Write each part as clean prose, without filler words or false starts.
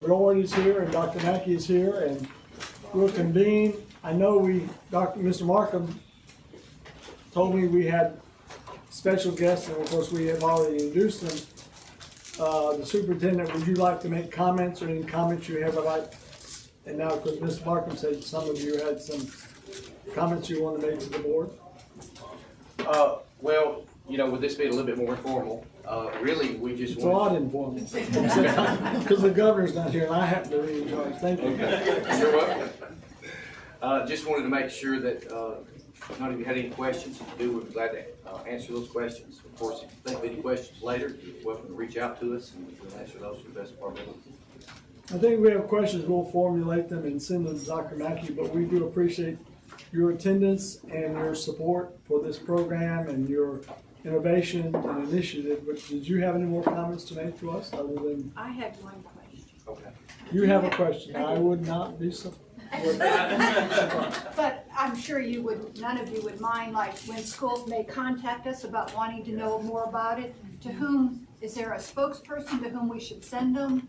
Lloyd is here and Dr. Mackey is here, and we'll convene. I know Mr. Markham told me we had special guests, and of course we have already introduced them. The superintendent, would you like to make comments or any comments you have about? And now, because Mr. Markham said some of you had some comments you want to make to the board. Well, you know, with this being a little bit more informal, really we just It's a lot informal. Because the governor's not here and I happen to be in charge. Thank you. Okay. You're welcome. Just wanted to make sure that none of you had any questions. If you do, we're glad to answer those questions. Of course, if you think of any questions later, you're welcome to reach out to us and we'll answer those to the best of our ability. I think we have questions. We'll formulate them and send them to Dr. Mackey, but we do appreciate your attendance and your support for this program and your innovation and initiative. But did you have any more comments to make to us other than? I had one question. Okay. You have a question. I would not be so. But I'm sure you would, none of you would mind, like when schools may contact us about wanting to know more about it, to whom, is there a spokesperson to whom we should send them?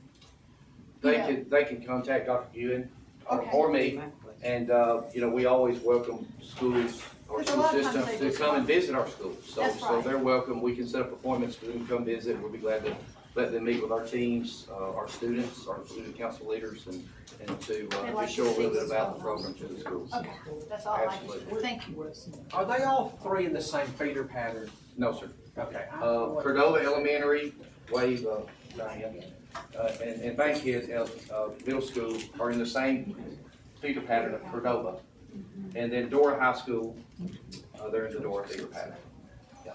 They can contact Dr. Ewan Okay. or me, and you know, we always welcome schools or There's a school lot of times systems they to just come and want- visit our schools. So That's right. they're welcome. We can set up appointments for them to come visit. We'll be glad to let them meet with our teams, our students, our student council leaders, and to They'd like just show to a little see bit about the this. program to the schools. Okay, that's all I Absolutely. just, thank you. Are they all three in the same feeder pattern? No, sir. Okay. Cordova Elementary, Wave, Diane, and Bankhead Middle School are in the same feeder pattern of Cordova. And then Dora High School, they're in the Dora feeder pattern. Yeah.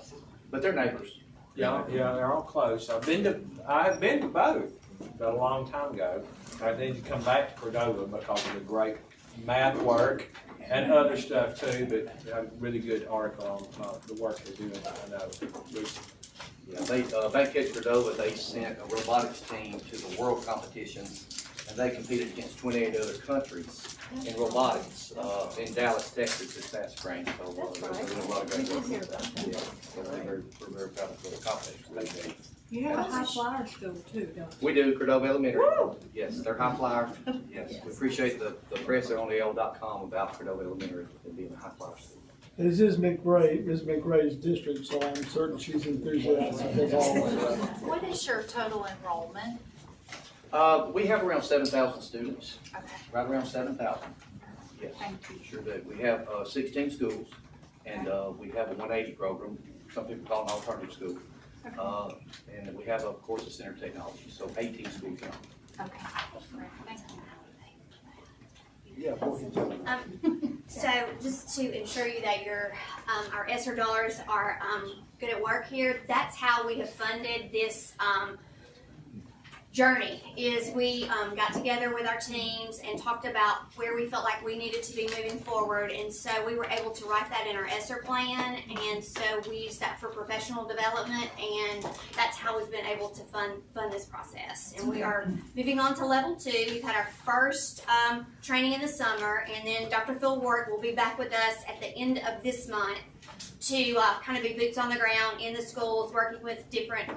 But they're neighbors. Yeah, they're all close. I've been to both a long time ago. I need to come back to Cordova because of the great math work and other stuff too, but a really good article on the work they're doing, I know. Yeah, Bankhead Cordova, they sent a robotics team to the world competitions, and they competed against 28 other countries in robotics in Dallas, Texas this past spring. So they're doing a lot of great work. Yeah, so we're very proud of the accomplishment. You have a high flyer school too, don't you? We do, Cordova Elementary. Yes, they're high flyer. Yes, we appreciate the press on AL.com about Cordova Elementary and being a high flyer school. This is Ms. McRae's district, so I'm certain she's enthusiastic as always. What is your total enrollment? We have around 7,000 students, Okay, right around 7,000. Yes, thank you. sure do. We have 16 schools, and we have a 180 program, some people call it an alternative school. And we have, of course, a center of technology, so 18 schools now. Okay, thank you. Yeah, go ahead. So just to ensure you that our ESSER dollars are good at work here, that's how we have funded this journey, is we got together with our teams and talked about where we felt like we needed to be moving forward, and so we were able to write that in our ESSER plan, and so we use that for professional development, and that's how we've been able to fund this process. And we are moving on to level 2. We've had our first training in the summer, and then Dr. Phil Ward will be back with us at the end of this month to kind of be boots on the ground in the schools, working with different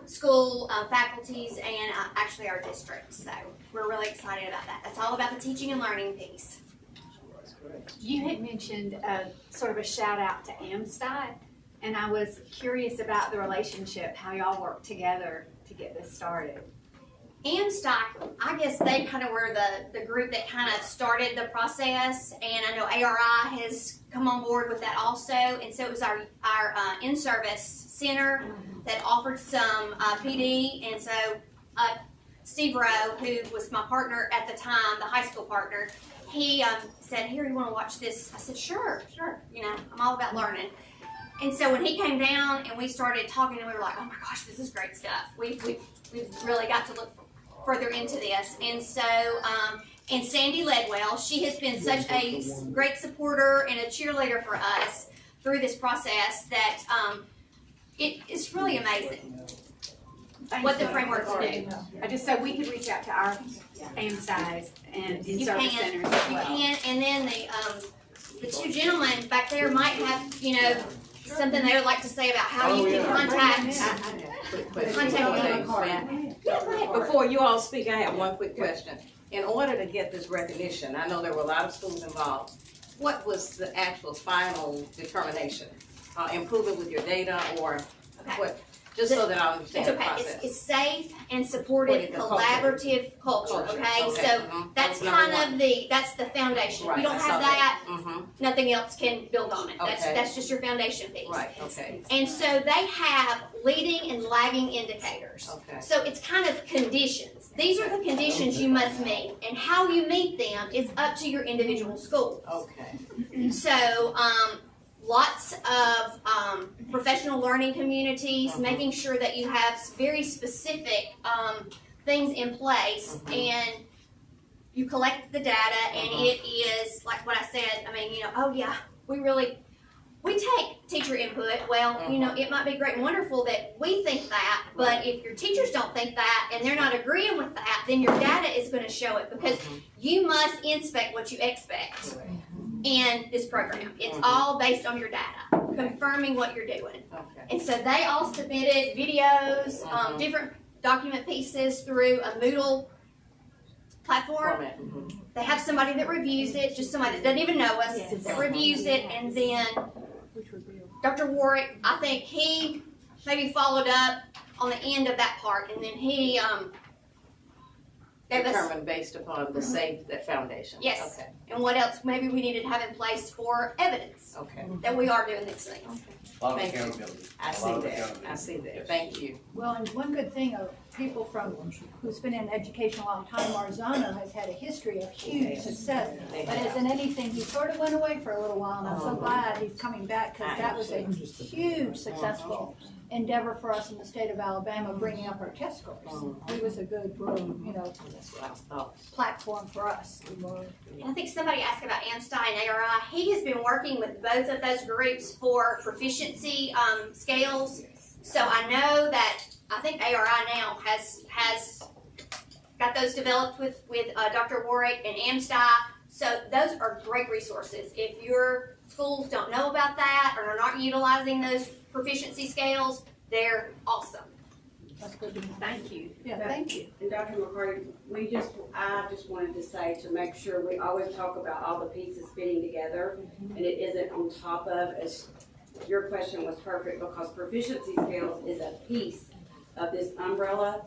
school faculties and actually our district. So we're really excited about that. That's all about the teaching and learning piece. You had mentioned sort of a shout out to AMSTI, and I was curious about the relationship, how y'all work together to get this started. AMSTOC, I guess they kind of were the group that kind of started the process, and I know ARI has come on board with that also, and so it was our in-service center that offered some PD, and so Steve Rowe, who was my partner at the time, the high school partner, he said, "Here, you want to watch this?" I said, "Sure, you know, I'm all about learning." And so when he came down and we started talking, and we were like, "Oh my gosh, this is great stuff. We've really got to look further into this." And so, and Sandy Ledwell, she has been such a great supporter and a cheerleader for us through this process that it's really amazing what the framework will do. I just so we could reach out to our AMSTIs and in-service centers as You well. can, and then the two gentlemen back there might have, you know, something they would like to say about how you can contact you. Before you all speak, I have one quick question. In order to get this recognition, I know there were a lot of schools involved. What was the actual final determination? Improvement with your data or Okay. what? Just so that I understand It's the okay, process. it's safe and supportive, The culture. collaborative culture, okay? So Mhm. that's Number kind one. of that's the foundation. If Right, you don't I have saw that, Mhm. nothing else can build on it. Okay. That's just your foundation piece. Right, okay, And so they have leading and lagging indicators. okay. So it's kind of conditions. These are the conditions you must meet, and how you meet them is up to your individual school. Okay. So, lots of professional learning communities, making sure that you have very specific things in place, and you collect the data, and it is like what I said. I mean, oh yeah, we take teacher input. Well, it might be great and wonderful that we think that, but if your teachers don't think that and they're not agreeing with that, then your data is going to show it, because you must inspect what you expect in this program. It's all based on your data, confirming what you're doing. Okay. And so they all submitted videos, different document pieces through a Moodle platform. Format. Mhm. They have somebody that reviews it, just somebody that doesn't even know us, that reviews it, and then Dr. Warwick, I think he maybe followed up on the end of that part, and then he gave us, Determined based upon the safe, that foundation. Yes. Okay, and what else maybe we needed to have in place for evidence okay. that we are doing these things. A lot of Thank you. accountability. I A lot see of that, accountability. I see that. Yes. Thank you. Well, and one good thing of people who's been in education a long time, Marzano has had a history of huge success. But as in anything, he sort of went away for a little while, and I'm so glad he's coming back, because that was a huge successful endeavor for us in the state of Alabama, bringing up our test scores. He was a good, That's what I thought. platform for us. And I think somebody asked about AMSTI and ARI. He has been working with both of those groups for proficiency scales. So I know that I think ARI now has got those developed with Dr. Warwick and AMSTI. So those are great resources. If your schools don't know about that or are not utilizing those proficiency scales, they're awesome. That's good to know. Thank you. Yeah, thank you. And Dr. McCarty, I just wanted to say, to make sure we always talk about all the pieces fitting together, and it isn't on top of, as your question was perfect, because proficiency scales is a piece of this umbrella,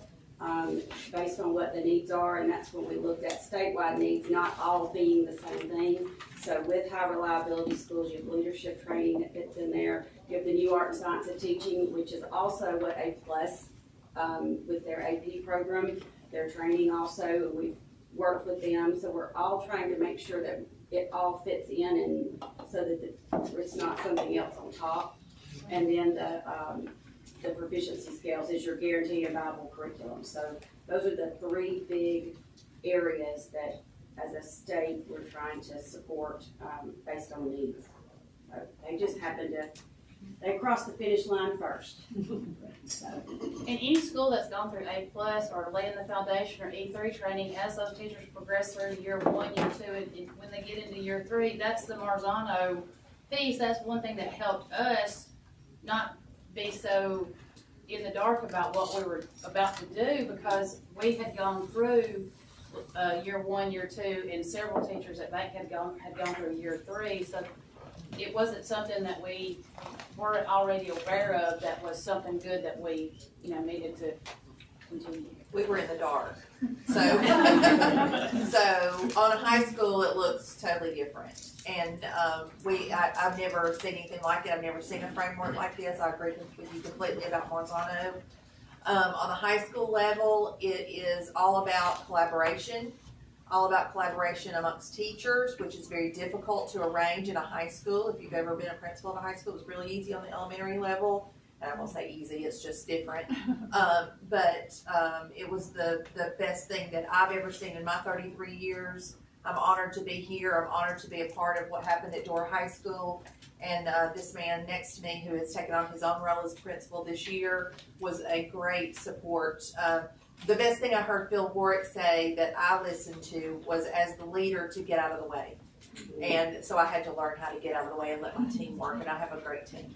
based on what the needs are, and that's when we looked at statewide needs, not all being the same thing. So with high reliability schools, you have leadership training that fits in there. You have the new art and science of teaching, which is also what A+, with their AP program, their training also, we've worked with them. So we're all trying to make sure that it all fits in, and so that it's not something else on top. And then the proficiency scales is your guarantee and viable curriculum. So those are the three big areas that, as a state, we're trying to support based on needs. They just happen to, they crossed the finish line first. And any school that's gone through A+ or laying the foundation or E3 training, as those teachers progress through year 1, year 2, and when they get into year 3, that's the Marzano piece. That's one thing that helped us not be so in the dark about what we were about to do, because we had gone through year 1, year 2, and several teachers at Bank had gone through year 3. So it wasn't something that we weren't already aware of. That was something good that we, needed to continue. We were in the dark. So, so on a high school, it looks totally different. And I've never seen anything like it. I've never seen a framework like this. I agree with you completely about Marzano. On the high school level, it is all about collaboration amongst teachers, which is very difficult to arrange in a high school. If you've ever been a principal of a high school, it's really easy on the elementary level. And I won't say easy, it's just different. But it was the best thing that I've ever seen in my 33 years. I'm honored to be here. I'm honored to be a part of what happened at Dora High School. And this man next to me, who has taken on his own role as principal this year, was a great support. The best thing I heard Phil Warwick say that I listened to was, as the leader, to get out of the way. And so I had to learn how to get out of the way and let my team work, and I have a great team.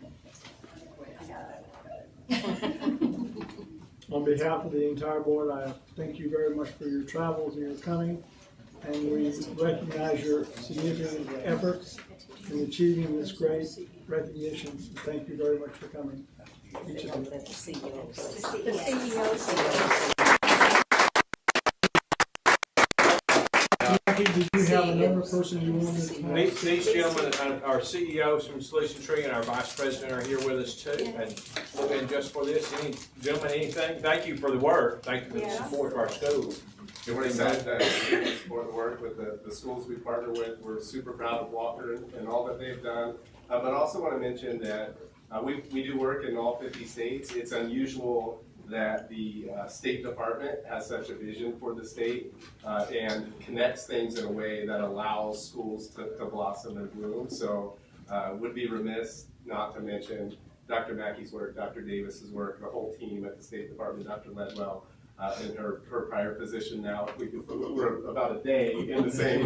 On behalf of the entire board, I thank you very much for your travels and your coming, and we recognize your significant efforts in achieving this great recognition. Thank you very much for coming, each of you. The CEO. Jackie, did you have another person you wanted to? These gentlemen, our CEOs from Solution Tree and our Vice President are here with us too. And just for this, gentlemen, anything? Thank you for the work. Thank you for the support of our schools. We're excited to support the work with the schools we partner with. We're super proud of Walker and all that they've done. But I also want to mention that we do work in all 50 states. It's unusual that the State Department has such a vision for the state and connects things in a way that allows schools to blossom and bloom. So would be remiss not to mention Dr. Mackey's work, Dr. Davis's work, the whole team at the State Department, Dr. Ledwell, in her prior position now. We're about a day in the same.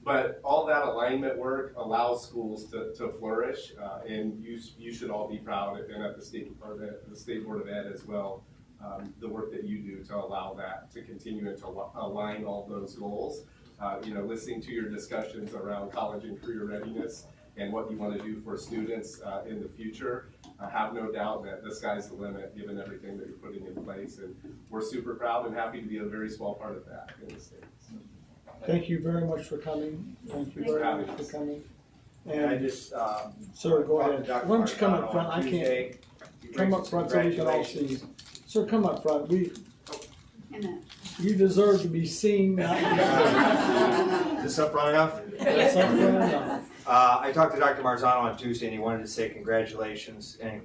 But all that alignment work allows schools to flourish, and you should all be proud, and at the State Department, the State Board of Ed as well, the work that you do to allow that to continue and to align all those goals. Listening to your discussions around college and career readiness and what you want to do for students in the future, I have no doubt that the sky's the limit given everything that you're putting in place, and we're super proud and happy to be a very small part of that in the state. Thank you very much for coming. Thank you very much for coming. And I And just, sir, go ahead. Dr. Why don't you come up Marzano front? on I can't Tuesday. come up front so we can all see you. Sir, come up front. You deserve to be seen, not Is this up front enough? That's up front enough. I talked to Dr. Marzano on Tuesday, and he wanted to say congratulations. And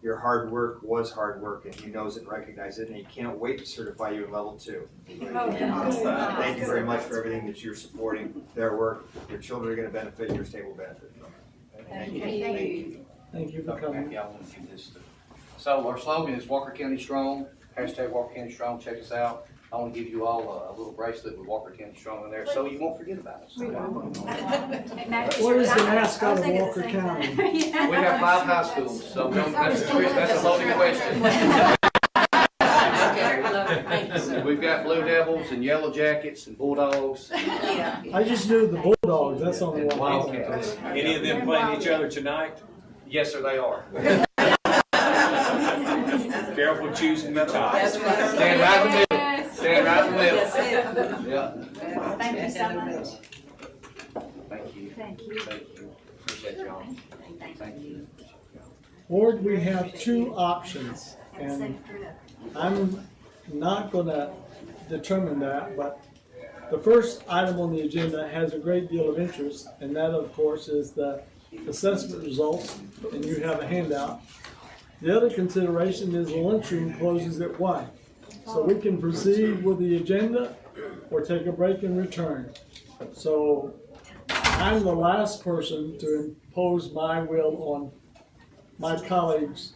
your hard work was hard work, and he knows it and recognizes it, and he can't wait to certify you in level 2. Thank you very much for everything that you're supporting their work. Your children are going to benefit, your state will benefit from it. Thank you. Thank you for Dr. coming. Mackey, I want to give this. So our slogan is Walker County Strong. Hashtag Walker County Strong. Check us out. I want to give you all a little bracelet with Walker County Strong in there, so you won't forget about us. What is the mascot of Walker County? We have 5 high schools, so that's a loaded question. We've got Blue Devils and Yellow Jackets and Bulldogs. I just knew the Bulldogs, that's the only one. Wildcats. Any of them playing each other tonight? Yes, sir, they are. Careful choosing the top. Stand right in the middle. Stand right in the middle. Yeah. Thank you so much. Thank you. Thank you. Thank you. Appreciate y'all. Thank you. Board, we have 2 options, and I'm not gonna determine that, but the first item on the agenda has a great deal of interest, and that, of course, is the assessment results, and you have a handout. The other consideration is the lunchroom closes at 1. So we can proceed with the agenda or take a break and return. So I'm the last person to impose my will on my colleagues,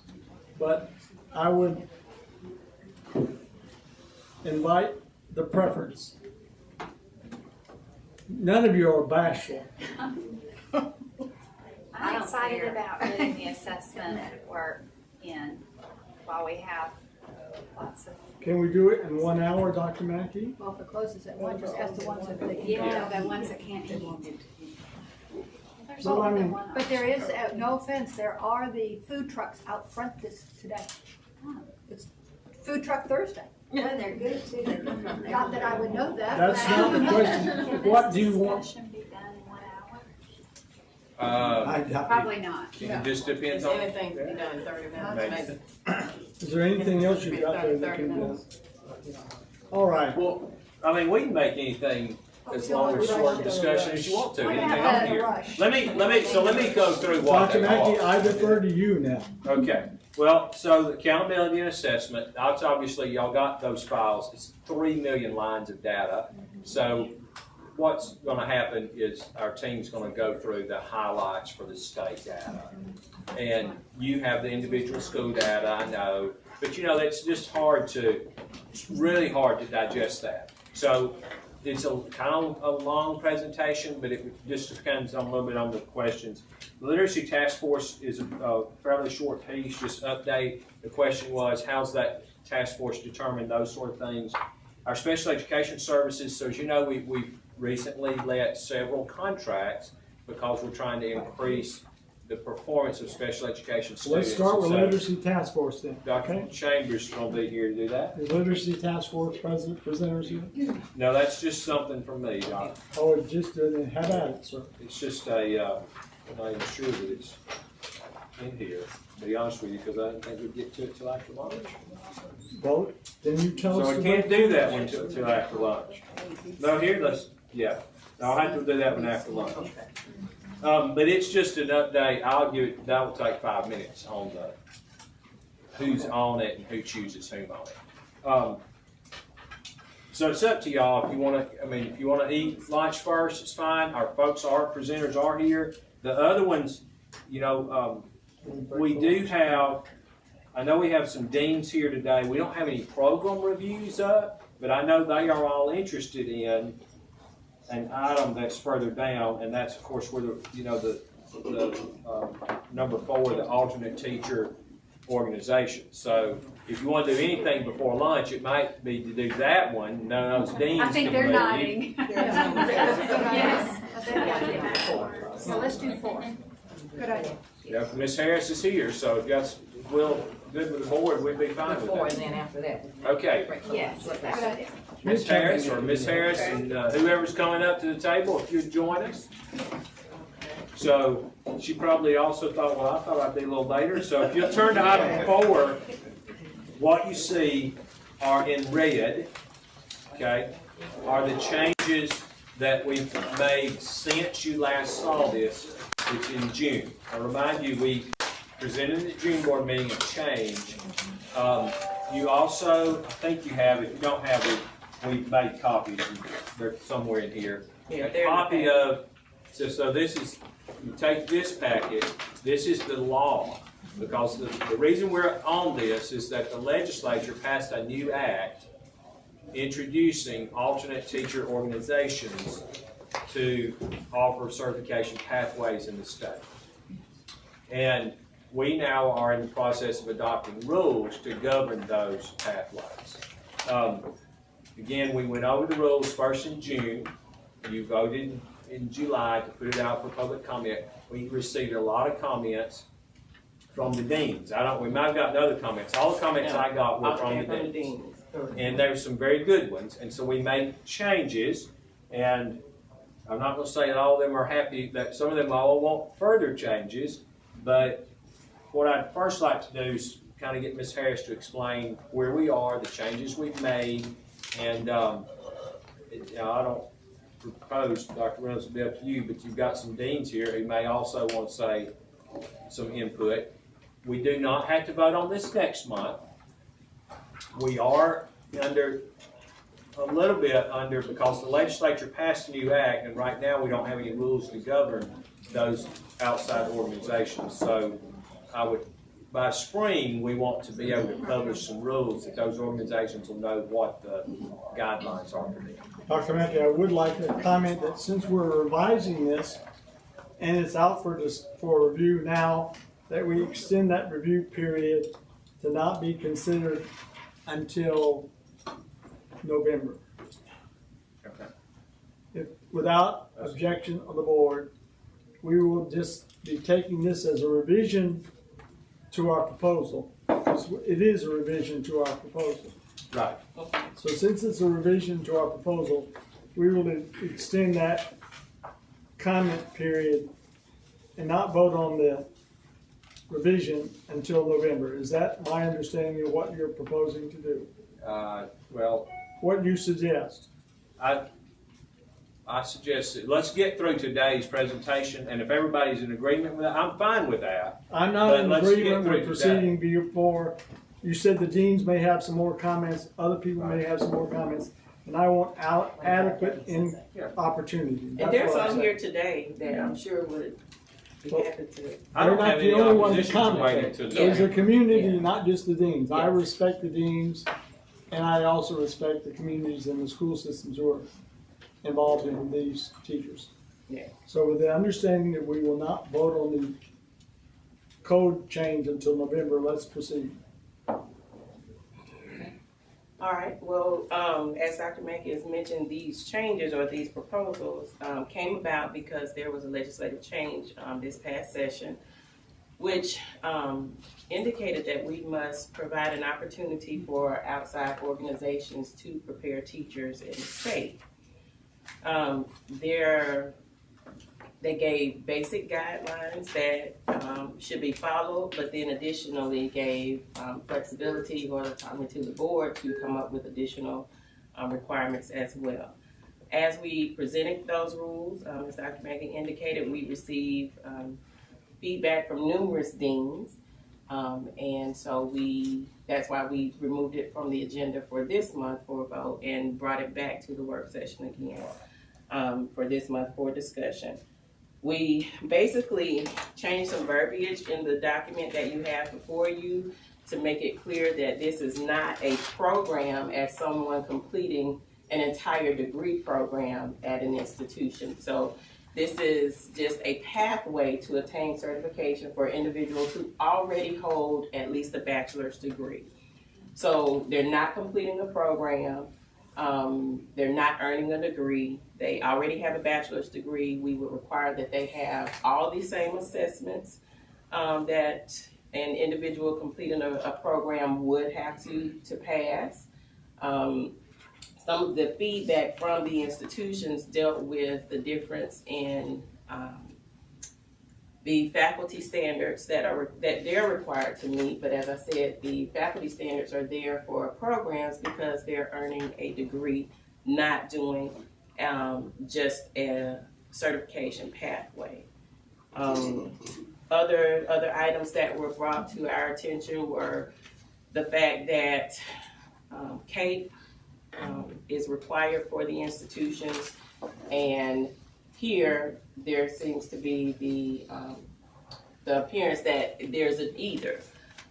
but I would invite the preference. None of you are bashful. I'm excited about putting the assessment work in while we have lots of. Can we do it in 1 hour, Dr. Mackey? Well, if it closes at 1, just ask the ones that they can. The ones that can't eat. Well, I mean, But there is, no offense, there are the food trucks out front today. It's Food Truck Thursday. Yeah, they're good too. Not that I would know that. that's not the question. What do you want? Discussion be done in 1 hour? Probably not. It just depends on. Anything can be done in 30 minutes, maybe. Is there anything else you've got there that can be done? All right. Well, I mean, we can make anything as long as short discussion as you want to, anything on here. Let me go through what Dr. they Mackey, are. I defer to you now. Okay, well, so the accountability and assessment, that's obviously, y'all got those files, it's 3 million lines of data. So what's gonna happen is our team's gonna go through the highlights for the state data. And you have the individual school data, I know, but it's just it's really hard to digest that. So it's a kind of a long presentation, but it just depends on a little bit on the questions. The literacy task force is a fairly short piece, just update. The question was, how's that task force determine those sort of things? Our special education services, so as you know, we've recently let several contracts because we're trying to increase the performance of special education students. Let's start with So, literacy task force then. Dr. Okay? Chambers is going to be here to do that. The literacy task force presenters here? No, that's just something from me, Doc. Oh, just have at it, sir. It's just a, I'm not even sure that it's in here, to be honest with you, because I didn't think we'd get to it till after lunch. Well, then you tell us. So we can't do that one till after lunch. No, here, yeah, I'll have to do that one after lunch. But it's just an update. That will take 5 minutes on who's on it and who chooses whom on it. So it's up to y'all. If you want to, if you want to eat lunch first, it's fine. Our presenters are here. The other ones, we do have, I know we have some deans here today. We don't have any program reviews up, but I know they are all interested in an item that's further down, and that's of course where the number 4, the alternate teacher organization. So if you want to do anything before lunch, it might be to do that one. None of those deans. I think they're nodding. Yes. So let's do 4. Good idea. Yeah, Ms. Harris is here, so if you guys will good with the board, we'd be fine with Before that. and then after that. Okay. Yes. Good idea. Ms. Harris or Ms. Harris and whoever's coming up to the table, if you'd join us. So she probably also thought, well, I thought I'd be a little later. So if you'll turn to item 4, what you see are in red, okay, are the changes that we've made since you last saw this, which in June. I remind you, we presented at the June board meeting a change. You also, I think you have, if you don't have it, we've made copies, and they're somewhere in here. A copy of, so this is, you take this packet, this is the law, because the reason we're on this is that the legislature passed a new act introducing alternate teacher organizations to offer certification pathways in the state. And we now are in the process of adopting rules to govern those pathways. Again, we went over the rules first in June. You voted in July to put it out for public comment. We received a lot of comments from the deans. We might have gotten other comments. All the comments I got were from the deans. And there were some very good ones. And so we made changes, and I'm not going to say that all of them are happy, that some of them all want further changes, but what I'd first like to do is kind of get Ms. Harris to explain where we are, the changes we've made, and I don't propose, Dr. Reynolds, it'll be up to you, but you've got some deans here who may also want to say some input. We do not have to vote on this next month. We are under a little bit under, because the legislature passed a new act, and right now we don't have any rules to govern those outside organizations. So by spring, we want to be able to publish some rules that those organizations will know what the guidelines are for them. Dr. Matthew, I would like to comment that since we're revising this and it's out for review now, that we extend that review period to not be considered until November. Okay. If, without objection of the board, we will just be taking this as a revision to our proposal. It is a revision to our proposal. Right. So since it's a revision to our proposal, we will extend that comment period and not vote on the revision until November. Is that my understanding of what you're proposing to do? Well, What do you suggest? I suggest that let's get through today's presentation, and if everybody's in agreement with that, I'm fine with that. I'm not But in let's get agreement through with proceeding before. You said the deans may have some more comments, other people may have some more comments, and I want adequate opportunity. And That's there's what I'm some saying. here today that I'm sure would be happy to. I don't They're have not any the only one to opposition to waiting comment. until There's a November. community, not just the deans. I Yes. respect the deans, and I also respect the communities and the school systems who are involved in these teachers. Yeah. So with the understanding that we will not vote on the code change until November, let's proceed. All right, well, as Dr. Mackey has mentioned, these changes or these proposals came about because there was a legislative change this past session, which indicated that we must provide an opportunity for outside organizations to prepare teachers in the state. They gave basic guidelines that should be followed, but then additionally gave flexibility or autonomy to the board to come up with additional requirements as well. As we presented those rules, as Dr. Mackey indicated, we received feedback from numerous deans, and so that's why we removed it from the agenda for this month for a vote and brought it back to the work session again for this month for discussion. We basically changed some verbiage in the document that you have before you to make it clear that this is not a program as someone completing an entire degree program at an institution. So this is just a pathway to attain certification for individuals who already hold at least a bachelor's degree. So they're not completing a program. They're not earning a degree. They already have a bachelor's degree. We would require that they have all these same assessments that an individual completing a program would have to pass. Some of the feedback from the institutions dealt with the difference in the faculty standards that they're required to meet, but as I said, the faculty standards are there for programs because they're earning a degree, not doing just a certification pathway. Other items that were brought to our attention were the fact that CAPE is required for the institutions, and here there seems to be the appearance that there's an either.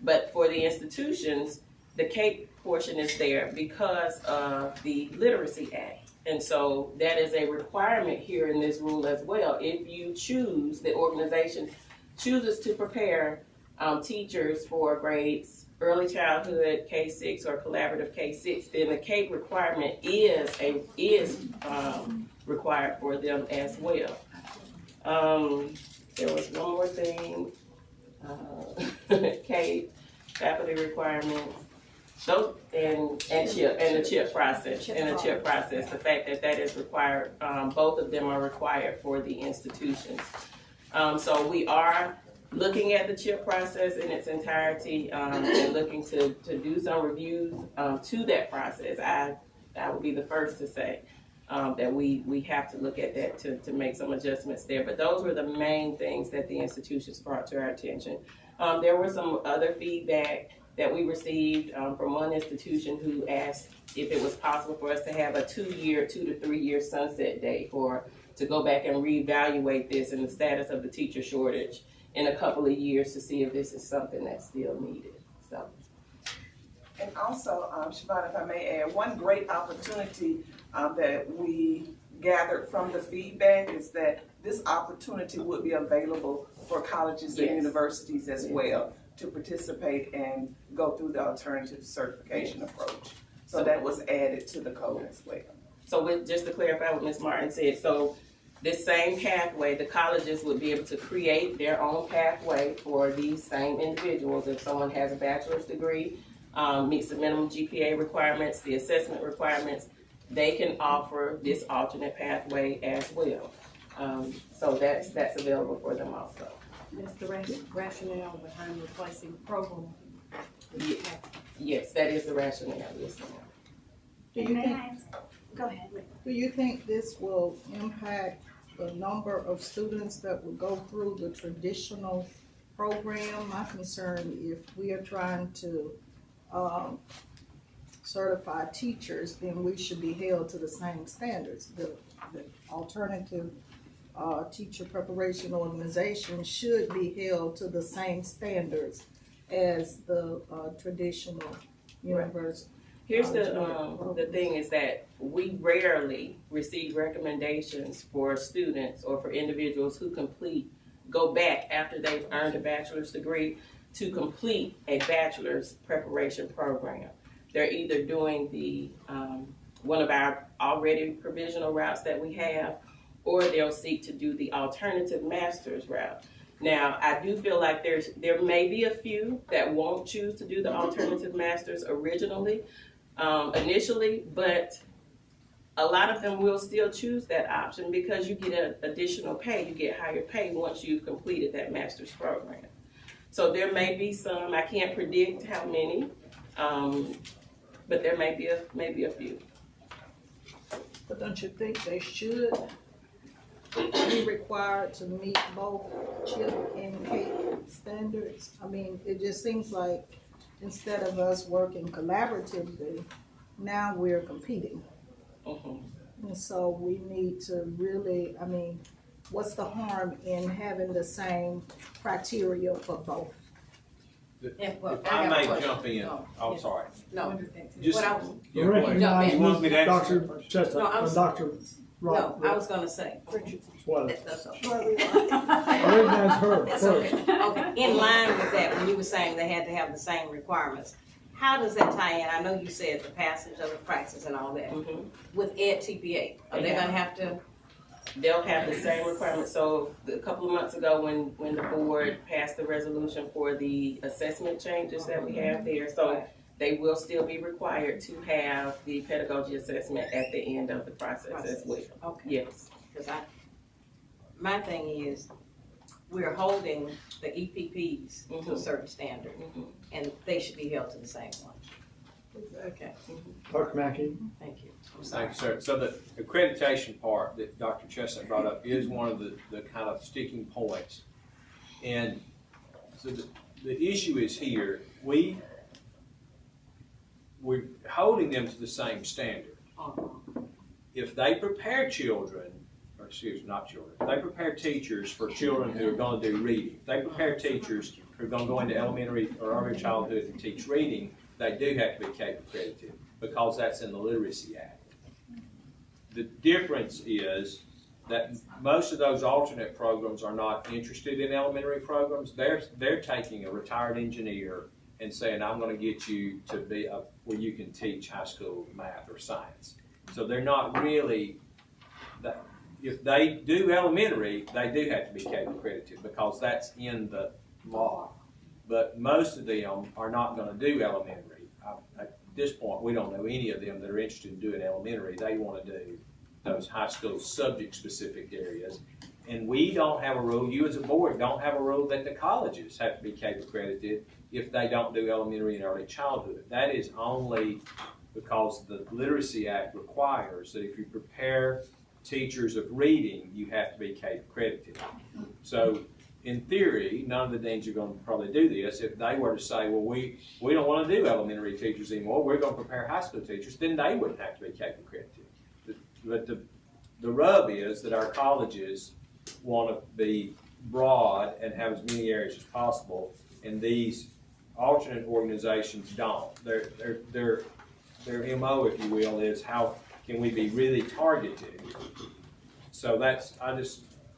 But for the institutions, the CAPE portion is there because of the Literacy Act. And so that is a requirement here in this rule as well. If you choose, the organization chooses to prepare teachers for grades early childhood K-6 or collaborative K-6, then the CAPE requirement is required for them as well. There was one more thing, CAPE, faculty requirements, those, and the CHIP process, the fact that that is required, both of them are required for the institutions. So we are looking at the CHIP process in its entirety and looking to do some reviews to that process. I would be the first to say that we have to look at that to make some adjustments there. But those were the main things that the institutions brought to our attention. There was some other feedback that we received from one institution who asked if it was possible for us to have a 2 to 3 year sunset date, or to go back and reevaluate this and the status of the teacher shortage in a couple of years to see if this is something that's still needed. So. And also, Siobhan, if I may add, one great opportunity that we gathered from the feedback is that this opportunity would be available for colleges and universities as well to participate and go through the alternative certification approach. So that was added to the code as well. So just to clarify what Ms. Martin said, so this same pathway, the colleges would be able to create their own pathway for these same individuals. If someone has a bachelor's degree, meets the minimum GPA requirements, the assessment requirements, they can offer this alternate pathway as well. So that's available for them also. That's the rationale behind replacing the program. Yes, that is the rationale. Yes, ma'am. Do you think, go ahead. Do you think this will impact the number of students that will go through the traditional program? My concern, if we are trying to certify teachers, then we should be held to the same standards. The alternative teacher preparation organization should be held to the same standards as the traditional university. Here's the thing is that we rarely receive recommendations for students or for individuals who go back after they've earned a bachelor's degree to complete a bachelor's preparation program. They're either doing the, one of our already provisional routes that we have, or they'll seek to do the alternative master's route. Now, I do feel like there may be a few that won't choose to do the alternative masters initially, but a lot of them will still choose that option because you get additional pay, you get higher pay once you've completed that master's program. So there may be some, I can't predict how many, but there may be a few. But don't you think they should be required to meet both CHIP and CAPE standards? I mean, it just seems like instead of us working collaboratively, now we're competing. And so we need to really, I mean, what's the harm in having the same criteria for both? If I may jump in, I'm sorry. No. Just, What I was, you want me to answer? Dr. Chestnut, No, I was- Dr. no, Rob. I was gonna say, What? that's okay. I recognize her That's first. okay. Okay, in line with that, when you were saying they had to have the same requirements, how does that tie in? I know you said the passage of the practice and all that. With Ed TPA, are they gonna have to? They'll have the same requirements. So a couple of months ago when the board passed the resolution for the assessment changes that we have there, so they will still be required to have the pedagogy assessment at the end of the process as well. Okay. Yes. Because my thing is, we're holding the EPPs to a certain standard, and they should be held to the same one. Okay. Dr. Mackey. Thank you. Thank you, sir. So the accreditation part that Dr. Chestnut brought up is one of the kind of sticking points. And so the issue is here, we're holding them to the same standard. If they prepare children, or excuse me, not children, if they prepare teachers for children who are going to do reading, if they prepare teachers who are going to go into elementary or early childhood and teach reading, they do have to be CAPE accredited because that's in the Literacy Act. The difference is that most of those alternate programs are not interested in elementary programs. They're taking a retired engineer and saying, I'm going to get you to be where you can teach high school math or science. So they're not really, if they do elementary, they do have to be CAPE accredited because that's in the law. But most of them are not going to do elementary. At this point, we don't know any of them that are interested in doing elementary. They want to do those high school subject-specific areas. And we don't have a rule, you as a board don't have a rule that the colleges have to be CAPE accredited if they don't do elementary and early childhood. That is only because the Literacy Act requires that if you prepare teachers of reading, you have to be CAPE accredited. So in theory, none of the deans are going to probably do this. If they were to say, well, we don't want to do elementary teachers anymore, we're going to prepare high school teachers, then they wouldn't have to be CAPE accredited. But the rub is that our colleges want to be broad and have as many areas as possible, and these alternate organizations don't. Their MO, if you will, is how can we be really targeted. So that's,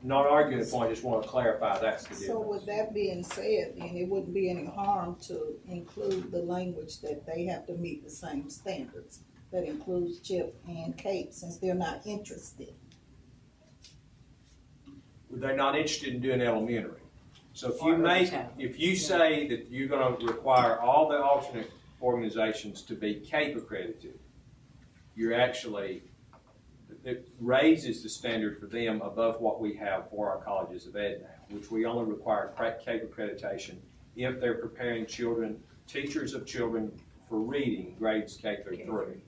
not arguing the point, I just want to clarify that's the difference. So with that being said, then it wouldn't be any harm to include the language that they have to meet the same standards. That includes CHIP and CAPE since they're not interested. They're not interested in doing elementary. So if you say that you're going to require all the alternate organizations to be CAPE accredited, it raises the standard for them above what we have for our colleges of ed now, which we only require CAPE accreditation if they're preparing teachers of children for reading grades K through 3.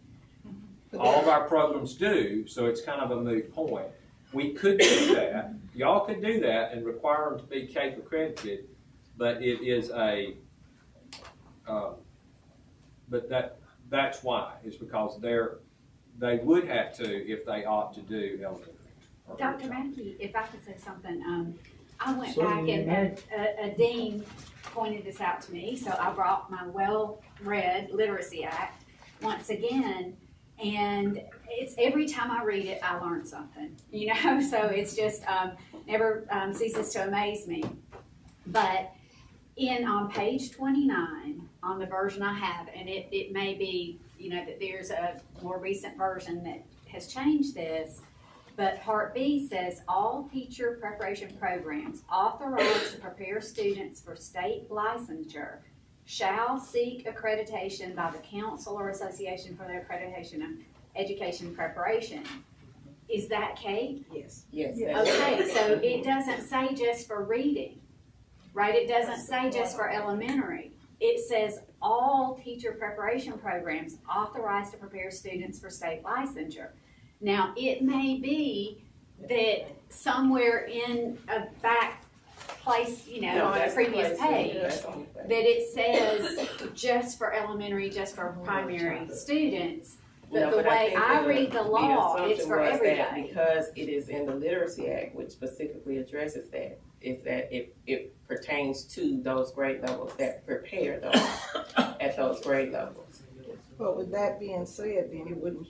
All of our programs do, so it's kind of a moot point. We could do that. Y'all could do that and require them to be CAPE accredited, but it is that's why. It's because they would have to if they ought to do elementary. Dr. Mackey, if I could say something, I went back and a dean pointed this out to me, so I brought my well-read Literacy Act, once again. And it's every time I read it, I learn something, you know, so it's just, never ceases to amaze me. But on page 29, on the version I have, and it may be, you know, that there's a more recent version that has changed this, but Part B says all teacher preparation programs authorized to prepare students for state licensure shall seek accreditation by the council or association for the accreditation of education preparation. Is that Kate? Yes. Yes. Okay, so it doesn't say just for reading, right? It doesn't say just for elementary. It says all teacher preparation programs authorized to prepare students for state licensure. Now, it may be that somewhere in a back place, you know, on a previous page, that it says just for elementary, just for primary students. But the way I read the law, it's for everybody. Because it is in the Literacy Act, which specifically addresses that, is that it pertains to those grade levels that prepare those at those grade levels. But with that being said, then it wouldn't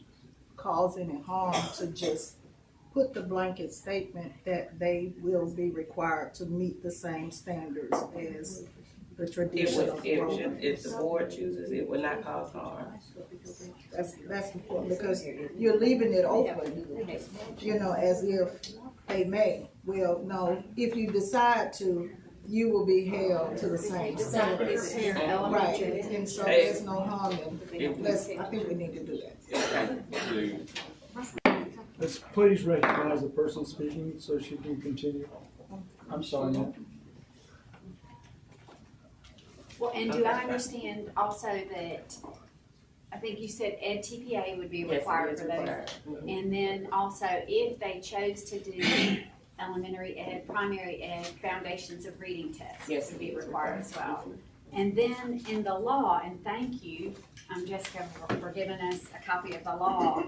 cause any harm to just put the blanket statement that they will be required to meet the same standards as the traditional program. If the board chooses, it would not cause harm. That's important, because you're leaving it open, you know, as if they may. Well, no, if you decide to, you will be held to the same standards. Right, and so there's no harm in, I think we need to do that. Let's please recognize the person speaking so she can continue. I'm sorry, ma'am. Well, and do I understand also that, I think you said Ed TPA would be required for those. And then also, if they chose to do elementary ed, primary ed, foundations of reading tests, yes, would be required as well. And then in the law, and thank you, Jessica, for giving us a copy of the law,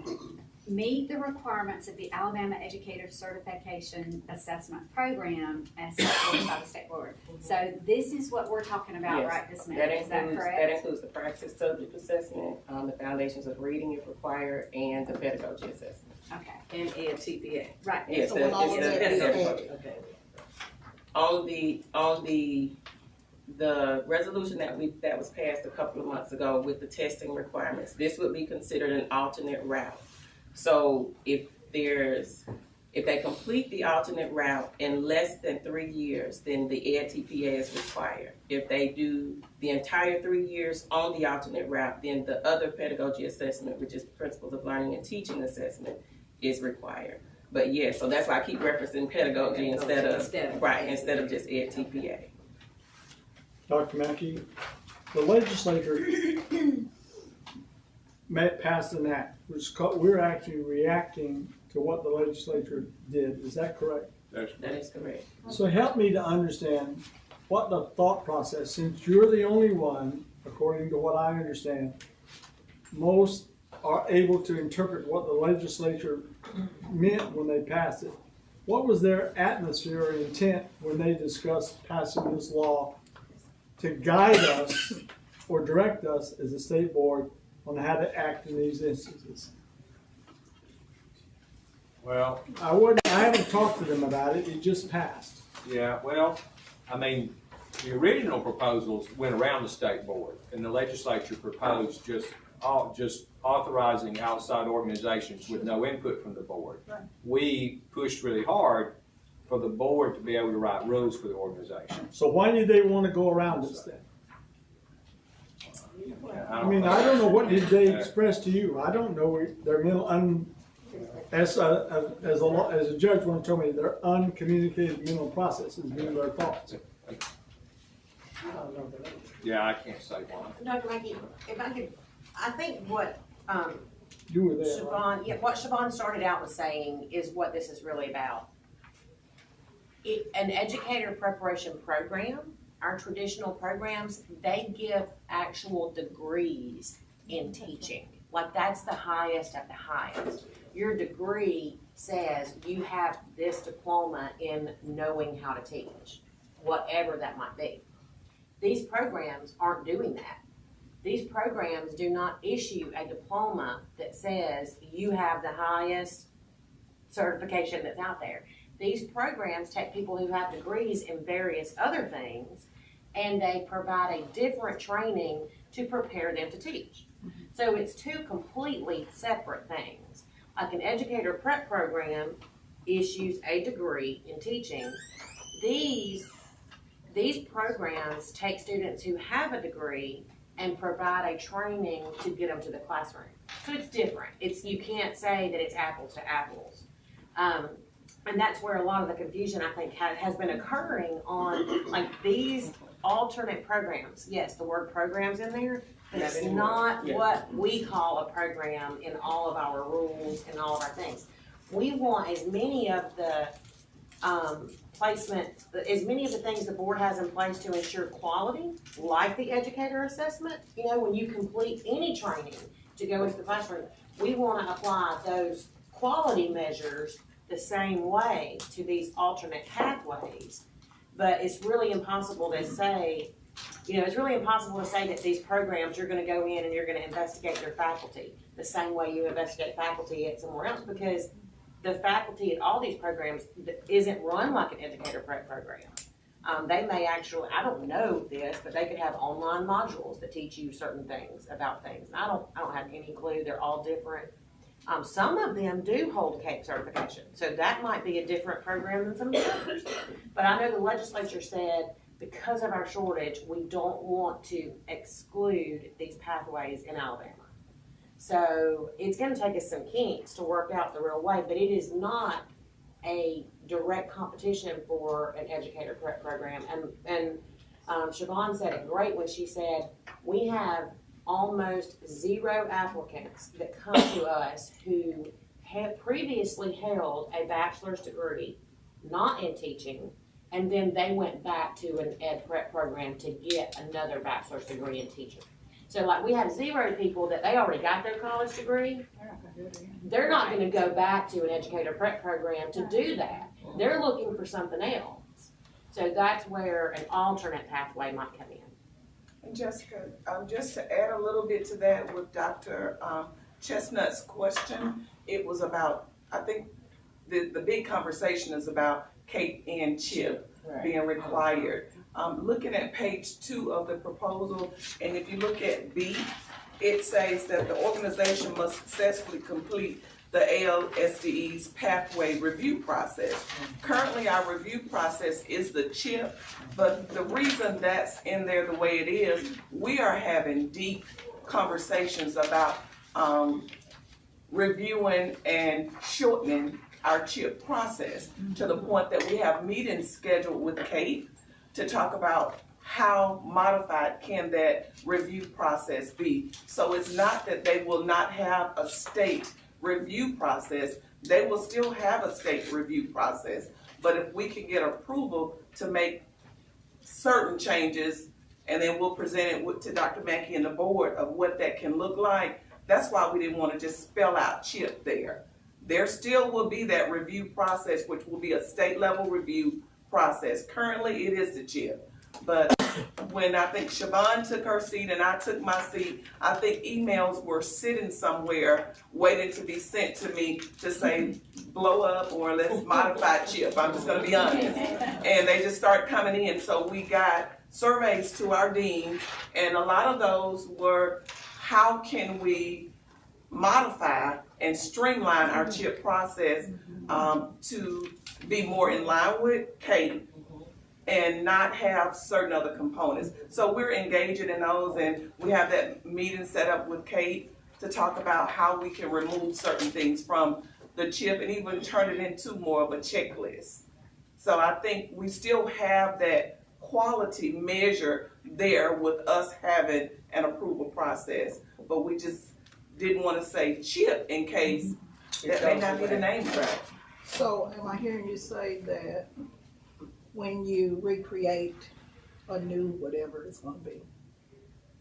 meet the requirements of the Alabama Educator Certification Assessment Program as set forth by the state board. So this is what we're talking about right this minute. Is that correct? That includes the practice subject assessment, the foundations of reading if required, and the pedagogy assessment. Okay. And Ed TPA. Right. Yes, on the resolution that was passed a couple of months ago with the testing requirements, this would be considered an alternate route. So if they complete the alternate route in less than 3 years, then the Ed TPA is required. If they do the entire 3 years on the alternate route, then the other pedagogy assessment, which is Principles of Learning and Teaching assessment, is required. But yeah, so that's why I keep referencing pedagogy instead of just Ed TPA. Dr. Mackey, the legislature passed an act, which we're actually reacting to what the legislature did. Is that correct? That is correct. So help me to understand what the thought process, since you're the only one, according to what I understand, most are able to interpret what the legislature meant when they passed it. What was their atmosphere or intent when they discussed passing this law to guide us or direct us as a state board on how to act in these instances? Well, I haven't talked to them about it. It just passed. yeah, well, I mean, the original proposals went around the state board, and the legislature proposed just authorizing outside organizations with no input from the board. Right. We pushed really hard for the board to be able to write rules for the organization. So why did they want to go around us then? I mean, I don't know, what did they express to you? I don't know their mental as a judge once told me, their uncommunicated mental processes being their thoughts. Yeah, I can't say why. Dr. Mackey, if I could, I think what You were there, Siobhan, yeah, what Siobhan started out with saying is what this is really about. An educator preparation program, our traditional programs, they give actual degrees in teaching. Like, that's the highest of the highest. Your degree says you have this diploma in knowing how to teach, whatever that might be. These programs aren't doing that. these programs do not issue a diploma that says you have the highest certification that's out there. These programs take people who have degrees in various other things, and they provide a different training to prepare them to teach. So it's two completely separate things. Like an educator prep program issues a degree in teaching. These programs take students who have a degree and provide a training to get them to the classroom. So it's different. You can't say that it's apples to apples. And that's where a lot of the confusion, I think, has been occurring on like these alternate programs. Yes, the word program's in there, but it's not what we call a program in all of our rules and all of our things. We want as many of the placements, as many of the things the board has in place to ensure quality, like the educator assessment. You know, when you complete any training to go into the classroom, we want to apply those quality measures the same way to these alternate pathways. But it's really impossible to say, it's really impossible to say that these programs, you're going to go in and you're going to investigate their faculty the same way you investigate faculty at somewhere else, because the faculty at all these programs isn't run like an educator prep program. They may actually, I don't know this, but they could have online modules that teach you certain things about things. And I don't have any clue. They're all different. Some of them do hold CAPE certification, so that might be a different program than some of the others. But I know the legislature said because of our shortage, we don't want to exclude these pathways in Alabama. So it's going to take us some kinks to work out the real way, but it is not a direct competition for an educator prep program. And Siobhan said it great when she said, we have almost zero applicants that come to us who have previously held a bachelor's degree, not in teaching, and then they went back to an ed prep program to get another bachelor's degree in teaching. So like we have zero people that they already got their college degree. They're not going to go back to an educator prep program to do that. They're looking for something else. So that's where an alternate pathway might come in. And Jessica, just to add a little bit to that with Dr. Chestnut's question, it was about, I think the big conversation is about CAPE and CHIP being required. Looking at page 2 of the proposal, and if you look at B, it says that the organization must successfully complete the ALSDE's pathway review process. Currently, our review process is the CHIP, but the reason that's in there the way it is, we are having deep conversations about reviewing and shortening our CHIP process to the point that we have meetings scheduled with CAPE to talk about how modified can that review process be. So it's not that they will not have a state review process, they will still have a state review process. But if we can get approval to make certain changes, and then we'll present it to Dr. Mackey and the board of what that can look like, that's why we didn't want to just spell out CHIP there. There still will be that review process, which will be a state level review process. Currently, it is the CHIP. But when I think Siobhan took her seat and I took my seat, I think emails were sitting somewhere waiting to be sent to me to say, blow up or let's modify CHIP. I'm just going to be honest. And they just start coming in. So we got surveys to our deans, and a lot of those were, how can we modify and streamline our CHIP process to be more in line with CAPE and not have certain other components. So we're engaging in those, and we have that meeting set up with CAPE to talk about how we can remove certain things from the CHIP and even turn it into more of a checklist. So I think we still have that quality measure there with us having an approval process, but we just didn't want to say CHIP in case that may not be the name track. So am I hearing you say that when you recreate a new whatever it's going to be,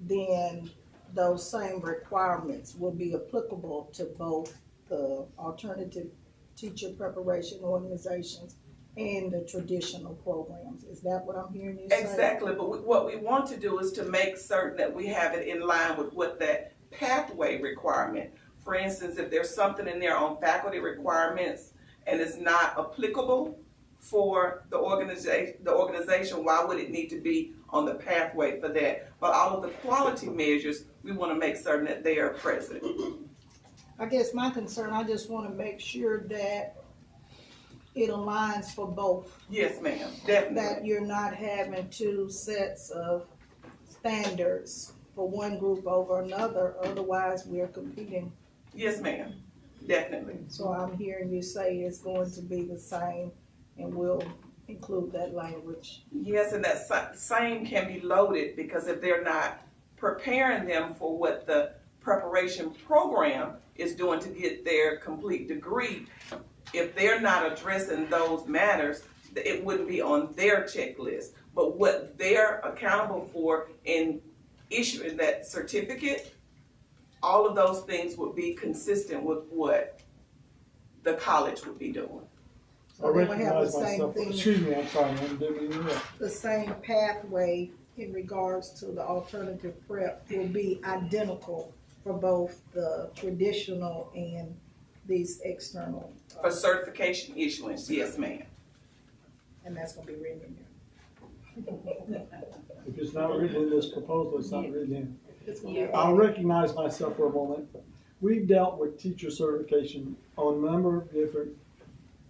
then those same requirements will be applicable to both the alternative teacher preparation organizations and the traditional programs. Is that what I'm hearing you say? Exactly, but what we want to do is to make certain that we have it in line with what that pathway requirement. For instance, if there's something in there on faculty requirements and it's not applicable for the organization, why would it need to be on the pathway for that? But all of the quality measures, we want to make certain that they are present. I guess my concern, I just want to make sure that it aligns for both. Yes, ma'am, definitely. That you're not having two sets of standards for one group over another, otherwise we're competing. Yes, ma'am, definitely. So I'm hearing you say it's going to be the same, and we'll include that language. Yes, and that same can be loaded, because if they're not preparing them for what the preparation program is doing to get their complete degree, if they're not addressing those matters, it wouldn't be on their checklist. But what they're accountable for in issuing that certificate, all of those things would be consistent with what the college would be doing. I recognize myself. Excuse me, I'm sorry, I didn't mean to interrupt. The same pathway in regards to the alternative prep will be identical for both the traditional and these external. For certification issuance, yes, ma'am. And that's gonna be written in there. If it's not written in this proposal, it's not written in. It's gonna be I'll recognize myself for a moment. We've dealt with teacher certification on a number of different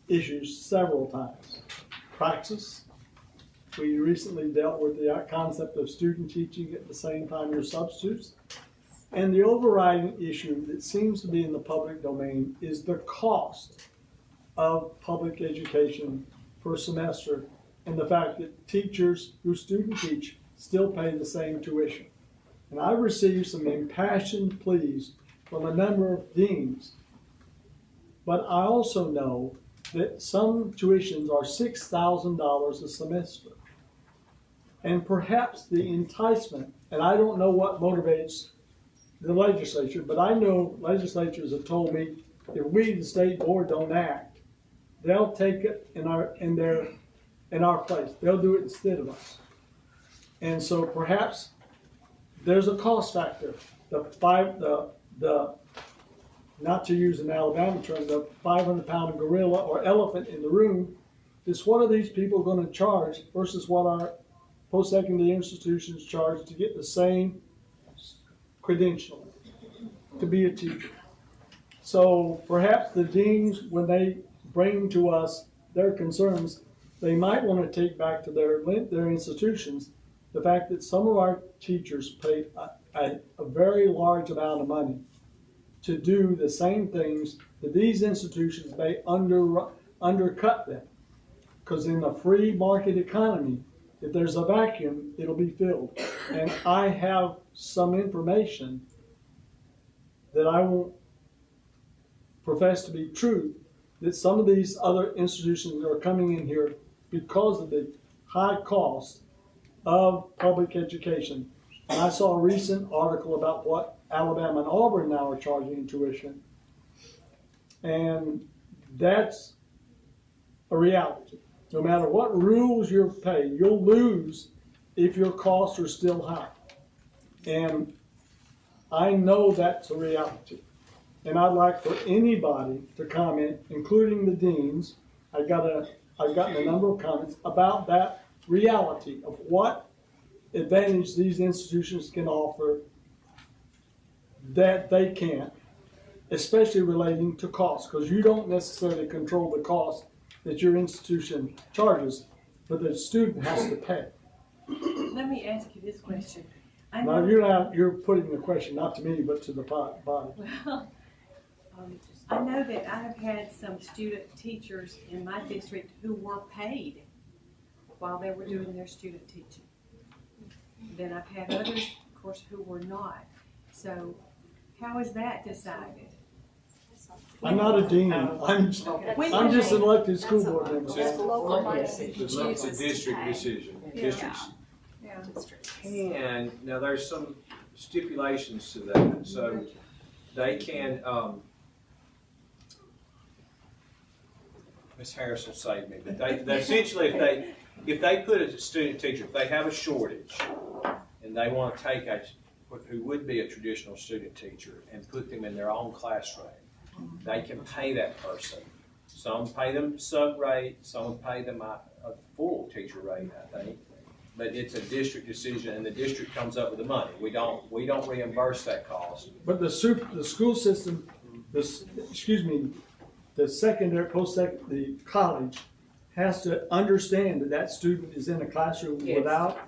issues several times. Praxis. We recently dealt with the concept of student teaching at the same time your substitutes. And the overriding issue that seems to be in the public domain is the cost of public education per semester, and the fact that teachers who student teach still pay the same tuition. And I've received some impassioned pleas from a number of deans, but I also know that some tuitions are $6,000 a semester. And perhaps the enticement, and I don't know what motivates the legislature, but I know legislatures have told me if we, the state board, don't act, they'll take it in our place. They'll do it instead of us. And so perhaps there's a cost factor. Not to use an Alabama term, the 500-pound gorilla or elephant in the room is what are these people going to charge versus what our post-secondary institutions charge to get the same credential to be a teacher. So perhaps the deans, when they bring to us their concerns, they might want to take back to their institutions the fact that some of our teachers pay a very large amount of money to do the same things that these institutions may undercut them. Because in a free market economy, if there's a vacuum, it'll be filled. And I have some information that I won't profess to be true, that some of these other institutions are coming in here because of the high cost of public education. And I saw a recent article about what Alabama and Auburn now are charging in tuition. And that's a reality. No matter what rules you're paying, you'll lose if your costs are still high. And I know that's a reality. And I'd like for anybody to comment, including the deans. I've gotten a number of comments about that reality of what advantage these institutions can offer that they can't, especially relating to cost, because you don't necessarily control the cost that your institution charges, but the student has to pay. Let me ask you this question. Now, you're putting the question not to me, but to the body. Well, I know that I have had some student teachers in my district who were paid while they were doing their student teaching. Then I've had others, of course, who were not. So how is that decided? I'm not a dean. I'm just an elected school board member. It's a district decision. Districts can, now there's some stipulations to that. So they can, Ms. Harris will save me, but they essentially, if they put a student teacher, if they have a shortage, and they want to take who would be a traditional student teacher and put them in their own classroom, they can pay that person. Some pay them sub rate, some pay them a full teacher rate, I think. But it's a district decision, and the district comes up with the money. We don't reimburse that cost. But the school system, the secondary, the college has to understand that that student is in a classroom without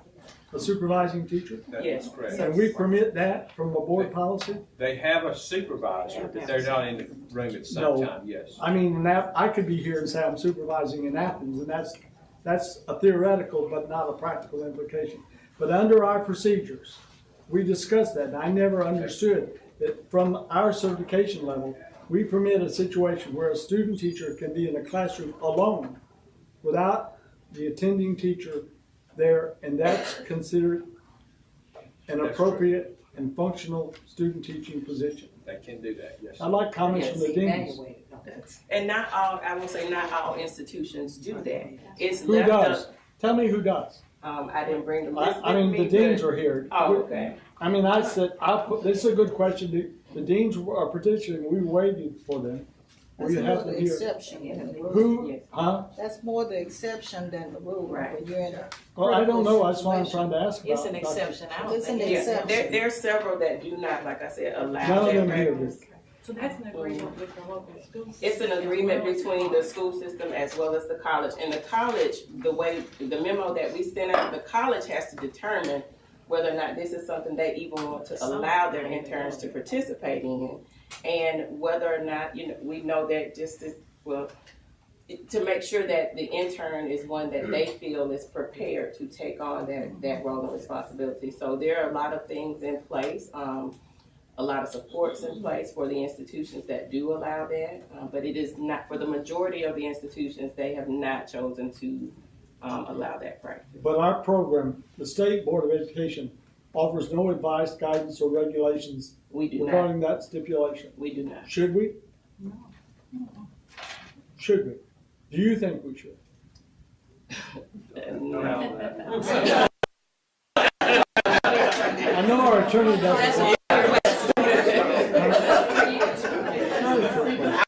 a supervising teacher? That's correct. And we permit that from a board policy? They have a supervisor, but they're not in the room at the same time, yes. I mean, I could be here and say I'm supervising in Athens, and that's a theoretical but not a practical implication. But under our procedures, we discussed that, and I never understood that from our certification level, we permit a situation where a student teacher can be in a classroom alone without the attending teacher there, and that's considered an appropriate and functional student teaching position. They can do that, yes. I'd like comments from the deans. And not all, I will say not all institutions do that. It's Who left does? up. Tell me who does. I didn't bring the list I mean, with me, the deans but- are here. Oh, okay. I mean, I said, this is a good question. The deans are particularly, we waited for them. That's We more have the to hear. exception than the rule. Who, huh? That's more the exception than the rule. Right. When you're in a Well, I don't know. That's why I'm trying to ask about. It's an exception. I don't It's an think exception. There are several that do not, like I said, allow None of that them here practice. So that's an agreement with the local schools. It's an agreement between the school system as well as the college. And the college, the memo that we sent out, the college has to determine whether or not this is something they even want to allow their interns to participate in. And whether or not, we know that to make sure that the intern is one that they feel is prepared to take on that role and responsibility. So there are a lot of things in place. A lot of supports in place for the institutions that do allow that, but it is not, for the majority of the institutions, they have not chosen to allow that practice. But our program, the State Board of Education, offers no advice, guidance, or regulations regarding that stipulation. We do not. Should we? No. Should we? Do you think we should? No. I know our attorney doesn't.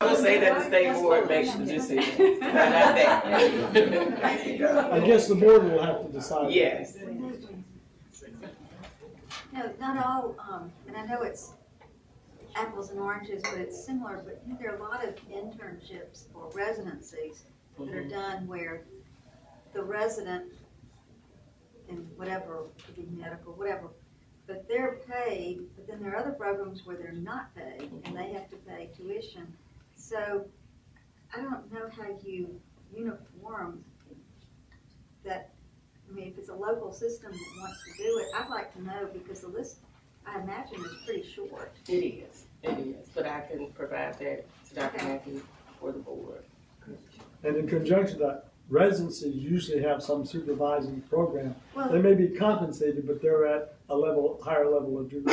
I would say that the state board makes the decision, not that. I guess the board will have to decide. Yes. No, not all, and I know it's apples and oranges, but it's similar, but there are a lot of internships or residencies that are done where the resident in whatever, could be medical, whatever, but they're paid, but then there are other programs where they're not paid and they have to pay tuition. So I don't know how you uniform that. I mean, if it's a local system that wants to do it, I'd like to know, because the list, I imagine, is pretty short. It is, but I can provide that to Dr. Mackey for the board. And in conjunction with that, residencies usually have some supervising program. Well, They may be compensated, but they're at a higher level of duty.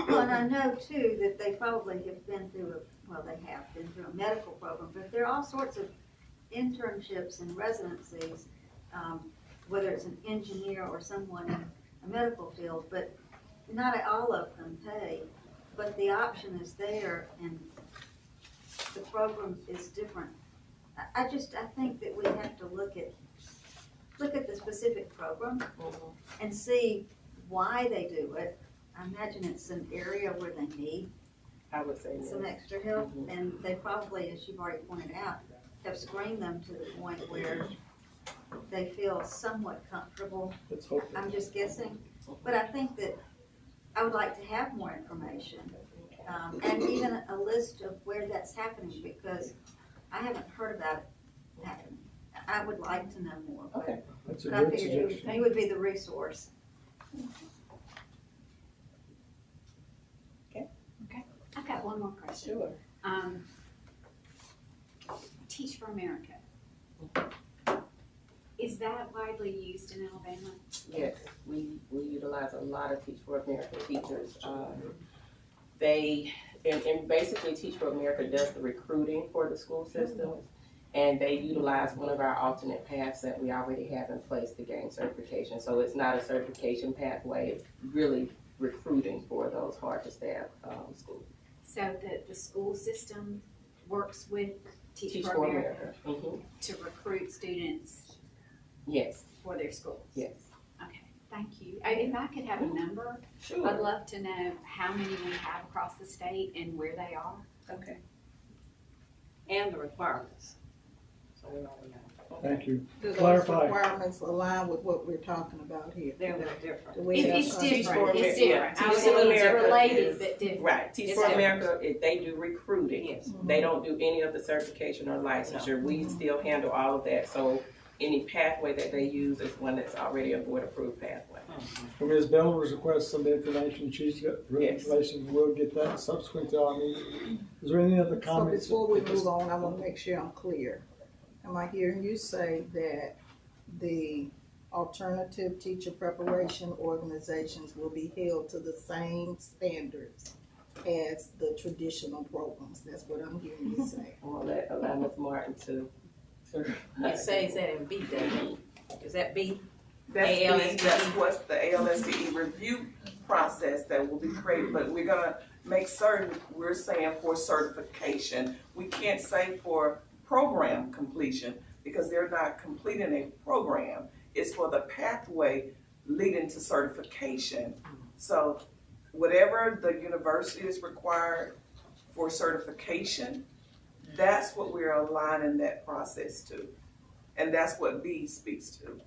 well, and I know too that they probably have been through they have been through a medical program, but there are all sorts of internships and residencies, whether it's an engineer or someone in a medical field, but not all of them pay. But the option is there, and the program is different. I think that we have to look at the specific program and see why they do it. I imagine it's an area where they need I would say some extra help, and they probably, as you've already pointed out, have screened them to the point where they feel somewhat comfortable. Let's hope. I'm just guessing, but I think that I would like to have more information, and even a list of where that's happening, because I haven't heard about it happening. I would like to know more. Okay. That's a But I good figured suggestion. you would be the resource. I've got one more question. Sure. Teach for America. Is that widely used in Alabama? Yes, we utilize a lot of Teach for America teachers. They, and basically Teach for America does the recruiting for the school systems. and they utilize one of our alternate paths that we already have in place to gain certification. So it's not a certification pathway, it's really recruiting for those hard to staff schools. So the school system works with Teach for America. Mm-hmm. to recruit students Yes. for their schools? Yes. Okay, thank you. If I could have a number, Sure. I'd love to know how many we have across the state and where they are. Okay. And the requirements. So we all know. Thank you. Do those Clarify. requirements align with what we're talking about here? They're a little different. Do we have It's some- different, it's Yeah, different. Teach I for would say it's America related, is- but different. Right. Teach It's for different. America, they do recruiting. Yes. They don't do any of the certification or licensure. We still handle all of that. So any pathway that they use is one that's already a board approved pathway. When Ms. Bell was requesting some information, she's got the Yes. information, we'll get that subsequent to our meeting. Is there any other So comments? before we move on, I want to make sure I'm clear. Am I hearing you say that the alternative teacher preparation organizations will be held to the same standards as the traditional programs? That's what I'm hearing you say. I'm gonna let allow Ms. Martin to. It says that in B, doesn't it? Is that B? That's what's the ALSDE review process that will be created, but we're gonna make certain, we're saying for certification. We can't say for program completion because they're not completing a program. It's for the pathway leading to certification. So whatever the university is required for certification, that's what we're aligning that process to. And that's what B speaks to.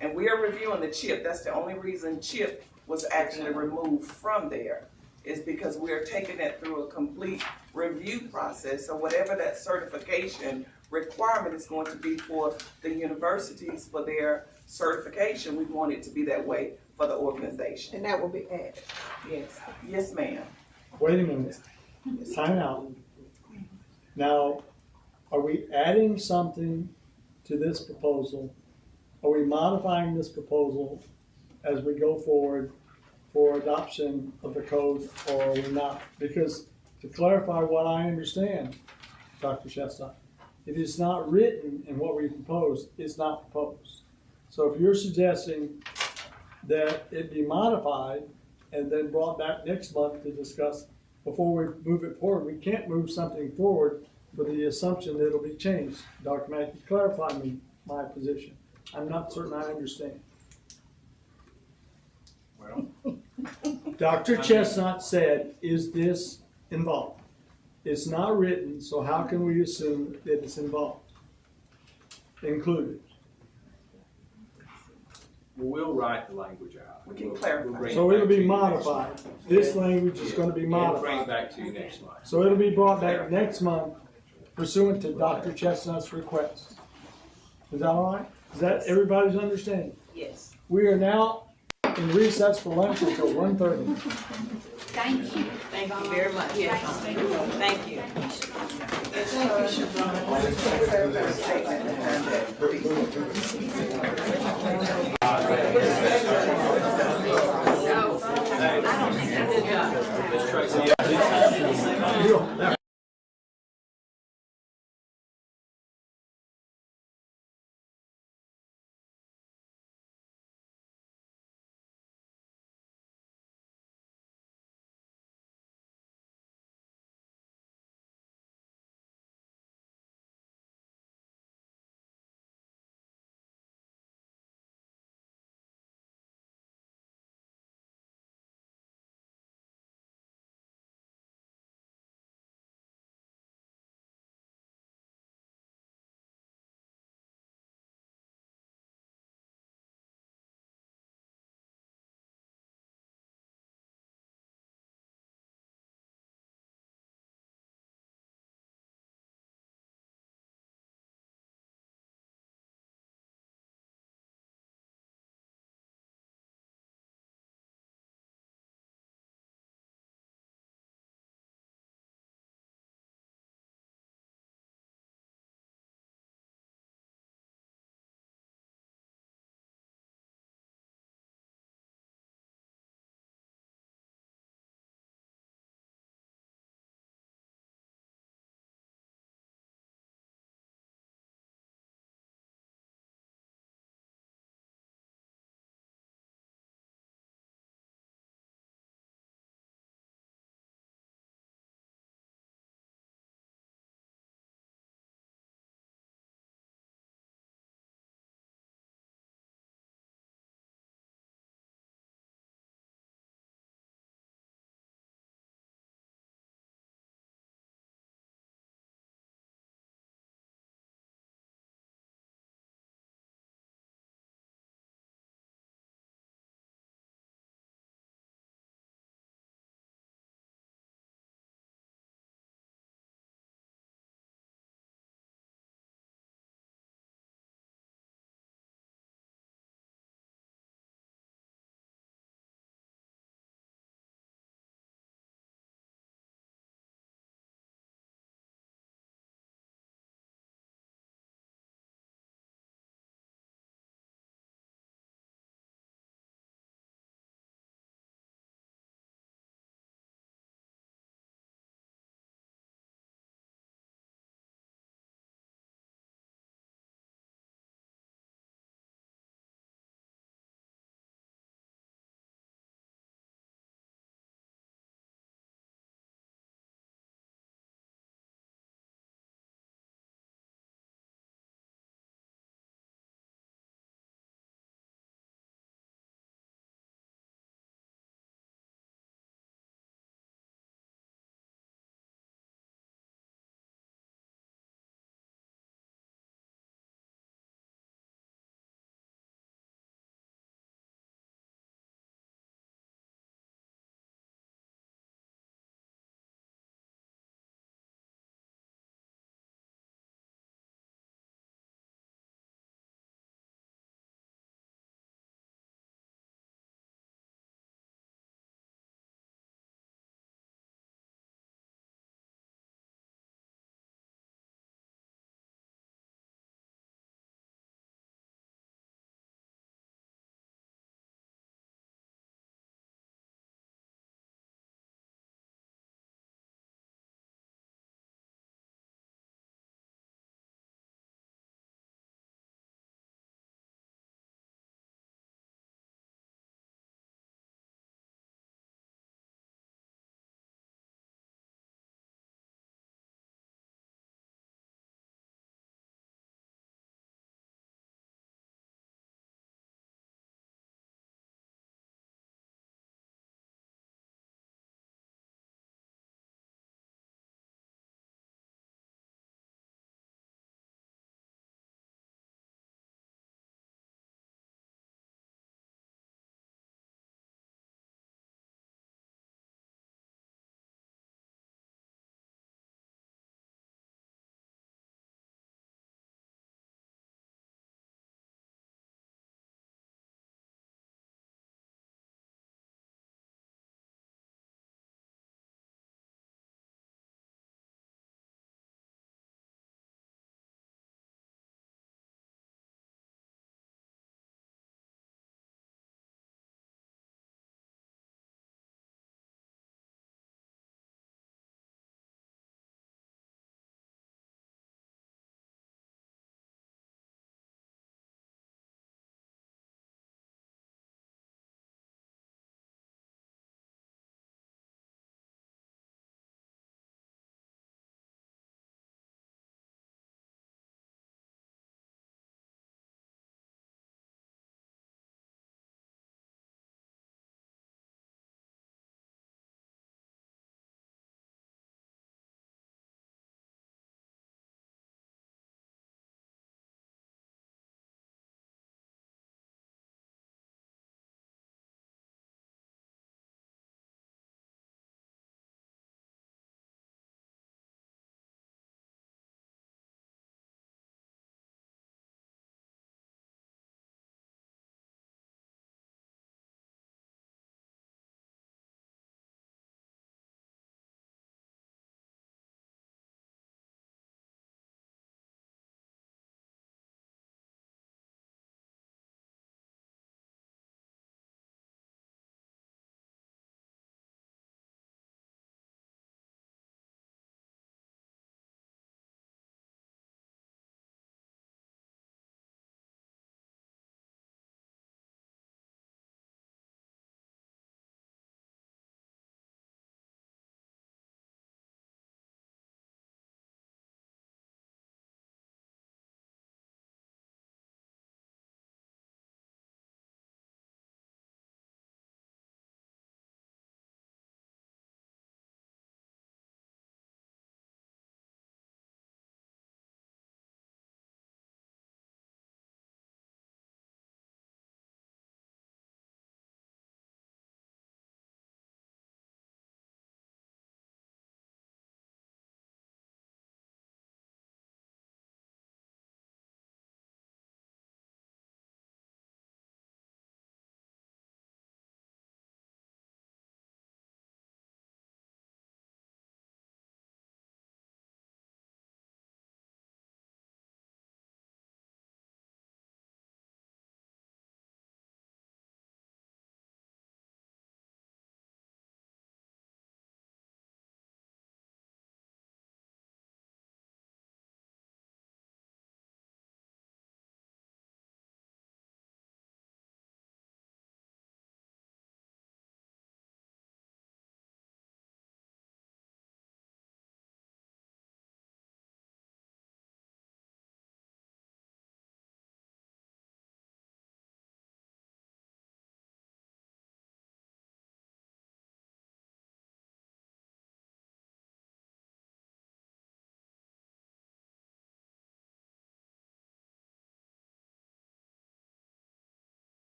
And we are reviewing the CHIP. That's the only reason CHIP was actually removed from there, is because we are taking it through a complete review process. So whatever that certification requirement is going to be for the universities for their certification, we want it to be that way for the organization. And that will be added. Yes. Yes, ma'am. Wait a minute, time out. Now, are we adding something to this proposal? Are we modifying this proposal as we go forward for adoption of the code, or are we not? Because to clarify what I understand, Dr. Chestnut, it is not written in what we proposed, it's not proposed. So if you're suggesting that it be modified and then brought back next month to discuss before we move it forward, we can't move something forward with the assumption that it'll be changed. Dr. Mackey, clarify my position. I'm not certain I understand. Well, Dr. Chestnut said, is this involved? It's not written, so how can we assume that it's involved? Included. We'll write the language out. We can clarify. So it'll be modified. This language is gonna be And bring it modified. back to you next month. So it'll be brought back next month pursuant to Dr. Chestnut's request. Is that all right? Is that everybody's understanding? Yes. We are now in recess for lunch until 1:30. Thank you. Thank you very much. Yes. Thank you. Ms. Tracy.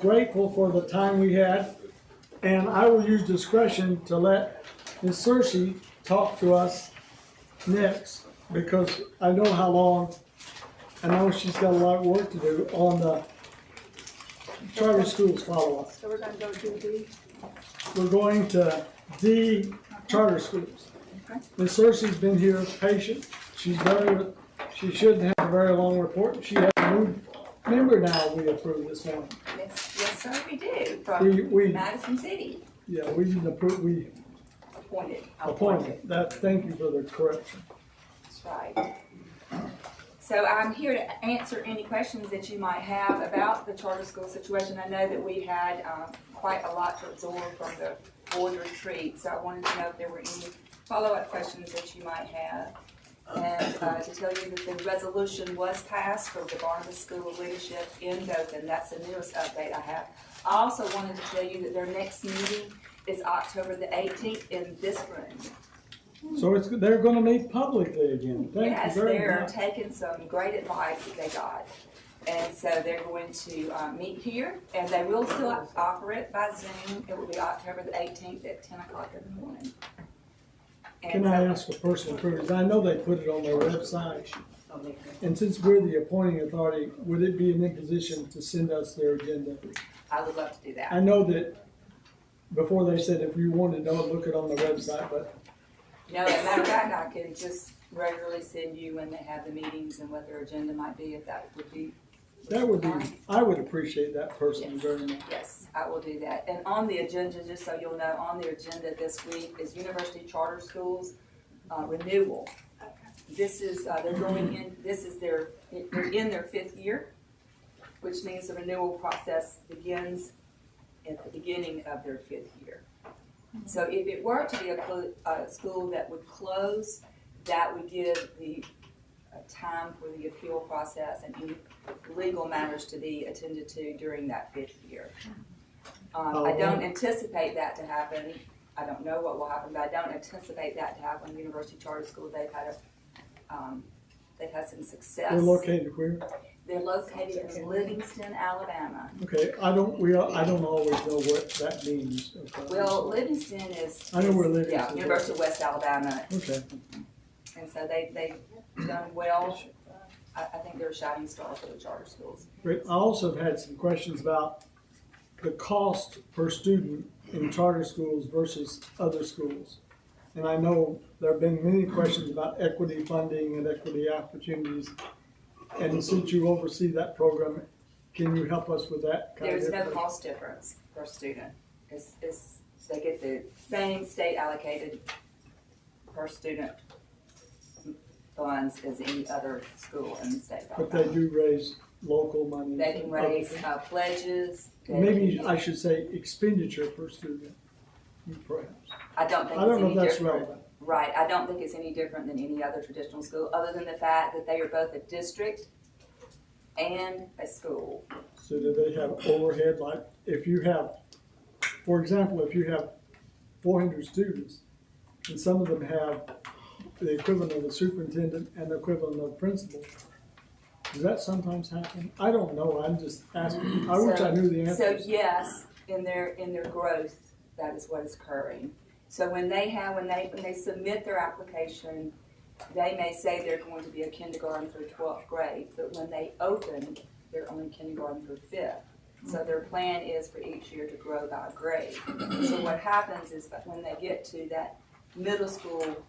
Grateful for the time we had, and I will use discretion to let Ms. Cersei talk to us next, because I know how long, I know she's got a lot of work to do on the charter schools follow-up. So we're gonna go do D. We're going to D, charter schools. Okay. Ms. Cersei's been here patient, she shouldn't have a very long report, she has a new member now we approved this morning. Yes, sir, we do, We- from Madison City, Yeah, we didn't approve, we appointed, that, thank you for the correction. That's right. So I'm here to answer any questions that you might have about the charter school situation. I know that we had quite a lot to absorb from the board retreat, so I wanted to know if there were any follow-up questions that you might have. And to tell you that the resolution was passed for the Barnabas School of Leadership in Dothan. That's the newest update I have. I also wanted to tell you that their next meeting is October the 18th in this room. So they're gonna meet publicly again, thank Yes, you very they're much. taking some great advice that they got. And so they're going to meet here, and they will still offer it by Zoom. It will be October the 18th at 10 o'clock in the morning. Can I ask a personal privilege? I know they put it on their website. And since we're the appointing authority, would it be an imposition to send us their agenda? I would love to do that. I know that before they said if you want to know it, look it on the website, but No, as a matter of fact, I could just regularly send you when they have the meetings and what their agenda might be, if that would be. that would be, I would appreciate that personally very much. Yes, I will do that. And on the agenda, just so you'll know, on the agenda this week is University Charter Schools renewal. This is, they're going in, they're in their 5th year, which means the renewal process begins at the beginning of their 5th year. So if it were to be a school that would close, that would give the time for the appeal process and any legal matters to be attended to during that 5th year. I don't anticipate that to happen. I don't know what will happen, but I don't anticipate that to happen. University Charter School, they've had some success. They're located where? They're located in Livingston, Alabama. Okay, I don't always know what that means. Okay. Well, Livingston is. I know where Livingston Yeah, is. University of West Alabama. Okay. And so they've done well. I think they're a shining star for the charter schools. Great. I also have had some questions about the cost per student in charter schools versus other schools. And I know there have been many questions about equity funding and equity opportunities. And since you oversee that program, can you help us with that? There's no cost difference per student. They get the same state allocated per student funds as any other school in the state. But they do raise local money. They can raise pledges. Maybe I should say expenditure per student, perhaps. I don't think I don't it's know any if that's different. relevant. Right, I don't think it's any different than any other traditional school, other than the fact that they are both a district and a school. So do they have overhead, like if you have, for example, if you have 400 students, and some of them have the equivalent of a superintendent and the equivalent of a principal, does that sometimes happen? I don't know, I'm just asking, I wish I knew the answer. So yes, in their growth, that is what is occurring. So when they submit their application, they may say they're going to be a kindergarten through 12th grade, but when they open, they're only kindergarten through 5th. So their plan is for each year to grow by grade. So what happens is that when they get to that middle school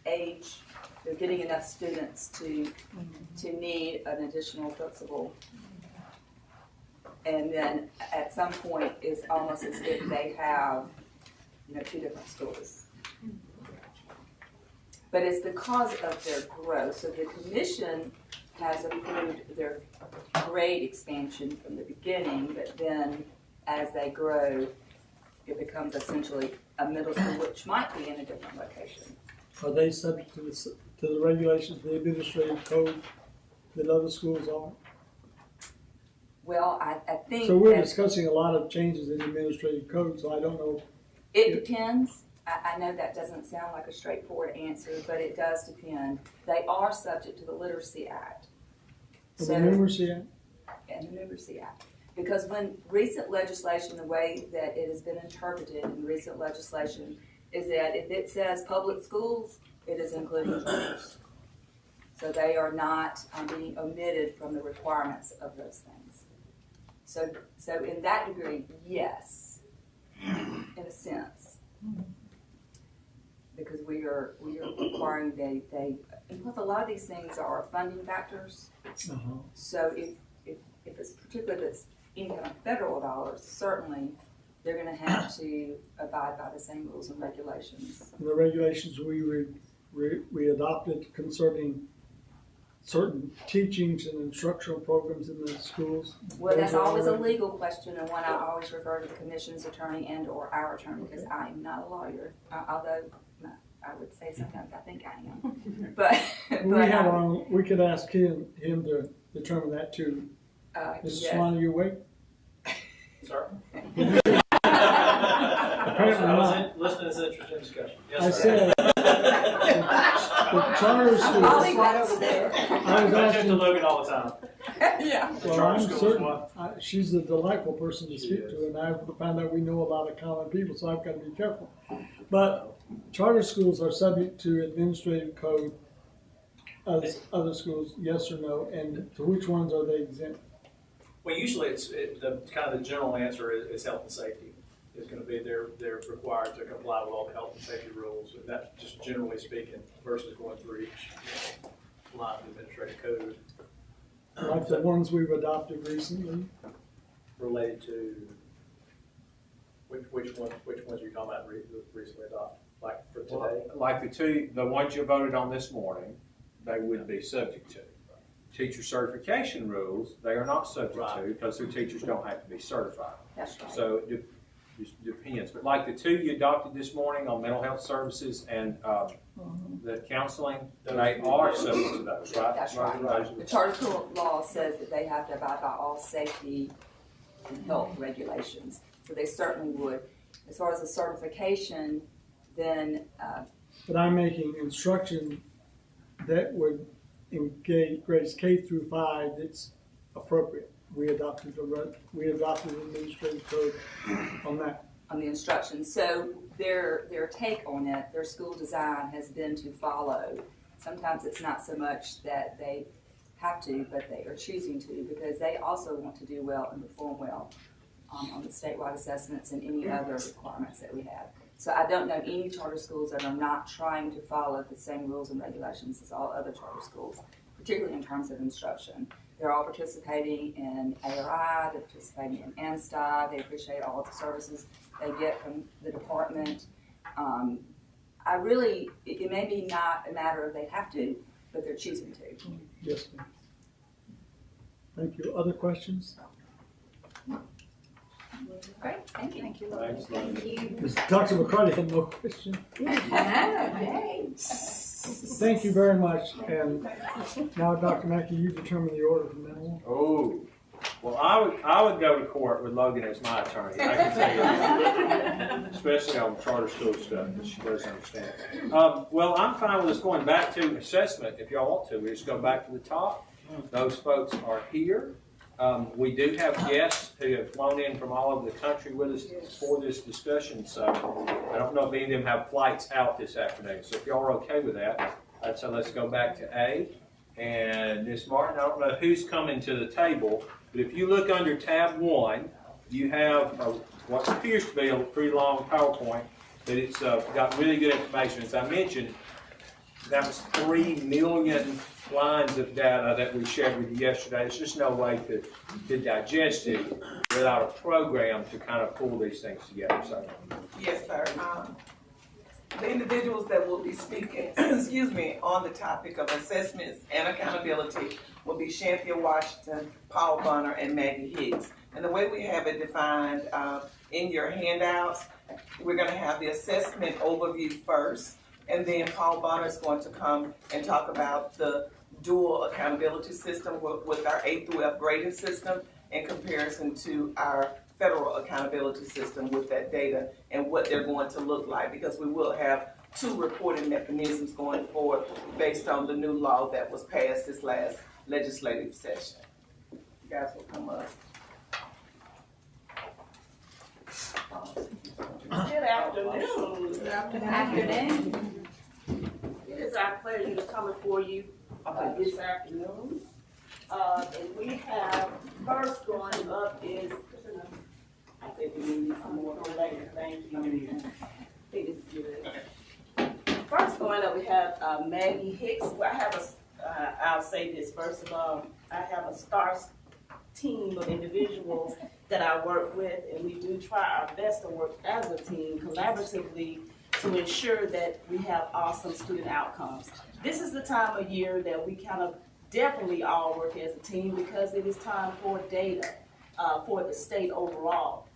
age, they're getting enough students to need an additional principal. And then at some point, it's almost as if they have, 2 different schools. But it's because of their growth. So the commission has approved their grade expansion from the beginning, but then as they grow, it becomes essentially a middle school, which might be in a different location. Are they subject to the regulations, the administrative code that other schools are? Well, I think So we're that discussing a lot of changes in the administrative code, so I don't know. it depends. I know that doesn't sound like a straightforward answer, but it does depend. They are subject to the Literacy Act. The Numeracy Act? And the Numeracy Act. Because when recent legislation, the way that it has been interpreted in recent legislation is that if it says public schools, it is including charters. So they are not being omitted from the requirements of those things. So in that degree, yes, in a sense. Because we are requiring they and plus a lot of these things are funding factors. So if it's particularly if it's any kind of federal dollars, certainly they're going to have to abide by the same rules and regulations. The regulations we adopted concerning certain teachings and instructional programs in the schools. Well, that's always a legal question, and one I always refer to the commission's attorney and or our attorney, because I am not a lawyer, although I would say sometimes I think I am. But we could ask him to determine that too. Mrs. Yes. Swan, are you awake? Sorry? Apparently I not. was listening to this interesting discussion. Yes, I sir. said, the charter schools. Right over there. I was I tend to asking, look at all the time. Yeah. The well, charter I'm schools, certain, what? she's a delightful person to speak to, and I've found out we know a lot of common people, so I've got to be careful. But charter schools are subject to administrative code as other schools, yes or no, and to which ones are they exempt? Well, usually the kind of the general answer is health and safety. Is going to be they're required to comply with all the health and safety rules, and that's just generally speaking versus going through each line of administrative code. Like the ones we've adopted recently? Related to which ones are you talking about recently adopted? Like for today? Like the ones you voted on this morning, they would be subject to. Teacher certification rules, they are not subject to because their teachers don't have to be certified. That's right. So it just depends. But like the two you adopted this morning on mental health services and the counseling, they are subject to those, right? That's right. The charter school law says that they have to abide by all safety and health regulations. So they certainly would. As far as the certification, then But I'm making instruction that would engage grades K through 5 that's appropriate. We adopted the administrative code on that. on the instructions. So their take on it, their school design has been to follow. Sometimes it's not so much that they have to, but they are choosing to because they also want to do well and perform well on the statewide assessments and any other requirements that we have. So I don't know any charter schools that are not trying to follow the same rules and regulations as all other charter schools, particularly in terms of instruction. They're all participating in ARI, they're participating in ANSTI, they appreciate all of the services they get from the department. It may be not a matter of they have to, but they're choosing to. Yes, ma'am. Thank you. Other questions? Great, thank you. Thank you. Thanks, Thank you. Dr. McCarty had no question. Thank you very much. And now, Dr. Mackey, you determine the order from now on. Oh, well, I would go to court with Logan as my attorney. I can tell you that. Especially on charter school stuff that she doesn't understand. Well, I'm fine with us going back to assessment if y'all want to. We just go back to the top. Those folks are here. We do have guests who have flown in from all over the country with us for this discussion, so I don't know if any of them have flights out this afternoon. So if y'all are okay with that, I'd say let's go back to A. And Ms. Martin, I don't know who's coming to the table, but if you look under tab 1, you have what appears to be a pretty long PowerPoint, but it's got really good information. As I mentioned, that was 3 million lines of data that we shared with you yesterday. There's just no way to digest it without a program to kind of pull these things together. So, Yes, sir. The individuals that will be speaking, excuse me, on the topic of assessments and accountability will be Shanthia Washington, Paul Bunner, and Maggie Higgs. And the way we have it defined in your handouts, we're going to have the assessment overview first, and then Paul Bunner is going to come and talk about the dual accountability system with our A through F grading system in comparison to our federal accountability system with that data and what they're going to look like, because we will have 2 reporting mechanisms going forward based on the new law that was passed this last legislative session. You guys will come up. afternoon. Good afternoon. Afternoon. It is our pleasure to come before you this afternoon. And we have, first going up is, I think we need some more later, thank you. I think it's good. First going up, we have Maggie Hicks. Well, I'll say this, first of all, I have a star team of individuals that I work with, and we do try our best to work as a team collaboratively to ensure that we have awesome student outcomes. This is the time of year that we kind of definitely all work as a team because it is time for data for the state overall.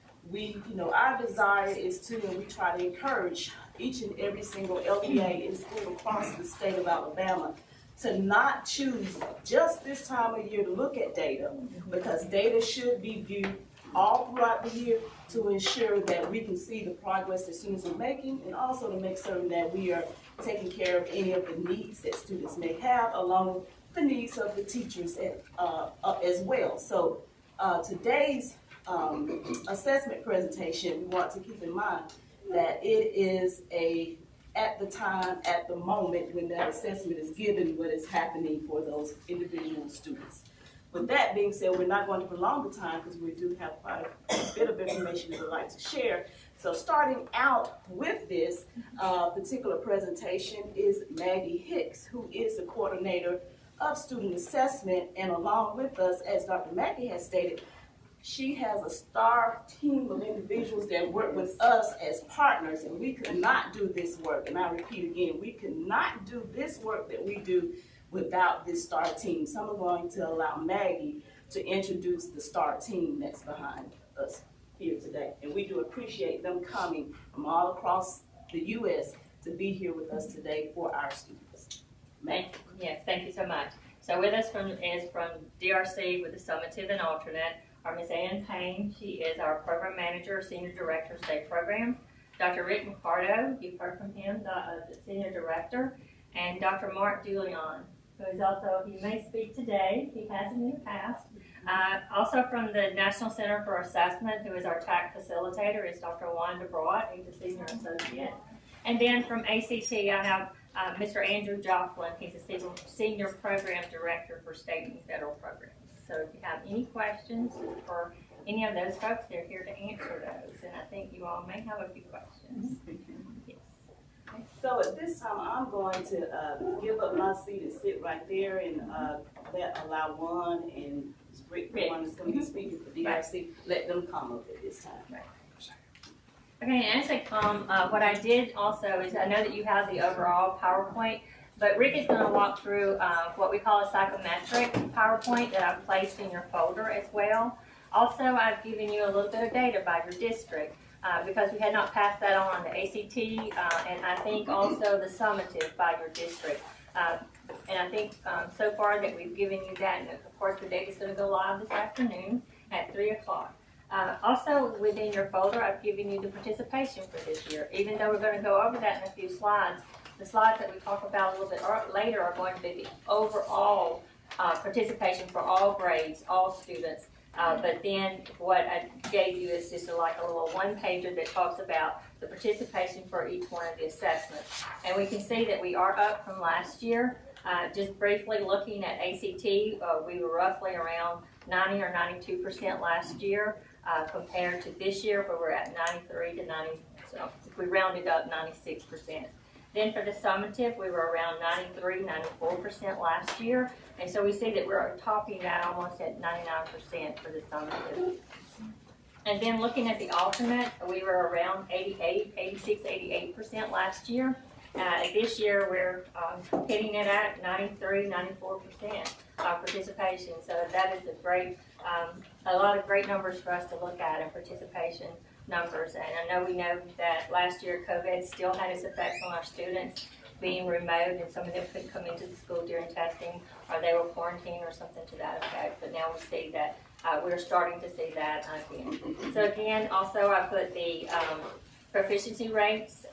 Our desire is to, and we try to encourage each and every single LPA in school across the state of Alabama to not choose just this time of year to look at data, because data should be viewed all throughout the year to ensure that we can see the progress that students are making, and also to make certain that we are taking care of any of the needs that students may have, along with the needs of the teachers as well. So today's assessment presentation, we want to keep in mind that it is at the moment when that assessment is given, what is happening for those individual students. With that being said, we're not going to prolong the time because we do have quite a bit of information that we'd like to share. So starting out with this particular presentation is Maggie Hicks, who is the coordinator of student assessment, and along with us, as Dr. Mackey has stated, she has a star team of individuals that work with us as partners, and we could not do this work, and I repeat again, we could not do this work that we do without this star team. So I'm going to allow Maggie to introduce the star team that's behind us here today. And we do appreciate them coming from all across the U.S. to be here with us today for our students. Maggie? Yes, thank you so much. So with us is from DRC with the summative and alternate, our Ms. Ann Payne. She is our program manager, senior director of state programs. Dr. Rick McCardo, you've heard from him, the senior director, and Dr. Mark Julian, who is also, he may speak today, he has in the past. Also from the National Center for Assessment, who is our TAC facilitator, is Dr. Wanda Broad, he's a senior associate. And then from ACT, I have Mr. Andrew Joplin, he's a senior program director for state and federal programs. So if you have any questions for any of those folks, they're here to answer those. And I think you all may have a few questions. Yes. So at this time, I'm going to give up my seat and sit right there and allow one and Rick, the one that's going to be speaking for DRC, let them come up at this time. Right. Okay, and as they come, what I did also is I know that you have the overall PowerPoint, but Rick is going to walk through what we call a psychometric PowerPoint that I've placed in your folder as well. Also, I've given you a little bit of data by your district because we had not passed that on to ACT, and I think also the summative by your district. And I think so far that we've given you that, and of course the data is going to go live this afternoon at 3 o'clock. Also within your folder, I've given you the participation for this year. Even though we're going to go over that in a few slides, the slides that we talk about a little bit later are going to be the overall participation for all grades, all students. But then what I gave you is just like a little one-pager that talks about the participation for each one of the assessments. And we can see that we are up from last year. Just briefly looking at ACT, we were roughly around 90 or 92% last year compared to this year where we're at 93 to 90, so if we rounded up 96%. Then for the summative, we were around 93, 94% last year. And so we see that we're topping that almost at 99% for the summative. And then looking at the alternate, we were around 88, 86, 88% last year. This year, we're hitting it at 93, 94% participation. So that is a lot of great numbers for us to look at in participation numbers. And I know we know that last year COVID still had its effects on our students being remote, and some of them couldn't come into the school during testing, or they were quarantined or something to that effect. But now we see that we're starting to see that again. So again, also I put the proficiency rates.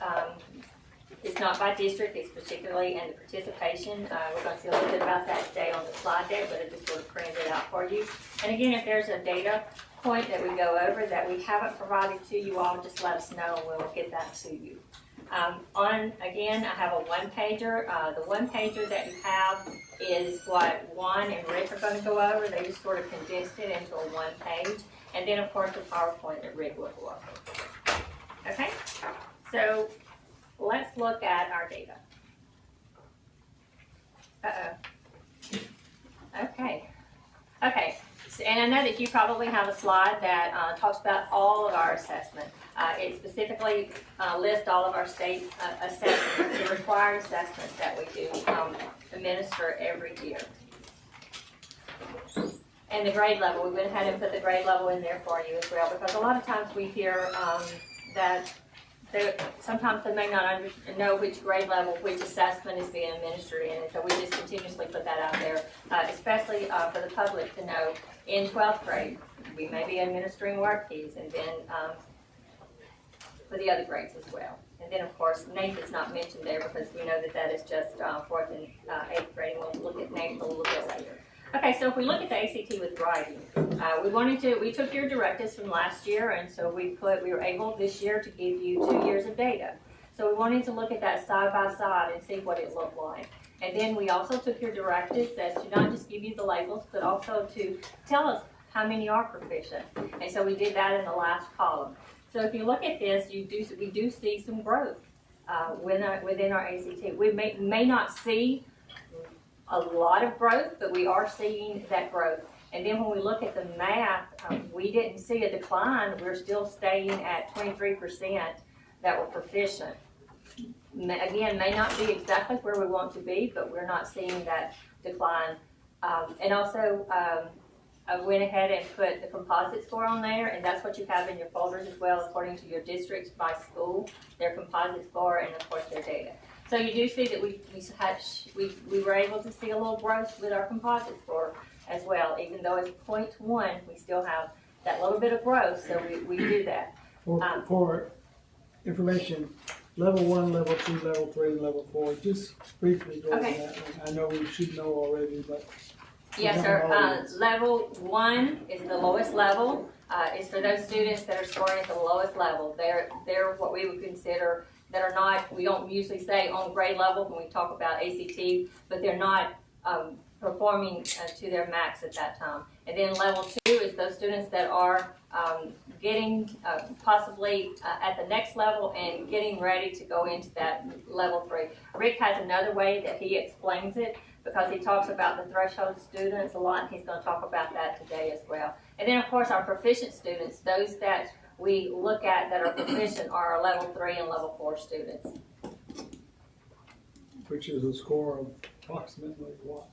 It's not by district, it's particularly in the participation. We're going to see a little bit about that today on the slide deck, but I just sort of printed it out for you. And again, if there's a data point that we go over that we haven't provided to you all, just let us know and we'll get that to you. Again, I have a one-pager. The one-pager that you have is what Juan and Rick are going to go over. They just sort of condensed it into a one page. And then, of course, the PowerPoint that Rick will go over. Okay? So, let's look at our data. Okay. Okay. So, and I know that you probably have a slide that talks about all of our assessment. It specifically lists all of our state assessments, the required assessments that we do administer every year. And the grade level, we went ahead and put the grade level in there for you as well, because a lot of times we hear that sometimes they may not know which grade level, which assessment is being administered in, and so we just continuously put that out there, especially for the public to know. In 12th grade, we may be administering work keys, and then for the other grades as well. And then, of course, NAEP is not mentioned there because we know that that is just 4th and 8th grade, and we'll look at NAEP a little bit later. Okay, so if we look at the ACT with writing, we took your directives from last year, and so we were able this year to give you 2 years of data. So we wanted to look at that side by side and see what it looked like. And then we also took your directives as to not just give you the labels, but also to tell us how many are proficient. And so we did that in the last column. So if you look at this, we do see some growth within our ACT. We may not see a lot of growth, but we are seeing that growth. And then when we look at the math, we didn't see a decline. We're still staying at 23% that were proficient. Again, may not be exactly where we want to be, but we're not seeing that decline. And also, I went ahead and put the composite score on there, and that's what you have in your folders as well, according to your districts by school, their composite score, and of course their data. So you do see that we were able to see a little growth with our composite score as well. Even though it's 0.1, we still have that little bit of growth, so we do that. For information, level 1, level 2, level 3, and level 4, just briefly go over that. I know we should know already, but. Yes, sir. Level 1 is the lowest level. It's for those students that are scoring at the lowest level. They're what we would consider that are not, we don't usually say on grade level when we talk about ACT, but they're not performing to their max at that time. And then level 2 is those students that are getting possibly at the next level and getting ready to go into that level 3. Rick has another way that he explains it, because he talks about the threshold students a lot, and he's going to talk about that today as well. And then, of course, our proficient students, those that we look at that are proficient, are our level 3 and level 4 students. Which is a score of approximately what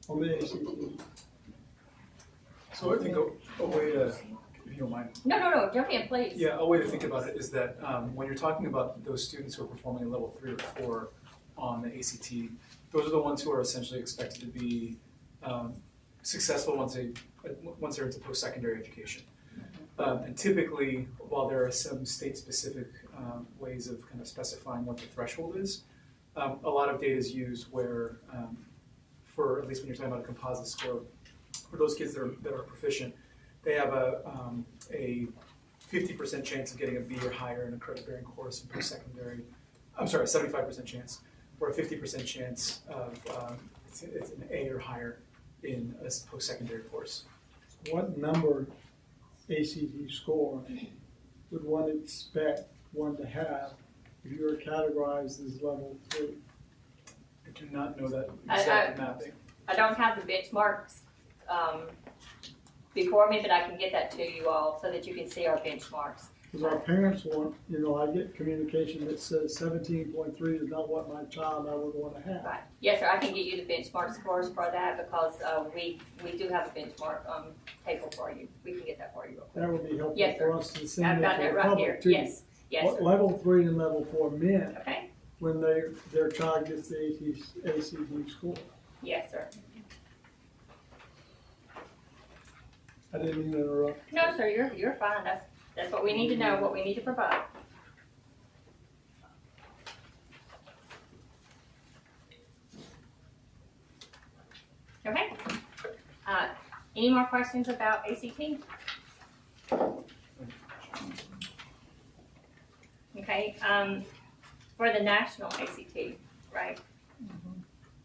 on the ACT? So I think a way to, if you don't mind. No, jump in, please. Yeah, a way to think about it is that when you're talking about those students who are performing at level 3 or 4 on the ACT, those are the ones who are essentially expected to be successful once they're into post-secondary education. And typically, while there are some state-specific ways of kind of specifying what the threshold is, a lot of data is used where, for at least when you're talking about a composite score, for those kids that are proficient, they have a 50% chance of getting a B or higher in a credit-bearing course in post-secondary. I'm sorry, 75% chance, or a 50% chance of it's an A or higher in a post-secondary course. What number ACT score would one expect one to have if you were categorized as level 3? I do not know that exact mapping. I don't have the benchmarks before me, but I can get that to you all so that you can see our benchmarks. Because our parents want, I get communication that says 17.3 is not what my child I would want to have. Right. Yes, sir. I can get you the benchmark scores for that because we do have a benchmark table for you. We can get that for you. That would be helpful yes, for us to send I've got it to that the right public here. too. Yes, yes. What sir. level 3 and level 4 meant okay. when their child gets the ACT score. Yes, sir. I didn't mean to interrupt. No, sir. You're fine. That's what we need to know, what we need to provide. Okay. Any more questions about ACT? Okay, for the national ACT, right?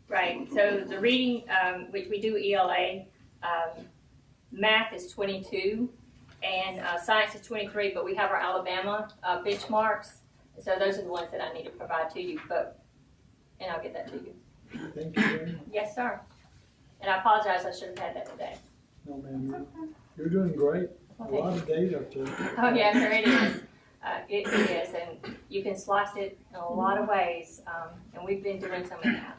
Right, so the reading, which we do ELA, math is 22, and science is 23, but we have our Alabama benchmarks, so those are the ones that I need to provide to you, and I'll get that to you. Thank you very much. Yes, sir. And I apologize, I should have had that today. No, ma'am, you're doing great. A lot of data too. Oh, yeah, sure it is. It is, and you can slice it in a lot of ways, and we've been doing some of that.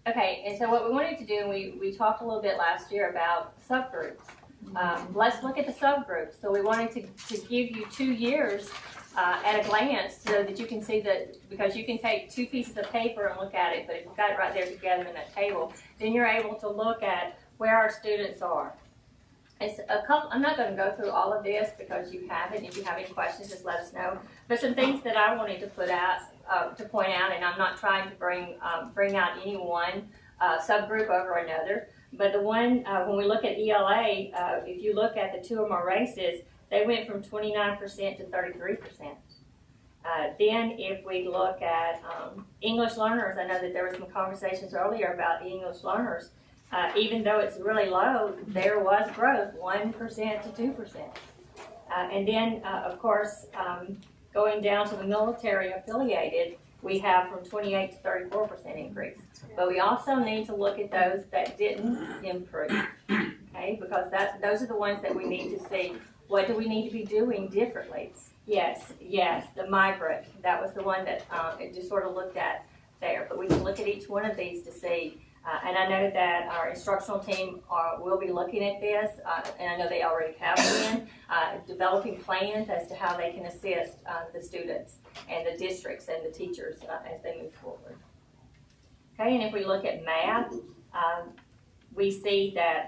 Okay, and so what we wanted to do, and we talked a little bit last year about subgroups. Let's look at the subgroups. So we wanted to give you 2 years at a glance so that you can see that, because you can take 2 pieces of paper and look at it, but if you've got it right there together in that table, then you're able to look at where our students are. It's a couple, I'm not going to go through all of this because you have it. If you have any questions, just let us know. But some things that I wanted to put out, to point out, and I'm not trying to bring out any one subgroup over another. But the one, when we look at ELA, if you look at the 2 or more races, they went from 29% to 33%. Then if we look at English learners, I know that there were some conversations earlier about English learners. Even though it's really low, there was growth, 1% to 2%. And then, of course, going down to the military affiliated, we have from 28 to 34% increase. But we also need to look at those that didn't improve, okay? Because those are the ones that we need to see. What do we need to be doing differently? Yes, the migrant, that was the one that it just sort of looked at there. But we can look at each one of these to see. And I know that our instructional team will be looking at this, and I know they already have been, developing plans as to how they can assist the students and the districts and the teachers as they move forward. Okay, and if we look at math, we see that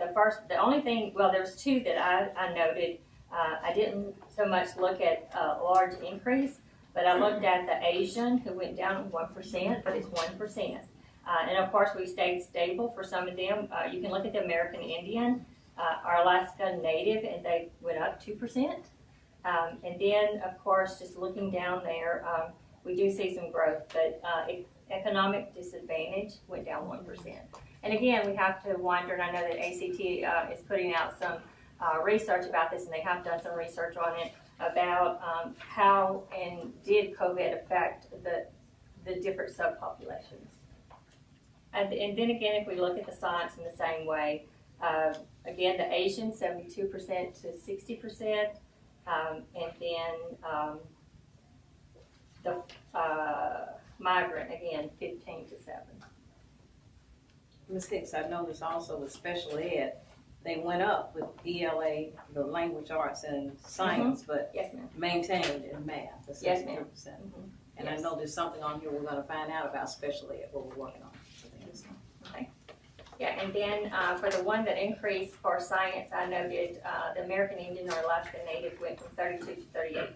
the only thing, well, there's 2 that I noted. I didn't so much look at a large increase, but I looked at the Asian, who went down 1%, but it's 1%. And of course, we stayed stable for some of them. You can look at the American Indian, our Alaska Native, and they went up 2%. And then, of course, just looking down there, we do see some growth, but economic disadvantage went down 1%. And again, we have to wonder, and I know that ACT is putting out some research about this, and they have done some research on it, about how and did COVID affect the different subpopulations. And then again, if we look at the science in the same way, again, the Asian, 72% to 60%, and then the migrant, again, 15 to 7. Ms. Hicks, I noticed also with special ed, they went up with ELA, the language arts and science, but yes, ma'am, maintained in math, the 73%. Yes, ma'am. And yes. I know there's something on here we're going to find out about special ed, what we're working on. Okay. Yeah, and then for the one that increased for science, I noted the American Indian or Alaska Native went from 32 to 38%.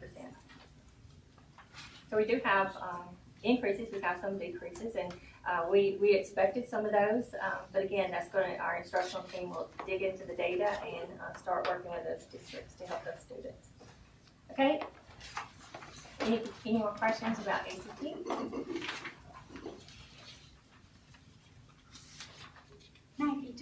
So we do have increases, we have some decreases, and we expected some of those, but again, that's going to, our instructional team will dig into the data and start working with those districts to help those students. Okay? Any more questions about ACT? Maggie,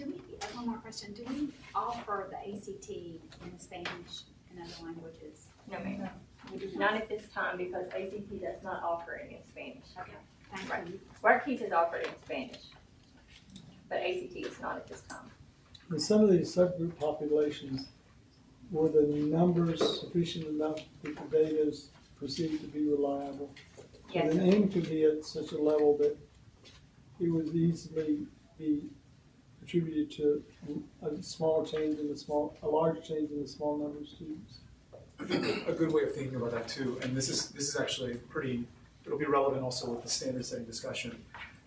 one more question. Do we offer the ACT in Spanish and other languages? No, ma'am. We do not at this time because ACT does not offer it in Spanish. Okay, thank Right. you. WorkKeys is offered in Spanish, but ACT is not at this time. In some of these subgroup populations, were the numbers sufficient enough that the data is perceived to be reliable? Yes. And the aim could be at such a level that it would easily be attributed to a small change in a large change in the small number of students. I think a good way of thinking about that too, and this is actually it'll be relevant also with the standard setting discussion,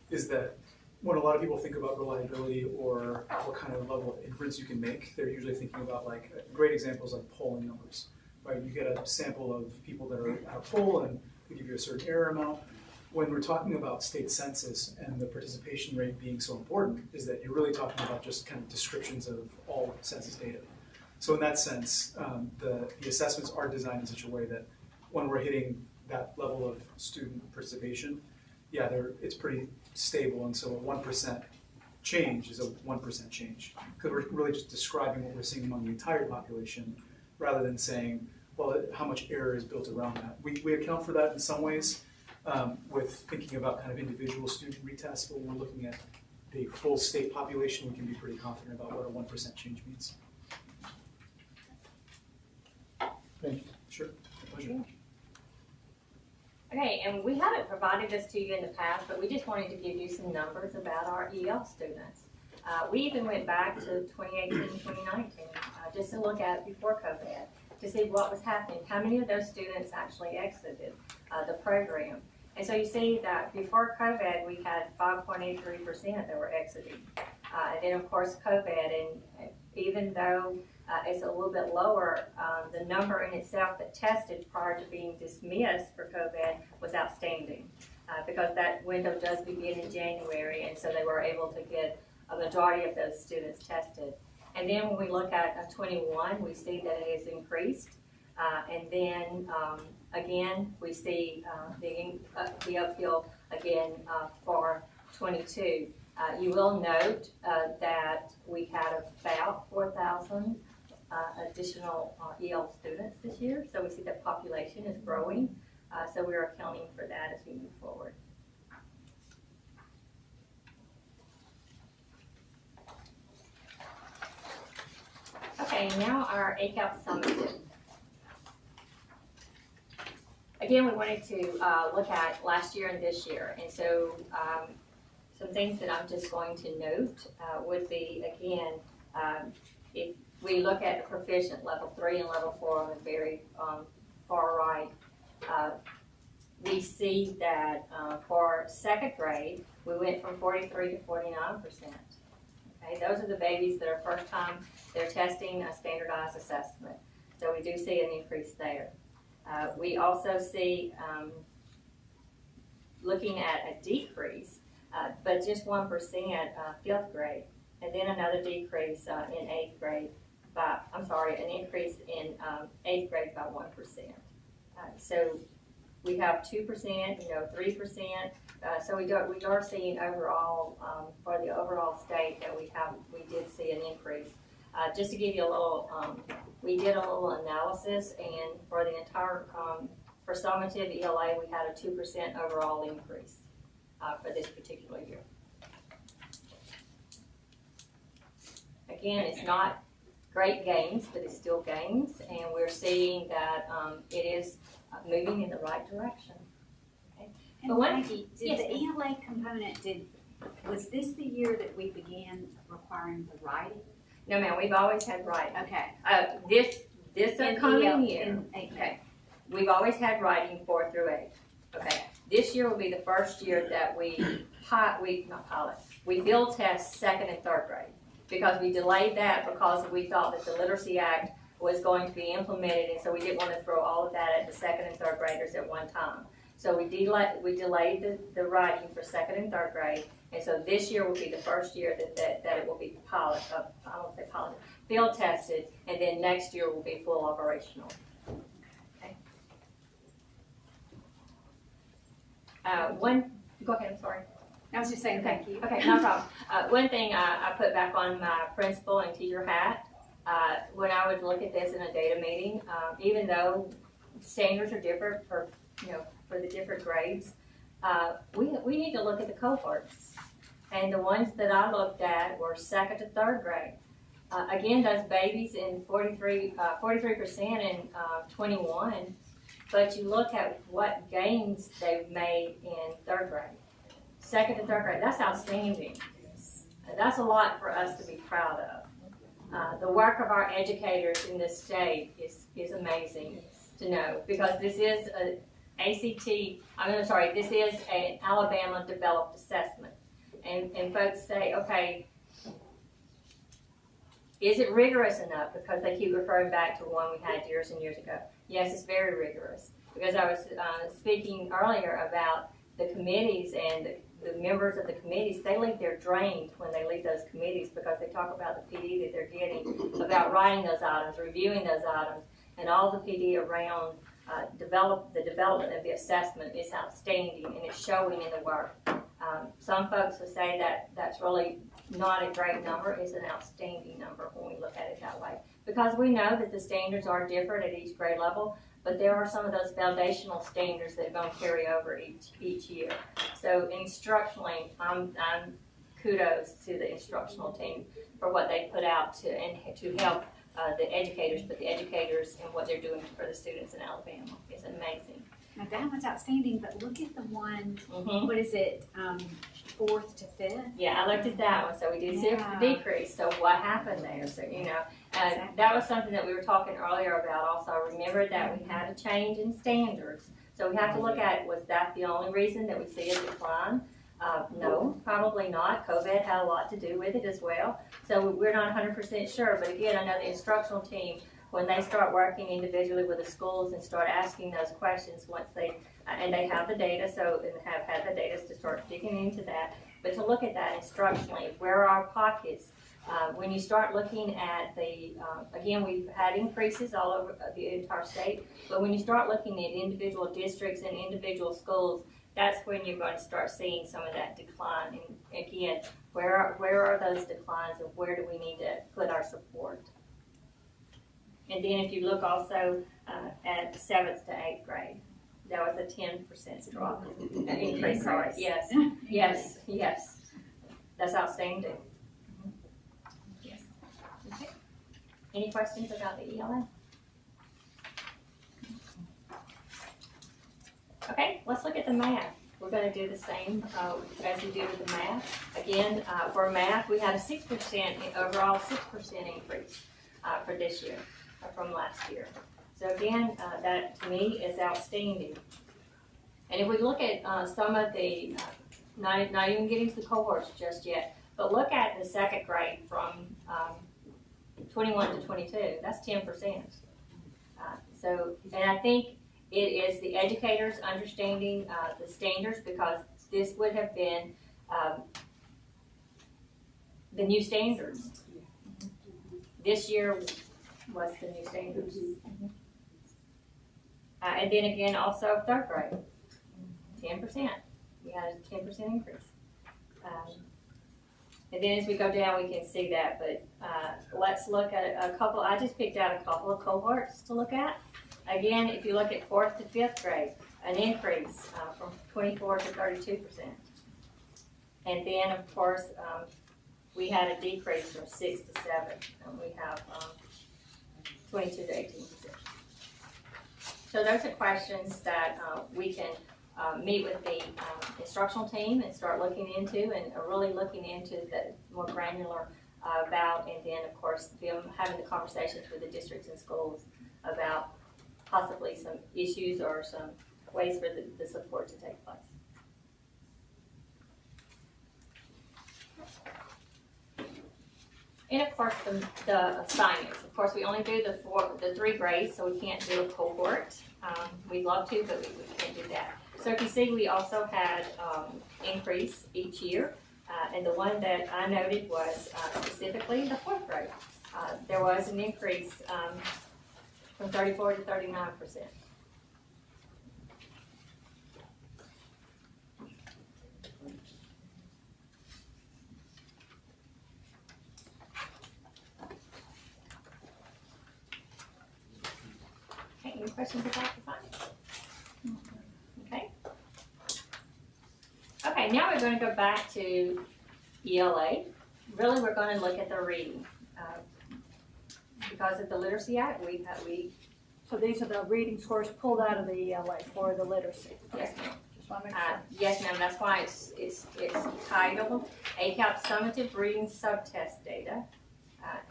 is that when a lot of people think about reliability or what kind of level of inference you can make, they're usually thinking about great examples like polling numbers, right? You get a sample of people that are at a poll and they give you a certain error amount. When we're talking about state census and the participation rate being so important, is that you're really talking about just kind of descriptions of all census data. So in that sense, the assessments are designed in such a way that when we're hitting that level of student participation, yeah, it's pretty stable, and so a 1% change is a 1% change. Because we're really just describing what we're seeing among the entire population, rather than saying, well, how much error is built around that. We account for that in some ways with thinking about kind of individual student retests, but when we're looking at the full state population, we can be pretty confident about what a 1% change means. Thank you. Sure, my pleasure. Okay, and we haven't provided this to you in the past, but we just wanted to give you some numbers about our EL students. We even went back to 2018, 2019, just to look at before COVID, to see what was happening. How many of those students actually exited the program? And so you see that before COVID, we had 5.83% that were exiting. And then of course COVID, and even though it's a little bit lower, the number in itself that tested prior to being dismissed for COVID was outstanding, because that window does begin in January, and so they were able to get a majority of those students tested. And then when we look at 21, we see that it has increased, and then again we see the uphill again for 22. You will note that we had about 4,000 additional EL students this year, so we see that population is growing, so we're accounting for that as we move forward. Okay, now our ACAP summative. Again, we wanted to look at last year and this year, and so some things that I'm just going to note would be, again, if we look at the proficient level 3 and level 4 on the very far right, we see that for second grade, we went from 43 to 49%. Okay, those are the babies that are first time they're testing a standardized assessment. So we do see an increase there. We also see, looking at a decrease, but just 1% fifth grade, and then another decrease in eighth grade by, an increase in eighth grade by 1%. So we have 2%, 3%. So we are seeing overall, for the overall state, that we did see an increase. Just to give you a little, we did a little analysis, and for the entire, for summative ELA, we had a 2% overall increase for this particular year. Again, it's not great gains, but it's still gains, and we're seeing that it is moving in the right direction. And but Maggie, did yes, the ELA component, was this the year that we began requiring the writing? No, ma'am, we've always had writing. Okay. This upcoming year, okay, we've always had writing 4 through 8. Okay, this year will be the first year that we field test second and third grade, because we delayed that because we thought that the Literacy Act was going to be implemented, and so we didn't want to throw all of that at the second and third graders at one time. So we delayed the writing for second and third grade, and so this year will be the first year that it will be field tested, and then next year will be full operational. Okay. Go ahead, I'm sorry. I was just saying thank you. Okay, no problem. One thing I put back on my principal and teacher hat, when I would look at this in a data meeting, even though standards are different for the different grades, we need to look at the cohorts. And the ones that I looked at were second to third grade. Again, those babies in 43% in 21, but you look at what gains they've made in third grade. Second to third grade, that's outstanding. That's a lot for us to be proud of. The work of our educators in this state is amazing to know, because this is this is an Alabama developed assessment. And folks say, okay, is it rigorous enough? Because they keep referring back to one we had years and years ago. Yes, it's very rigorous. Because I was speaking earlier about the committees, and the members of the committees, they leave there drained when they leave those committees, because they talk about the PD that they're getting, about writing those items, reviewing those items, and all the PD around the development of the assessment is outstanding and it's showing in the work. Some folks would say that that's really not a great number, it's an outstanding number when we look at it that way. Because we know that the standards are different at each grade level, but there are some of those foundational standards that are going to carry over each year. So instructionally, I'm kudos to the instructional team for what they put out to help the educators, but the educators and what they're doing for the students in Alabama. It's amazing. Now that one's outstanding, but look at the one, what is it, 4th to 5th? Yeah, I looked at that one, so we did see a decrease, so what happened there? So, you know, that was something that we were talking earlier about also. Remember that we had a change in standards, so we have to look at, was that the only reason that we see a decline? No, probably not. COVID had a lot to do with it as well, so we're not 100% sure, but again, I know the instructional team, when they start working individually with the schools and start asking those questions once they, and they have the data, and have had the data to start digging into that, but to look at that instructionally, where are our pockets? When you start looking at the, again, we've had increases all over the entire state, but when you start looking at individual districts and individual schools, that's when you're going to start seeing some of that decline. And again, where are those declines and where do we need to put our support? And then if you look also at 7th to 8th grade, that was a 10% drop, increase, sorry, yes, yes, yes. That's outstanding. Yes. Okay. Any questions about the ELA? Okay, let's look at the math. We're going to do the same as we did with the math. Again, for math, we had a 6% overall 6% increase for this year from last year. So again, that to me is outstanding. And if we look at some of the, not even getting to the cohorts just yet, but look at the second grade from 21 to 22, that's 10%. So, and I think it is the educators understanding the standards, because this would have been the new standards. This year was the new standards. And then again, also 3rd grade, 10%. We had a 10% increase. And then as we go down, we can see that, but let's look at a couple, I just picked out a couple of cohorts to look at. Again, if you look at 4th to 5th grade, an increase from 24 to 32%. And then, of course, we had a decrease from 6 to 7, and we have 22 to 18%. So those are questions that we can meet with the instructional team and start looking into, and really looking into the more granular about, and then, of course, them having the conversations with the districts and schools about possibly some issues or some ways for the support to take place. And of course, the assignments. Of course, we only do the 3 grades, so we can't do a cohort. We'd love to, but we can't do that. So if you see, we also had increase each year. And the one that I noted was specifically the 4th grade. There was an increase from 34 to 39%. Okay, any questions about the finance? Okay. Okay, now we're going to go back to ELA. Really, we're going to look at the reading. Because of the Literacy Act, So these are the reading scores pulled out of the ELA for the literacy. Yes, ma'am. Just want to make sure. Yes, ma'am. That's why it's titled ACAP Summative Reading Subtest Data,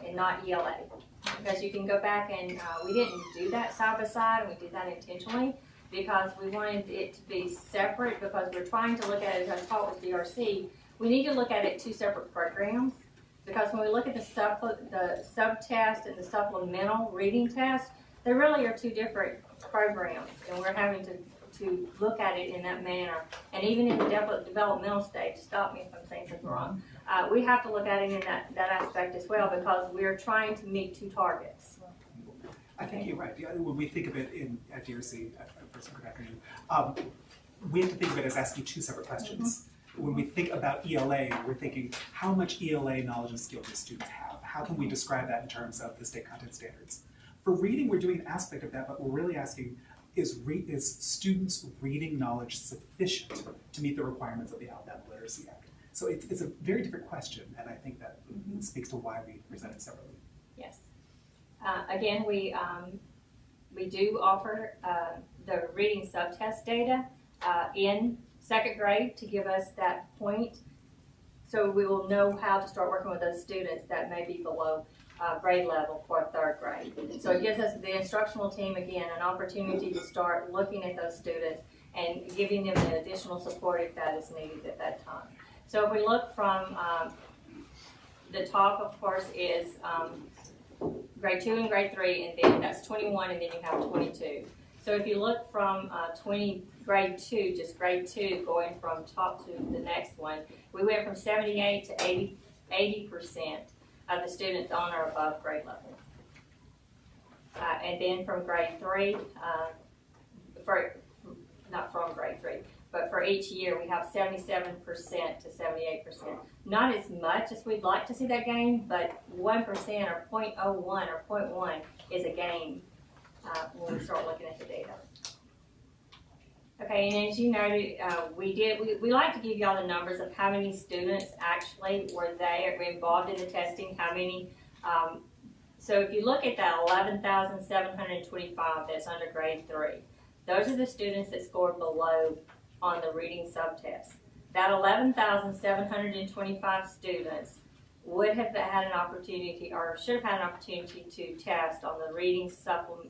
and not ELA. Because you can go back and we didn't do that side by side, and we did that intentionally because we wanted it to be separate. Because we're trying to look at it, as I taught with DRC, we need to look at it 2 separate programs. Because when we look at the subtest and the supplemental reading test, they really are 2 different programs, and we're having to look at it in that manner. And even in the developmental stage, stop me if I'm saying something wrong, we have to look at it in that aspect as well, because we're trying to meet 2 targets. I think you're right. Yeah, when we think of it at DRC, first good afternoon, we have to think of it as asking two separate questions. When we think about ELA, we're thinking, how much ELA knowledge and skill do students have? How can we describe that in terms of the state content standards? For reading, we're doing an aspect of that, but we're really asking, is students' reading knowledge sufficient to meet the requirements of the Alabama Literacy Act? So it's a very different question, and I think that speaks to why we present it separately. Yes. Again, we do offer the reading subtest data in second grade to give us that point, so we will know how to start working with those students that may be below grade level for third grade. So it gives us, the instructional team, again, an opportunity to start looking at those students and giving them the additional support if that is needed at that time. So if we look from the top, of course, is grade 2 and grade 3, and then that's 21, and then you have 22. So if you look from grade 2, just grade 2, going from top to the next one, we went from 78 to 80% of the students on or above grade level. And then from grade 3, not from grade 3, but for each year we have 77% to 78%. Not as much as we'd like to see that gain, but 1% or 0.01 or 0.1 is a gain when we start looking at the data. Okay, and as you noted, we like to give y'all the numbers of how many students actually were involved in the testing, how many. So if you look at that 11,725 that's under grade 3, those are the students that scored below on the reading subtest. That 11,725 students would have had an opportunity, or should have had an opportunity, to test on the reading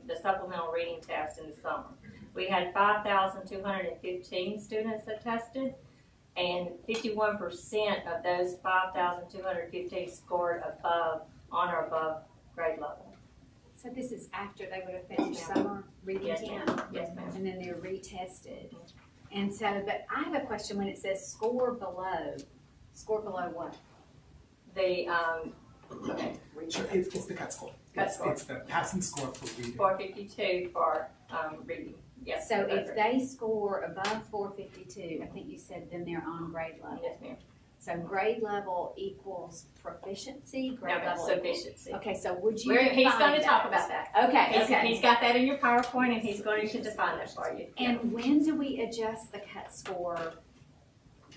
the supplemental reading test in the summer. We had 5,215 students that tested, and 51% of those 5,215 scored on or above grade level. So this is after they would have finished summer reading camp? Yes, ma'am. And then they're retested. And so, but I have a question when it says score below. Score below what? The, okay. Sure, it's the cut score. It's the passing score for reading. 452 for reading. Yes. So if they score above 452, I think you said then they're on grade level. Yes, ma'am. So grade level equals proficiency, grade level sufficiency. Okay, so would you He's going to those? talk about that. Okay, He's got that in your PowerPoint, and he's going to define that for you. And when do we adjust the cut score?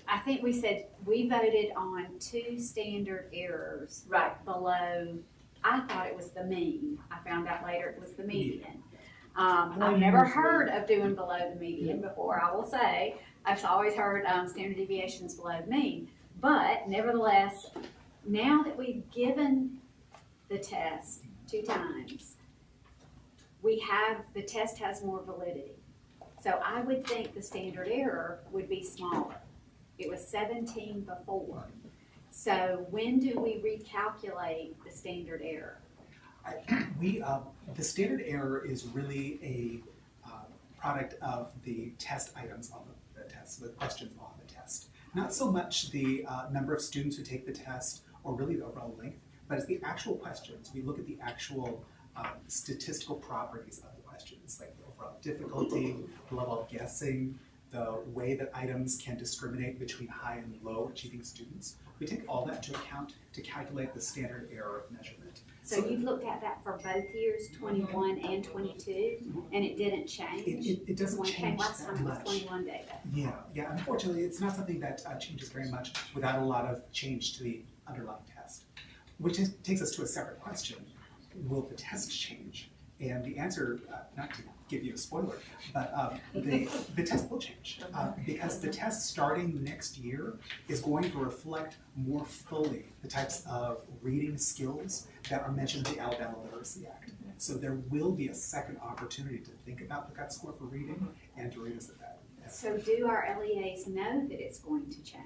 I think we said we voted on 2 standard errors below. I thought it was the mean. I found out later it was the median. I've never heard of doing below the median before, I will say. I've always heard standard deviations below the mean. But nevertheless, now that we've given the test 2 times, the test has more validity. So I would think the standard error would be smaller. It was 17 before. So when do we recalculate the standard error? The standard error is really a product of the test items on the test, the questions on the test. Not so much the number of students who take the test or really the overall length, but it's the actual questions. We look at the actual statistical properties of the questions, like the overall difficulty, the level of guessing, the way that items can discriminate between high and low achieving students. We take all that into account to calculate the standard error of measurement. So you've looked at that for both years, 21 and 22, and it didn't change? It doesn't change last that time much. it was 21 data. Yeah. Unfortunately, it's not something that changes very much without a lot of change to the underlying test. Which takes us to a separate question. Will the test change? And the answer, not to give you a spoiler, but the test will change because the test starting next year is going to reflect more fully the types of reading skills that are mentioned in the Alabama Literacy Act. So there will be a second opportunity to think about the cut score for reading and to revisit that. So do our LEAs know that it's going to change?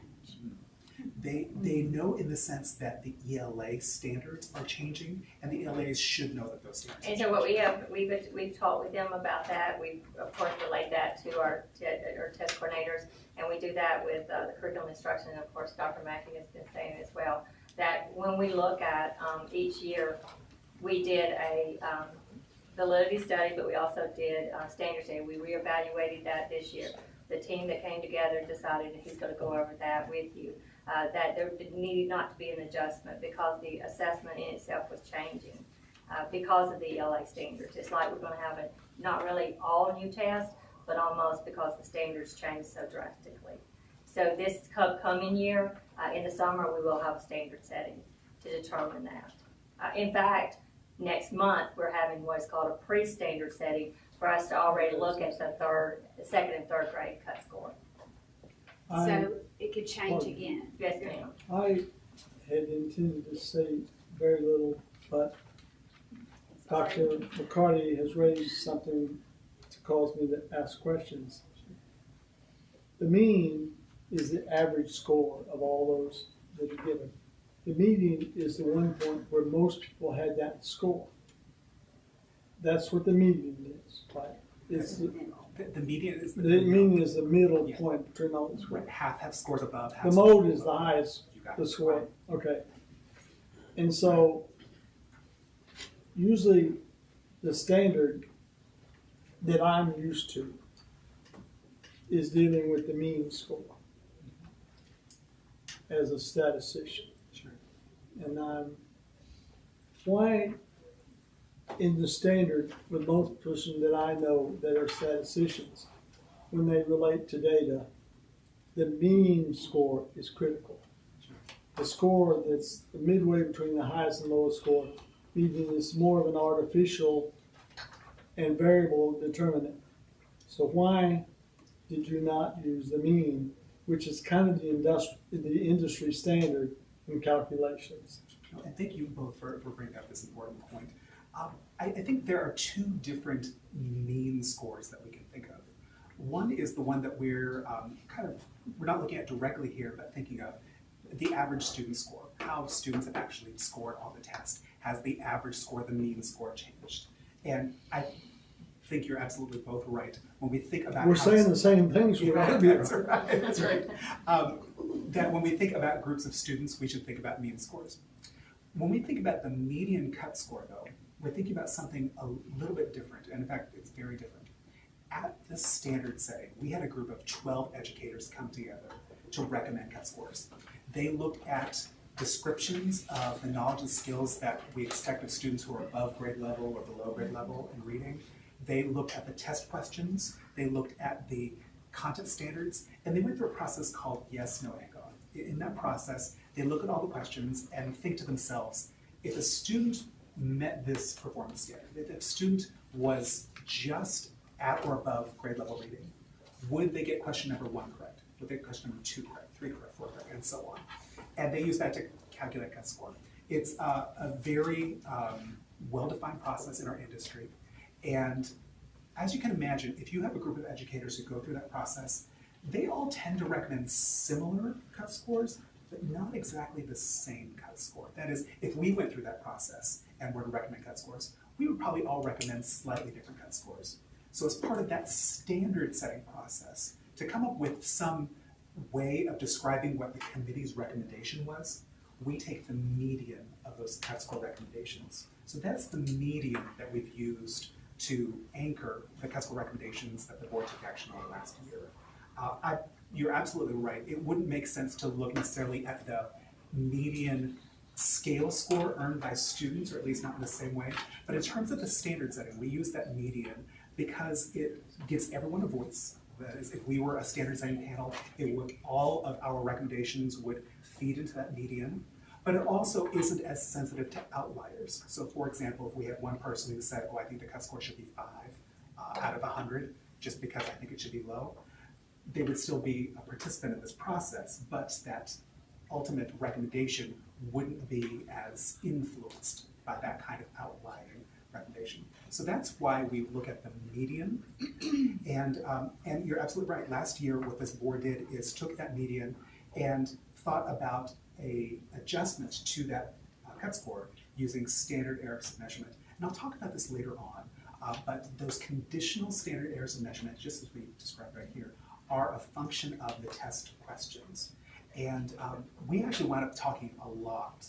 They know in the sense that the ELA standards are changing, and the LEAs should know that those standards. And so what we've talked with them about that. We've of course relayed that to our test coordinators, and we do that with the curriculum instruction. And of course, Dr. Mackey has been saying as well that when we look at each year, we did validity study, but we also did standard setting. We reevaluated that this year. The team that came together decided that he's going to go over that with you. That there needed not to be an adjustment because the assessment in itself was changing because of the ELA standards. It's like we're going to have a not really all new test, but almost because the standards changed so drastically. So this coming year, in the summer, we will have a standard setting to determine that. In fact, next month, we're having what's called a pre-standard setting for us to already look at the second and third grade cut score. So it could change again. Yes, ma'am. I had intended to say very little, but Dr. McCarty has raised something to cause me to ask questions. The mean is the average score of all those that are given. The median is the one point where most people had that score. That's what the median is, right? It's the median is the median is the middle point between all the scores. Half scores above, half the scores mode below. is the highest, got the it. score. Okay. And so usually the standard that I'm used to is dealing with the mean score as a statistician. Sure. And why in the standard with most person that I know that are statisticians, when they relate to data, the mean score is critical. The score that's midway between the highest and lowest score, median is more of an artificial and variable determinant. So why did you not use the mean, which is kind of the industry standard in calculations? And thank you both for bringing up this important point. I think there are two different mean scores that we can think of. One is the one that we're we're not looking at directly here, but thinking of the average student score, how students have actually scored on the test. Has the average score, the mean score changed? And I think you're absolutely both right. When we think about we're saying the same things. That's right. That's right. That when we think about groups of students, we should think about mean scores. When we think about the median cut score, though, we're thinking about something a little bit different, and in fact, it's very different. At the standard setting, we had a group of 12 educators come together to recommend cut scores. They looked at descriptions of the knowledge and skills that we expect of students who are above grade level or below grade level in reading. They looked at the test questions, they looked at the content standards, and they went through a process called yes, no, and go. In that process, they look at all the questions and think to themselves, if a student met this performance standard, if a student was just at or above grade level reading, would they get question number 1 correct? Would they get question number 2 correct, 3 correct, 4 correct, and so on? And they use that to calculate cut score. It's a very well-defined process in our industry. And as you can imagine, if you have a group of educators who go through that process, they all tend to recommend similar cut scores, but not exactly the same cut score. That is, if we went through that process and were to recommend cut scores, we would probably all recommend slightly different cut scores. So as part of that standard setting process, to come up with some way of describing what the committee's recommendation was, we take the median of those cut score recommendations. So that's the median that we've used to anchor the cut score recommendations that the board took action on last year. You're absolutely right. It wouldn't make sense to look necessarily at the median scale score earned by students, or at least not in the same way. But in terms of the standard setting, we use that median because it gives everyone a voice. That is, if we were a standard setting panel, all of our recommendations would feed into that median. But it also isn't as sensitive to outliers. So for example, if we had one person who said, oh, I think the cut score should be 5 out of 100, just because I think it should be low, they would still be a participant in this process, but that ultimate recommendation wouldn't be as influenced by that kind of outlying recommendation. So that's why we look at the median. And you're absolutely right. Last year, what this board did is took that median and thought about an adjustment to that cut score using standard errors of measurement. And I'll talk about this later on, but those conditional standard errors of measurement, just as we described right here, are a function of the test questions. And we actually wound up talking a lot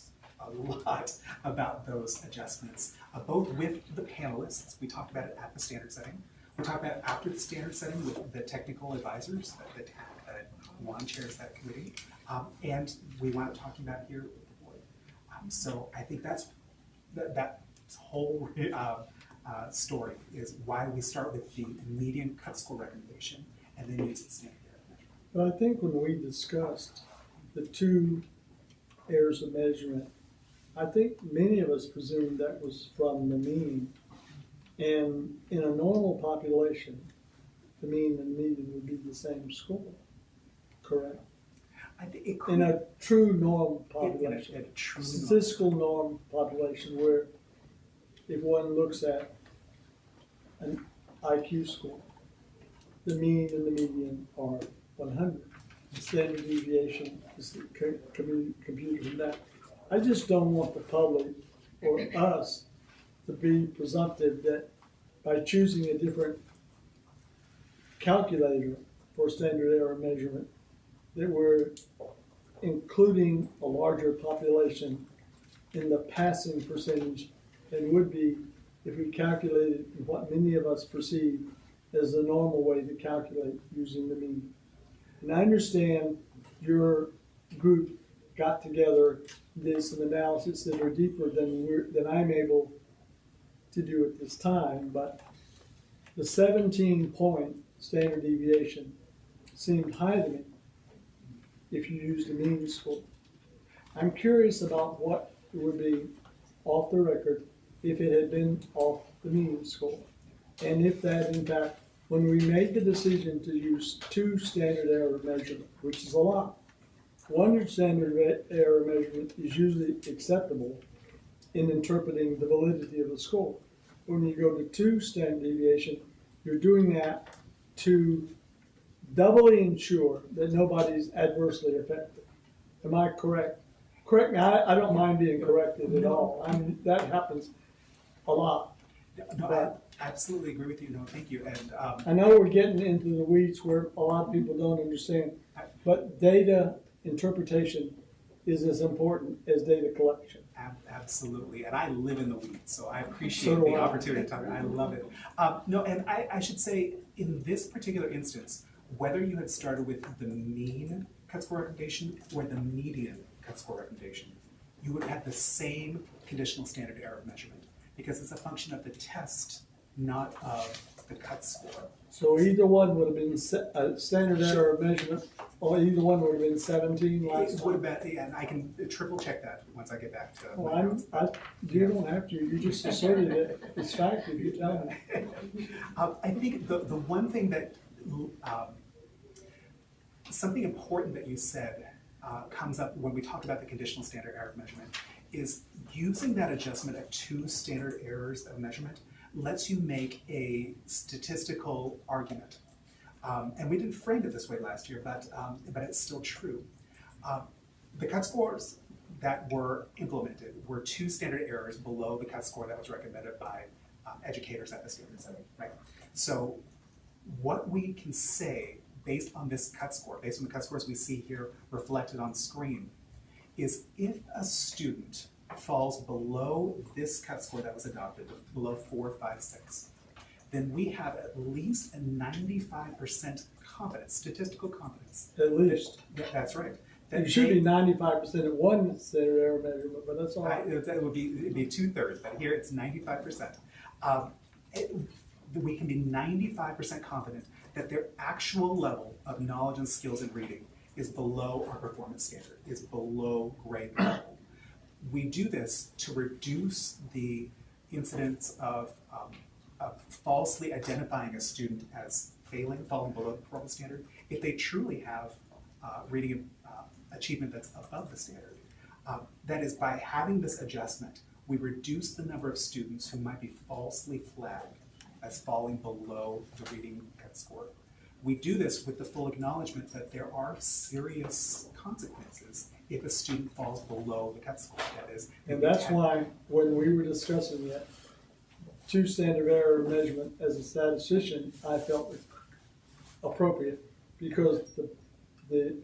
a lot about those adjustments, both with the panelists. We talked about it at the standard setting. We talked about it after the standard setting with the technical advisors, the TAC that Juan chairs that committee, and we wound up talking about it here with the board. So I think that whole story is why we start with the median cut score recommendation and then use the standard error measurement. But I think when we discussed the two errors of measurement, I think many of us presumed that was from the mean. And in a normal population, the mean and median would be the same score, correct? I think it could, in a true norm population, in a true statistical norm population, where if one looks at an IQ score, the mean and the median are 100. The standard deviation is computed from that. I just don't want the public or us to be presumptive that by choosing a different calculator for standard error measurement, that we're including a larger population in the passing percentage than would be if we calculated what many of us perceive as the normal way to calculate using the mean. And I understand your group got together, did some analysis that are deeper than I'm able to do at this time, but the 17-point standard deviation seemed high to me if you used the mean score. I'm curious about what would be off the record if it had been off the mean score. And if that, in fact, when we made the decision to use two standard error measurement, which is a lot, one standard error measurement is usually acceptable in interpreting the validity of the score. When you go to two standard deviation, you're doing that to doubly ensure that nobody's adversely affected. Am I correct? Correct me, I don't mind being corrected at all. I mean, that happens a lot. No, I absolutely agree with you. No, thank you. And I know we're getting into the weeds where a lot of people don't understand, but data interpretation is as important as data collection. Absolutely, and I live in the weeds, so I appreciate the opportunity to talk. I love it. No, and I should say, in this particular instance, whether you had started with the mean cut score recommendation or the median cut score recommendation, you would have had the same conditional standard error measurement because it's a function of the test, not of the cut score. So either one would have been a standard error measurement, or either one would have been 17 last It would have been, yeah, and I can triple check that once I get back to. Well, you don't have to. You just asserted it. It's fact if you tell me. I think the one thing that something important that you said comes up when we talk about the conditional standard error measurement is using that adjustment of two standard errors of measurement lets you make a statistical argument. And we didn't frame it this way last year, but it's still true. The cut scores that were implemented were two standard errors below the cut score that was recommended by educators at the standard setting, right? So what we can say based on this cut score, based on the cut scores we see here reflected on screen, is if a student falls below this cut score that was adopted, below 4, 5, 6, then we have at least a 95% confidence, statistical confidence. At least. That's right. It should be 95% at one standard error measurement, but that's all right. That would be, it'd be 2/3, but here it's 95%. We can be 95% confident that their actual level of knowledge and skills in reading is below our performance standard, is below grade level. We do this to reduce the incidence of falsely identifying a student as falling below the performance standard if they truly have reading achievement that's above the standard. That is, by having this adjustment, we reduce the number of students who might be falsely flagged as falling below the reading cut score. We do this with the full acknowledgement that there are serious consequences if a student falls below the cut score. That is, and that's why when we were discussing that, two standard error measurement as a statistician, I felt appropriate because the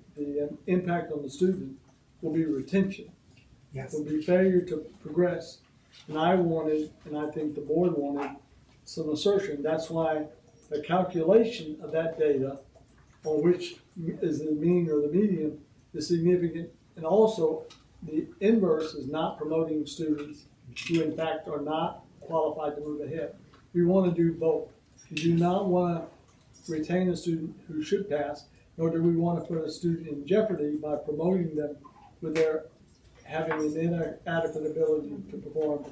impact on the student will be retention. Yes. It would be failure to progress. And I wanted, and I think the board wanted, some assertion. That's why the calculation of that data, on which is the mean or the median, is significant. And also, the inverse is not promoting students who in fact are not qualified to move ahead. We want to do both. We do not want to retain a student who should pass, nor do we want to put a student in jeopardy by promoting them with their having an inadequate ability to perform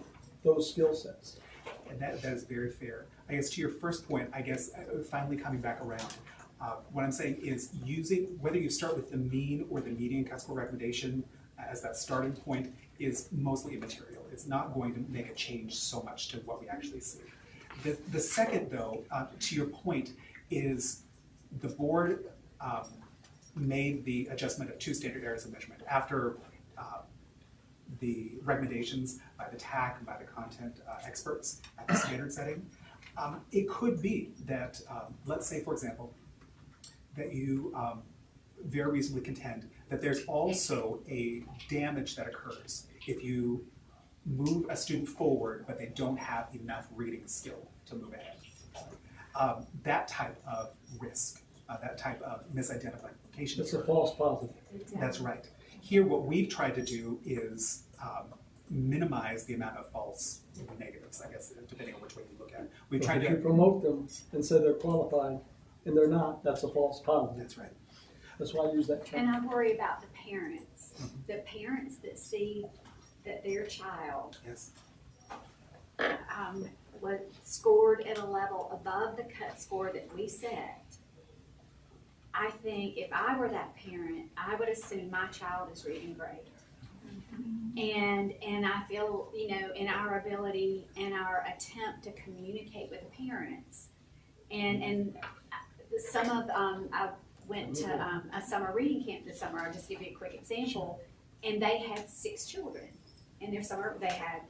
those skill sets. And that is very fair. I guess to your first point, I guess finally coming back around, what I'm saying is using, whether you start with the mean or the median cut score recommendation as that starting point is mostly immaterial. It's not going to make a change so much to what we actually see. The second, though, to your point, is the board made the adjustment of 2 standard errors of measurement after the recommendations by the TAC and by the content experts at the standard setting. It could be that, let's say, for example, that you very reasonably contend that there's also a damage that occurs if you move a student forward, but they don't have enough reading skill to move ahead. That type of risk, that type of misidentification. It's a false positive. That's right. Here, what we've tried to do is minimize the amount of false negatives, I guess, depending on which way you look at it. We've tried If to you promote them and say they're qualified, and they're not, that's a false positive. That's right. That's why I use that term. And I worry about the parents. The parents that see that their child yes. Was scored at a level above the cut score that we set. I think if I were that parent, I would assume my child is reading great. And I feel, you know, in our ability and our attempt to communicate with the parents. And some of, I went to a summer reading camp this summer. I'll just give you a quick example. And they had 6 children in their summer. They had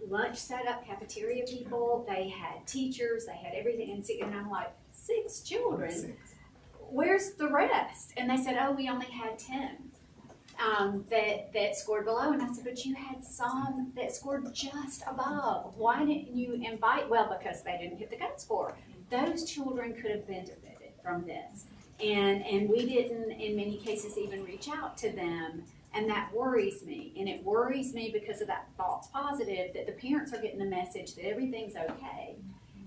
lunch set up, cafeteria people, they had teachers, they had everything. And I'm like, 6 children? Where's the rest? And they said, oh, we only had 10 that scored below. And I said, but you had some that scored just above. Why didn't you invite? Well, because they didn't hit the cut score. Those children could have benefited from this. And we didn't, in many cases, even reach out to them. And that worries me. And it worries me because of that false positive that the parents are getting the message that everything's okay.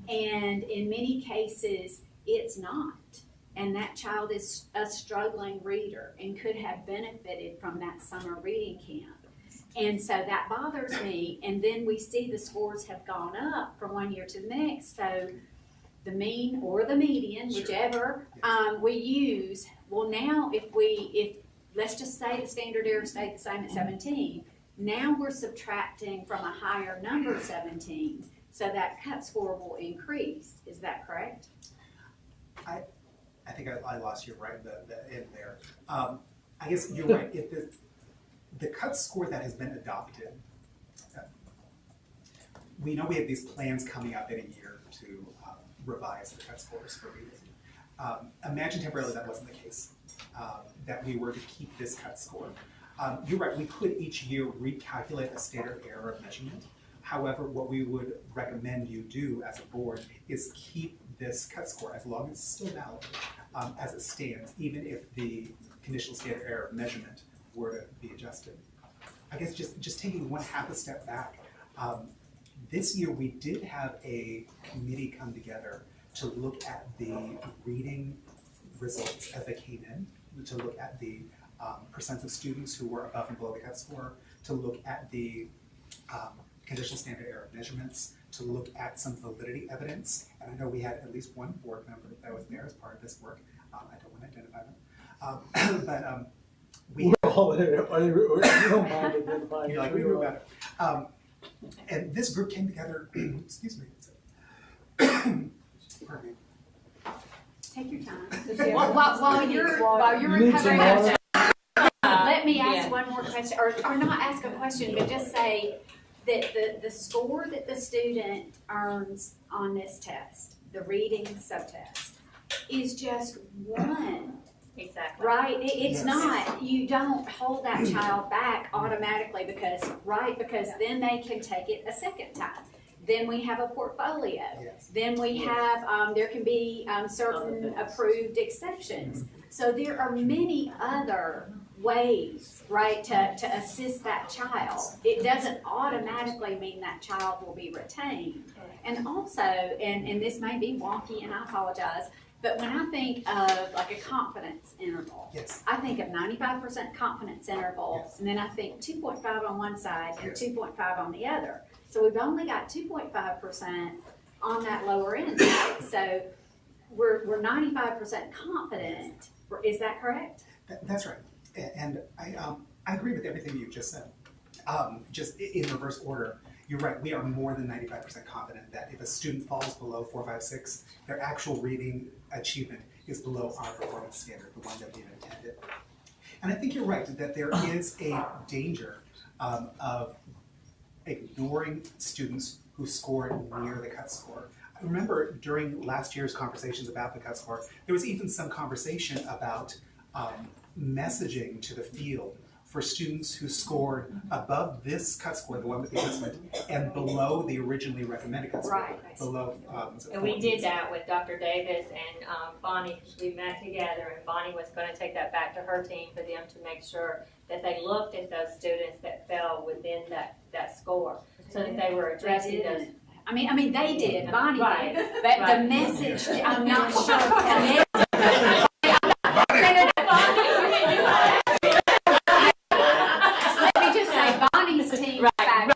And in many cases, it's not. And that child is a struggling reader and could have benefited from that summer reading camp. And so that bothers me. And then we see the scores have gone up from one year to the next. So the mean or the median, whichever we use, well, now if let's just say the standard error stayed the same at 17. Now we're subtracting from a higher number, 17, so that cut score will increase. Is that correct? I think I lost you right in the end there. I guess you're right. If the cut score that has been adopted, we know we have these plans coming up in a year to revise the cut scores for reading. Imagine temporarily that wasn't the case, that we were to keep this cut score. You're right, we could each year recalculate a standard error of measurement. However, what we would recommend you do as a board is keep this cut score as long as it's still valid as it stands, even if the conditional standard error of measurement were to be adjusted. I guess just taking one half a step back, this year we did have a committee come together to look at the reading results as they came in, to look at the percents of students who were above and below the cut score, to look at the conditional standard error measurements, to look at some validity evidence. And I know we had at least one board member that was there as part of this work. I don't want to identify them. But we're all there. You don't mind identifying. You're like, we knew about it. And this group came together, excuse me. Pardon me. Take your time. While you're recovering, let me ask one more question, or not ask a question, but just say that the score that the student earns on this test, the reading subtest, is just one Right, it's Yes. not, you don't hold that child back automatically because then they can take it a second time. Then we have a portfolio. Yes. Then we have, there can be certain approved exceptions. So there are many other ways, right, to assist that child. It doesn't automatically mean that child will be retained. And also, and this may be wonky and I apologize, but when I think of like a confidence interval, Yes. I think of 95% confidence interval, Yes. and then I think 2.5 on one side and Yes. 2.5 on the other. So we've only got 2.5% on that lower end side. So we're 95% confident. Is that correct? That's right. And I agree with everything you've just said. Just in reverse order, you're right. We are more than 95% confident that if a student falls below 4, 5, 6, their actual reading achievement is below our performance standard, the one that we intended. And I think you're right that there is a danger of ignoring students who scored near the cut score. I remember during last year's conversations about the cut score, there was even some conversation about messaging to the field for students who scored above this cut score, the one with the adjustment, and below the originally recommended cut score. Right. Below. And we did that with Dr. Davis and Bonnie, because we met together, and Bonnie was going to take that back to her team for them to make sure that they looked at those students that fell within that score, so that they were addressing those. I mean, they did. Bonnie Right. did, but Right. the message, I'm not sure. Let me just say, Bonnie's team. Right.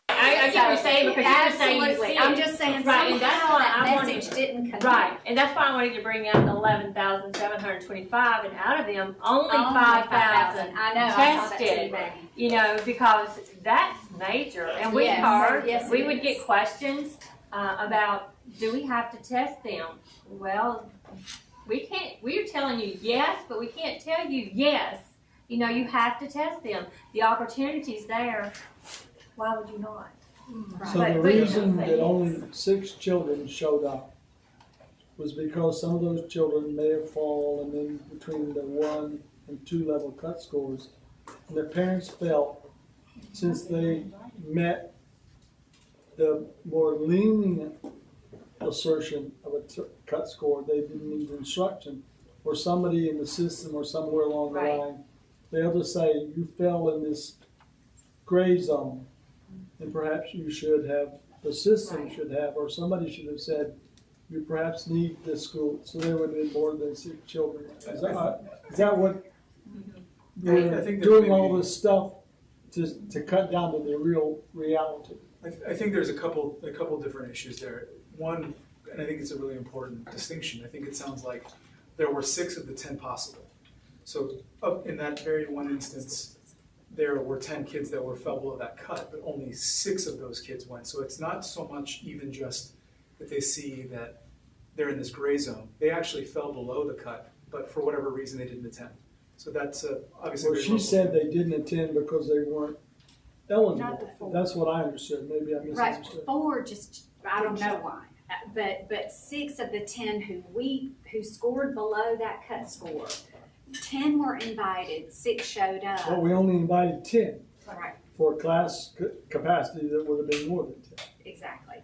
I get what you're saying, because you're saying you Absolutely. see I'm it. just saying Right, and that's somehow why that I wanted- message didn't connect. Right, and that's why I wanted to bring out the 11,725, and out of them, only Only 5,000 I know, I saw that tested. too. You know, because that's major, and we Yes, heard, yes, we it would is. get questions about, do we have to test them? Well, we're telling you yes, but we can't tell you yes. You know, you have to test them. The opportunity's there. Why would you not? So the reason that only 6 children showed up was because some of those children may have fallen in between the 1 and 2 level cut scores. And their parents felt, since they met the more lenient assertion of a cut score, they didn't need instruction, or somebody in the system or somewhere along the Right. line, they able to say, you fell in this gray zone, and perhaps you should have, the system should have, or somebody should have said, you perhaps need this school, so there would have been more than 6 children. Is that what, I think that doing maybe- all this stuff to cut down to the real reality? I think there's a couple different issues there. One, and I think it's a really important distinction. I think it sounds like there were 6 of the 10 possible. So in that very one instance, there were 10 kids that fell below that cut, but only 6 of those kids went. So it's not so much even just that they see that they're in this gray zone. They actually fell below the cut, but for whatever reason, they didn't attend. So that's obviously. Well, she said they didn't attend because they weren't eligible. That's what I understood. Maybe I Right, misunderstood. 4 just, I don't know why. But 6 of the 10 who scored below that cut score, 10 were invited, 6 showed up. Well, we only invited 10 Right, for class capacity that would have been more than 10. exactly.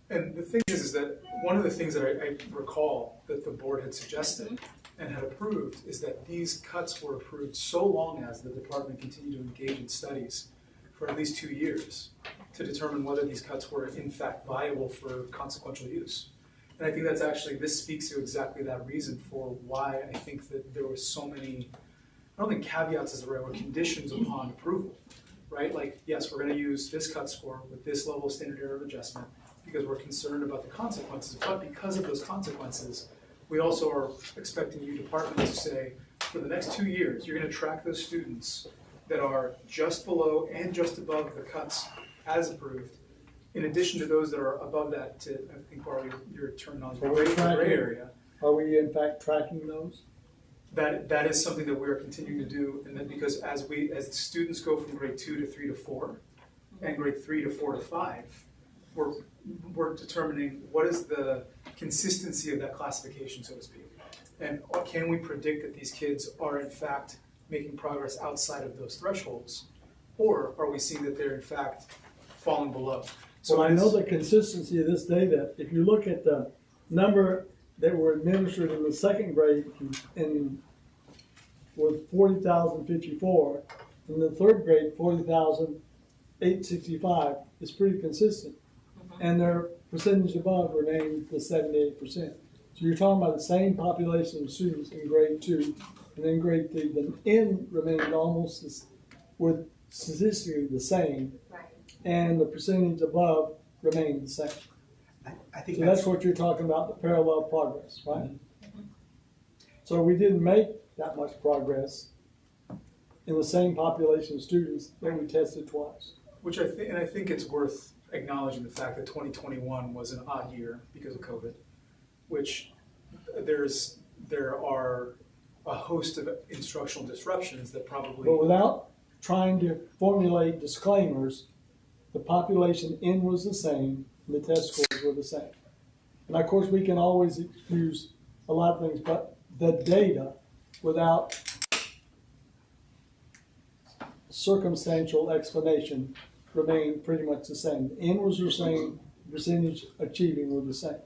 And the thing is that one of the things that I recall that the board had suggested and had approved is that these cuts were approved so long as the department continued to engage in studies for at least 2 years to determine whether these cuts were in fact viable for consequential use. And I think that's actually, this speaks to exactly that reason for why I think that there were so many, I don't think caveats is the right word, conditions upon approval, right? Like, yes, we're gonna use this cut score with this level of standard error of adjustment because we're concerned about the consequences, but because of those consequences, we also are expecting you department to say, for the next 2 years, you're gonna track those students that are just below and just above the cuts as approved, in addition to those that are above that, to, I think, borrow your terminology, Are we gray tracking? area. Are we in fact tracking those? That is something that we're continuing to do, and then because as students go from grade 2 to 3 to 4, and grade 3 to 4 to 5, we're determining what is the consistency of that classification, so to speak. And can we predict that these kids are in fact making progress outside of those thresholds? Or are we seeing that they're in fact falling below? So I know the consistency of this data. If you look at the number that were administered in the second grade in was 40,054, in the third grade 40,865 is pretty consistent, and their percentage above remained the 78%. So you're talking about the same population of students in grade 2, and then grade 3. The N remained almost with statistically the same, and the percentage above remained the same. I think so that's what you're talking about, the parallel progress, right? So we didn't make that much progress in the same population of students that we tested twice. Which I think it's worth acknowledging the fact that 2021 was an odd year because of COVID, which there are a host of instructional disruptions that probably. But without trying to formulate disclaimers, the population N was the same, and the test scores were the same. And of course, we can always excuse a lot of things, but the data, without circumstantial explanation, remained pretty much the same. The N was the same, percentage achieving were the same.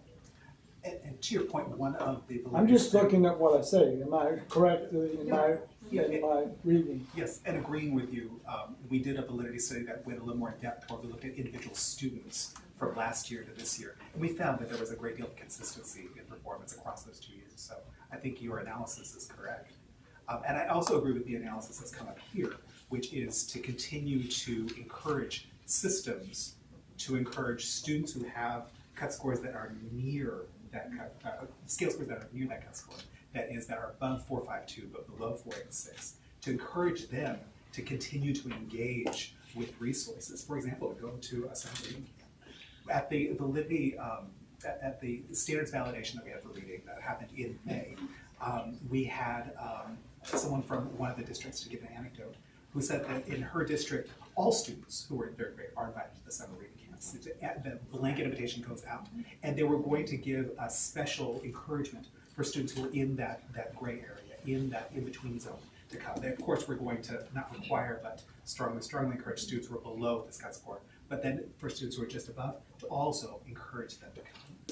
And to your point, one of the... I'm just looking at what I say. Am I correct in my reading? Yes, and agreeing with you, we did a validity study that went a little more in depth where we looked at individual students from last year to this year. And we found that there was a great deal of consistency in performance across those 2 years. So I think your analysis is correct. And I also agree with the analysis that's come up here, which is to continue to encourage systems, to encourage students who have cut scores that are near that cut, scale scores that are near that cut score, that are above 452 but below 486, to encourage them to continue to engage with resources. For example, to go to a summer reading camp. At the validity, at the standards validation that we had for reading that happened in May, we had someone from one of the districts, to give an anecdote, who said that in her district, all students who were in third grade are invited to the summer reading camps. The blanket invitation goes out, and they were going to give a special encouragement for students who were in that gray area, in that in-between zone to come. They, of course, were going to not require, but strongly encourage students who are below this cut score, but then for students who are just above, to also encourage them to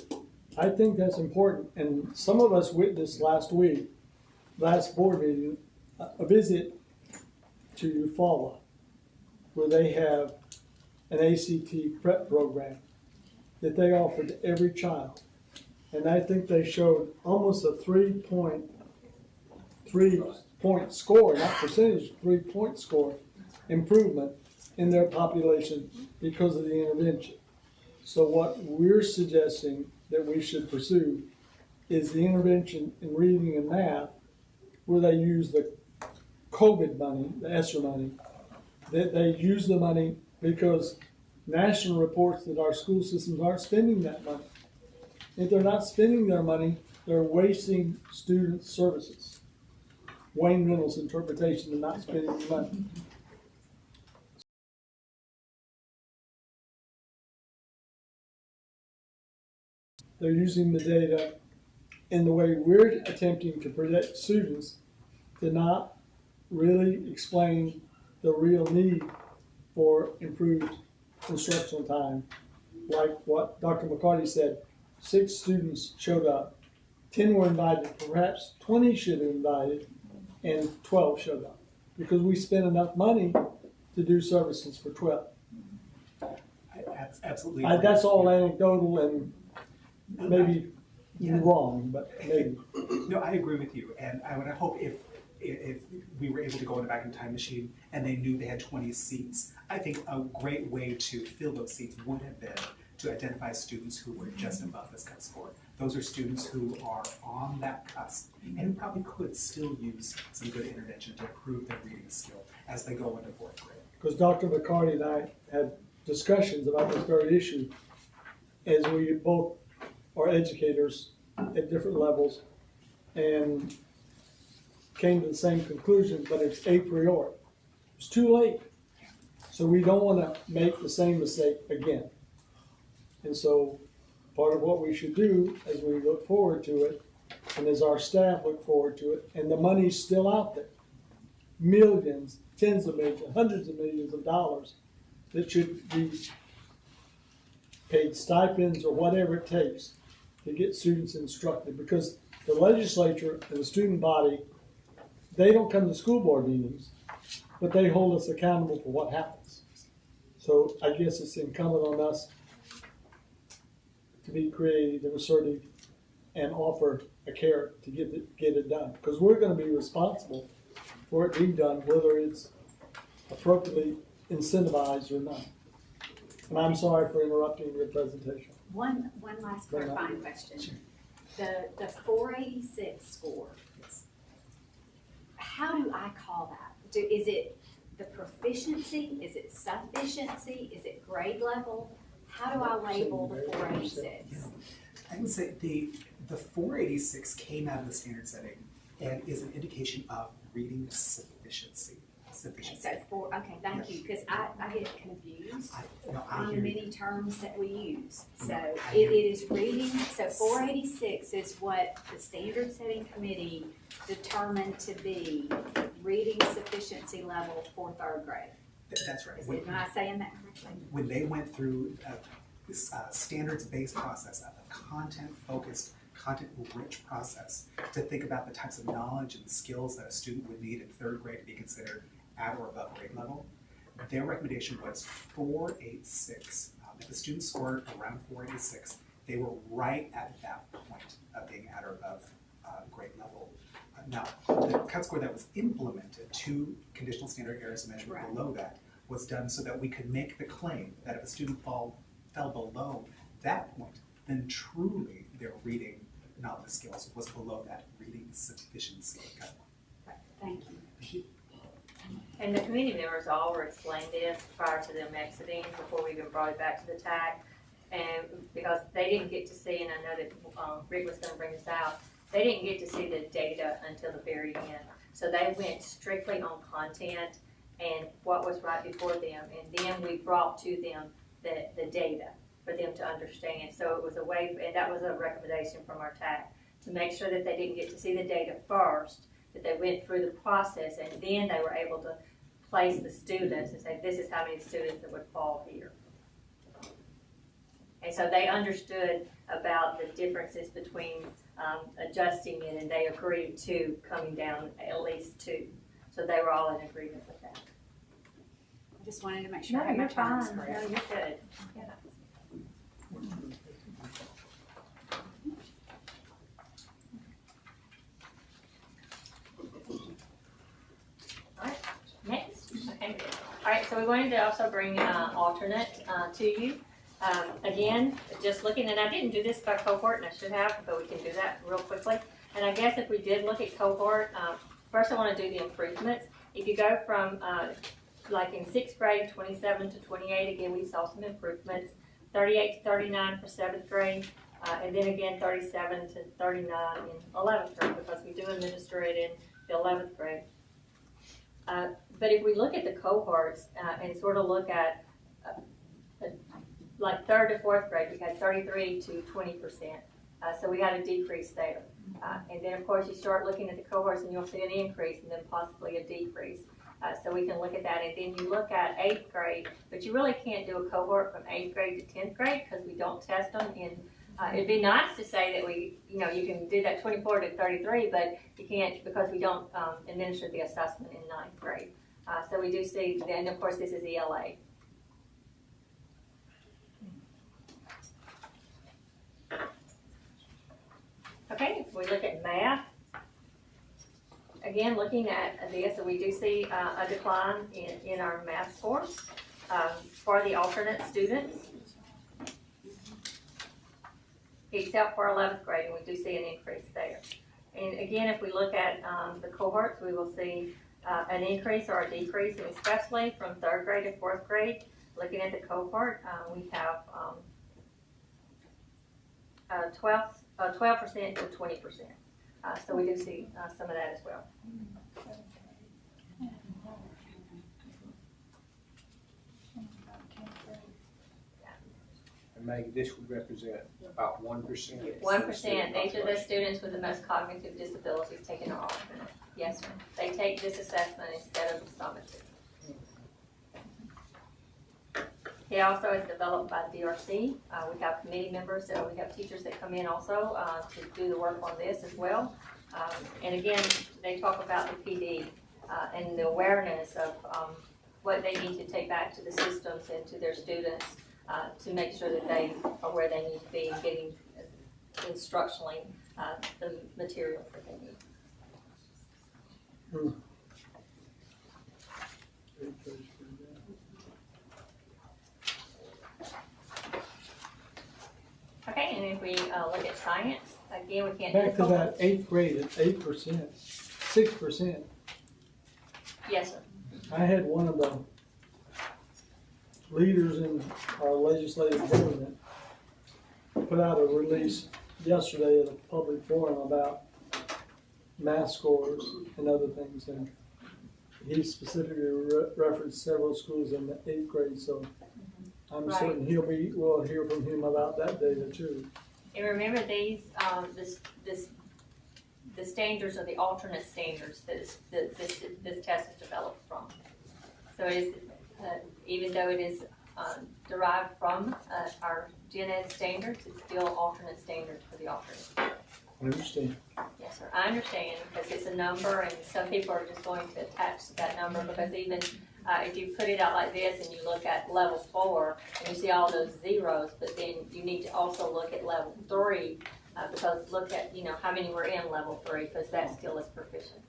come. I think that's important, and some of us witnessed last board meeting, a visit to Eufaula, where they have an ACT prep program that they offer to every child. And I think they showed almost a 3-point score, not percentage, 3-point score improvement in their population because of the intervention. So what we're suggesting that we should pursue is the intervention in reading and math, where they use the COVID money, the ESSER money, that they use the money because national reports that our school systems aren't spending that money. If they're not spending their money, they're wasting student services. Wayne Reynolds' interpretation of not spending the money. They're using the data in the way we're attempting to protect students to not really explain the real need for improved instructional time. Like what Dr. McCarty said, 6 students showed up, 10 were invited, perhaps 20 should have invited, and 12 showed up. Because we spent enough money to do services for 12. Absolutely. That's all anecdotal and maybe wrong, but maybe. No, I agree with you, and I would hope if we were able to go in a back in time machine and they knew they had 20 seats, I think a great way to fill those seats would have been to identify students who were just above this cut score. Those are students who are on that cusp and who probably could still use some good intervention to improve their reading skill as they go into 4th grade. Because Dr. McCarty and I had discussions about this very issue as we both are educators at different levels and came to the same conclusion, but it's a priori. It's too late. So we don't want to make the same mistake again. And so part of what we should do as we look forward to it and as our staff look forward to it, and the money's still out there. Millions, tens of millions, hundreds of millions of dollars that should be paid stipends or whatever it takes to get students instructed, because the legislature and the student body, they don't come to school board meetings, but they hold us accountable for what happens. So I guess it's incumbent on us to be creative and assertive and offer a carrot to get it done, because we're going to be responsible for it being done, whether it's appropriately incentivized or not. And I'm sorry for interrupting your presentation. One last clarifying question. The 486 score, how do I call that? Is it the proficiency? Is it sufficiency? Is it grade level? How do I label the 486? I would say the 486 came out of the standard setting and is an indication of reading sufficiency. So it's okay, thank you, because I get confused I on hear many you. terms that we use. So it is reading, so 486 is what the standard setting committee determined to be reading sufficiency level for third grade. That's right. Am I saying that correctly? When they went through this standards-based process, a content-focused, content-rich process to think about the types of knowledge and skills that a student would need in third grade to be considered at or above grade level, their recommendation was 486. If the student scored around 486, they were right at that point of being at or above grade level. Now, the cut score that was implemented to conditional standard errors of measurement below that was done so that we could make the claim that if a student fell below that point, then truly their reading knowledge skills was below that reading sufficiency cut. Thank you. And the committee members all were explained this prior to them exiting, before we even brought it back to the TAC. And because they didn't get to see, and I know that Rick was gonna bring this out, they didn't get to see the data until the very end. So they went strictly on content and what was right before them. And then we brought to them the data for them to understand. So it was a way, and that was a recommendation from our TAC, to make sure that they didn't get to see the data first, that they went through the process, and then they were able to place the students and say, this is how many students that would fall here. And so they understood about the differences between adjusting it, and they agreed to coming down at least 2. So they were all in agreement with that. I just wanted to make sure No, I had my you're terms fine. correct. No, you're good. Yeah. Alright, next. Okay. Alright, so we're going to also bring alternate to you. Again, just looking, and I didn't do this by cohort, and I should have, but we can do that real quickly. And I guess if we did look at cohort, first I want to do the improvements. If you go from, like in 6th grade, 27 to 28, again, we saw some improvements. 38 to 39 for 7th grade, and then again 37 to 39 in 11th grade, because we do administer it in the 11th grade. But if we look at the cohorts and sort of look at like 3rd to 4th grade, we had 33 to 20%. So we had a decrease there. And then of course you start looking at the cohorts and you'll see an increase and then possibly a decrease. So we can look at that, and then you look at 8th grade, but you really can't do a cohort from 8th grade to 10th grade because we don't test them. And it'd be nice to say that we, you can do that 24 to 33, but you can't because we don't administer the assessment in 9th grade. So we do see, and of course this is ELA. Okay, if we look at math, again, looking at this, so we do see a decline in our math scores for the alternate students, except for 11th grade, and we do see an increase there. And again, if we look at the cohorts, we will see an increase or a decrease, and especially from 3rd grade to 4th grade. Looking at the cohort, we have 12% to 20%. So we do see some of that as well. And Maggie, this would represent about 1%. 1%, these are the students with the most cognitive disabilities taking our alternate. Yes, sir. They take this assessment instead of the summative. It also is developed by DRC. We have committee members, so we have teachers that come in also to do the work on this as well. And again, they talk about the PD and the awareness of what they need to take back to the systems and to their students to make sure that they are where they need to be and getting instructionally the materials that they need. Okay, and if we look at science, again, we can't. Back to that 8th grade at 8%, 6%. Yes, sir. I had one of the leaders in our legislative government put out a release yesterday at a public forum about math scores and other things, and he specifically referenced several schools in the 8th grade, so I'm certain we'll hear from him about that data too. And remember these, the standards are the alternate standards that this test is developed from. So it is, even though it is derived from our gen ed standards, it's still alternate standards for the alternate. I understand. Yes, sir. I understand because it's a number, and some people are just going to attach to that number because even if you put it out like this and you look at level 4 and you see all those zeros, but then you need to also look at level 3 because look at how many were in level 3 because that still is proficient.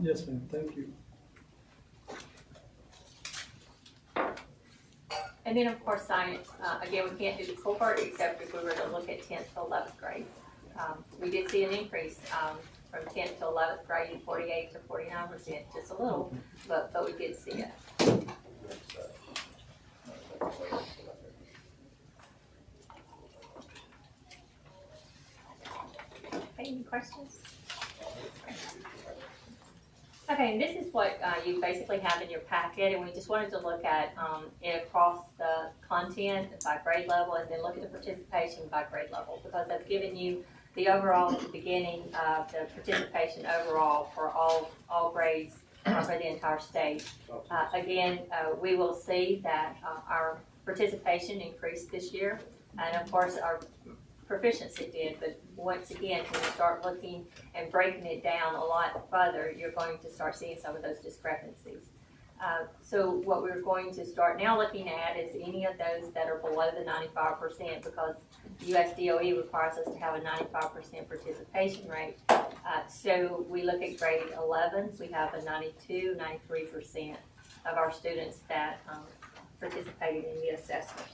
Yes, ma'am. Thank you. And then of course science. Again, we can't do the cohort except if we were to look at 10th to 11th grade. We did see an increase from 10th to 11th grade, 48 to 49%, just a little, but we did see it. Okay, any questions? Okay, and this is what you basically have in your packet, and we just wanted to look at it across the content by grade level, and then look at the participation by grade level, because I've given you the overall at the beginning of the participation overall for all grades for the entire state. Again, we will see that our participation increased this year, and of course our proficiency did, but once again, when you start looking and breaking it down a lot further, you're going to start seeing some of those discrepancies. So what we're going to start now looking at is any of those that are below the 95%, because USDOE requires us to have a 95% participation rate. So we look at grade 11, we have a 92, 93% of our students that participated in the assessment.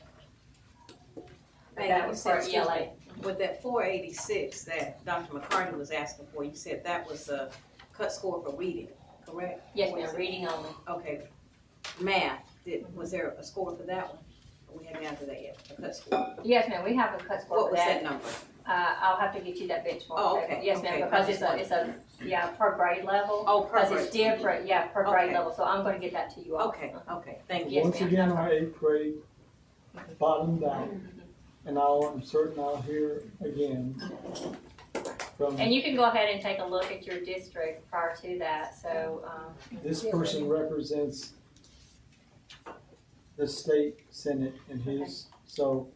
That was for ELA. With that 486 that Dr. McCarty was asking for, you said that was a cut score for reading, correct? Yes, ma'am, reading only. Okay. Math, was there a score for that one? We haven't answered that yet, a cut score. Yes, ma'am, we have a cut score What for was that. that number? I'll have to get you that benchmark. Oh, okay. Yes, ma'am, because it's a per grade level. Oh, per grade. Because it's different, per grade Okay. level, so I'm gonna get that to you all. Okay, thank you. Yes, Once ma'am. again, our 8th grade bottomed out, and I'm certain I'll hear again from And you can go ahead and take a look at your district prior to that, so. this person represents the state senate in his, so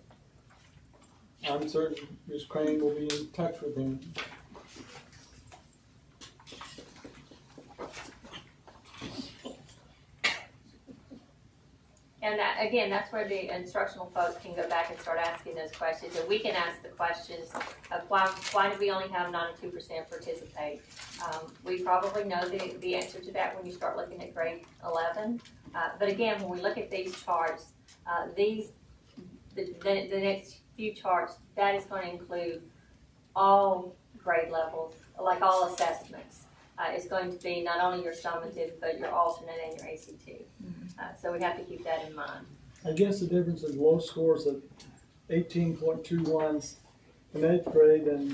I'm certain Ms. Crane will be in touch with him. And that, again, that's where the instructional folks can go back and start asking those questions, and we can ask the questions of why do we only have 92% participate? We probably know the answer to that when you start looking at grade 11. But again, when we look at these charts, the next few charts, that is going to include all grade levels, like all assessments. It's going to be not only your summative, but your alternate and your ACT. So we have to keep that in mind. I guess the difference is low scores of 18.21 in 8th grade and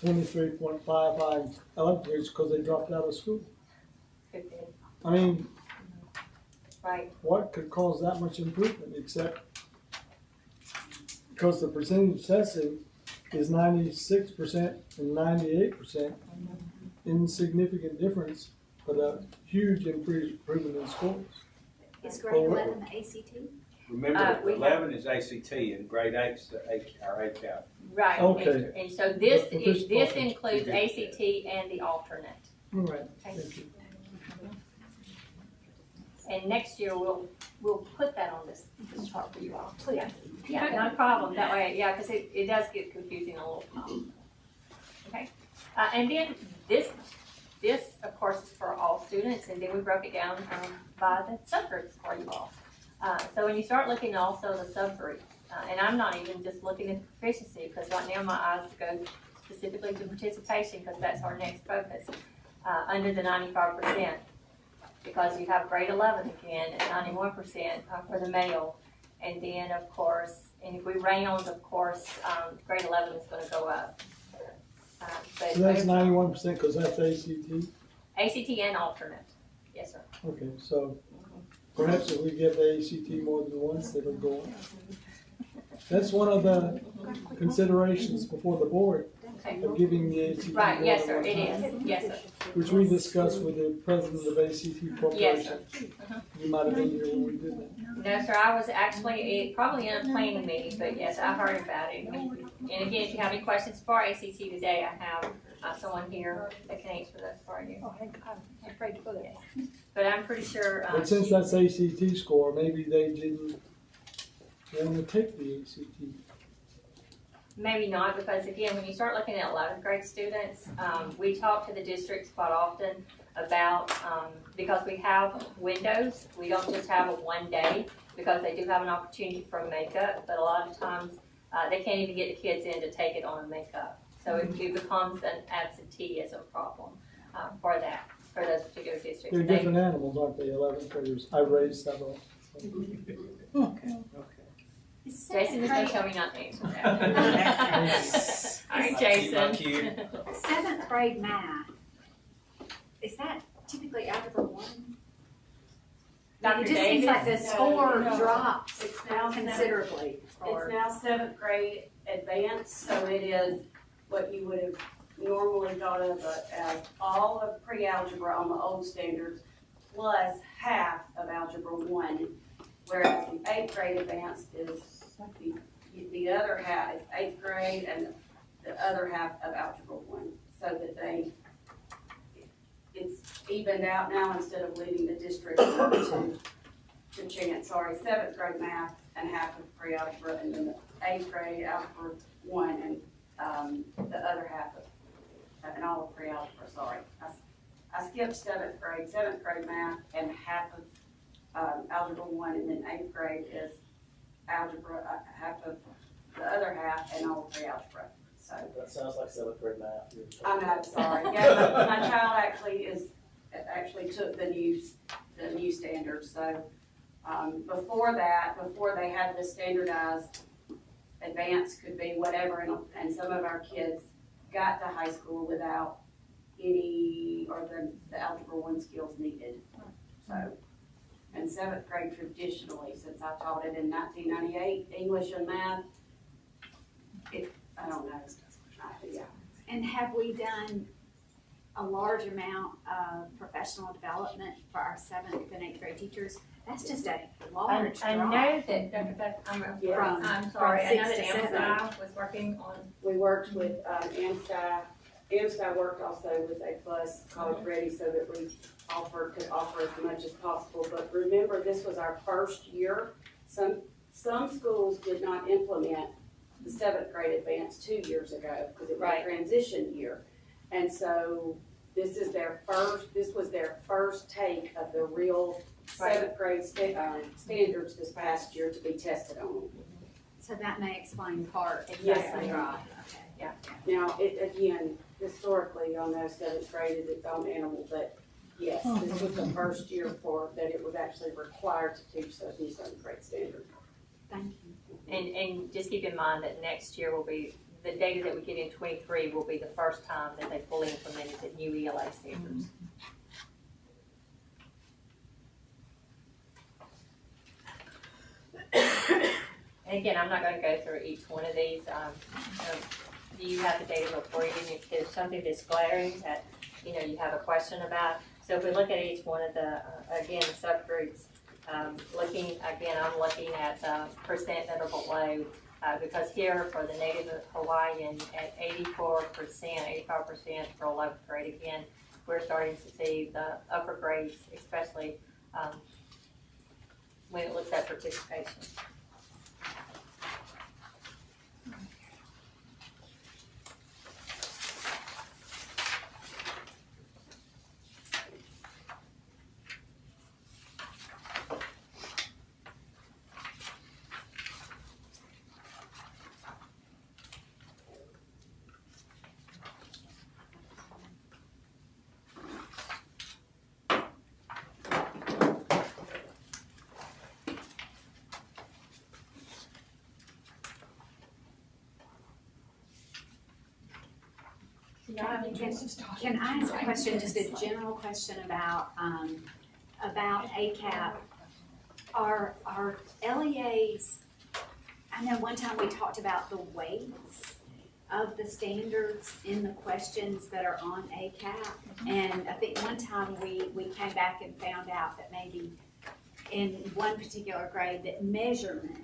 23.55 11th grade because they dropped out of school. Could be. I mean, right. What could cause that much improvement except because the percentage testing is 96% and 98%, insignificant difference, but a huge improvement in scores. Is grade 11 the ACT? Remember, we 11 is ACT and grade 8 is our ACAP. Right. Okay. And so this The is, this proficient includes ACT and the alternate. All right, thank you. And next year, we'll put that on this chart for you all. Yeah, yeah, no problem. That way, yeah, because it does get confusing a little. Okay. And then this, of course, is for all students, and then we broke it down by the subgroups for you all. So when you start looking also the subgroups, and I'm not even just looking at proficiency, because right now my eyes go specifically to participation, because that's our next focus, under the 95%. Because you have grade 11 again at 91% for the male. And then, of course, and if we round, of course, grade 11 is going to go up. So that's 91% because that's ACT? ACT and alternate. Yes, sir. Okay, so perhaps if we give the ACT more than once, it'll go up. That's one of the considerations before the board of giving the ACT. Right, more yes, than sir, one it time. is. Yes, sir. Which we discussed with the president of ACT Corporation. Yes, sir. You might have been here when we did that. No, sir, I was actually probably in a planning meeting, but yes, I heard about it. And again, if you have any questions for ACT today, I have someone here that can answer those for you. Oh, I'm afraid to go there. But I'm pretty sure. But since that's ACT score, maybe they didn't want to take the ACT. Maybe not, because again, when you start looking at 11th grade students, we talk to the districts quite often about, because we have windows, we don't just have a one day, because they do have an opportunity for makeup, but a lot of times they can't even get the kids in to take it on makeup. So it becomes an absenteeism problem for those particular districts. They're different animals, aren't they, 11th graders? I raised several. Okay. Jason is going to tell me not to answer that. All right, Jason. 7th grade math, is that typically algebra 1? Dr. It just seems like the score No. drops It's now considerably. It's now 7th grade advanced, so it is what you would have normally thought of as all of pre-algebra on the old standards plus half of algebra 1, whereas the 8th grade advanced is the other half is 8th grade and the other half of algebra 1, so that it's evened out now instead of leaving the district to chance. 7th grade math and half of pre-algebra, and then the 8th grade algebra 1 and the other half of and all of pre-algebra. I skipped 7th grade math and half of algebra 1, and then 8th grade is algebra, half of the other half, and all of pre-algebra. So that sounds like 7th grade math. I'm not sorry. Yeah, my child actually took the new standards. So before they had the standardized advanced could be whatever, and some of our kids got to high school without any or the algebra 1 skills needed. So, and 7th grade traditionally, since I taught it in 1998, English and math, I don't know. Yeah. And have we done a large amount of professional development for our 7th and 8th grade teachers? That's just a large I drop. know that Dr. Beth, I'm sorry, I know that Amstar was working on. We worked with Amstar. Amstar worked also with A+ College Ready, so that we could offer as much as possible. But remember, this was our first year. Some schools did not implement the 7th grade advanced 2 years ago because it was a transition year, and so this was their first take of the real 7th grade standards this past year to be tested on. So that may explain part. Exactly right. Okay. Yeah. Now, again, historically, on those 7th grade is its own animal, but yes, this was the first year that it was actually required to teach those new 7th grade standards. Thank you. And just keep in mind that next year will be, the data that we get in 23 will be the first time that they fully implemented the new ELA standards. And again, I'm not gonna go through each one of these. You have the data before you, and if there's something that's glaring that, you have a question about. So if we look at each one of the, again, the subgroups, I'm looking at percent that are below, because here for the Native Hawaiian at 84%, 85% for 11th grade, again, we're starting to see the upper grades, especially when it looks at participation. Can I ask a question, just a general question about ACAP? Are LEAs, I know one time we talked about the weights of the standards in the questions that are on ACAP. And I think one time we came back and found out that maybe in one particular grade that measurement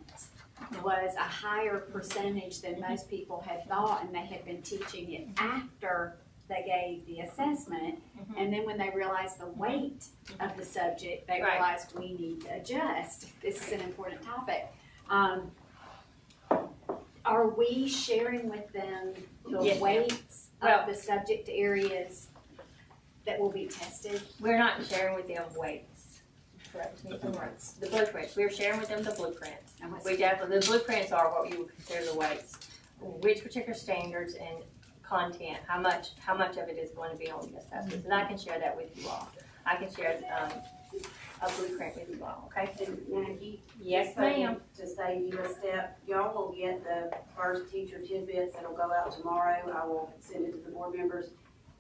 was a higher percentage than most people had thought, and they had been teaching it after they gave the assessment. And then when they realized the weight of the subject, they realized we need to adjust. This is an important topic. Are we sharing with them the weights of the subject areas that will be tested? We're not sharing with them weights. Correct. The blueprints. We're sharing with them the blueprints. We definitely, the blueprints are what you would consider the weights. Which particular standards and content, how much of it is going to be on the assessments, and I can share that with you all. I can share a blueprint with you all, okay? And Maggie? Yes, ma'am. To save you a step, y'all will get the first teacher tidbits that'll go out tomorrow. I will send it to the board members,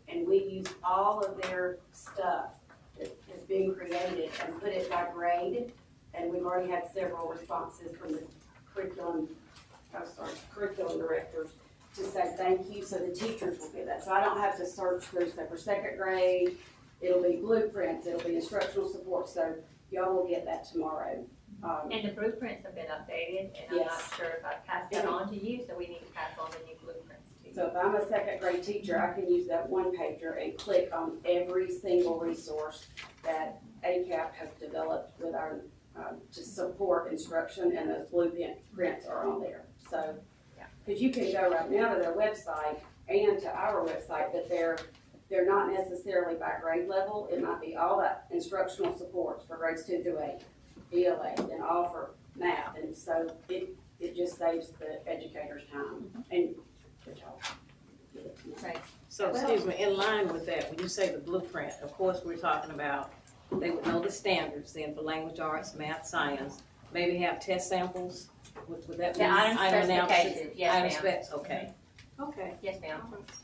and we use all of their stuff that is being created and put it by grade, and we've already had several responses from the curriculum directors to say thank you, so the teachers will get that. So I don't have to search through, so for second grade, it'll be blueprints, it'll be instructional support, so y'all will get that tomorrow. And the blueprints have been updated, and I'm not sure if I passed that on to you, so we need to pass on the new blueprints to you. So if I'm a second grade teacher, I can use that one pager and click on every single resource that ACAP has developed with our, to support instruction, and those blueprints are on there. So, because you can go right now to their website and to our website, but they're not necessarily by grade level. It might be all that instructional supports for grades 2 through 8, ELA, then all for math, and so it just saves the educators time. And which I'll give it to you. So, excuse me, in line with that, when you say the blueprint, of course, we're talking about, they would know the standards then for language arts, math, science, maybe have test samples. Would that be? The item specifications, yes, ma'am. Okay. Okay. Yes, ma'am.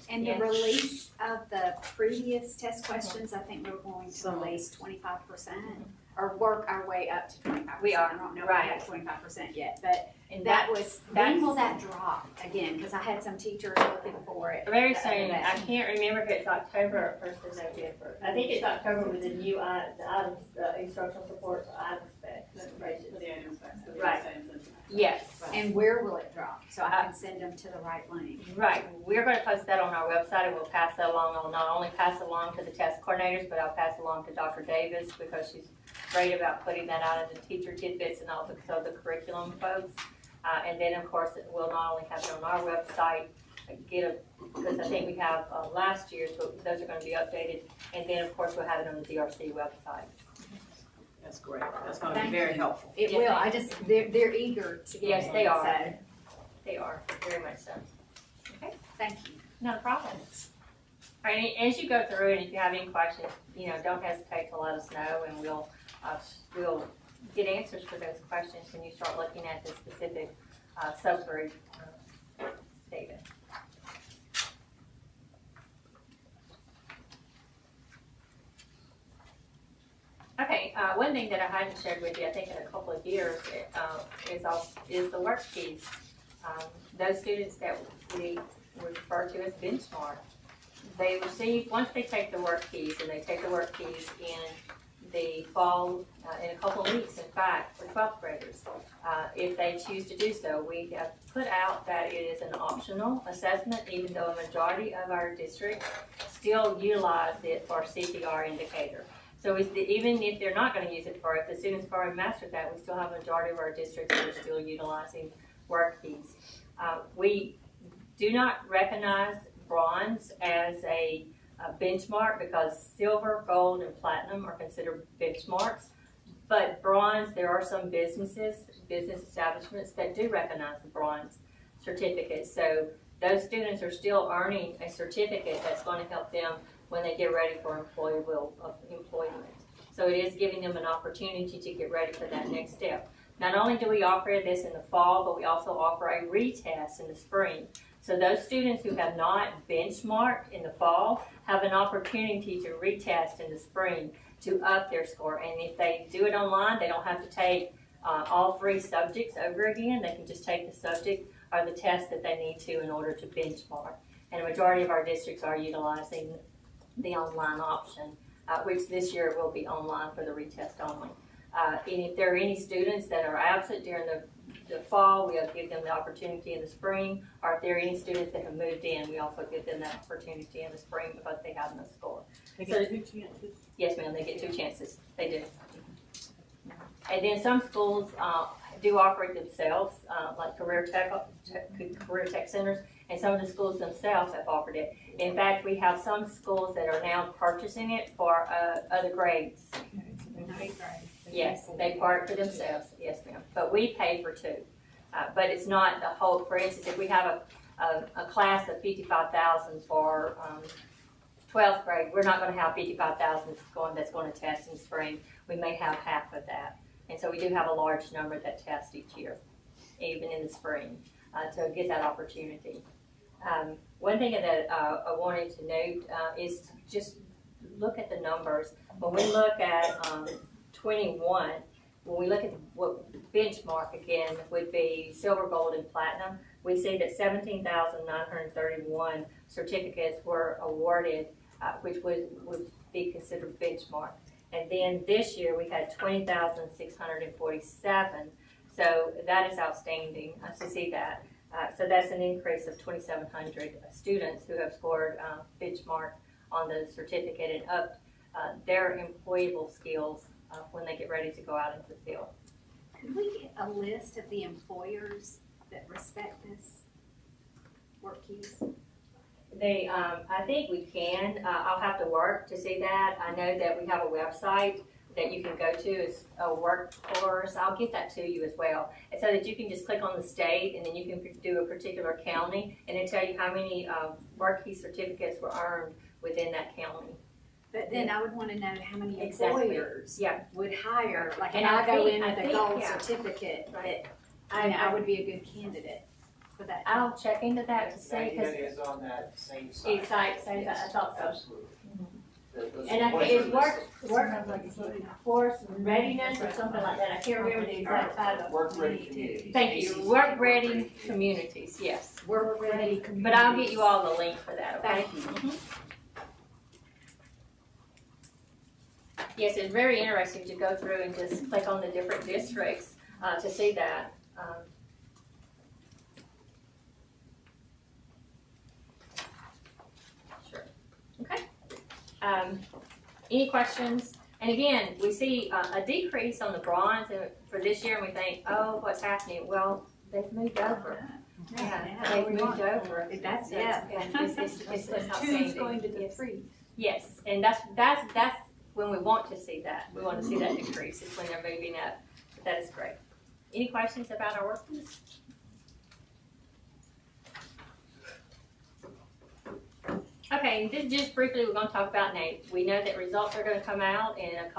And the release of the previous test questions, I think we're going to release 25%, or work our way up to 25%. We are, I don't know if right. we have 25% yet, but And that was, when will that's- that drop again? Because I had some teachers looking for it. Very the other soon. day. I can't remember if it's October or first of November. I think it's October with the new the instructional support for item specifications. Right. Yes. And where will it drop? So I can send them to the right link. Right. We're going to post that on our website, and we'll pass that along. I'll not only pass it along to the test coordinators, but I'll pass it along to Dr. Davis, because she's great about putting that out in the teacher tidbits and all the curriculum folks. And then, of course, we'll not only have it on our website, because I think we have last year's, but those are going to be updated. And then, of course, we'll have it on the DRC website. That's great. That's going to be very helpful. It will. I just, they're eager to get Yes, it, they are. so. They are, very much so. Okay. Thank you. Not a problem. All right, and as you go through, and if you have any questions, don't hesitate to let us know, and we'll get answers for those questions when you start looking at the specific subgroup data. Okay, one thing that I hadn't shared with you, I think in a couple of years, is the work keys. Those students that we refer to as benchmark, they receive, once they take the work keys, and they take the work keys in the fall, in a couple of weeks, in fact, for 12th graders, if they choose to do so. We have put out that it is an optional assessment, even though a majority of our districts still utilize it for CPR indicator. So even if they're not going to use it for, if the students have already mastered that, we still have a majority of our districts that are still utilizing work keys. We do not recognize bronze as a benchmark because silver, gold, and platinum are considered benchmarks. But bronze, there are some business establishments that do recognize the bronze certificate. So those students are still earning a certificate that's going to help them when they get ready for employment. So it is giving them an opportunity to get ready for that next step. Not only do we offer this in the fall, but we also offer a retest in the spring. So those students who have not benchmarked in the fall have an opportunity to retest in the spring to up their score. And if they do it online, they don't have to take all 3 subjects over again. They can just take the subject or the test that they need to in order to benchmark. And a majority of our districts are utilizing the online option, which this year will be online for the retest only. And if there are any students that are absent during the fall, we'll give them the opportunity in the spring, or if there are any students that have moved in, we also give them that opportunity in the spring because they have no score. They get 2 chances? Yes, ma'am, they get 2 chances. They do. And then some schools do offer it themselves, like career tech centers, and some of the schools themselves have offered it. In fact, we have some schools that are now purchasing it for other grades. Yes, they part for themselves, yes ma'am, but we pay for 2. But it's not the whole, for instance, if we have a class of 55,000 for 12th grade, we're not going to have 55,000 that's going to test in spring. We may have half of that. And so we do have a large number that test each year, even in the spring, to get that opportunity. One thing that I wanted to note is just look at the numbers. When we look at 21, when we look at what benchmark again would be silver, gold, and platinum, we see that 17,931 certificates were awarded, which would be considered benchmark. And then this year we had 20,647. So that is outstanding to see that. So that's an increase of 2,700 students who have scored benchmark on the certificate and upped their employable skills when they get ready to go out into the field. Could we get a list of the employers that respect this work keys? I think we can. I'll have to work to see that. I know that we have a website that you can go to. It's a workforce. I'll get that to you as well. And so that you can just click on the state and then you can do a particular county and it'll tell you how many work key certificates were earned within that county. But then I would want to know how many employers would hire, like if And I go in I with a gold certificate, that I would be a good candidate for that. I'll check into that to see. It is on that same site. Exactly, I thought so. Absolutely. And I think it's workforce readiness or something like that. I can't remember the exact title. Work ready communities. Thank you. Work ready communities. Yes. Work ready communities. But I'll get you all the link for that. Okay. Thank you. Mm-hmm. Yes, it's very interesting to go through and just click on the different districts to see that. Sure. Okay. Any questions? And again, we see a decrease on the bronze for this year, and we think, oh, what's happening? Well, they've moved over. They've moved over. That's It's 2's going to the 3. Yes, and that's when we want to see that. We want to see that decrease. It's when they're moving up. But that is great. Any questions about our workforce? Okay, just briefly, we're going to talk about NAEP. We know that results are going to come out in a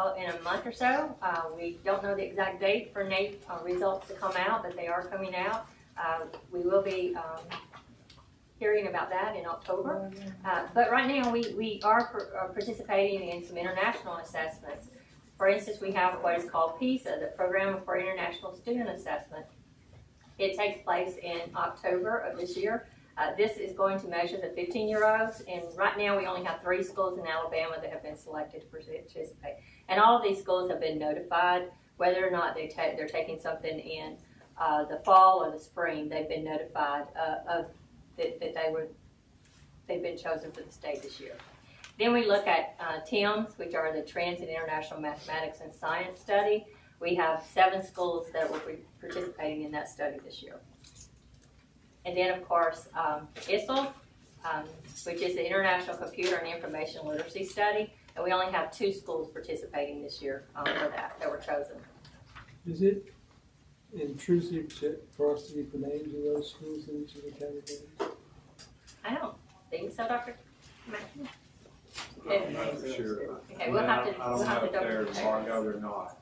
month or so. We don't know the exact date for NAEP results to come out, but they are coming out. We will be hearing about that in October. But right now, we are participating in some international assessments. For instance, we have what is called PISA, the Program for International Student Assessment. It takes place in October of this year. This is going to measure the 15-year-olds, and right now we only have 3 schools in Alabama that have been selected to participate. And all of these schools have been notified whether or not they're taking something in the fall or the spring. They've been notified that they've been chosen for the state this year. Then we look at TIMS, which are the Trends in International Mathematics and Science Study. We have 7 schools that will be participating in that study this year. And then, of course, ISIL, which is the International Computer and Information Literacy Study, and we only have 2 schools participating this year for that were chosen. Is it intrusive for us to get the names of those schools in each of the categories? I don't think so, Dr. McKee. I'm not for sure. Okay, we'll have to, I don't we'll have know to if they're double check. embargoed or not.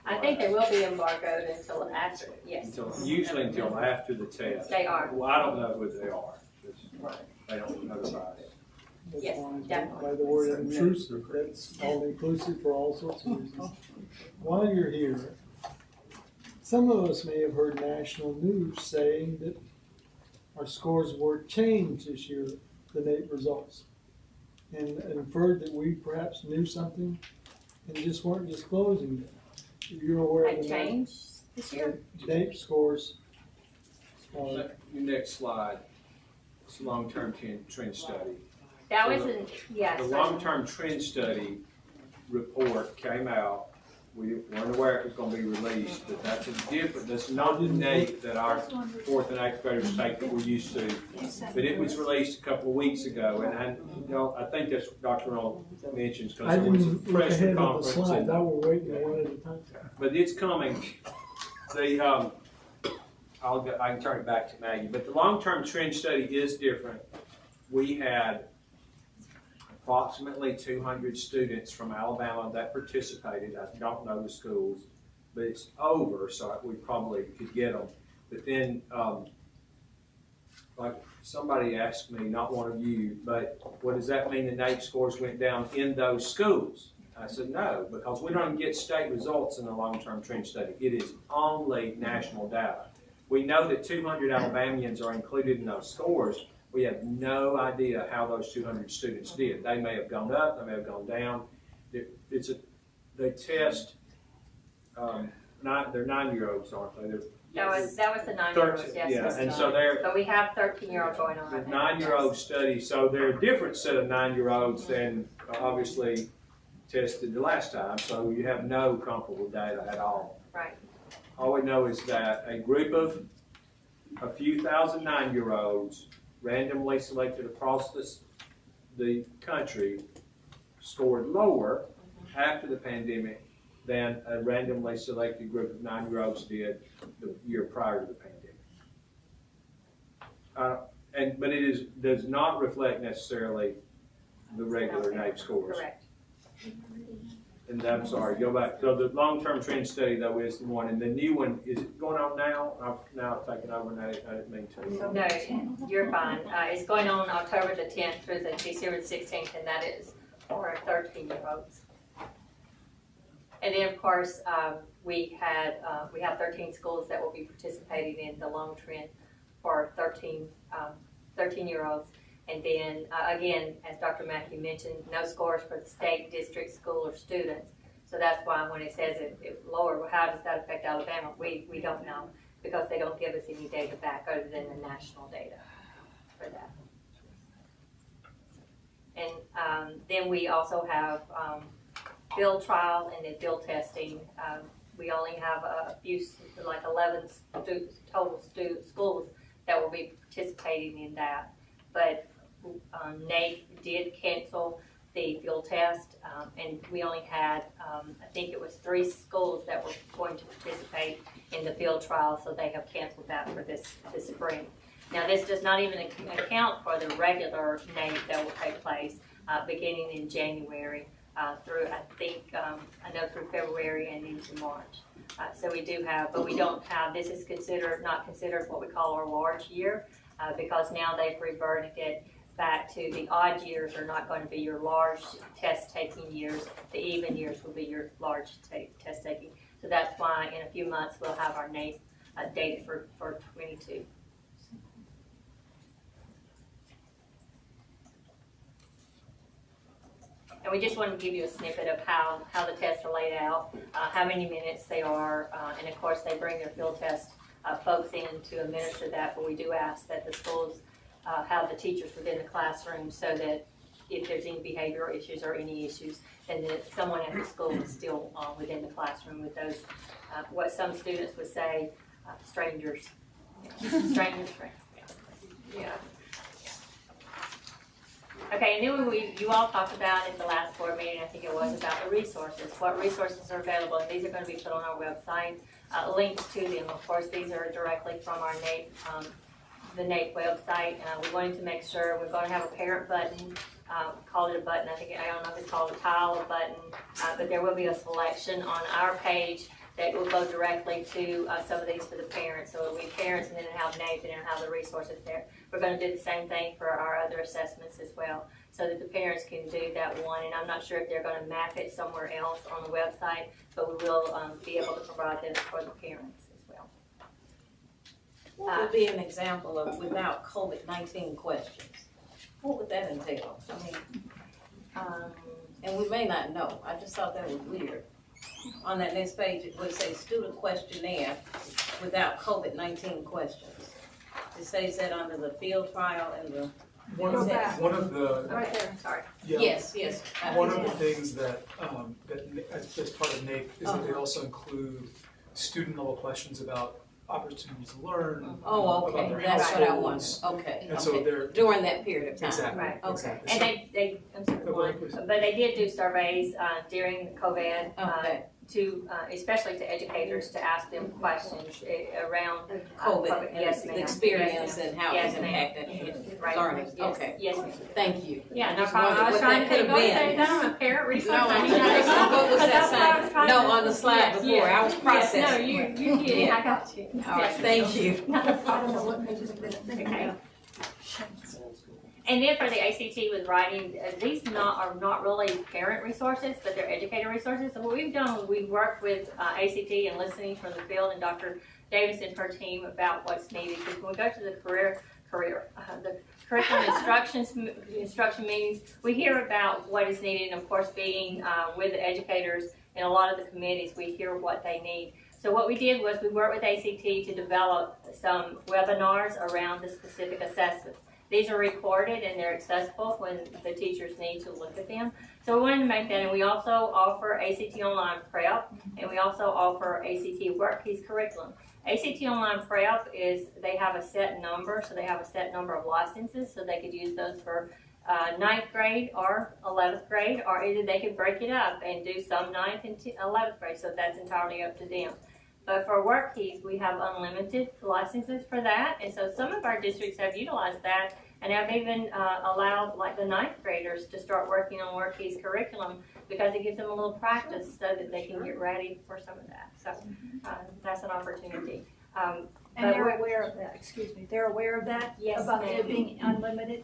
I think they will be embargoed until after, yes. Usually until after the test. They are. Well, I don't know who they are. They don't notify us. Yes, definitely. By the word intrusive, that's all inclusive for all sorts of reasons. While you're here, some of us may have heard national news saying that our scores were changed this year, the NAEP results, and inferred that we perhaps knew something and just weren't disclosing it. You're aware of the changed this year? NAEP scores. Your next slide. It's a long-term trend study. That So wasn't, yes. The long-term trend study report came out. We weren't aware it was going to be released, but that's different. That's not the NAEP that our 4th and 8th graders take that we're used to. But it was released a couple of weeks ago, and I think that's what Dr. Roll mentions because I there was a didn't look freshman ahead of the conference. slides. I was waiting one at a time. But it's coming. I can turn it back to Maggie. But the long-term trend study is different. We had approximately 200 students from Alabama that participated. I don't know the schools, but it's over, so we probably could get them. But then, like somebody asked me, not one of you, but what does that mean the NAEP scores went down in those schools? I said no, because we don't get state results in the long-term trend study. It is only national data. We know that 200 Alabamians are included in those scores. We have no idea how those 200 students did. They may have gone up, they may have gone down. They test, they're 9-year-olds, aren't they? That was the 9-year-olds, yes. Yeah, and so But we have 13-year-olds going on. The 9-year-old study, so they're a different set of 9-year-olds than obviously tested the last time, so you have no comparable data at all. Right. All we know is that a group of a few thousand 9-year-olds randomly selected across the country scored lower after the pandemic than a randomly selected group of 9-year-olds did the year prior to the pandemic. But it does not reflect necessarily the regular NAEP scores. Correct. And I'm sorry, go back. So the long-term trend study, though, is the one, and the new one, is it going on now? I've now taken over, and I didn't mean to. No, you're fine. It's going on October the 10th through the December the 16th, and that is for 13-year-olds. And then, of course, we have 13 schools that will be participating in the long trend for 13-year-olds. And then, again, as Dr. Mackey mentioned, no scores for the state, district, school, or students. So that's why when it says it's lower, well, how does that affect Alabama? We don't know because they don't give us any data back other than the national data for that. And then we also have field trial and then field testing. We only have a few, like 11 total schools that will be participating in that. But NAEP did cancel the field test, and we only had, I think it was 3 schools that were going to participate in the field trial, so they have canceled that for this spring. Now, this does not even account for the regular NAEP that will take place beginning in January through, I think, I know through February and into March. So we do have, but we don't have, this is not considered what we call our large year, because now they've reverted it back to the odd years are not going to be your large test-taking years. The even years will be your large test-taking. So that's why in a few months we'll have our NAEP data for 22. And we just wanted to give you a snippet of how the tests are laid out, how many minutes they are, and of course they bring their field test folks in to administer that, but we do ask that the schools have the teachers within the classroom so that if there's any behavioral issues or any issues, then that someone at the school is still within the classroom with those, what some students would say, strangers. Strangers. Yeah. Okay, and then you all talked about at the last board meeting, I think it was, about the resources, what resources are available, and these are going to be put on our website, links to them. Of course, these are directly from our NAEP, the NAEP website. We wanted to make sure we're going to have a parent button, call it a button, I don't know if it's called a tile or button, but there will be a selection on our page that will go directly to some of these for the parents. So it'll be parents and then it'll have NAEP and it'll have the resources there. We're going to do the same thing for our other assessments as well, so that the parents can do that one. And I'm not sure if they're going to map it somewhere else on the website, but we will be able to provide them for the parents as well. What would be an example of without COVID-19 questions? What would that entail? I mean, and we may not know. I just thought that was weird. On that next page, it would say student questionnaire without COVID-19 questions. It says that under the field trial and the. One of the. Right there, sorry. Yeah, yes. One of the things that, as part of NAEP is that they also include student level questions about opportunities to learn. Oh, okay, about their that's what I want. households. Okay, And so they're. during that period of time. Exactly. Right. Okay. Exactly. And I'm sorry, but they did do surveys during COVID to, especially to educators, to ask them questions around COVID, yes, ma'am. experience yes, and how yes, it's impacted right. learning. Yes. Okay. Yes, ma'am. Thank you. Yeah, no Just problem. I wondered was what trying that to think, could have say been. that I'm a parent resource. No, I'm trying what was that saying? No, on the slide before, I was processing. Yes, no, you get it, I got you. All right, thank you. Not a problem. Okay. And then for the ACT with writing, these are not really parent resources, but they're educator resources. So what we've done, we've worked with ACT and listening from the field and Dr. Davis and her team about what's needed. Because when we go to the the curriculum instruction meetings, we hear about what is needed, and of course being with the educators in a lot of the committees, we hear what they need. So what we did was we worked with ACT to develop some webinars around the specific assessments. These are recorded and they're accessible when the teachers need to look at them. So we wanted to make that, and we also offer ACT Online Prep, and we also offer ACT Work Keys Curriculum. ACT Online Prep is, they have a set number, so they have a set number of licenses, so they could use those for 9th grade or 11th grade, or either they could break it up and do some 9th and 11th grade, so that's entirely up to them. But for Work Keys, we have unlimited licenses for that, and so some of our districts have utilized that and have even allowed like the 9th graders to start working on Work Keys curriculum because it gives them a little practice so that they can get ready for some of that. So that's an opportunity. And they're aware of that, excuse me, they're aware of that? Yes, about ma'am. it being unlimited?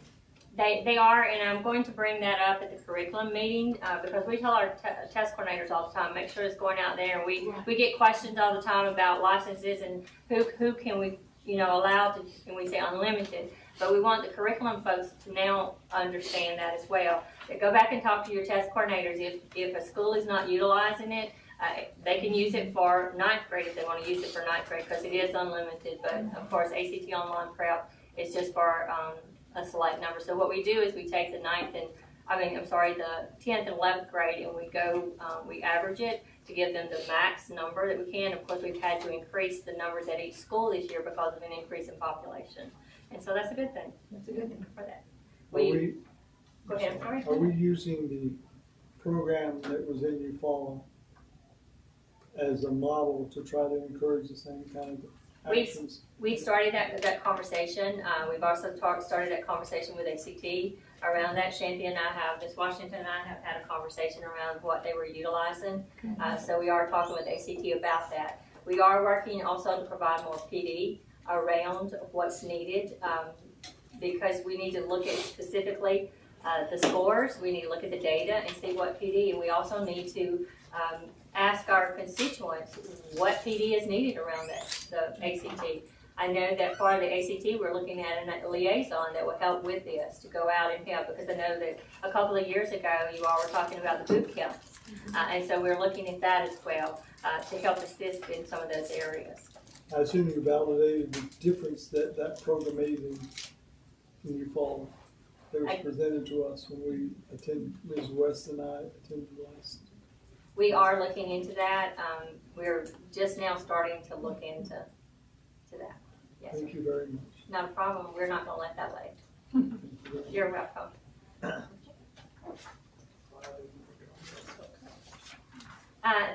They are, and I'm going to bring that up at the curriculum meeting because we tell our test coordinators all the time, make sure it's going out there. And we get questions all the time about licenses and who can we allow to, and we say unlimited. But we want the curriculum folks to now understand that as well. Go back and talk to your test coordinators. If a school is not utilizing it, they can use it for 9th grade if they want to use it for 9th grade because it is unlimited. But of course, ACT Online Prep is just for a select number. So what we do is we take the 10th and 11th grade, and we go, we average it to give them the max number that we can. Of course, we've had to increase the numbers at each school this year because of an increase in population. And so that's a good thing. That's a good thing for that. Go ahead, I'm sorry. Are we using the program that was in UFAL as a model to try to encourage the same kind of actions? We've started that conversation. We've also started that conversation with ACT around that. Shanti and I have, Ms. Washington and I have had a conversation around what they were utilizing. So we are talking with ACT about that. We are working also to provide more PD around what's needed. because we need to look at specifically the scores, we need to look at the data and see what PD, and we also need to ask our constituents what PD is needed around the ACT. I know that for the ACT, we're looking at a liaison that will help with this, to go out and help, because I know that a couple of years ago, you all were talking about the boot camp. And so we're looking at that as well, to help assist in some of those areas. I assume you validated the difference that that program made in you fall. That was presented to us when we attended, Ms. West and I attended last. We are looking into that. We're just now starting to look into that. Yes. Thank you very much. Not a problem. We're not going to let that wait. You're welcome.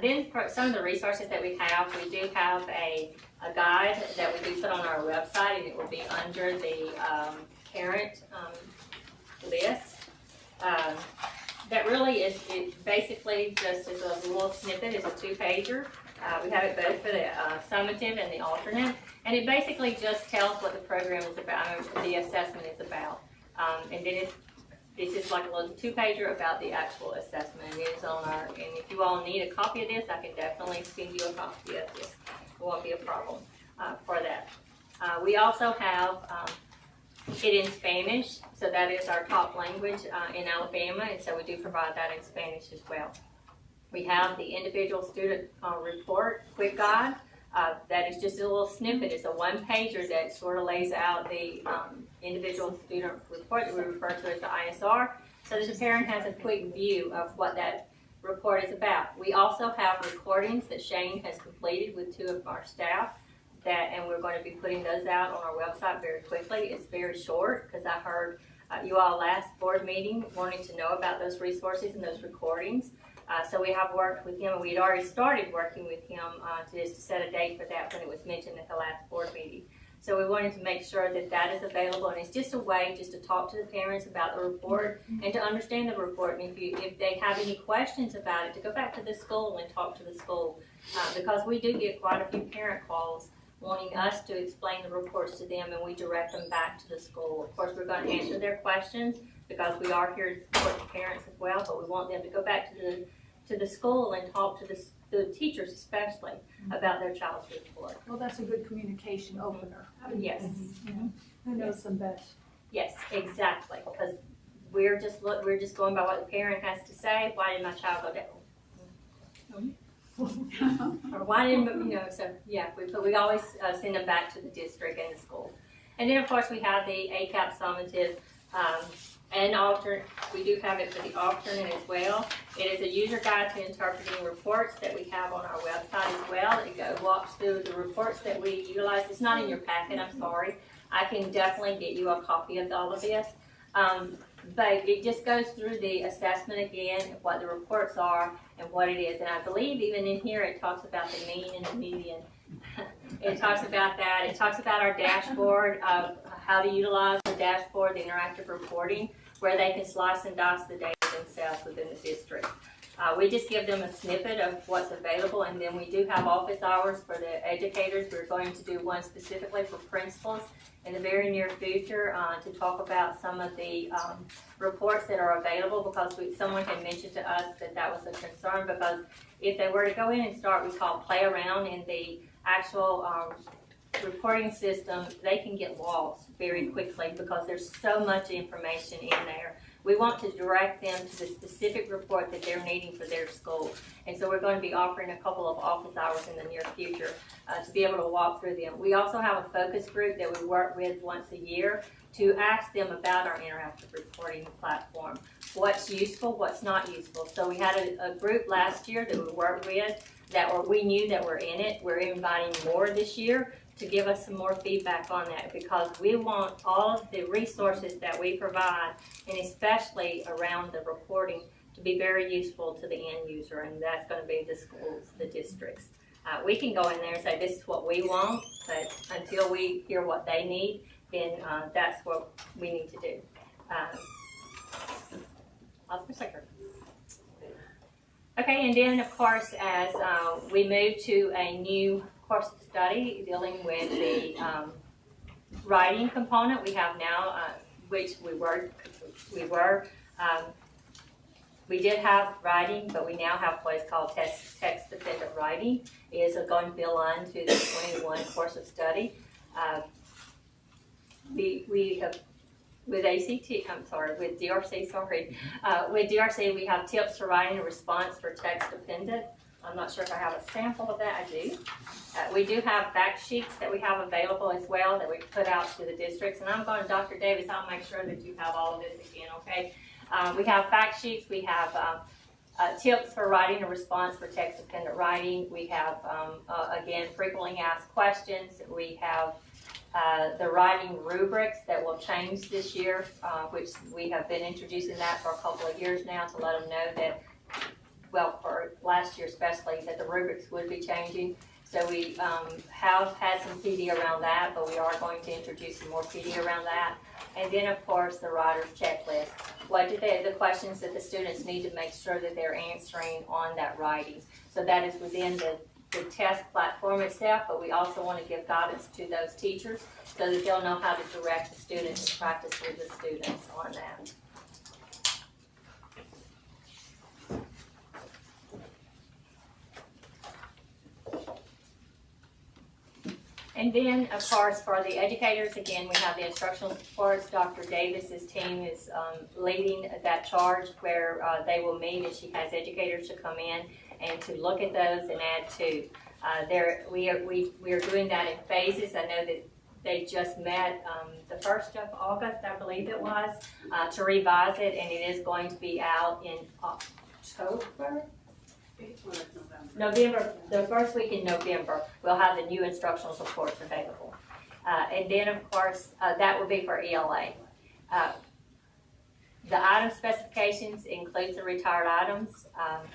Then for some of the resources that we do have a guide that we do put on our website, and it will be under the parent list. That really is, it basically just is a little snippet. It's a 2-pager. We have it both for the summative and the alternate, and it basically just tells what the program is about, the assessment is about. And then it's just like a little 2-pager about the actual assessment. It is on our, and if you all need a copy of this, I can definitely send you a copy of this. It won't be a problem for that. We also have it in Spanish, so that is our top language in Alabama, and so we do provide that in Spanish as well. We have the individual student report quick guide. That is just a little snippet. It's a 1-pager that sort of lays out the individual student report that we refer to as the ISR, so that the parent has a quick view of what that report is about. We also have recordings that Shane has completed with 2 of our staff, and we're going to be putting those out on our website very quickly. It's very short, because I heard you all last board meeting wanting to know about those resources and those recordings. So we have worked with him, and we had already started working with him just to set a date for that when it was mentioned at the last board meeting. So we wanted to make sure that that is available, and it's just a way just to talk to the parents about the report and to understand the report. And if they have any questions about it, to go back to the school and talk to the school, because we do get quite a few parent calls wanting us to explain the reports to them, and we direct them back to the school. Of course, we're going to answer their questions because we are here to support the parents as well, but we want them to go back to the school and talk to the teachers especially about their child's report. Well, that's a good communication opener. Yes. Who knows them best? Yes, exactly, because we're just going by what the parent has to say. Why did my child go down? Or why didn't, so yeah, we always send them back to the district and the school. And then of course we have the ACAP summative and alternate. We do have it for the alternate as well. It is a user guide to interpreting reports that we have on our website as well. It walks through the reports that we utilize. It's not in your packet, I'm sorry. I can definitely get you a copy of all of this. But it just goes through the assessment again, what the reports are and what it is. And I believe even in here it talks about the mean and the median. It talks about that. It talks about our dashboard of how to utilize the dashboard, the interactive reporting, where they can slice and dice the data themselves within the district. We just give them a snippet of what's available, and then we do have office hours for the educators. We're going to do one specifically for principals in the very near future to talk about some of the reports that are available, because someone had mentioned to us that that was a concern, because if they were to go in and start, we call play around in the actual reporting system, they can get lost very quickly because there's so much information in there. We want to direct them to the specific report that they're needing for their school. And so we're going to be offering a couple of office hours in the near future to be able to walk through them. We also have a focus group that we work with once a year to ask them about our interactive reporting platform. What's useful, what's not useful. So we had a group last year that we worked with that we knew that were in it. We're inviting more this year to give us some more feedback on that, because we want all of the resources that we provide, and especially around the reporting, to be very useful to the end user, and that's going to be the schools, the districts. We can go in there and say, this is what we want, but until we hear what they need, then that's what we need to do. Okay, and then of course, as we move to a new course of study dealing with the writing component we have now, which we did have writing, but we now have what is called text-dependent writing. It is going to be aligned to the 21 course of study. We have, with DRC, with DRC we have tips for writing a response for text-dependent. I'm not sure if I have a sample of that. I do. We do have fact sheets that we have available as well that we put out to the districts. And I'm going to Dr. Davis, I'll make sure that you have all of this again, okay? We have fact sheets. We have tips for writing a response for text-dependent writing. We have, again, frequently asked questions. We have the writing rubrics that will change this year, which we have been introducing that for a couple of years now to let them know that, well, for last year especially, that the rubrics would be changing. So we have had some PD around that, but we are going to introduce some more PD around that. And then, of course, the writer's checklist. What do the questions that the students need to make sure that they're answering on that writing. So that is within the test platform itself, but we also want to give guidance to those teachers so that they'll know how to direct the students and practice with the students on that. And then, of course, for the educators, again, we have the instructional supports. Dr. Davis's team is leading that charge where they will meet, and she has educators to come in and to look at those and add to. We are doing that in phases. I know that they just met the 1st of August, I believe it was, to revise it, and it is going to be out in October. November, the first week in November, we'll have the new instructional supports available. And then, of course, that will be for ELA. The item specifications include the retired items.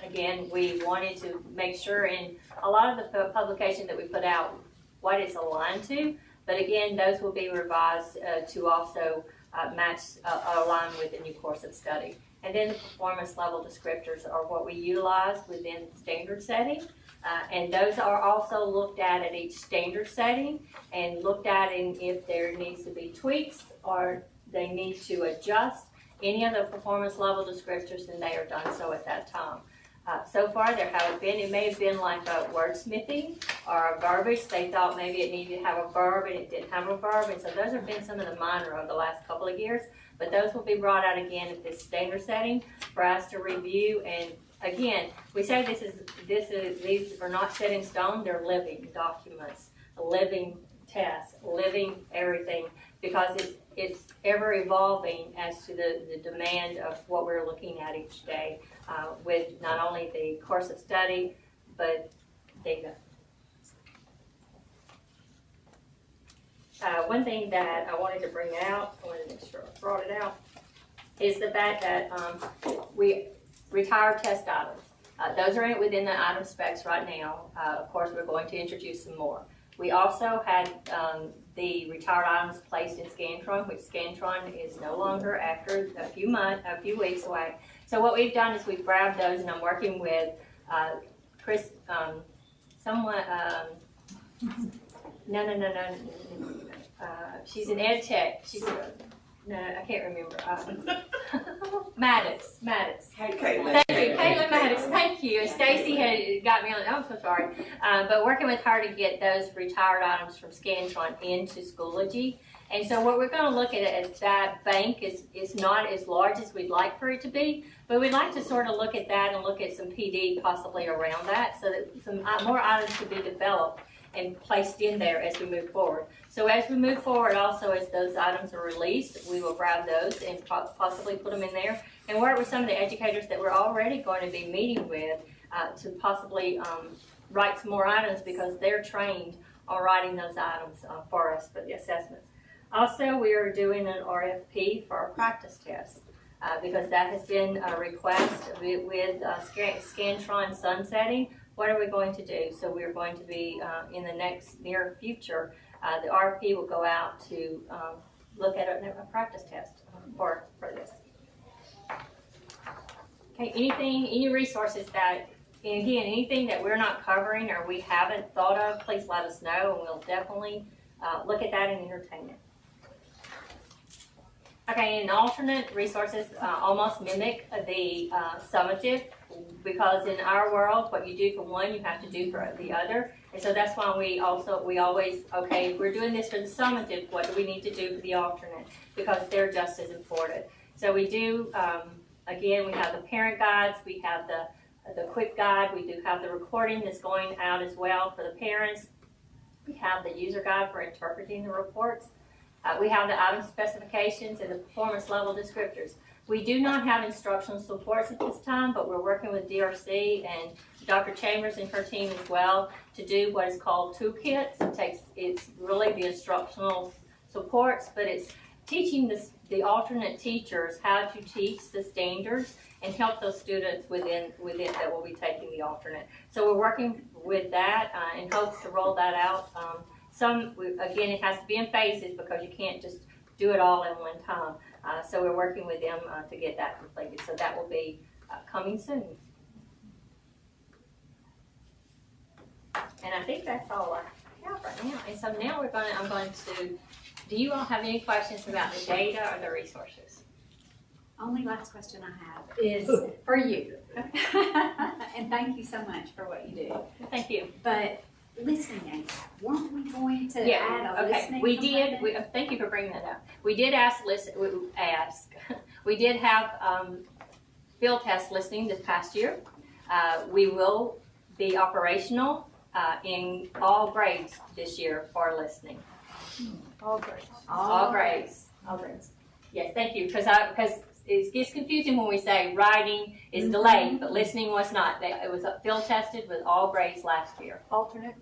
Again, we wanted to make sure in a lot of the publications that we put out what it's aligned to, but again, those will be revised to also align with the new course of study. And then the performance level descriptors are what we utilize within standard setting. And those are also looked at each standard setting and looked at in if there needs to be tweaks or they need to adjust any of the performance level descriptors, then they are done so at that time. So far there haven't been, it may have been like a wordsmithing or a verbiage. They thought maybe it needed to have a verb and it didn't have a verb. And so those have been some of the minor of the last couple of years. But those will be brought out again at this standard setting for us to review. And again, we say these are not set in stone, they're living documents, living tests, living everything, because it's ever evolving as to the demand of what we're looking at each day with not only the course of study, but data. One thing that I wanted to bring out, I wanted to make sure I brought it out, is the fact that we retire test items. Those are within the item specs right now. Of course, we're going to introduce some more. We also had the retired items placed in Scantron, which Scantron is no longer after a few weeks away. So what we've done is we've grabbed those, and I'm working with Chris, she's an ed tech. No, I can't remember. Maddox. Thank you, Caitlin Maddox. Thank you. And Stacy had got me on. I'm so sorry. But working with her to get those retired items from Scantron into Schoology. And so what we're going to look at is that bank is not as large as we'd like for it to be, but we'd like to sort of look at that and look at some PD possibly around that so that some more items could be developed and placed in there as we move forward. So as we move forward, also as those items are released, we will grab those and possibly put them in there and work with some of the educators that we're already going to be meeting with to possibly write some more items because they're trained on writing those items for us for the assessments. Also, we are doing an RFP for our practice test because that has been a request with Scantron sunsetting. What are we going to do? So we're going to be, in the next near future, the RFP will go out to look at a practice test for this. Okay, any resources that, and again, anything that we're not covering or we haven't thought of, please let us know, and we'll definitely look at that and entertain it. Okay, and alternate resources almost mimic the summative, because in our world, what you do for one, you have to do for the other. And so that's why we always, okay, if we're doing this for the summative, what do we need to do for the alternate? Because they're just as important. So we do, again, we have the parent guides, we have the quick guide, we do have the recording that's going out as well for the parents. We have the user guide for interpreting the reports. We have the item specifications and the performance level descriptors. We do not have instructional supports at this time, but we're working with DRC and Dr. Chambers and her team as well to do what is called toolkits. It's really the instructional supports, but it's teaching the alternate teachers how to teach the standards and help those students within that will be taking the alternate. So we're working with that in hopes to roll that out. Again, it has to be in phases because you can't just do it all in one time. So we're working with them to get that completed. So that will be coming soon. And I think that's all I have right now. And so now I'm going to, do you all have any questions about the data or the resources? Only last question I have is for you. And thank you so much for what you do. Thank you. But listening aid, weren't we going to add a listening component? Thank you for bringing that up. We did we did have field test listening this past year. We will be operational in all grades this year for listening. All grades. All grades. All grades. Yes, thank you. Because it gets confusing when we say writing is delayed, but listening was not. It was field tested with all grades last year. Alternate?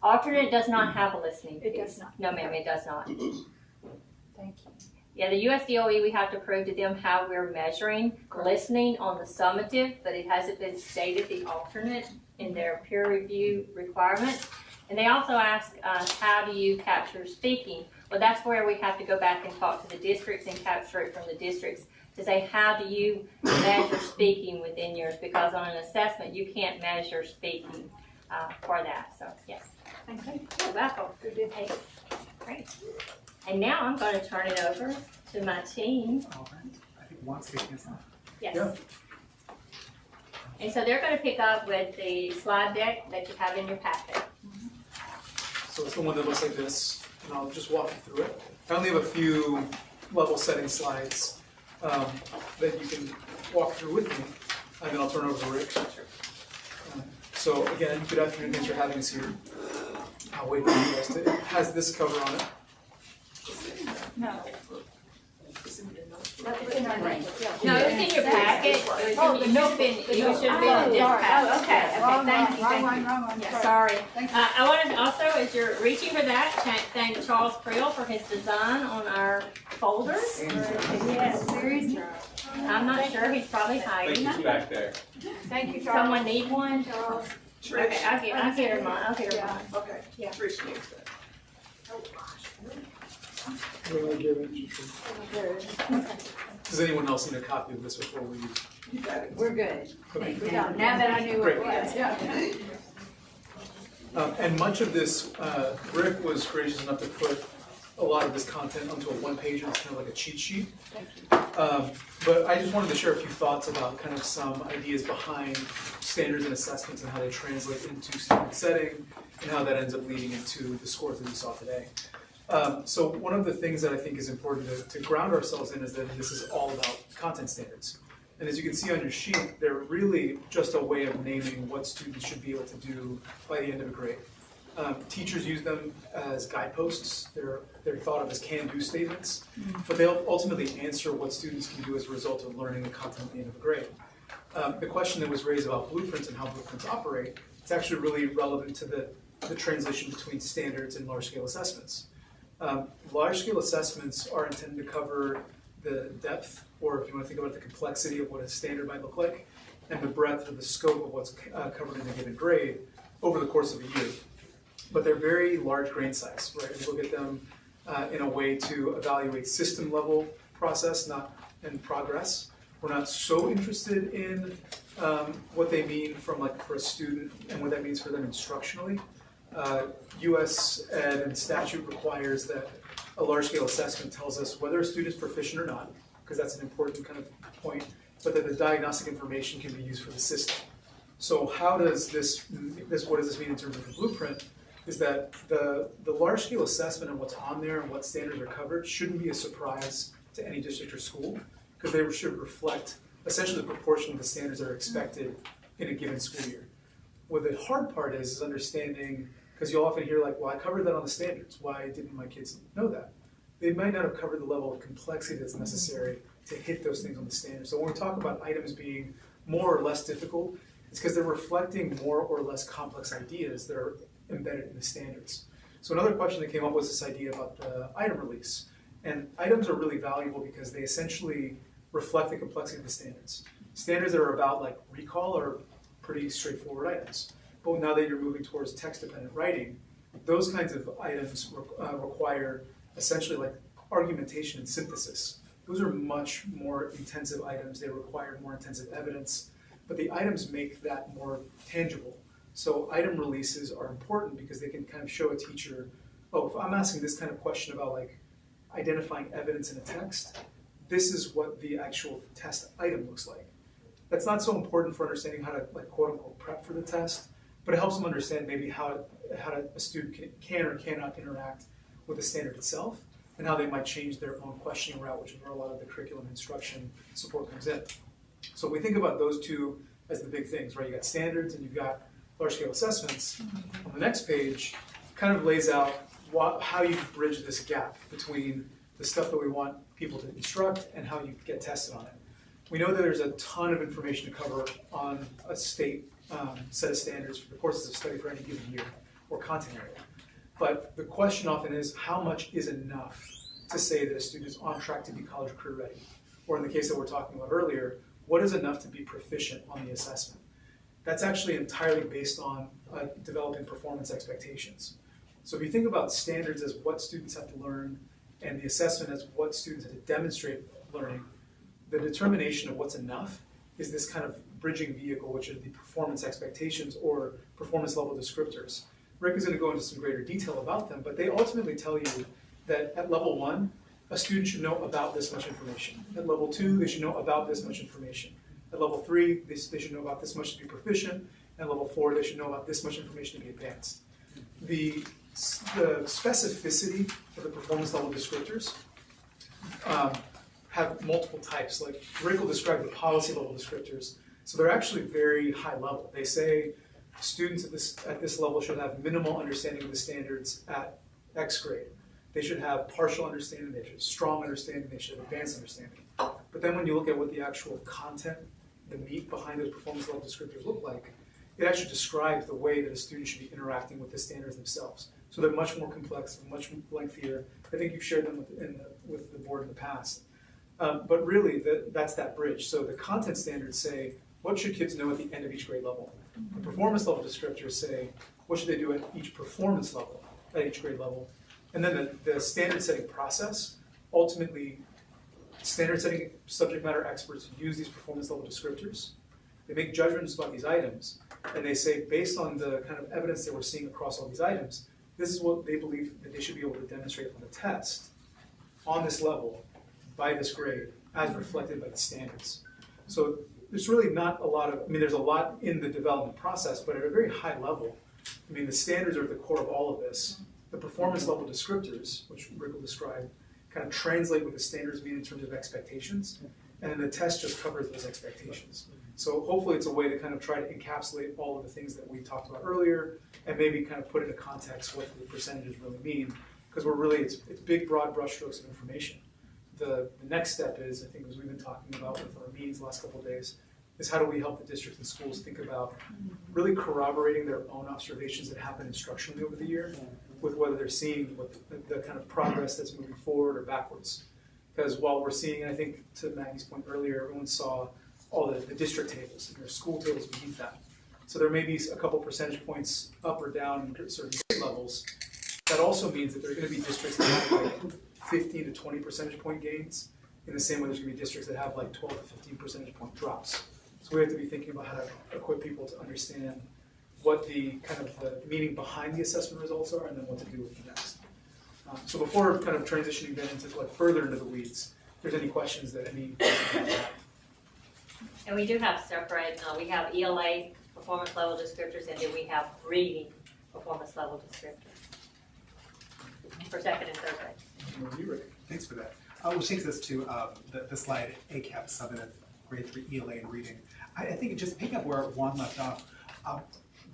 Alternate does not have a listening piece. It does not. No, ma'am, it does not. Thank you. Yeah, the USDOE, we have to prove to them how we're measuring listening on the summative, but it hasn't been stated the alternate in their peer review requirement. And they also ask us, how do you capture speaking? Well, that's where we have to go back and talk to the districts and capture it from the districts to say, how do you measure speaking within yours? Because on an assessment, you can't measure speaking for that. So, yes. Thank you. You're welcome. Hey, great. And now I'm going to turn it over to my team. All right. I think Juan's kicking us off. Yes. Yeah. And so they're going to pick up with the slide deck that you have in your packet. So it's the one that looks like this, and I'll just walk you through it. I only have a few level setting slides that you can walk through with me, and then I'll turn over to Rick. So again, good afternoon, thanks for having us here. I'll wait for you guys to, it has this cover on it. No. It's in our name. No, it's in your packet. It should have been in this packet. Oh, okay. Thank you. Wrong one. Yeah, sorry. I wanted to also, as you're reaching for that, thank Charles Creel for his design on our folders. Yes, seriously. I'm not sure, he's probably hiding. He's back there. Thank you, Charles. Someone need one? Charles. Okay, I'll get her mine. Okay, appreciate that. We're gonna give it. Does anyone else need a copy of this before we? You got it. We're good. Okay. Now that I knew what it Great. was. Yeah. And much of this, Rick was gracious enough to put a lot of this content onto a one-pager. It's kind of like a cheat sheet. But I just wanted to share a few thoughts about kind of some ideas behind standards and assessments and how they translate into student setting and how that ends up leading into the scores that we saw today. So one of the things that I think is important to ground ourselves in is that this is all about content standards. And as you can see on your sheet, they're really just a way of naming what students should be able to do by the end of a grade. Teachers use them as guideposts. They're thought of as can-do statements, but they'll ultimately answer what students can do as a result of learning the content at the end of a grade. The question that was raised about blueprints and how blueprints operate, it's actually really relevant to the transition between standards and large-scale assessments. Large-scale assessments are intended to cover the depth, or if you want to think about the complexity of what a standard might look like, and the breadth or the scope of what's covered in a given grade over the course of a year. But they're very large grain size, right? We look at them in a way to evaluate system level process, not in progress. We're not so interested in what they mean for a student and what that means for them instructionally. US Ed and statute requires that a large-scale assessment tells us whether a student is proficient or not, because that's an important kind of point, but that the diagnostic information can be used for the system. So how does what does this mean in terms of the blueprint? Is that the large-scale assessment and what's on there and what standards are covered shouldn't be a surprise to any district or school, because they should reflect essentially the proportion of the standards that are expected in a given school year. What the hard part is understanding, because you'll often hear like, well, I covered that on the standards. Why didn't my kids know that? They might not have covered the level of complexity that's necessary to hit those things on the standards. So when we talk about items being more or less difficult, it's because they're reflecting more or less complex ideas that are embedded in the standards. So another question that came up was this idea about the item release. And items are really valuable because they essentially reflect the complexity of the standards. Standards that are about like recall are pretty straightforward items. But now that you're moving towards text-dependent writing, those kinds of items require essentially like argumentation and synthesis. Those are much more intensive items. They require more intensive evidence, but the items make that more tangible. So item releases are important because they can kind of show a teacher, oh, if I'm asking this kind of question about like identifying evidence in a text, this is what the actual test item looks like. That's not so important for understanding how to like quote unquote prep for the test, but it helps them understand maybe how a student can or cannot interact with the standard itself and how they might change their own questioning route, which is where a lot of the curriculum instruction support comes in. So we think about those two as the big things, right? You got standards and you've got large-scale assessments. On the next page, kind of lays out how you bridge this gap between the stuff that we want people to instruct and how you get tested on it. We know that there's a ton of information to cover on a state set of standards for the courses of study for any given year or content area. But the question often is, how much is enough to say that a student is on track to be college career ready? Or in the case that we're talking about earlier, what is enough to be proficient on the assessment? That's actually entirely based on developing performance expectations. So if you think about standards as what students have to learn and the assessment as what students have to demonstrate learning, the determination of what's enough is this kind of bridging vehicle, which are the performance expectations or performance level descriptors. Rick is going to go into some greater detail about them, but they ultimately tell you that at level 1, a student should know about this much information. At level 2, they should know about this much information. At level 3, they should know about this much to be proficient. At level 4, they should know about this much information to be advanced. The specificity of the performance level descriptors have multiple types. Like Rick will describe the policy level descriptors. So they're actually very high level. They say students at this level should have minimal understanding of the standards at X grade. They should have partial understanding, they should have strong understanding, they should have advanced understanding. But then when you look at what the actual content, the meat behind those performance level descriptors look like, it actually describes the way that a student should be interacting with the standards themselves. So they're much more complex, much lengthier. I think you've shared them with the board in the past. But really, that's that bridge. So the content standards say, what should kids know at the end of each grade level? The performance level descriptors say, what should they do at each performance level, at each grade level? And then the standard setting process, ultimately, standard setting subject matter experts use these performance level descriptors. They make judgments about these items, and they say, based on the kind of evidence that we're seeing across all these items, this is what they believe that they should be able to demonstrate on the test, on this level, by this grade, as reflected by the standards. So there's really not a lot of, there's a lot in the development process, but at a very high level, the standards are at the core of all of this. The performance level descriptors, which Rick will describe, kind of translate what the standards mean in terms of expectations, and then the test just covers those expectations. So hopefully it's a way to kind of try to encapsulate all of the things that we talked about earlier, and maybe kind of put into context what the percentages really mean, because it's big, broad brushstrokes of information. The next step is, I think, as we've been talking about with our meetings the last couple of days, is how do we help the districts and schools think about really corroborating their own observations that happen instructionally over the year with whether they're seeing what the kind of progress that's moving forward or backwards. Because while we're seeing, and I think to Maggie's point earlier, everyone saw all the district tables and their school tables beneath that. So there may be a couple percentage points up or down in certain grade levels. That also means that there are going to be districts that have like 15 to 20 percentage point gains, in the same way there's going to be districts that have like 12 to 15 percentage point drops. So we have to be thinking about how to equip people to understand what the kind of the meaning behind the assessment results are, and then what to do with the next. So before kind of transitioning then into like further into the weeds, if there's any questions that any have. And we do have separate, we have ELA performance level descriptors, and then we have reading performance level descriptors for second and third grade. Thanks for that. Which takes us to the slide, ACAP summative grade 3 ELA and reading. I think just picking up where Juan left off,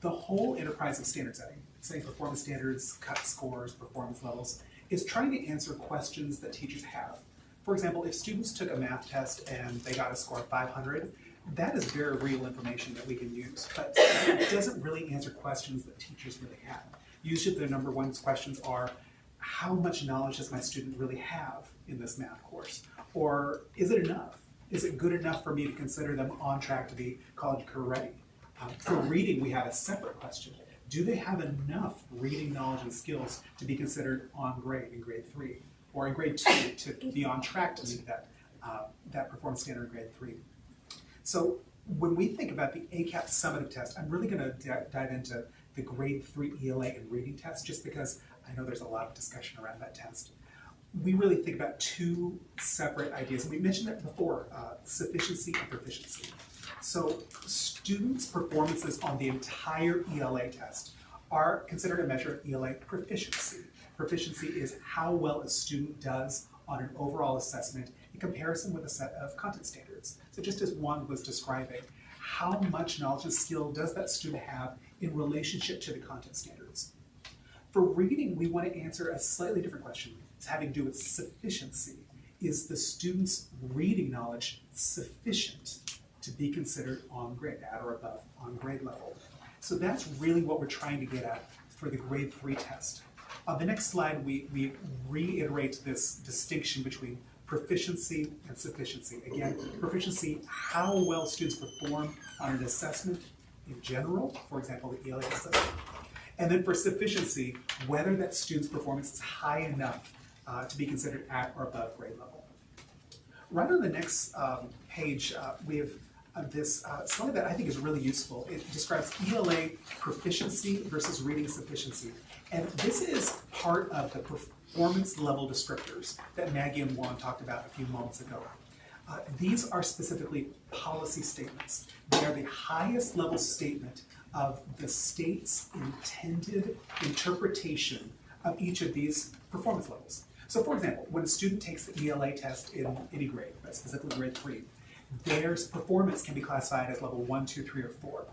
the whole enterprise of standard setting, saying performance standards, cut scores, performance levels, is trying to answer questions that teachers have. For example, if students took a math test and they got a score of 500, that is very real information that we can use, but it doesn't really answer questions that teachers really have. Usually the number one questions are, how much knowledge does my student really have in this math course? Or is it enough? Is it good enough for me to consider them on track to be college career ready? For reading, we have a separate question. Do they have enough reading knowledge and skills to be considered on grade in grade 3? Or in grade 2 to be on track to meet that performance standard in grade 3? So when we think about the ACAP summative test, I'm really going to dive into the grade 3 ELA and reading test, just because I know there's a lot of discussion around that test. We really think about two separate ideas, and we mentioned that before, sufficiency and proficiency. So students' performances on the entire ELA test are considered a measure of ELA proficiency. Proficiency is how well a student does on an overall assessment in comparison with a set of content standards. So just as Juan was describing, how much knowledge and skill does that student have in relationship to the content standards? For reading, we want to answer a slightly different question. It's having to do with sufficiency. Is the student's reading knowledge sufficient to be considered on grade, at or above on grade level? So that's really what we're trying to get at for the grade 3 test. On the next slide, we reiterate this distinction between proficiency and sufficiency. Again, proficiency, how well students perform on an assessment in general, for example, the ELA assessment. And then for sufficiency, whether that student's performance is high enough to be considered at or above grade level. Right on the next page, we have this slide that I think is really useful. It describes ELA proficiency versus reading sufficiency. And this is part of the performance level descriptors that Maggie and Juan talked about a few moments ago. These are specifically policy statements. They are the highest level statement of the state's intended interpretation of each of these performance levels. So for example, when a student takes the ELA test in any grade, but specifically grade 3, their performance can be classified as level 1, 2, 3, or 4.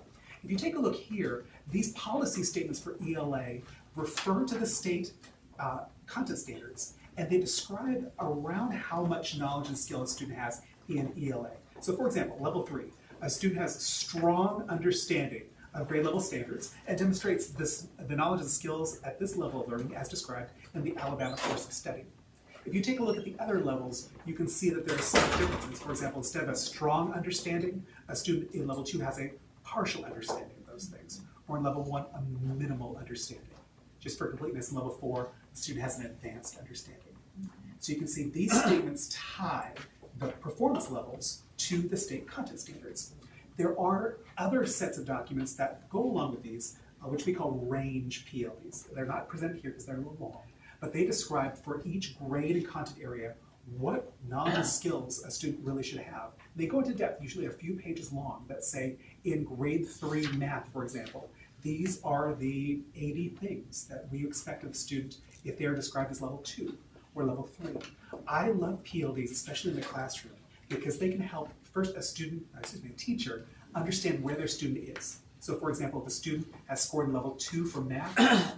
If you take a look here, these policy statements for ELA refer to the state content standards, and they describe around how much knowledge and skill a student has in ELA. So for example, level 3, a student has strong understanding of grade level standards and demonstrates the knowledge and skills at this level of learning as described in the Alabama course of study. If you take a look at the other levels, you can see that there are some differences. For example, instead of a strong understanding, a student in level 2 has a partial understanding of those things, or in level 1, a minimal understanding. Just for completeness, in level 4, the student has an advanced understanding. So you can see these statements tie the performance levels to the state content standards. There are other sets of documents that go along with these, which we call range PLDs. They're not presented here because they're a little long, but they describe for each grade and content area what knowledge and skills a student really should have. They go into depth, usually a few pages long, that say in grade 3 math, for example, these are the 80 things that we expect of the student if they are described as level 2 or level 3. I love PLDs, especially in the classroom, because they can help first a teacher understand where their student is. So for example, if a student has scored level 2 for math,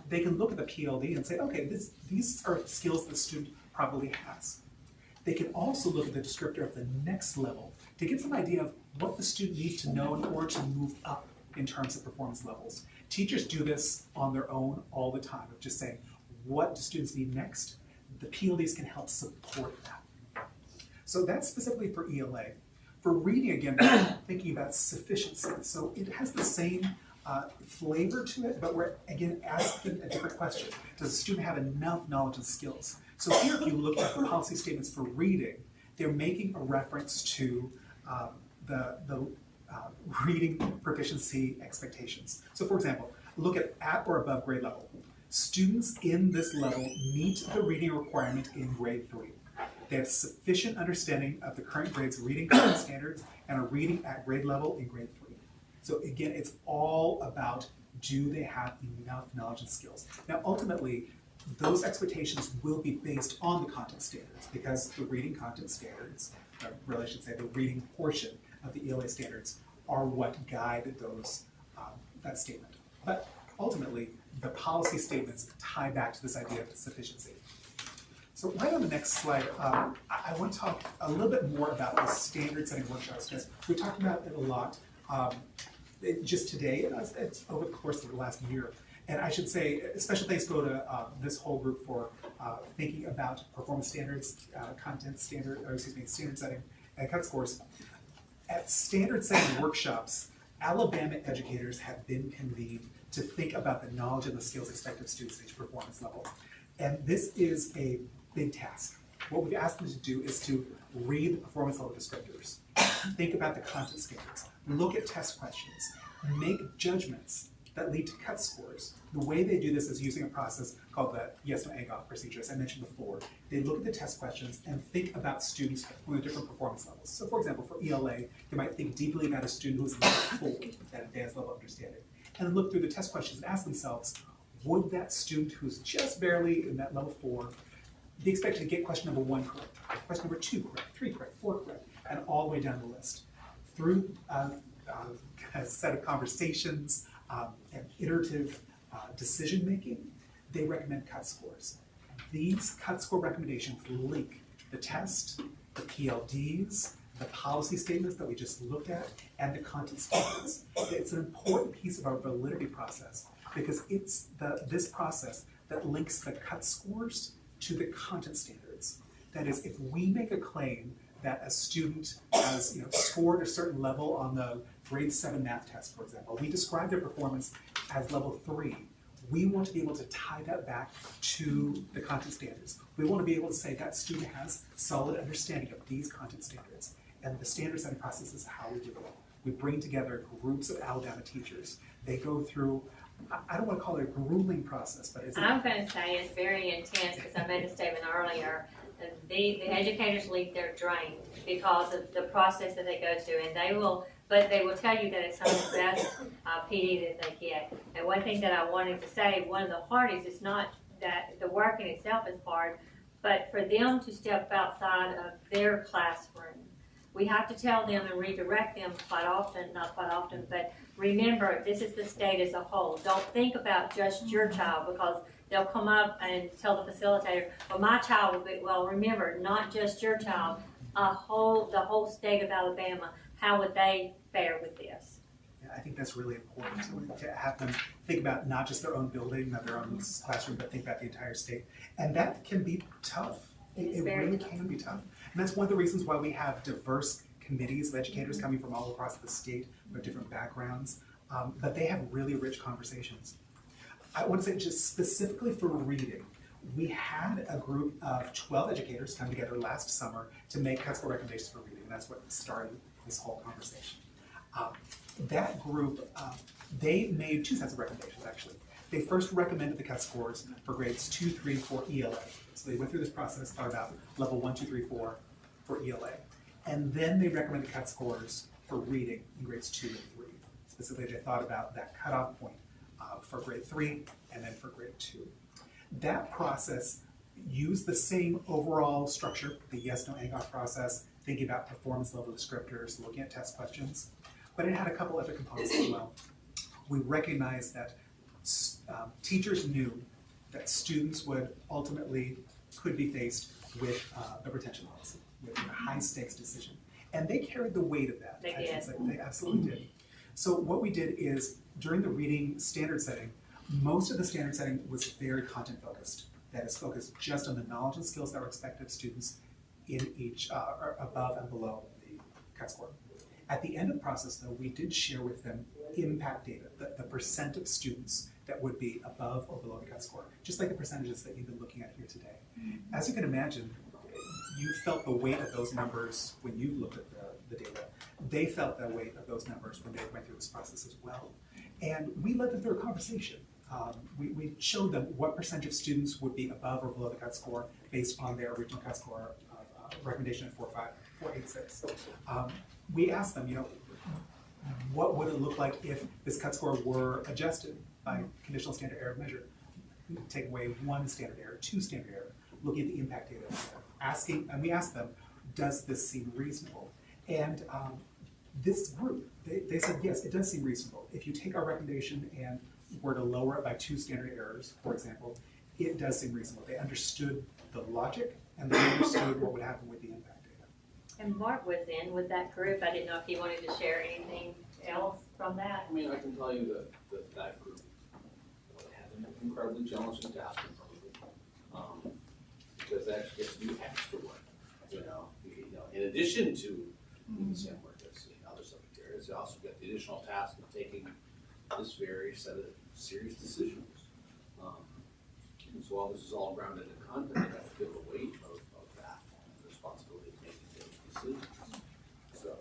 they can look at the PLD and say, okay, these are skills the student probably has. They can also look at the descriptor of the next level to get some idea of what the student needs to know in order to move up in terms of performance levels. Teachers do this on their own all the time, of just saying, what do students need next? The PLDs can help support that. So that's specifically for ELA. For reading, again, we're thinking about sufficiency. So it has the same flavor to it, but we're, again, asking a different question. Does the student have enough knowledge and skills? So here, if you look at the policy statements for reading, they're making a reference to the reading proficiency expectations. So for example, look at or above grade level. Students in this level meet the reading requirement in grade 3. They have sufficient understanding of the current grade's reading content standards and are reading at grade level in grade 3. So again, it's all about, do they have enough knowledge and skills? Now ultimately, those expectations will be based on the content standards, because the reading content standards, or really I should say the reading portion of the ELA standards, are what guide those that statement. But ultimately, the policy statements tie back to this idea of sufficiency. So right on the next slide, I want to talk a little bit more about the standard setting workshops, because we talked about it a lot just today, it's over the course of the last year. And I should say, special thanks go to this whole group for thinking about performance standards, standard setting, and cut scores. At standard setting workshops, Alabama educators have been convened to think about the knowledge and the skills expected of students at each performance level. And this is a big task. What we've asked them to do is to read the performance level descriptors, think about the content standards, look at test questions, make judgments that lead to cut scores. The way they do this is using a process called the yes, no, egg off procedure, as I mentioned before. They look at the test questions and think about students with different performance levels. So for example, for ELA, they might think deeply about a student who's level 4, that advanced level of understanding, and look through the test questions and ask themselves, would that student who's just barely in that level 4 be expected to get question number 1 correct, question number 2 correct, 3 correct, 4 correct, and all the way down the list. Through a set of conversations and iterative decision-making, they recommend cut scores. These cut score recommendations link the test, the PLDs, the policy statements that we just looked at, and the content standards. It's an important piece of our validity process, because it's this process that links the cut scores to the content standards. That is, if we make a claim that a student has scored a certain level on the grade 7 math test, for example, we describe their performance as level 3. We want to be able to tie that back to the content standards. We want to be able to say that student has solid understanding of these content standards. And the standard setting process is how we do it. We bring together groups of Alabama teachers. They go through, I don't want to call it a grueling process, but it's I'm going to say it's very intense, because I made a statement earlier. The educators leave there drained because of the process that they go to, and they will tell you that it's some of the best PD that they get. And one thing that I wanted to say, one of the hardest is not that the work in itself is hard, but for them to step outside of their classroom. We have to tell them and redirect them not quite often, but remember, this is the state as a whole. Don't think about just your child, because they'll come up and tell the facilitator, well, my child will be, well, remember, not just your child, the whole state of Alabama. How would they fare with this? Yeah, I think that's really important to have them think about not just their own building, not their own classroom, but think about the entire state. And that can be tough. It really can be tough. And that's one of the reasons why we have diverse committees of educators coming from all across the state with different backgrounds, but they have really rich conversations. I want to say just specifically for reading, we had a group of 12 educators come together last summer to make cut score recommendations for reading, and that's what started this whole conversation. That group, they made 2 sets of recommendations actually. They first recommended the cut scores for grades 2, 3, 4 ELA. So they went through this process, thought about level 1, 2, 3, 4 for ELA. And then they recommended cut scores for reading in grades 2 and 3. Specifically, they thought about that cutoff point for grade 3 and then for grade 2. That process used the same overall structure, the yes, no, egg off process, thinking about performance level descriptors, looking at test questions, but it had a couple other components as well. We recognized that teachers knew that students would ultimately could be faced with a retention policy, with a high stakes decision. And they carried the weight of that. They absolutely did. So what we did is, during the reading standard setting, most of the standard setting was very content focused. That is focused just on the knowledge and skills that were expected of students in each, above and below the cut score. At the end of the process though, we did share with them impact data, the percent of students that would be above or below the cut score, just like the percentages that you've been looking at here today. As you can imagine, you felt the weight of those numbers when you looked at the data. They felt the weight of those numbers when they went through this process as well. And we led them through a conversation. We showed them what percentage of students would be above or below the cut score based on their original cut score recommendation of 486. We asked them, what would it look like if this cut score were adjusted by conditional standard error measure? Take away 1 standard error, 2 standard error, looking at the impact data, and we asked them, does this seem reasonable? And this group, they said, yes, it does seem reasonable. If you take our recommendation and were to lower it by 2 standard errors, for example, it does seem reasonable. They understood the logic and they understood what would happen with the impact data. And Mark was in with that group. I didn't know if you wanted to share anything else from that. I mean, I can tell you that group had an incredibly challenging task in front of them, because they actually get to do extra work. In addition to the same work that's in other subject areas, they also get the additional task of taking this very set of serious decisions. And so while this is all grounded in content, they have to feel the weight of that responsibility of making those decisions. So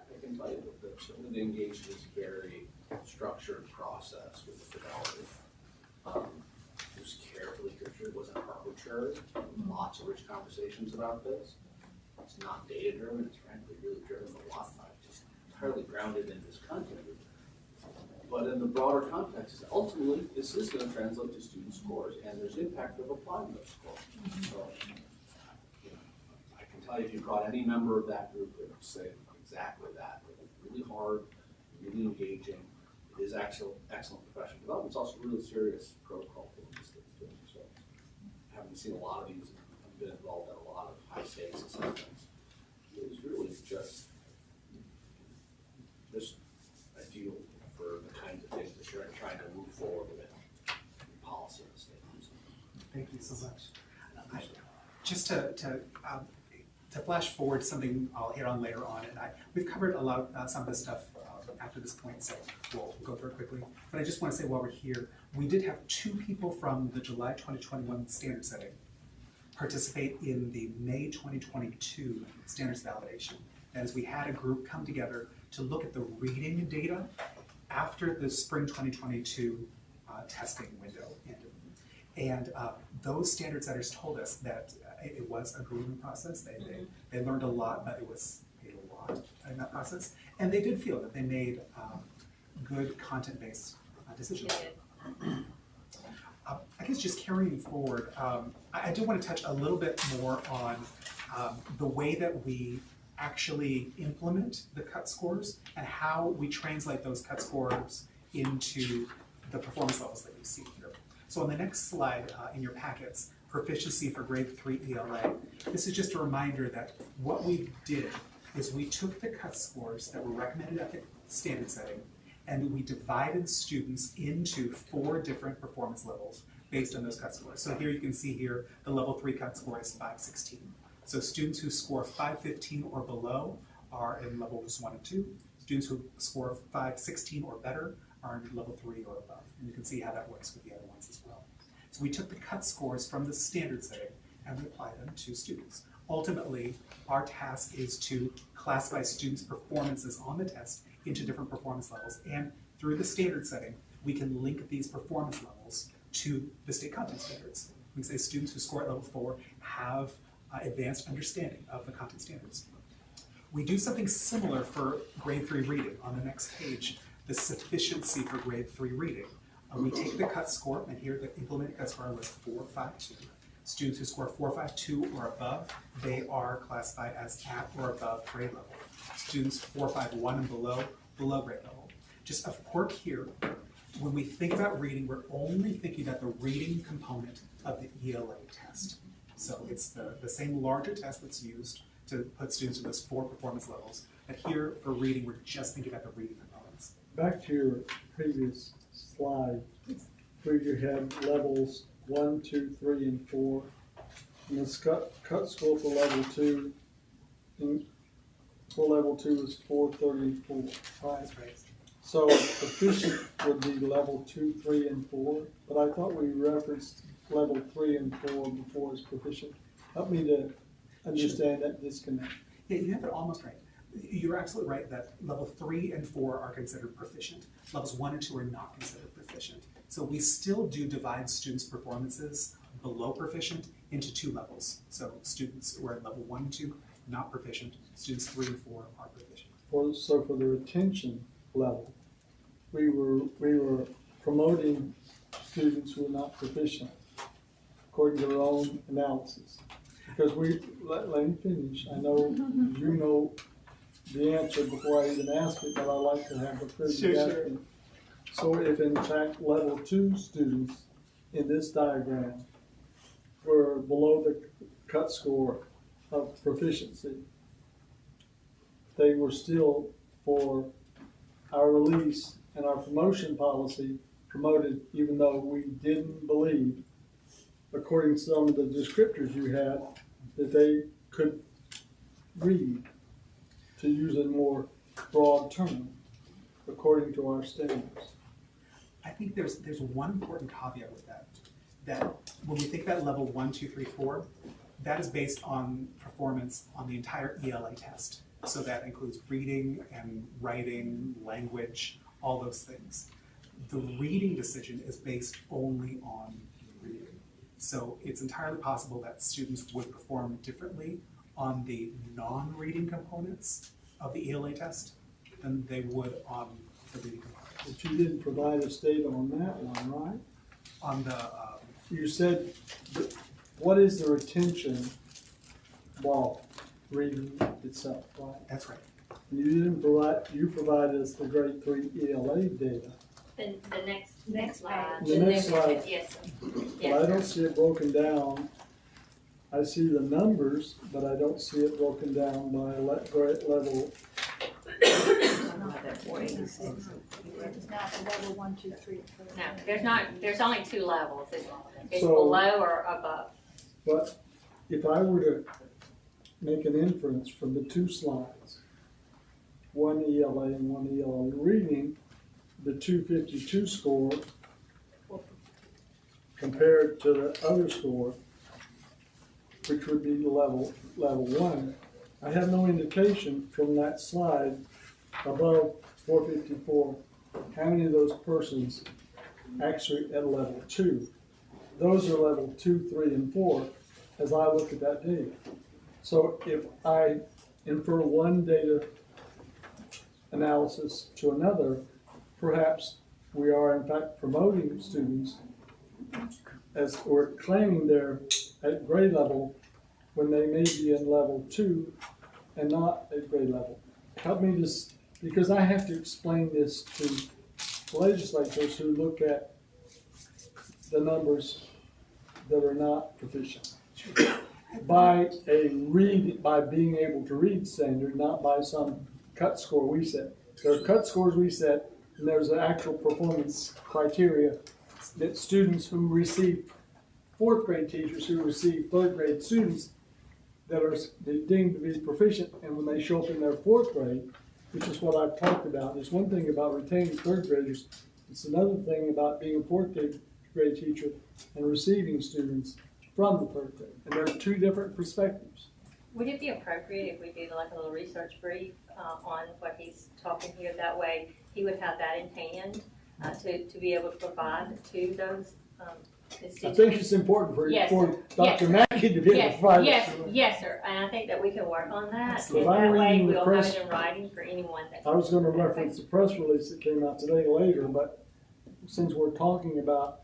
I can tell you that certainly they engaged in this very structured process with the fidelity. It was carefully constructed, it wasn't arbitrary. Lots of rich conversations about this. It's not data driven, it's frankly really driven a lot by just entirely grounded in this content. But in the broader context, ultimately, this is going to translate to student scores, and there's impact of applying those scores. So, I can tell you if you brought any member of that group, they would say exactly that. It's really hard, really engaging. It is excellent professional development. It's also really serious protocol for these things too. So, having seen a lot of these, I've been involved in a lot of high stakes assessments. It was really just ideal for the kinds of things that you're trying to move forward with in policy and statements. Thank you so much. Just to flash forward something I'll hit on later on, and we've covered a lot of some of this stuff after this point, so we'll go through it quickly. But I just want to say while we're here, we did have 2 people from the July 2021 standard setting participate in the May 2022 standards validation, as we had a group come together to look at the reading data after the spring 2022 testing window ended. And those standard setters told us that it was a grueling process. They learned a lot, but it was a lot in that process. And they did feel that they made good content-based decisions. I guess just carrying forward, I do want to touch a little bit more on the way that we actually implement the cut scores and how we translate those cut scores into the performance levels that you see here. So on the next slide in your packets, proficiency for grade 3 ELA, this is just a reminder that what we did is we took the cut scores that were recommended at the standard setting and we divided students into 4 different performance levels based on those cut scores. So here you can see here the level 3 cut score is 516. So students who score 515 or below are in levels 1 and 2. Students who score 516 or better are in level 3 or above. And you can see how that works with the other ones as well. So we took the cut scores from the standard setting and we applied them to students. Ultimately, our task is to classify students' performances on the test into different performance levels. And through the standard setting, we can link these performance levels to the state content standards. We can say students who score at level 4 have advanced understanding of the content standards. We do something similar for grade 3 reading. On the next page, the sufficiency for grade 3 reading. We take the cut score, and here the implemented cut score was 452. Students who score 452 or above, they are classified as at or above grade level. Students 451 and below grade level. Just a quirk here, when we think about reading, we're only thinking about the reading component of the ELA test. So it's the same larger test that's used to put students in those 4 performance levels. But here, for reading, we're just thinking about the reading components. Back to your previous slide, where you had levels 1, 2, 3, and 4. And this cut score for level 2, for level 2 is 434. That's right. So proficient would be level 2, 3, and 4. But I thought we referenced level 3 and 4 before as proficient. Help me to understand that disconnect. Yeah, you have it almost right. You're absolutely right that level 3 and 4 are considered proficient. Levels 1 and 2 are not considered proficient. So we still do divide students' performances below proficient into 2 levels. So students who are at level 1 and 2, not proficient. Students 3 and 4 are proficient. So for the retention level, we were promoting students who are not proficient according to their own analysis. Because let me finish. I know you know the answer before I even ask it, but I like to have the privilege of asking. So if in fact level 2 students in this diagram were below the cut score of proficiency, they were still, for our release and our promotion policy, promoted even though we didn't believe, according to some of the descriptors you had, that they could read, to use a more broad term, according to our standards. I think there's one important caveat with that when we think about level 1, 2, 3, 4, that is based on performance on the entire ELA test. So that includes reading and writing, language, all those things. The reading decision is based only on reading. So it's entirely possible that students would perform differently on the non-reading components of the ELA test than they would on the reading component. But you didn't provide us data on that one, right? On the you said, what is the retention while reading itself, right? That's right. You didn't provide, you provided us the grade 3 ELA data. The next slide. The next slide. Yes, sir. But Yes, I don't sir. see it broken down. I see the numbers, but I don't see it broken down by grade level. It's not the level 1, 2, 3, 4. No, there's only 2 levels. It's So- below or above. But if I were to make an inference from the 2 slides, one ELA and one ELA reading, the 252 score compared to the other score, which would be level 1, I have no indication from that slide above 454 how many of those persons actually at level 2. Those are level 2, 3, and 4 as I look at that data. So if I infer one data analysis to another, perhaps we are in fact promoting students as or claiming they're at grade level when they may be in level 2 and not at grade level. Help me this, because I have to explain this to legislators who look at the numbers that are not proficient. By being able to read standard, not by some cut score we set. There are cut scores we set, and there's an actual performance criteria that students who receive 4th grade teachers who receive 3rd grade students that are deemed to be proficient, and when they show up in their 4th grade, which is what I've talked about. There's one thing about retaining 3rd graders. It's another thing about being a 4th grade teacher and receiving students from the 3rd grade. And there are 2 different perspectives. Would it be appropriate if we did like a little research brief on what he's talking here? That way he would have that in hand to be able to provide to those I think it's important for Dr. Mackey to be able to provide Yes, sir. And I think that we can work on that. So And if I'm that way reading the we'll press- have it in writing for anyone that. I was going to reference the press release that came out today later, but since we're talking about,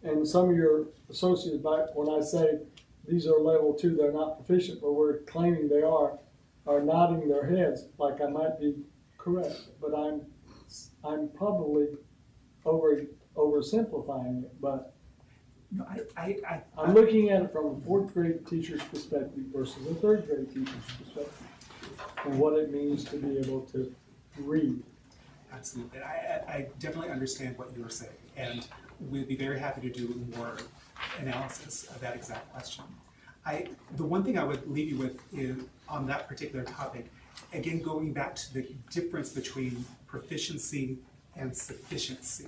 and some of your associates back, when I say these are level 2, they're not proficient, but we're claiming they are nodding their heads like I might be correct, but I'm probably oversimplifying it, but no, I'm looking at it from a 4th grade teacher's perspective versus a 3rd grade teacher's perspective, and what it means to be able to read. Absolutely. I definitely understand what you were saying, and we'd be very happy to do more analysis of that exact question. The one thing I would leave you with is on that particular topic, again, going back to the difference between proficiency and sufficiency,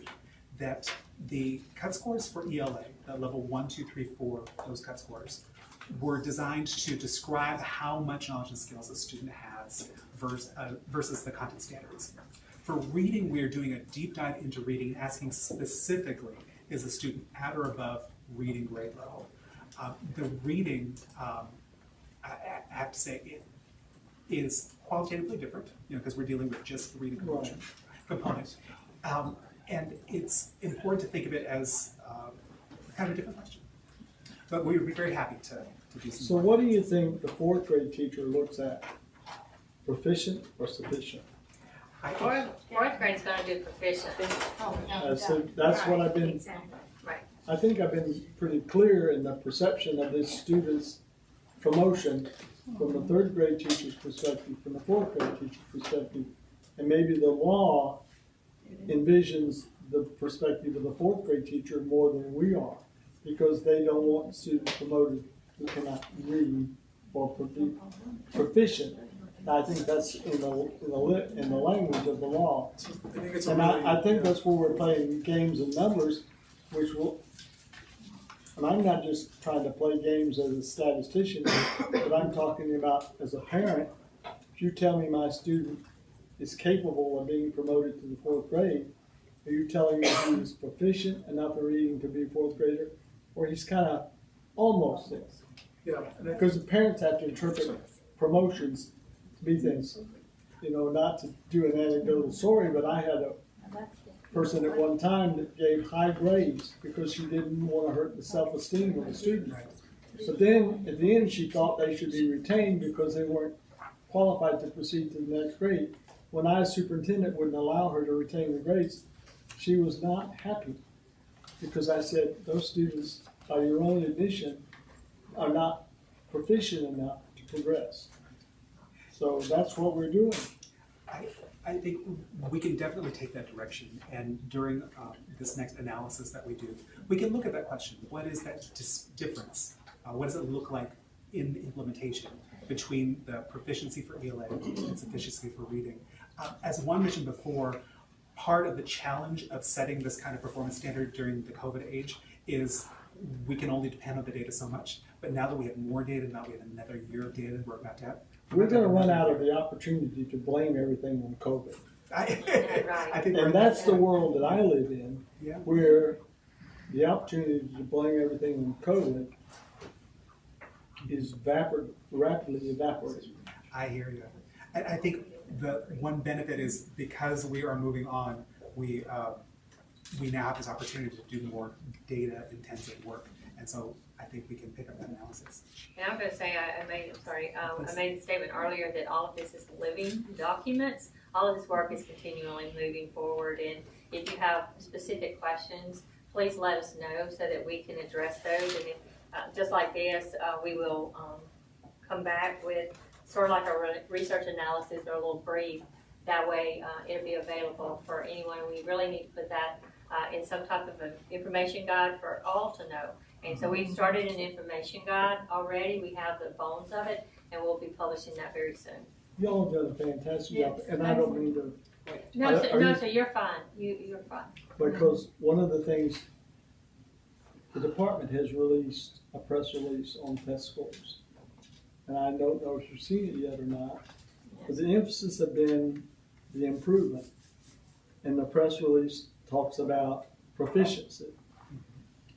that the cut scores for ELA, the level 1, 2, 3, 4, those cut scores, were designed to describe how much knowledge and skills a student has class versus the content standards. For reading, we are doing a deep dive into reading, asking specifically, is the student at or above reading grade level? The reading, I have to say, it is qualitatively different, because we're dealing with just the reading component. And it's important to think of it as kind of a different question. But we would be very happy to do some. So what do you think the fourth grade teacher looks at? Proficient or sufficient? Fourth grade's gonna do proficient. So that's what I've been, Exactly. Right. I think I've been pretty clear in the perception of this student's promotion from the third grade teacher's perspective, from the fourth grade teacher's perspective, and maybe the law envisions the perspective of the fourth grade teacher more than we are, because they don't want students promoted who cannot read or be proficient. I think that's in the language of the law. And I think that's where we're playing games and numbers, which will, and I'm not just trying to play games as a statistician, but I'm talking about as a parent. If you tell me my student is capable of being promoted to the fourth grade, are you telling me he's proficient enough in reading to be a fourth grader, or he's kind of almost there? Yeah. Because the parents have to interpret promotions to be things, not to do an anecdotal story, but I had a person at one time that gave high grades because she didn't want to hurt the self-esteem of the student. But then at the end she thought they should be retained because they weren't qualified to proceed to the next grade. When I, as superintendent, wouldn't allow her to retain the grades, she was not happy because I said those students, by your own admission, are not proficient enough to progress. So that's what we're doing. I think we can definitely take that direction, and during this next analysis that we do, we can look at that question. What is that difference? What does it look like in the implementation between the proficiency for ELA and sufficiency for reading? As one mentioned before, part of the challenge of setting this kind of performance standard during the COVID age is we can only depend on the data so much. But now that we have more data, now we have another year of data we're about to have. We're going to run out of the opportunity to blame everything on COVID. I think and that's the world that I live in, yeah. Where the opportunity to blame everything on COVID is rapidly evaporating. I hear you. I think the one benefit is because we are moving on, we now have this opportunity to do more data-intensive work, and so I think we can pick up that analysis. And I'm going to say, I made a statement earlier that all of this is living documents. All of this work is continually moving forward, and if you have specific questions, please let us know so that we can address those. And if, just like this, we will come back with sort of like a research analysis or a little brief. That way, it'll be available for anyone. We really need to put that in some type of an information guide for all to know. And so we've started an information guide already. We have the bones of it, and we'll be publishing that very soon. Y'all have done a fantastic job, and I don't mean to. No, so you're fine. You're fine. Because one of the things, the department has released a press release on test scores. And I don't know if you've seen it yet or not, but the emphasis has been the improvement. And the press release talks about proficiency.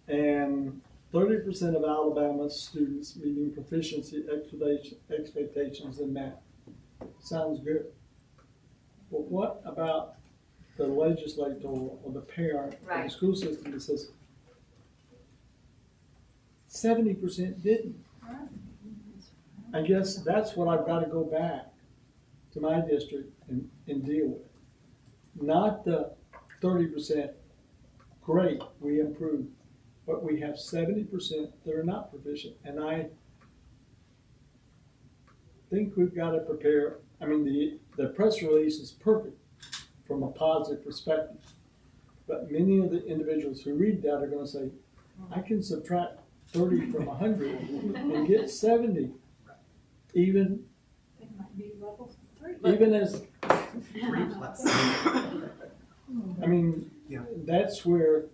And 30% of Alabama students meeting proficiency expectations in math. Sounds good. But what about the legislator or the parent or the school system that says 70% didn't? I guess that's what I've got to go back to my district and deal with. Not the 30% great, we improved, but we have 70% that are not proficient. And I think we've got to prepare. I mean, the press release is perfect from a positive perspective, but many of the individuals who read that are going to say, I can subtract 30 from 100 and get 70, even as 3+. I mean, that's where,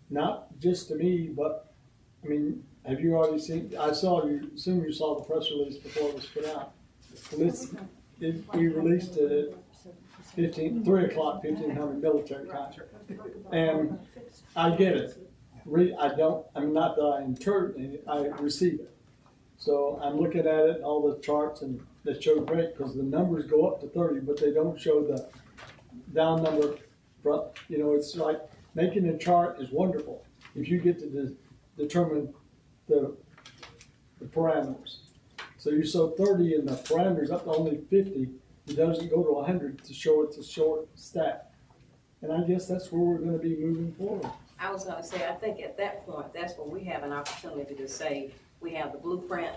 not just to me, but I mean, have you already seen? Assume you saw the press release before it was put out. we released it at 3 o'clock, 1500 military time. And I get it. I'm not that I interpret it, I receive it. So I'm looking at it, and all the charts, and they show great, because the numbers go up to 30, but they don't show the down number. It's like making a chart is wonderful if you get to determine the parameters. So you show 30 and the parameters up to only 50, it doesn't go to 100 to show it's a short stack. And I guess that's where we're gonna be moving forward. I was gonna say, I think at that point, that's where we have an opportunity to say, we have the blueprint,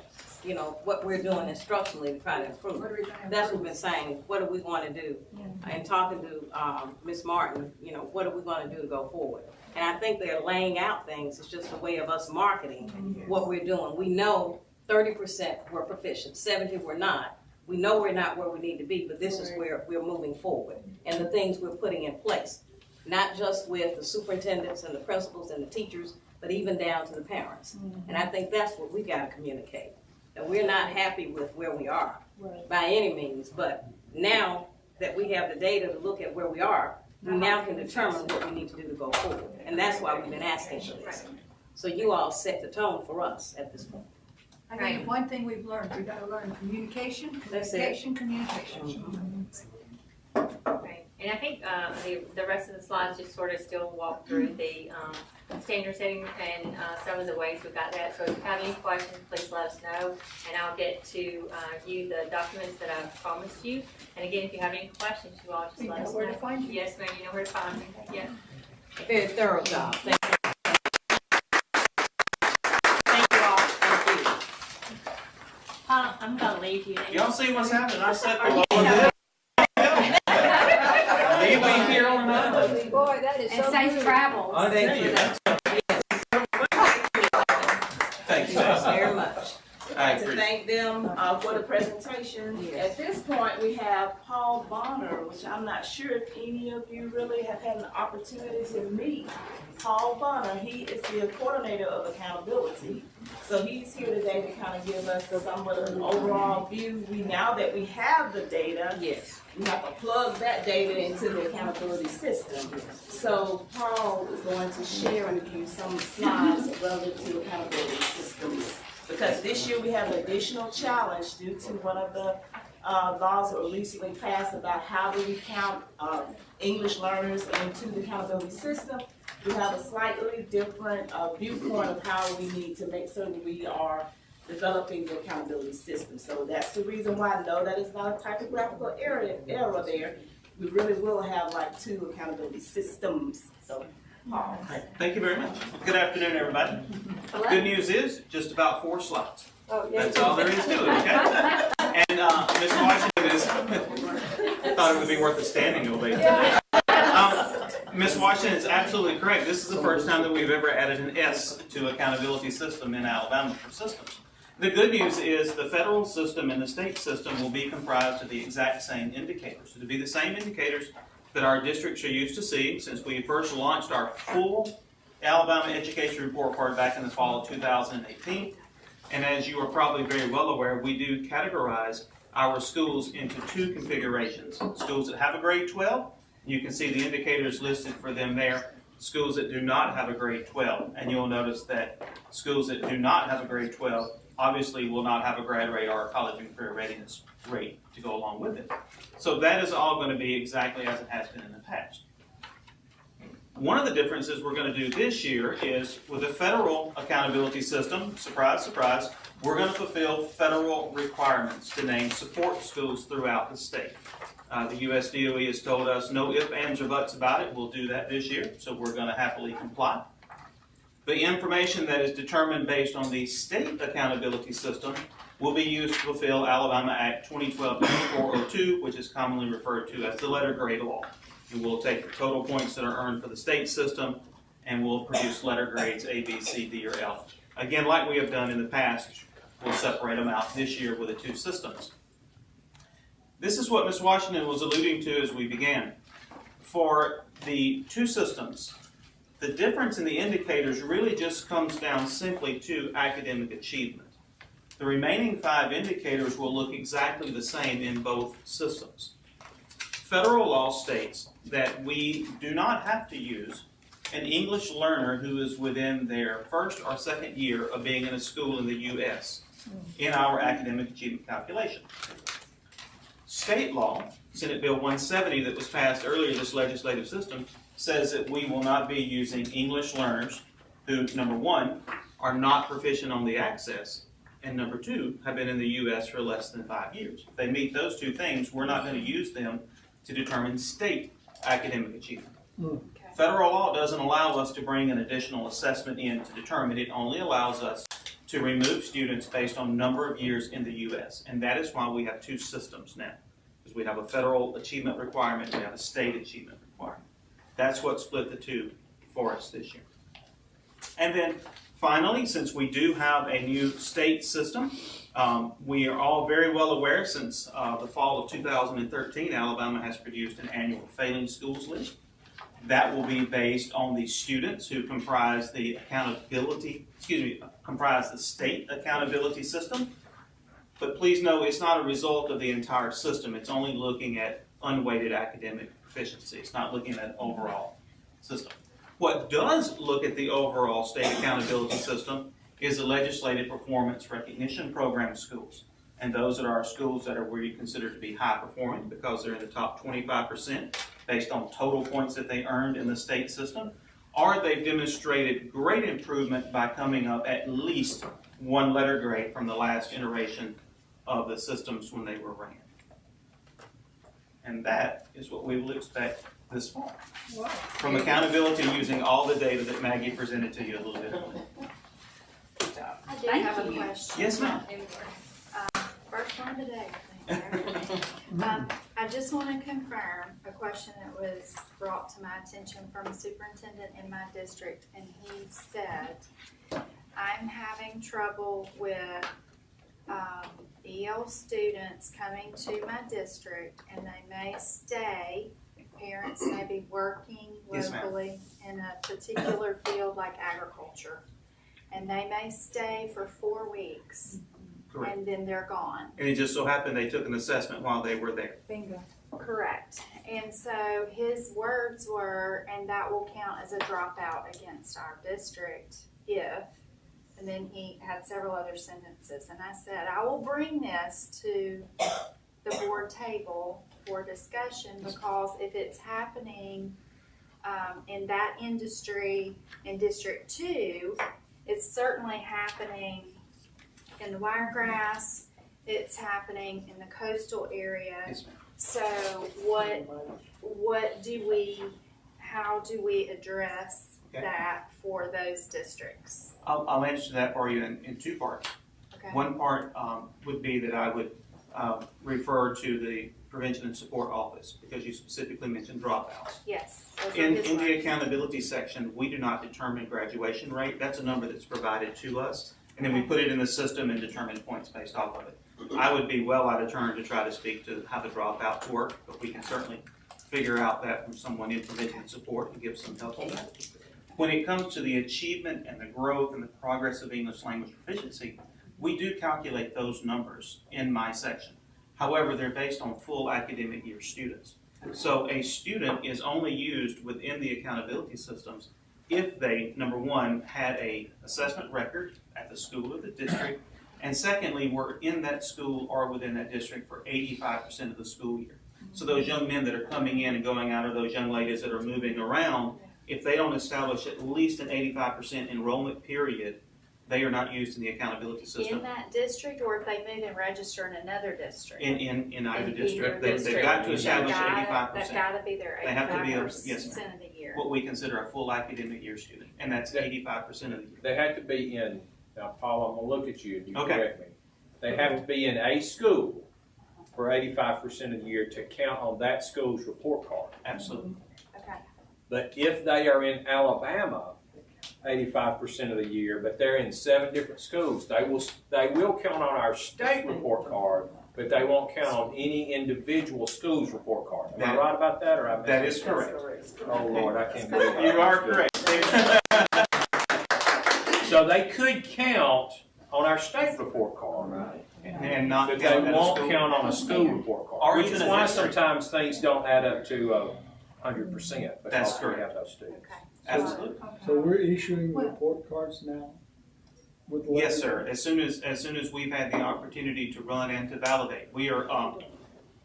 what we're doing instructionally to try to improve. That's what we've been saying, what do we wanna do? And talking to Ms. Martin, what are we gonna do to go forward? And I think they're laying out things, it's just a way of us marketing what we're doing. We know 30% were proficient, 70 were not. We know we're not where we need to be, but this is where we're moving forward and the things we're putting in place. Not just with the superintendents and the principals and the teachers, but even down to the parents. And I think that's what we gotta communicate. That we're not happy with where we are by any means, but now that we have the data to look at where we are, we now can determine what we need to do to go forward. And that's why we've been asking for this. So you all set the tone for us at this point. I think one thing we've learned, we've got to learn communication. Right, and I think the rest of the slides just sort of still walk through the standard setting and some of the ways we got that. So if you have any questions, please let us know, and I'll get to you the documents that I've promised you. And again, if you have any questions, you all just let us know. Where to find you? Yes, ma'am, you know where to find me. Yeah. Very thorough job. Thank you. I'm gonna leave you. Y'all see what's happening? I said, leave me here on an island. Boy, that is And so safe good. travels. I tell you, that's. Thank you Very much. I To agree. thank them for the presentation. At this point, we have Paul Bonner, which I'm not sure if any of you really have had an opportunity to meet. Paul Bonner, he is the coordinator of accountability. So he's here today to kind of give us somewhat of an overall view. Now that we have the data, Yes. we have to plug that data into the accountability system. So Paul is going to share with you some slides relative to accountability systems. Because this year we have an additional challenge due to one of the laws that were recently passed about how do we count English learners into the accountability system. We have a slightly different viewpoint of how we need to make certain we are developing the accountability system. So that's the reason why I know that it's not a typographical error there. We really will have like 2 accountability systems. So, Paul. Thank you very much. Good afternoon, everybody. Hello. Good news is, just about 4 slides. Oh, yes. That's all there is to it, okay? And Ms. Washington is, thought it would be worth a standing ovation. Ms. Washington is absolutely correct. This is the first time that we've ever added an S to accountability system in Alabama for systems. The good news is the federal system and the state system will be comprised of the exact same indicators. So to be the same indicators that our districts are used to seeing since we first launched our full Alabama Education Report Card back in the fall of 2018. And as you are probably very well aware, we do categorize our schools into 2 configurations. Schools that have a grade 12, you can see the indicators listed for them there. Schools that do not have a grade 12, and you'll notice that schools that do not have a grade 12 obviously will not have a grad rate or a college and career readiness rate to go along with it. So that is all going to be exactly as it has been in the past. One of the differences we're going to do this year is with the federal accountability system, surprise, surprise, we're going to fulfill federal requirements to name support schools throughout the state. The US DOE has told us no ifs, ands, or buts about it. We'll do that this year, so we're going to happily comply. The information that is determined based on the state accountability system will be used to fulfill Alabama Act 2012-402, which is commonly referred to as the letter grade law. And we'll take the total points that are earned for the state system, and we'll produce letter grades A, B, C, D, or F. Again, like we have done in the past, we'll separate them out this year with the 2 systems. This is what Ms. Washington was alluding to as we began. For the 2 systems, the difference in the indicators really just comes down simply to academic achievement. The remaining 5 indicators will look exactly the same in both systems. Federal law states that we do not have to use an English learner who is within their first or second year of being in a school in the U.S. in our academic achievement calculation. State law, Senate Bill 170 that was passed earlier this legislative system, says that we will not be using English learners who, number 1, are not proficient on the access, and number 2, have been in the U.S. for less than 5 years. If they meet those 2 things, we're not going to use them to determine state academic achievement. Federal law doesn't allow us to bring an additional assessment in to determine. It only allows us to remove students based on number of years in the U.S. And that is why we have 2 systems now. Because we have a federal achievement requirement, we have a state achievement requirement. That's what split the 2 for us this year. And then finally, since we do have a new state system, we are all very well aware since the fall of 2013, Alabama has produced an annual failing schools list. That will be based on the students who comprise the state accountability system. But please know it's not a result of the entire system. It's only looking at unweighted academic proficiency. It's not looking at overall system. What does look at the overall state accountability system is the legislative performance recognition program schools. And those are our schools that are where you consider to be high performing because they're in the top 25% based on total points that they earned in the state system, or they've demonstrated great improvement by coming up at least 1 letter grade from the last iteration of the systems when they were ran. And that is what we will expect this fall. Wow. From accountability using all the data that Maggie presented to you a little bit earlier. I do have a question. Yes, ma'am. First one of the day, I think. I just want to confirm a question that was brought to my attention from a superintendent in my district, and he said, I'm having trouble with EL students coming to my district, and they may stay. Parents may be working locally in a particular field like agriculture, and they may stay for 4 weeks. Correct. And then they're gone. And it just so happened they took an assessment while they were there. Bingo. Correct. And so his words were, and that will count as a dropout against our district if, and then he had several other sentences. And I said, I will bring this to the board table for discussion because if it's happening in that industry in District 2, it's certainly happening in the Wiregrass, it's happening in the coastal area. Yes, ma'am. So how do we address that for those districts? I'll answer that for you in 2 parts. Okay. One part would be that I would refer to the Prevention and Support Office because you specifically mentioned dropouts. Yes. In the accountability section, we do not determine graduation rate. That's a number that's provided to us. And then we put it in the system and determine points based off of it. I would be well out of turn to try to speak to how the dropouts work, but we can certainly figure out that from someone in prevention and support and give some help on that. When it comes to the achievement and the growth and the progress of English language proficiency, we do calculate those numbers in my section. However, they're based on full academic year students. So a student is only used within the accountability systems if they, number 1, had a assessment record at the school or the district, and secondly, were in that school or within that district for 85% of the school year. So those young men that are coming in and going out, or those young ladies that are moving around, if they don't establish at least an 85% enrollment period, they are not used in the accountability system. In that district, or if they move and register in another district? In either district. They've got to establish 85%. They've got to be there 85% of the year. What we consider a full academic year student, and that's 85% of the year. They have to be in, now Paul, I'm going to look at you and you Okay. correct me. They have to be in a school for 85% of the year to count on that school's report card. Absolutely. Okay. But if they are in Alabama 85% of the year, but they're in 7 different schools, they will count on our state report card, but they won't count on any individual school's report card. Am I right about that, or That is correct. Oh Lord, I can't believe You are correct. So they could count on our state report card. And not But they count at a won't school. count on a school report Or card, which even is a why district. sometimes things don't add up to 100% That's because we correct. have those students. Absolutely. So we're issuing report cards now? With Yes, letters? sir. As soon as we've had the opportunity to run and to validate, we are.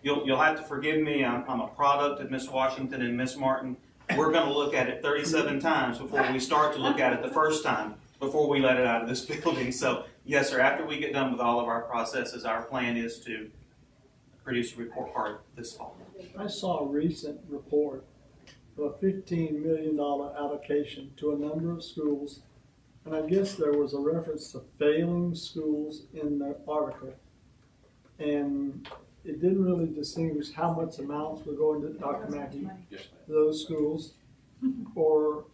You'll have to forgive me. I'm a product of Miss Washington and Miss Martin. We're going to look at it 37 times before we start to look at it the first time before we let it out of this building. So yes, sir. After we get done with all of our processes, our plan is to produce a report card this fall. I saw a recent report of a $15 million allocation to a number of schools, and I guess there was a reference to failing schools in the article. And it didn't really distinguish how much amounts were going to Dr. Mackey, Yes, those schools, or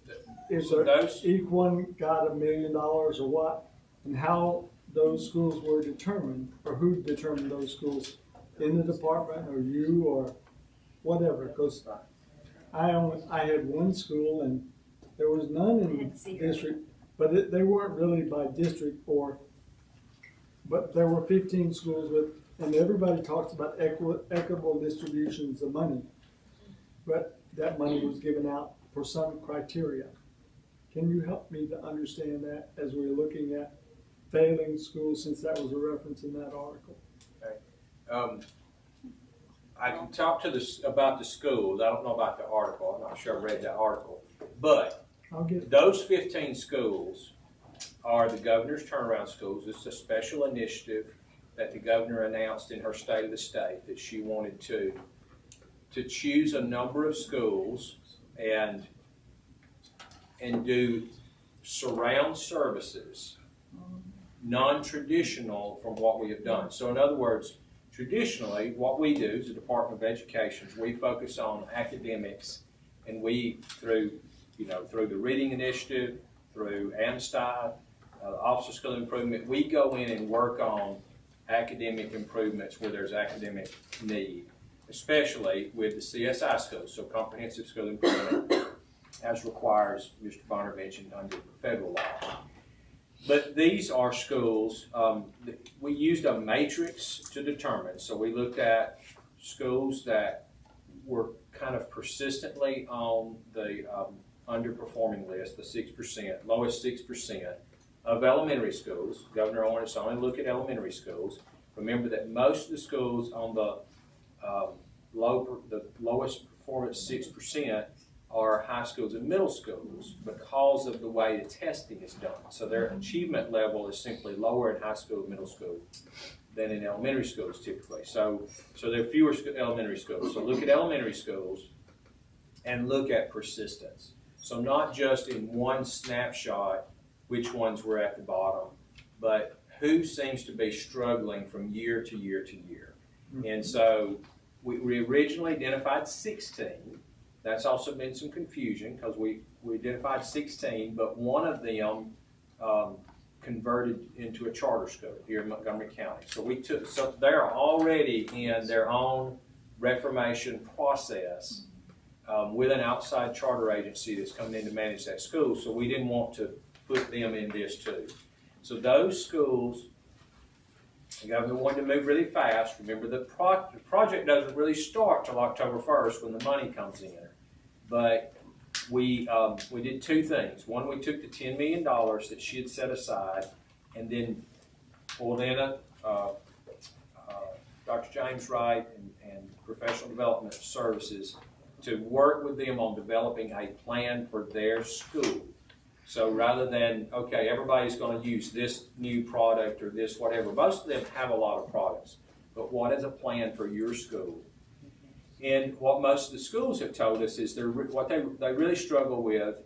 is there, each one got $1 million or what? And how those schools were determined, or who determined those schools in the department, or you, or whatever, because I had one school and there was none in district, but they weren't really by district but there were 15 schools with, and everybody talks about equitable distributions of money, but that money was given out for some criteria. Can you help me to understand that as we're looking at failing schools, since that was a reference in that article? Okay. I can talk to about the schools. I don't know about the article. I'm not sure I read that article. But those 15 schools are the governor's turnaround schools. It's a special initiative that the governor announced in her State of the State that she wanted to choose a number of schools and do surround services, non-traditional from what we have done. So in other words, traditionally, what we do as the Department of Education is we focus on academics, and we, through the Reading Initiative, through AMSTI, Office of School Improvement, we go in and work on academic improvements where there's academic need, especially with the CSI schools, so Comprehensive School Improvement, as requires, Mr. Bonner mentioned, under federal law. But these are schools, we used a matrix to determine. So we looked at schools that were kind of persistently on the underperforming list, the 6%, lowest 6% of elementary schools. Governor wanted us to only look at elementary schools. Remember that most of the schools on the lowest performance 6% are high schools and middle schools because of the way the testing is done. So their achievement level is simply lower in high school and middle school than in elementary schools typically. So there are fewer elementary schools. So look at elementary schools and look at persistence. So not just in one snapshot which ones were at the bottom, but who seems to be struggling from year to year to year. And so we originally identified 16. That's also been some confusion because we identified 16, but one of them converted into a charter school here in Montgomery County. So they're already in their own reformation process with an outside charter agency that's coming in to manage that school. So we didn't want to put them in this too. So those schools, the governor wanted to move really fast. Remember, the project doesn't really start till October 1st when the money comes in. But we did two things. One, we took the $10 million that she had set aside and then pulled in Dr. James Wright and Professional Development Services to work with them on developing a plan for their school. So rather than, okay, everybody's going to use this new product or this whatever, most of them have a lot of products. But what is a plan for your school? And what most of the schools have told us is they really struggle with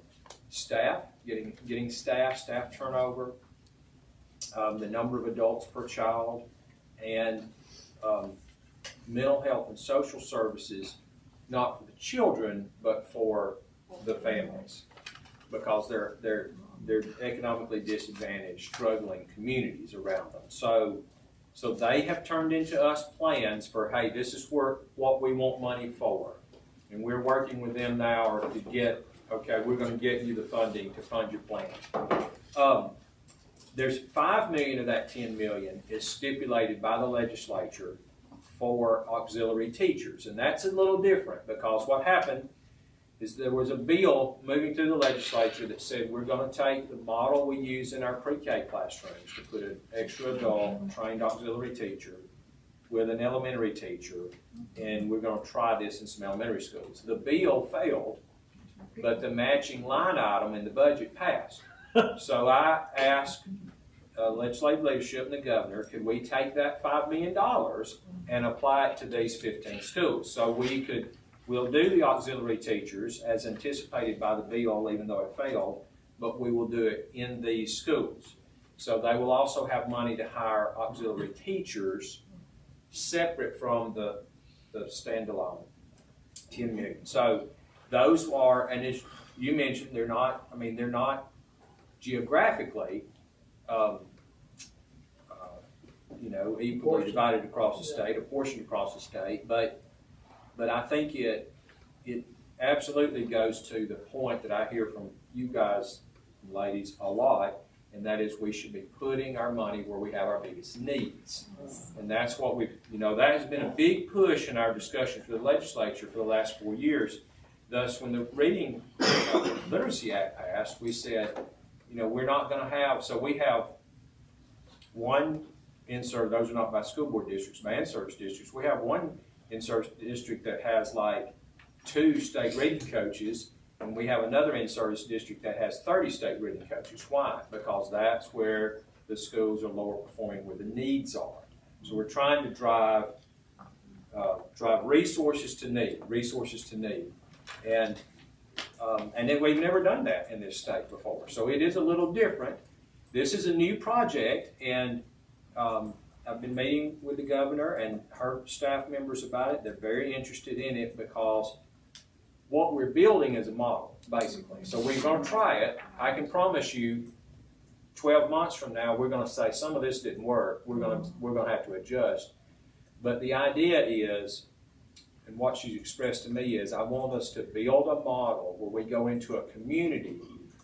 staff, getting staff turnover, the number of adults per child, and mental health and social services, not for the children, but for the families, because they're economically disadvantaged, struggling communities around them. So they have turned into us plans for, hey, this is what we want money for. And we're working with them now to get, okay, we're going to get you the funding to fund your plan. there's 5 million of that 10 million is stipulated by the legislature for auxiliary teachers. And that's a little different because what happened is there was a bill moving through the legislature that said we're going to take the model we use in our pre-K classrooms to put an extra adult trained auxiliary teacher with an elementary teacher, and we're going to try this in some elementary schools. The bill failed, but the matching line item in the budget passed. So I asked legislative leadership and the governor, could we take that $5 million and apply it to these 15 schools? So we'll do the auxiliary teachers as anticipated by the bill, even though it failed, but we will do it in these schools. So they will also have money to hire auxiliary teachers separate from the standalone 10 million. So those are, and as you mentioned, they're not geographically equally divided across the state, apportioned across the state, but I think it absolutely goes to the point that I hear from you guys, ladies, a lot, and that is we should be putting our money where we have our biggest needs. And that's what that has been a big push in our discussion for the legislature for the last 4 years. Thus, when the Reading Literacy Act passed, we said, we're not going to have, so we have one in-service, those are not by school board districts, by in-service districts. We have one in-service district that has like 2 state reading coaches, and we have another in-service district that has 30 state reading coaches. Why? Because that's where the schools are lower performing, where the needs are. So we're trying to drive resources to need, and then we've never done that in this state before. So it is a little different. This is a new project, and I've been meeting with the governor and her staff members about it. They're very interested in it because what we're building is a model, basically. So we're going to try it. I can promise you 12 months from now, we're going to say some of this didn't work. We're going to have to adjust. But the idea is, and what she's expressed to me is, I want us to build a model where we go into a community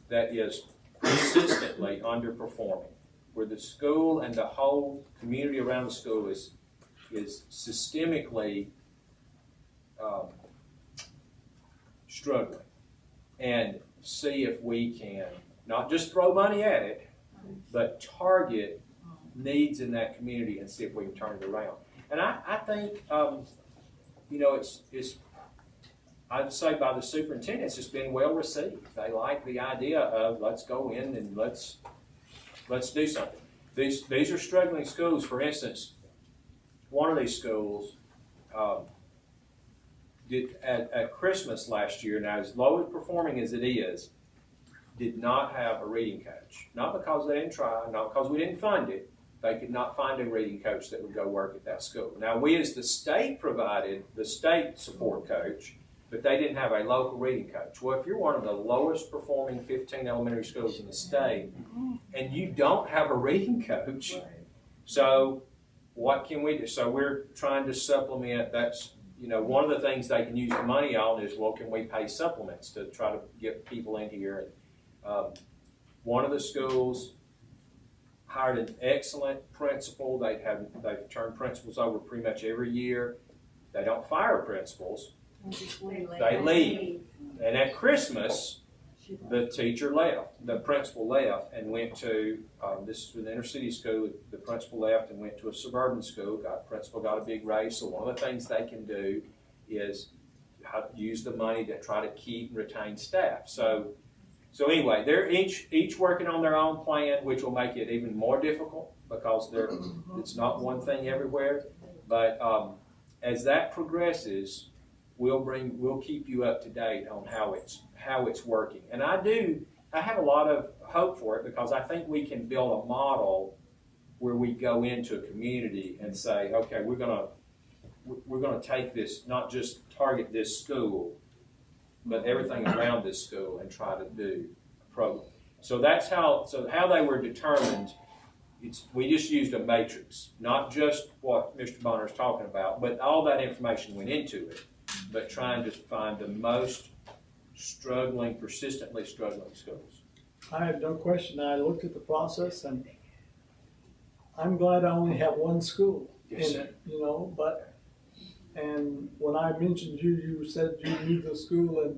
that is consistently underperforming, where the school and the whole community around the school is systemically struggling, and see if we can not just throw money at it, but target needs in that community and see if we can turn it around. And I think, it's I'd say by the superintendents, it's been well received. They like the idea of let's go in and let's do something. These are struggling schools. For instance, one of these schools did at Christmas last year, now as low performing as it is, did not have a reading coach. Not because they didn't try, not because we didn't fund it. They could not find a reading coach that would go work at that school. Now we as the state provided the state support coach, but they didn't have a local reading coach. Well, if you're one of the lowest performing 15 elementary schools in the state and you don't have a reading coach, so what can we do? So we're trying to supplement. That's, one of the things they can use the money on is, well, can we pay supplements to try to get people in here? And one of the schools hired an excellent principal. They've turned principals over pretty much every year. They don't fire principals. They leave. And at Christmas, the teacher left. The principal left and went to, this was an inner city school. The principal left and went to a suburban school. Principal got a big raise. So one of the things they can do is how to use the money to try to keep and retain staff. So anyway, they're each working on their own plan, which will make it even more difficult because it's not one thing everywhere. But as that progresses, we'll keep you up to date on how it's working. And I have a lot of hope for it because I think we can build a model where we go into a community and say, okay, we're gonna take this, not just target this school, but everything around this school and try to do a program. So that's how they were determined. We just used a matrix, not just what Mr. Bonner is talking about, but all that information went into it, but trying to find the most persistently struggling schools. I have no question. I looked at the process, and I'm glad I only have one school Yes, in it, you know, and when I mentioned you, you said you knew the school,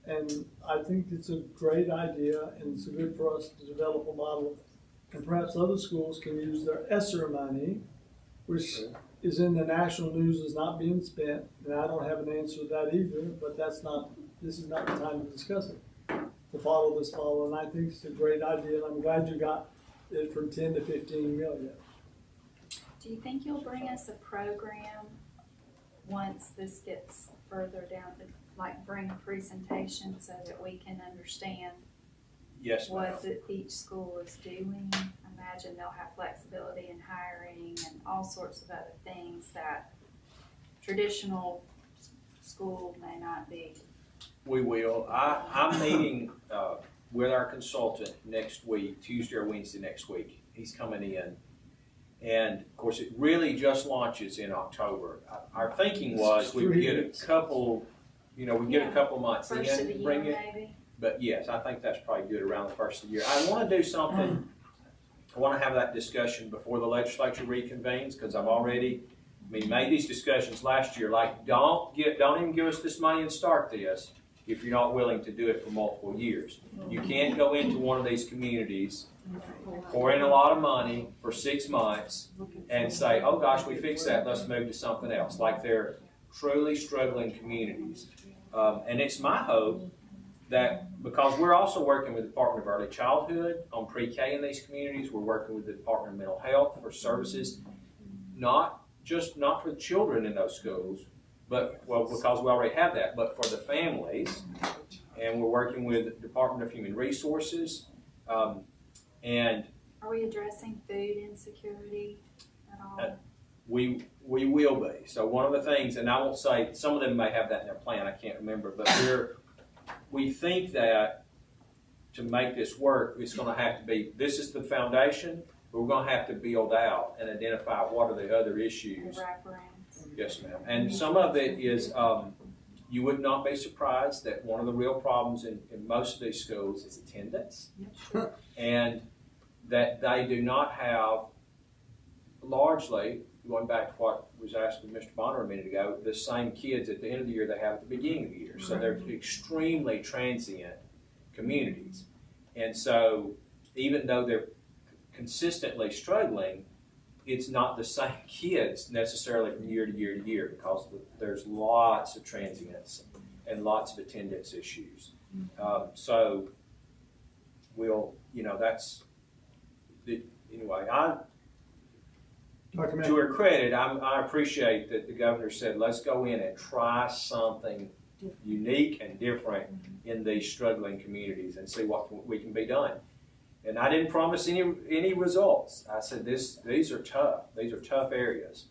and I think it's a great idea, and it's good for us to develop a model. And perhaps other schools can use their ESSER money, which is in the national news, is not being spent, and I don't have an answer to that either, but this is not the time to discuss it, to follow this model, and I think it's a great idea, and I'm glad you got it from 10 to 15 million. Do you think you'll bring us a program once this gets further down, like bring a presentation so that we can understand Yes, ma'am. what each school is doing? Imagine they'll have flexibility in hiring and all sorts of other things that traditional school may not be. We will. I'm meeting with our consultant next week, Tuesday or Wednesday next week. He's coming in. And of course, it really just launches in October. Our thinking was we would get a couple, we get a couple months in, First of the bring year, it. maybe? But yes, I think that's probably good around the first of the year. I want to do something, I want to have that discussion before the legislature reconvenes, because I've already, made these discussions last year, like don't even give us this money and start this if you're not willing to do it for multiple years. You can't go into one of these communities, pour in a lot of money for 6 months and say, oh gosh, we fixed that, let's move to something else. Like they're truly struggling communities. And it's my hope that, because we're also working with the Department of Early Childhood on pre-K in these communities, we're working with the Department of Mental Health for services, not for the children in those schools, but, because we already have that, but for the families. And we're working with the Department of Human Resources, and Are we addressing food insecurity at all? we will be. So one of the things, and I won't say, some of them may have that in their plan, I can't remember, but we think that to make this work, it's going to have to be, this is the foundation, but we're going to have to build out and identify what are the other issues. The wraparounds. Yes, ma'am. And some of it is, you would not be surprised that one of the real problems in most of these schools is attendance. And that they do not have, largely, going back to what was asked with Mr. Bonner a minute ago, the same kids at the end of the year they have at the beginning of the year. So they're extremely transient communities. And so even though they're consistently struggling, it's not the same kids necessarily from year to year to year, because there's lots of transients and lots of attendance issues. So we'll, that's anyway. To her credit, I appreciate that the governor said, let's go in and try something unique and different in these struggling communities and see what we can be done. And I didn't promise any results. I said these are tough. These are tough areas.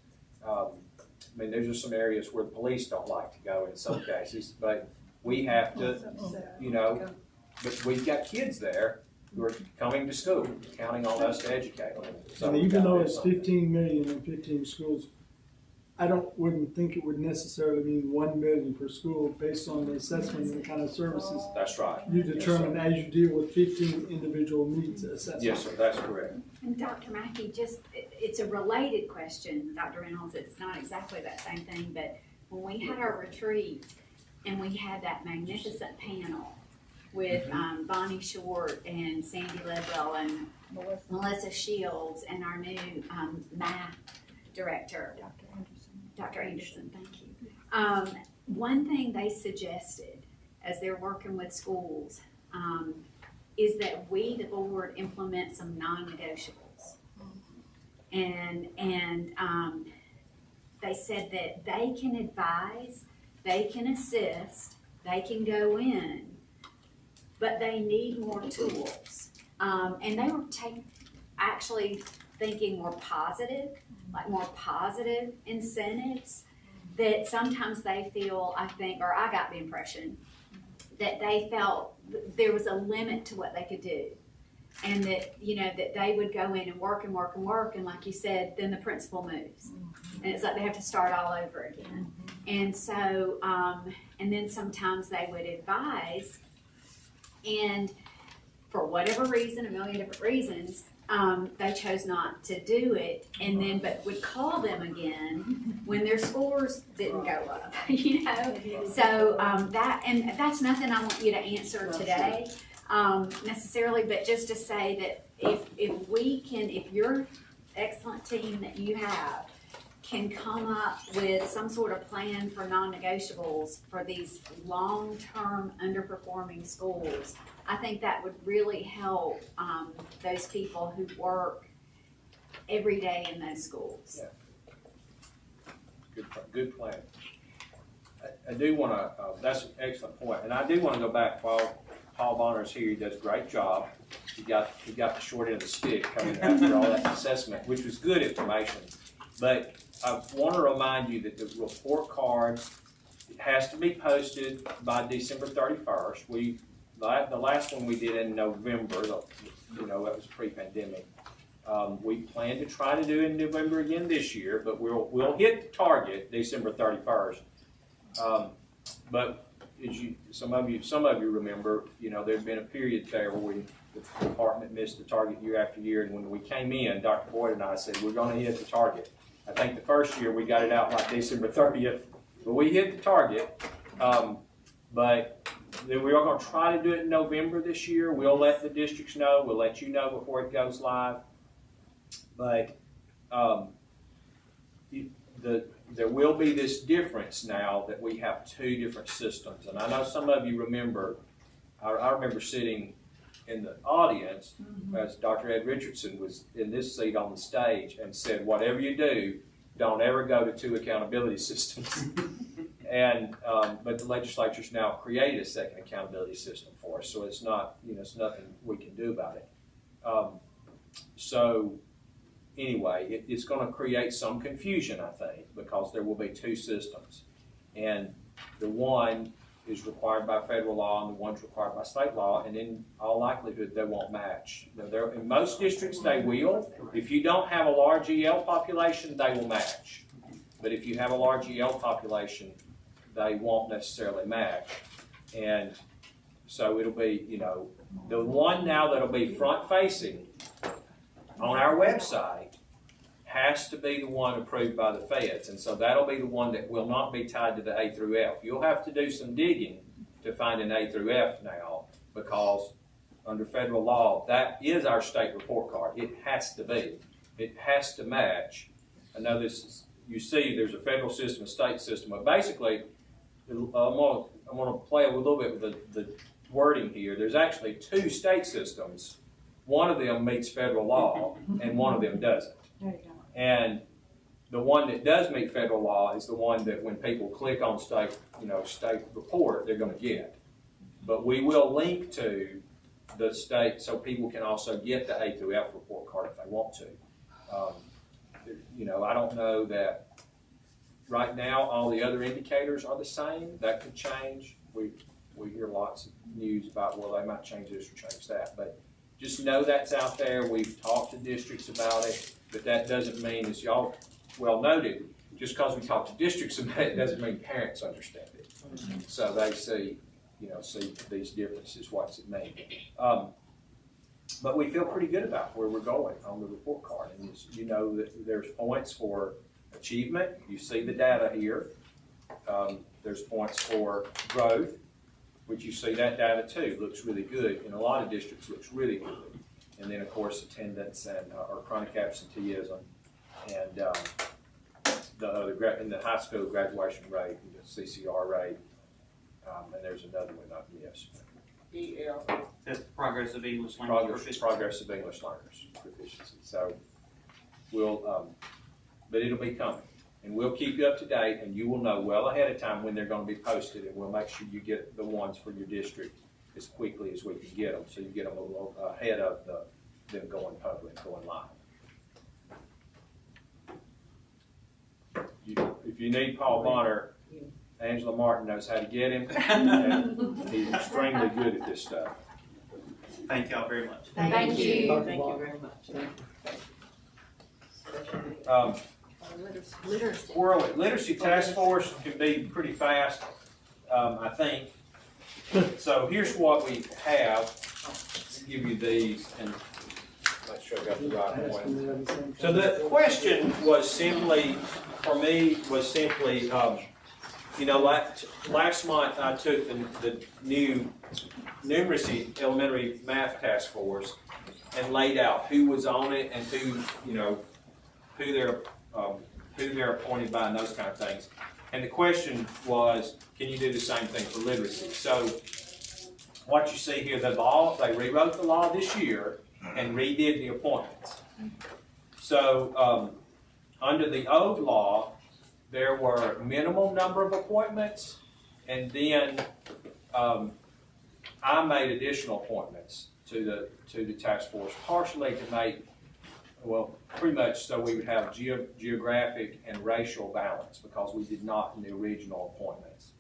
These are some areas where the police don't like to go in some cases, but we have to, but we've got kids there who are coming to school, counting on us to educate them. So And even though it's 15 million in 15 schools, I wouldn't think it would necessarily mean 1 million per school based on the assessment and the kind of services. That's right. You determine as you deal with 15 individual needs assessments. Yes, sir, that's correct. And Dr. Mackey, it's a related question, Dr. Reynolds. It's not exactly that same thing, but when we had our retreat and we had that magnificent panel with Bonnie Short and Sandy Ledwell and Melissa Shields and our new math director, Dr. Anderson, thank you. One thing they suggested as they're working with schools is that we, the board, implement some non-negotiables. And they said that they can advise, they can assist, they can go in, but they need more tools. And they were actually thinking more positive, like more positive incentives, that sometimes they feel, I think, or I got the impression, that they felt there was a limit to what they could do. And that, that they would go in and work and work and work, and like you said, then the principal moves. And it's like they have to start all over again. And so, and then sometimes they would advise, and for whatever reason, a million different reasons, they chose not to do it, and then but would call them again when their scores didn't go up. You know, so that's nothing I want you to answer today necessarily, but just to say that if your excellent team that you have can come up with some sort of plan for non-negotiables for these long-term underperforming schools, I think that would really help those people who work every day in those schools. Yeah. Good plan. I do want to, that's an excellent point, and I do want to go back while Paul Bonner's here. He does a great job. He got the short end of the stick coming after all that assessment, which was good information. But I want to remind you that the report card has to be posted by December 31st. The last one we did in November, that was pre-pandemic. We plan to try to do it in November again this year, but we'll hit the target December 31st. But as some of you remember, there's been a period there where the department missed the target year after year, and when we came in, Dr. Boyd and I said, we're going to hit the target. I think the first year we got it out like December 30th, but we hit the target. But we are going to try to do it in November this year. We'll let the districts know. We'll let you know before it goes live. But there will be this difference now that we have two different systems. And I know some of you remember, I remember sitting in the audience as Dr. Ed Richardson was in this seat on the stage and said, whatever you do, don't ever go to two accountability systems. And but the legislature's now created a second accountability system for us, so it's not, it's nothing we can do about it. So anyway, it's going to create some confusion, I think, because there will be two systems, and the one is required by federal law and the one's required by state law, and in all likelihood they won't match. Now, in most districts they will. If you don't have a large EL population, they will match. But if you have a large EL population, they won't necessarily match. And so it'll be, the one now that'll be front-facing on our website has to be the one approved by the feds. And so that'll be the one that will not be tied to the A through F. You'll have to do some digging to find an A through F now, because under federal law, that is our state report card. It has to be. It has to match. I know you see there's a federal system, a state system, but basically, I'm going to play a little bit with the wording here. There's actually two state systems. One of them meets federal law, and one of them doesn't. There you go. And the one that does meet federal law is the one that when people click on state report, they're going to get. But we will link to the state so people can also get the A through F report card if they want to. I don't know that right now all the other indicators are the same. That could change. We hear lots of news about, well, they might change this or change that. But just know that's out there. We've talked to districts about it. But that doesn't mean, as y'all well noted, just because we talk to districts about it doesn't mean parents understand it. So they see these differences, what's it mean. But we feel pretty good about where we're going on the report card. And you know that there's points for achievement. You see the data here. There's points for growth, which you see that data too. Looks really good. In a lot of districts, looks really good. And then, of course, attendance and or chronic absenteeism, and in the high school graduation rate, the CCR rate, and there's another one not missed. EL. That's progressive English language proficiency. Progressive English learners proficiency. So but it'll be coming, and we'll keep you up to date, and you will know well ahead of time when they're going to be posted, and we'll make sure you get the ones for your district as quickly as we can get them, so you get them a little ahead of them going public, going live. If you need Paul Bonner, Angela Martin knows how to get him, and he's extremely good at this stuff. Thank y'all very much. Thank you. Thank you very much. Literacy task force can be pretty fast, I think. So here's what we have. I'll give you these, and make sure I got the right one. So the question was simply, for me, last month I took the new numeracy elementary math task force and laid out who was on it and who they're appointed by and those kind of things. And the question was, can you do the same thing for literacy? So what you see here, the law, they rewrote the law this year and redid the appointments. So under the old law, there were minimum number of appointments, and then I made additional appointments to the task force, partially to make, well, pretty much so we would have geographic and racial balance, because we did not in the original appointments.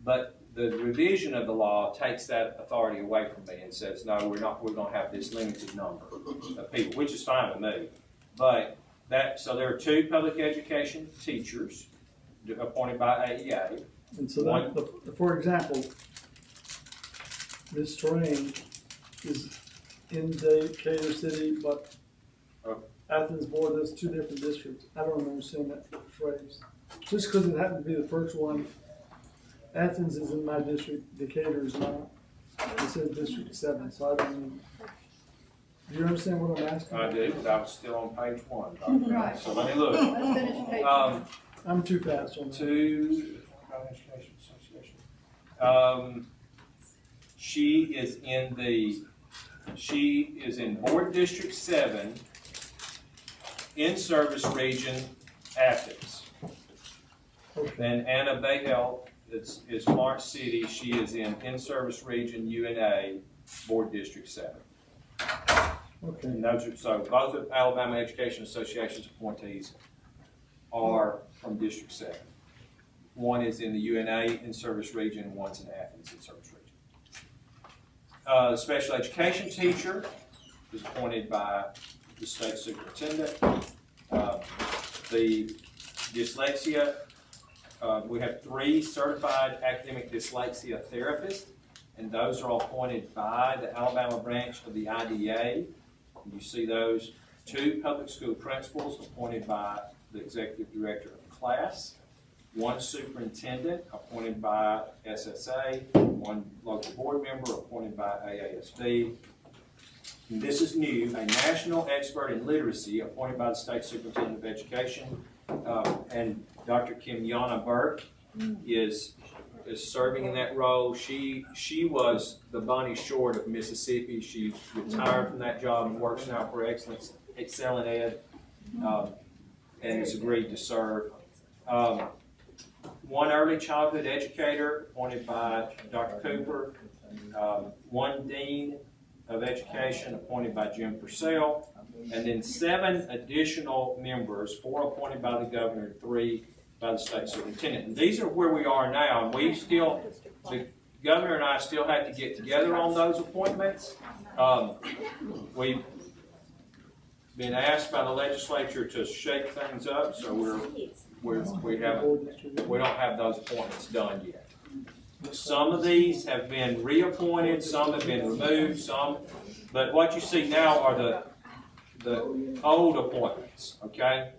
But the revision of the law takes that authority away from me and says, no, we're going to have this limited number of people, which is fine with me. But so there are 2 public education teachers appointed by AEA. And so for example, Ms. Terrain is in Decatur City, but Athens Board, there's 2 different districts. I don't understand that phrase. Just because it happened to be the first one, Athens is in my district, Decatur is not. It says District 7, so I don't know. Do you understand what I'm asking? I do, but I was still on page 1. Right. So let me look. Let's finish page I'm too fast on that. Education Association. She is in Board District 7, in-service region, Athens. Okay. Then Anna Behel is Florence City. She is in-service region, UNA, Board District 7. Okay. And those are, so both of Alabama Education Association's appointees are from District 7. One is in the UNA in-service region, one's in Athens in-service region. The special education teacher is appointed by the state superintendent. The dyslexia, we have 3 certified academic dyslexia therapists, and those are all appointed by the Alabama branch of the IDA. You see those 2 public school principals appointed by the executive director of class, 1 superintendent appointed by SSA, 1 local board member appointed by AASB. And this is new, a national expert in literacy appointed by the state superintendent of education, and Dr. Kimyana Burke is serving in that role. She was the Bonnie Short of Mississippi. She retired from that job and works now for Excel in Ed, and has agreed to serve. 1 early childhood educator appointed by Dr. Cooper. 1 dean of education appointed by Jim Purcell. And then 7 additional members, 4 appointed by the governor and 3 by the state superintendent. And these are where we are now, and the governor and I still have to get together on those appointments. We've been asked by the legislature to shake things up, so we don't have those appointments done yet. Some of these have been reappointed, some have been removed, but what you see now are the old appointments, okay?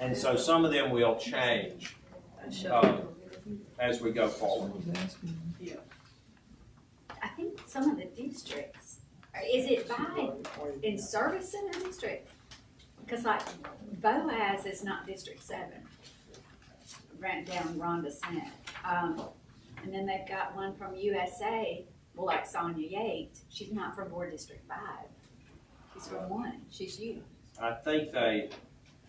And so some of them will change as we go forward. I think some of the districts, is it by in service center district? Because like Boaz is not District 7, right down Rhonda said. And then they've got one from USA, well, like Sonia Yates. She's not from Board District 5. She's from 1. She's you. I think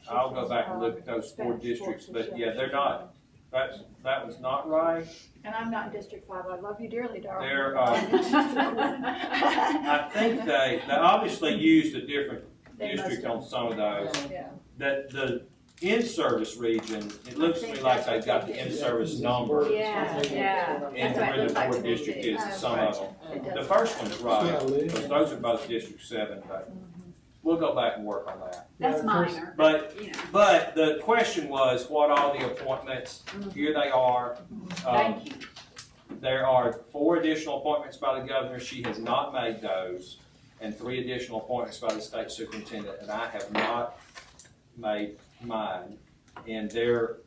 I'll go back and look at those 4 districts, but yeah, they're not. That was not right. And I'm not in District 5. I love you dearly, darling. I think they obviously used a different district on some of those. Yeah. That the in-service region, it looks to me like they've got the in-service number. Yeah. And where the Board district is, some of them. The first one's right, because those are both District 7, but we'll go back and work on that. That's minor. But the question was, what are the appointments? Here they are. Thank you. There are 4 additional appointments by the governor. She has not made those. and 3 additional appointments by the state superintendent, and I have not made mine. And they're,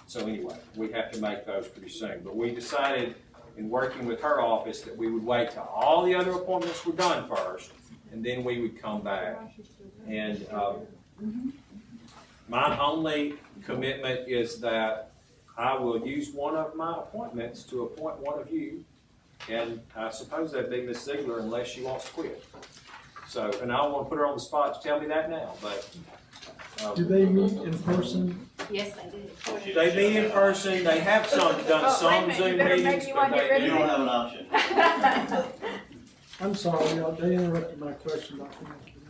so anyway, we have to make those pretty soon. But we decided in working with her office that we would wait till all the other appointments were done first, and then we would come back. And my only commitment is that I will use one of my appointments to appoint one of you, and I suppose that'd be Ms. Ziegler unless she wants to quit. So, and I don't want to put her on the spot to tell me that now, but. Do they meet in person? Yes, they do. They meet in person, they have done some Zoom meetings, but they You don't have an option. I'm sorry, they interrupted my question, Dr.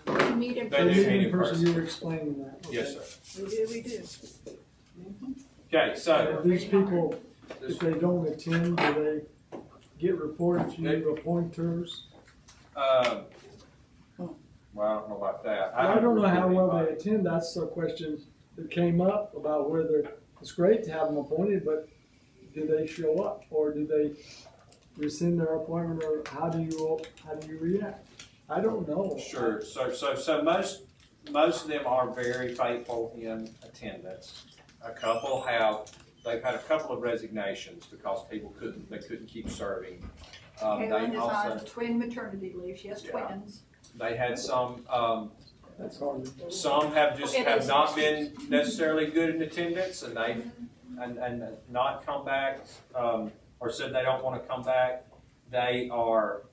McKee. Meet in They They do meet in person, you were explaining that. Okay. Yes, sir. We do. Okay, so. These people, if they don't attend, do they get reported to you, appointers? Well, I don't know about that. I don't know how well they attend. That's the question that came up about whether it's great to have them appointed, but do they show up or do they rescind their appointment, or how do you react? I don't know. Sure. So most of them are very faithful in attendance. They've had a couple of resignations because people couldn't keep serving. Kaylin They is also, on twin maternity leave. She has twins. they had some. That's hard. Some have not been necessarily good in attendance, and they've and not come back, or said they don't want to come back. They are,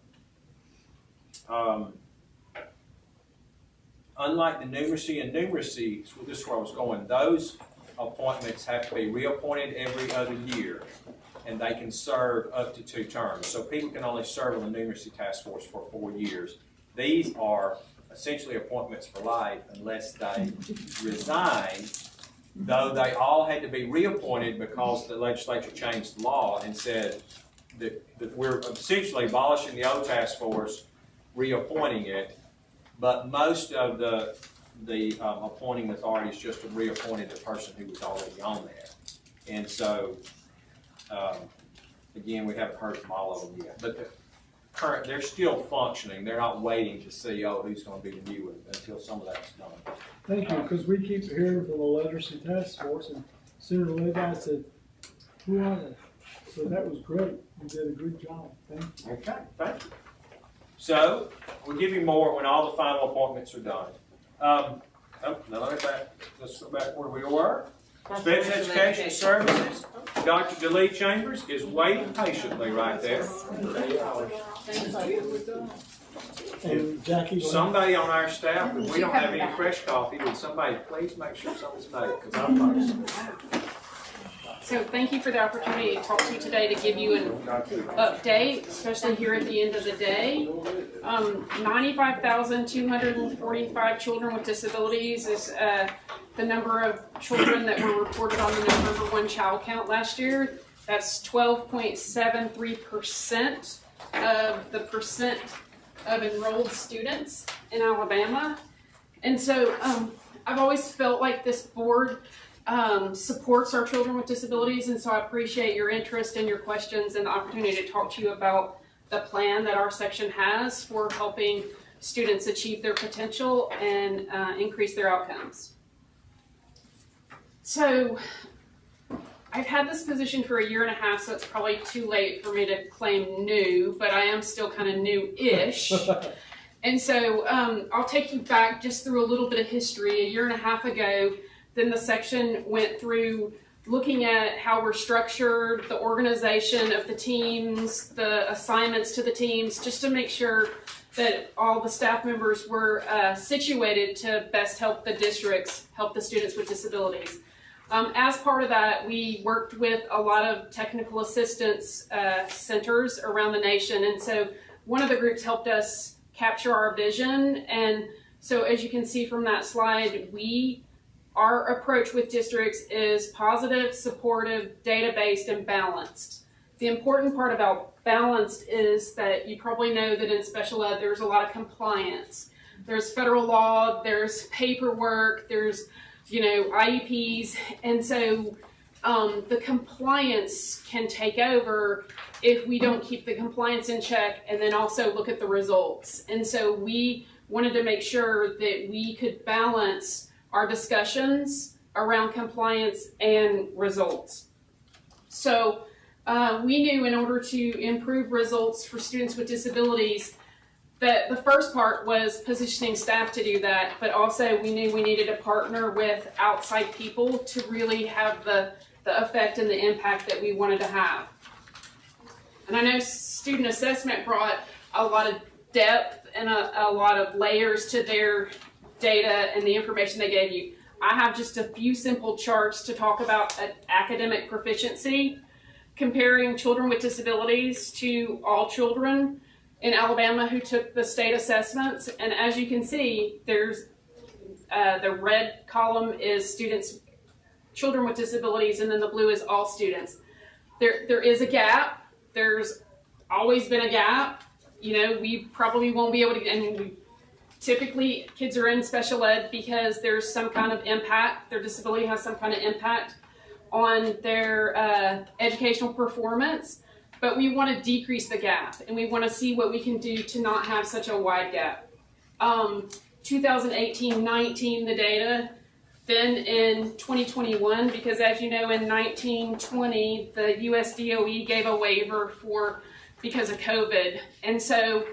unlike the numeracy and numeracy, this is where I was going, those appointments have to be reappointed every other year, and they can serve up to 2 terms. So people can only serve on the numeracy task force for 4 years. These are essentially appointments for life unless they resign, though they all had to be reappointed because the legislature changed the law and said that we're essentially abolishing the old task force, reappointing it, but most of the appointing authority is just to reappointed the person who was already on there. And so, again, we haven't heard from all of them yet, but they're still functioning. They're not waiting to see, who's going to be the new one until some of that's done. Thank you, because we keep hearing from the literacy task force, and sooner or later I said, who are they? So that was great. You did a good job. Thank you. Okay, thank you. So, we'll give you more when all the final appointments are done. Let's go back where we were. Special Education Services, Dr. DeLee Chambers is waiting patiently right there. And Jackie, Somebody on our staff, if we don't have any fresh coffee, would somebody please make sure something's made, because I'm thirsty. So thank you for the opportunity to talk to you today to give you an update, especially here at the end of the day. 95,245 children with disabilities is the number of children that were reported on the November 1 child count last year. That's 12.73% of the percent of enrolled students in Alabama. And so I've always felt like this board supports our children with disabilities, and so I appreciate your interest and your questions and the opportunity to talk to you about the plan that our section has for helping students achieve their potential and increase their outcomes. So I've had this position for 1.5 years, so it's probably too late for me to claim new, but I am still kind of new-ish. And so I'll take you back just through a little bit of history. 1.5 years ago, then the section went through looking at how we're structured, the organization of the teams, the assignments to the teams, just to make sure that all the staff members were situated to best help the districts, help the students with disabilities. As part of that, we worked with a lot of technical assistance centers around the nation, and so one of the groups helped us capture our vision. And so as you can see from that slide, our approach with districts is positive, supportive, data-based, and balanced. The important part about balanced is that you probably know that in special ed there's a lot of compliance. There's federal law, there's paperwork, there's IEPs, and so the compliance can take over if we don't keep the compliance in check and then also look at the results. And so we wanted to make sure that we could balance our discussions around compliance and results. So we knew in order to improve results for students with disabilities that the first part was positioning staff to do that, but also we knew we needed to partner with outside people to really have the effect and the impact that we wanted to have. And I know student assessment brought a lot of depth and a lot of layers to their data and the information they gave you. I have just a few simple charts to talk about academic proficiency, comparing children with disabilities to all children in Alabama who took the state assessments. And as you can see, there's the red column is children with disabilities, and then the blue is all students. There is a gap. There's always been a gap. You know, we probably won't be able to, and typically kids are in special ed because there's some kind of impact, their disability has some kind of impact on their educational performance, but we want to decrease the gap and we want to see what we can do to not have such a wide gap. 2018-19, the data, then in 2021, because as you know, in 1920, the US DOE gave a waiver because of COVID. And so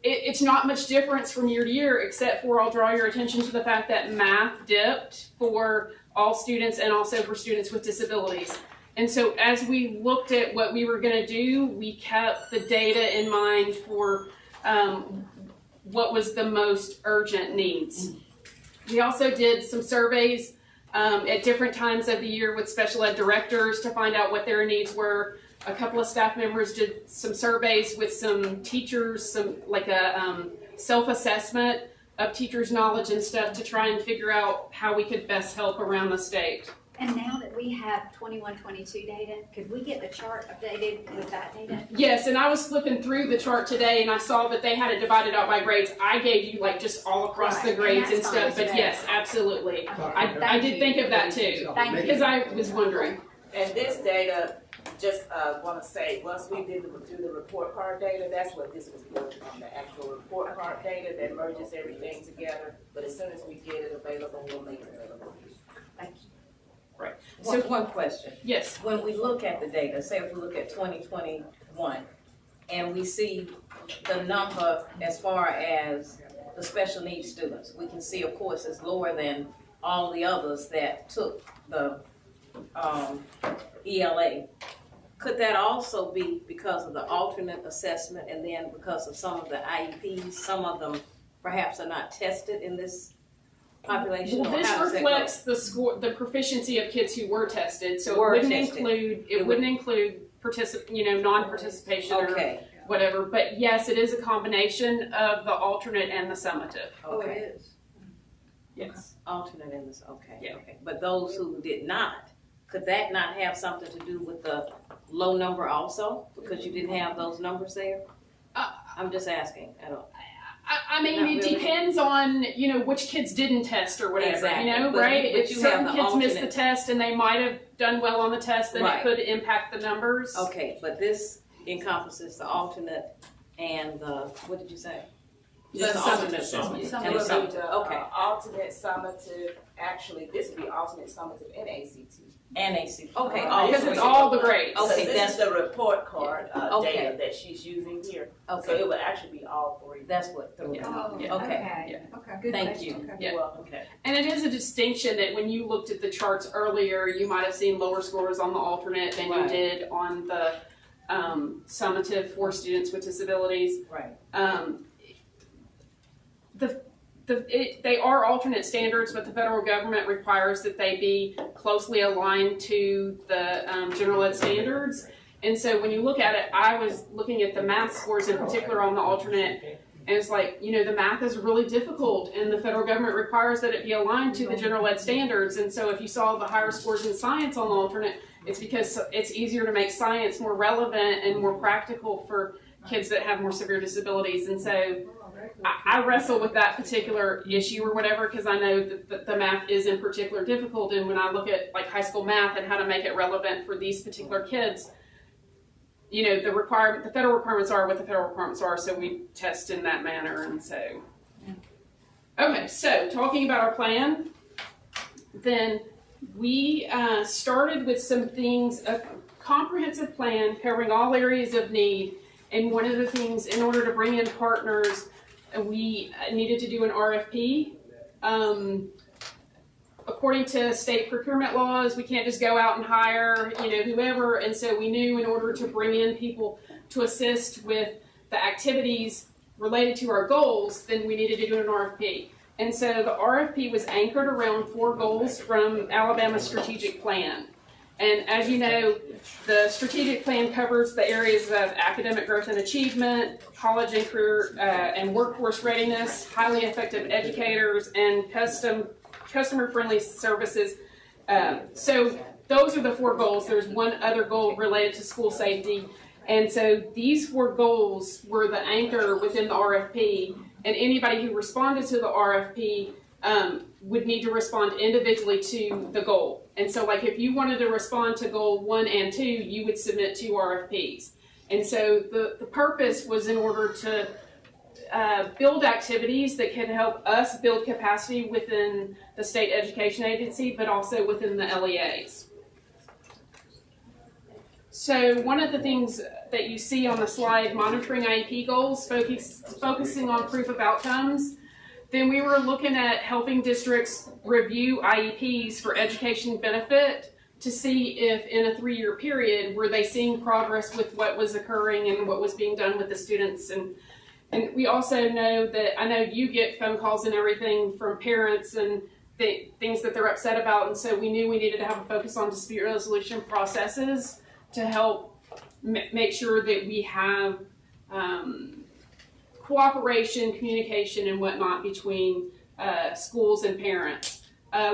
it's not much difference from year to year, except for I'll draw your attention to the fact that math dipped for all students and also for students with disabilities. And so as we looked at what we were going to do, we kept the data in mind for what was the most urgent needs. We also did some surveys at different times of the year with special ed directors to find out what their needs were. A couple of staff members did some surveys with some teachers, like a self-assessment of teachers' knowledge and stuff to try and figure out how we could best help around the state. And now that we have 21-22 data, could we get the chart updated with that data? Yes, and I was flipping through the chart today and I saw that they had it divided out by grades. I gave you like just all across the grades and stuff, but yes, absolutely. I did think of that too, because I was wondering. And this data, just want to say, once we do the report card data, that's what this was built on, the actual report card data that merges everything together. But as soon as we get it available, we'll make it available. Thank you. Right. So one question. Yes. When we look at the data, say if we look at 2021, and we see the number as far as the special needs students, we can see, of course, it's lower than all the others that took the ELA. Could that also be because of the alternate assessment and then because of some of the IEPs, some of them perhaps are not tested in this population? Well, this reflects the score, the proficiency of kids who were tested, so it wouldn't include non-participation or whatever. But yes, it is a combination of the alternate and the summative. Oh, it is. Yes. Alternate and this. Okay. Yeah. Okay. But those who did not, could that not have something to do with the low number also, because you didn't have those numbers there? I'm just asking. I mean, it depends on, which kids didn't test or whatever, exactly. Right? But if certain kids missed the test and they might have done well on the test, then it could impact the numbers. Okay, but this encompasses the alternate and the, what did you say? The summative. Okay. Alternate, summative, actually, this would be alternate, summative, and ACT. And ACT. Okay. Because it's all the grades. Okay, so this is the report card data that she's using here. Okay. So it would actually be all three. That's what. Okay. Okay. Good. Thank you. Yeah. You're welcome. Okay. And it is a distinction that when you looked at the charts earlier, you might have seen lower scores on the alternate than you did on the summative for students with disabilities. Right. They are alternate standards, but the federal government requires that they be closely aligned to the general ed standards. And so when you look at it, I was looking at the math scores in particular on the alternate, and it's like, the math is really difficult, and the federal government requires that it be aligned to the general ed standards. And so if you saw the higher scores in science on the alternate, it's because it's easier to make science more relevant and more practical for kids that have more severe disabilities. And so I wrestle with that particular issue or whatever, because I know that the math is in particular difficult, and when I look at like high school math and how to make it relevant for these particular kids, you know, the federal requirements are what the federal requirements are, so we test in that manner, and so. Okay, so talking about our plan, then we started with some things, a comprehensive plan covering all areas of need, and one of the things, in order to bring in partners, we needed to do an RFP. According to state procurement laws, we can't just go out and hire, you know, whoever, and so we knew in order to bring in people to assist with the activities related to our goals, then we needed to do an RFP. And so the RFP was anchored around 4 goals from Alabama's strategic plan. And as you know, the strategic plan covers the areas of academic growth and achievement, college and career and workforce readiness, highly effective educators, and customer-friendly services. So those are the 4 goals. There's one other goal related to school safety. And so these 4 goals were the anchor within the RFP. And anybody who responded to the RFP would need to respond individually to the goal. And so like if you wanted to respond to goal 1 and 2, you would submit 2 RFPs. And so the purpose was in order to build activities that could help us build capacity within the state education agency, but also within the LEAs. So one of the things that you see on the slide, monitoring IEP goals, focusing on proof of outcomes. Then we were looking at helping districts review IEPs for education benefit to see if in a 3-year period, were they seeing progress with what was occurring and what was being done with the students. And we also know that, I know you get phone calls and everything from parents and things that they're upset about. And so we knew we needed to have a focus on dispute resolution processes to help make sure that we have cooperation, communication, and whatnot between schools and parents.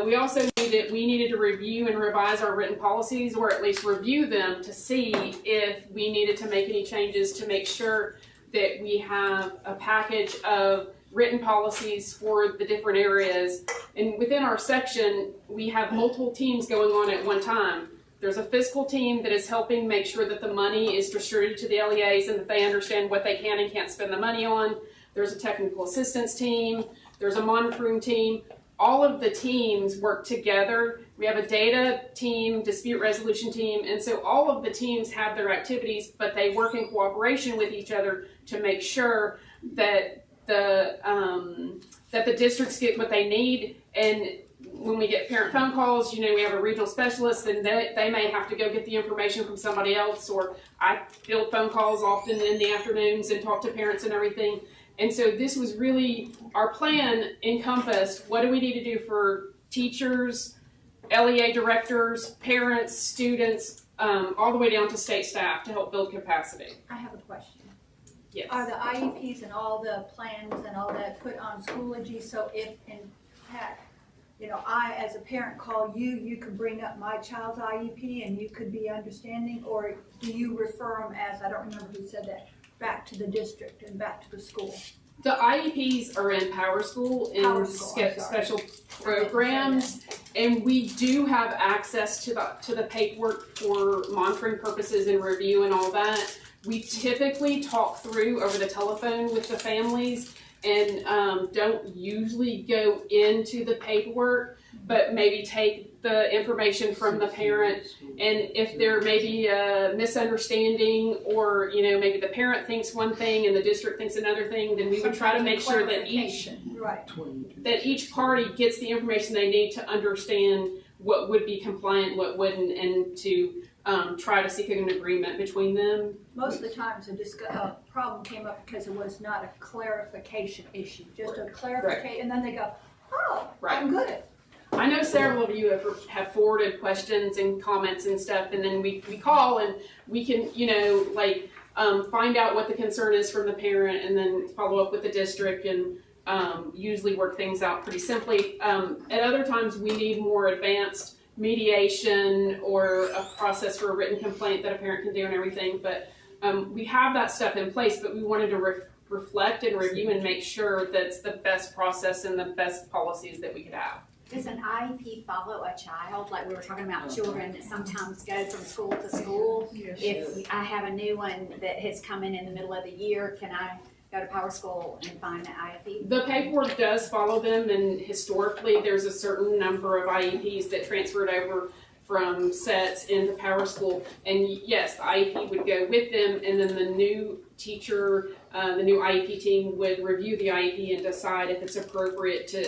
We also knew that we needed to review and revise our written policies, or at least review them to see if we needed to make any changes to make sure that we have a package of written policies for the different areas. And within our section, we have multiple teams going on at one time. There's a fiscal team that is helping make sure that the money is distributed to the LEAs and that they understand what they can and can't spend the money on. There's a technical assistance team. There's a monitoring team. All of the teams work together. We have a data team, dispute resolution team, and so all of the teams have their activities, but they work in cooperation with each other to make sure that the districts get what they need. And when we get parent phone calls, you know, we have a regional specialist, and they may have to go get the information from somebody else, or I field phone calls often in the afternoons and talk to parents and everything. And so this was really, our plan encompassed what do we need to do for teachers, LEA directors, parents, students, all the way down to state staff to help build capacity. I have a question. Yes. Are the IEPs and all the plans and all that put on Schoology, so if in fact, you know, I as a parent call you, you could bring up my child's IEP and you could be understanding, or do you refer them as, I don't remember who said that, back to the district and back to the school? The IEPs are in Power School in special programs, and we do have access to the paperwork for monitoring purposes and review and all that. We typically talk through over the telephone with the families and don't usually go into the paperwork, but maybe take the information from the parent, and if there may be a misunderstanding, or you know, maybe the parent thinks one thing and the district thinks another thing, then we would try to make sure that each party gets the information they need to understand what would be compliant, what wouldn't, and to try to seek an agreement between them. Most of the times a problem came up because it was not a clarification issue, just a clarification, and then they go, oh, I'm good. I know several of you have forwarded questions and comments and stuff, and then we call and we can, you know, like find out what the concern is from the parent and then follow up with the district and usually work things out pretty simply. At other times we need more advanced mediation or a process for a written complaint that a parent can do and everything, but we have that stuff in place, but we wanted to reflect and review and make sure that's the best process and the best policies that we could have. Does an IEP follow a child? Like we were talking about children that sometimes go from school to school. If I have a new one that has come in the middle of the year, can I go to Power School and find the IEP? The paperwork does follow them, and historically there's a certain number of IEPs that transferred over from sets into Power School, and yes, the IEP would go with them, and then the new teacher, the new IEP team would review the IEP and decide if it's appropriate to,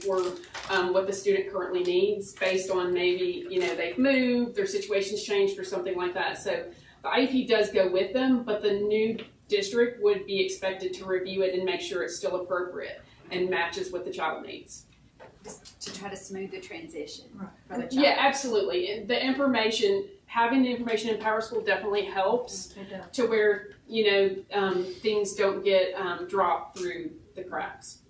for what the student currently needs based on maybe, they've moved, their situation's changed or something like that. So the IEP does go with them, but the new district would be expected to review it and make sure it's still appropriate and matches what the child needs. Just to try to smooth the transition for the child. Yeah, absolutely. And the information, having the information in Power School definitely helps to where, things don't get dropped through the cracks.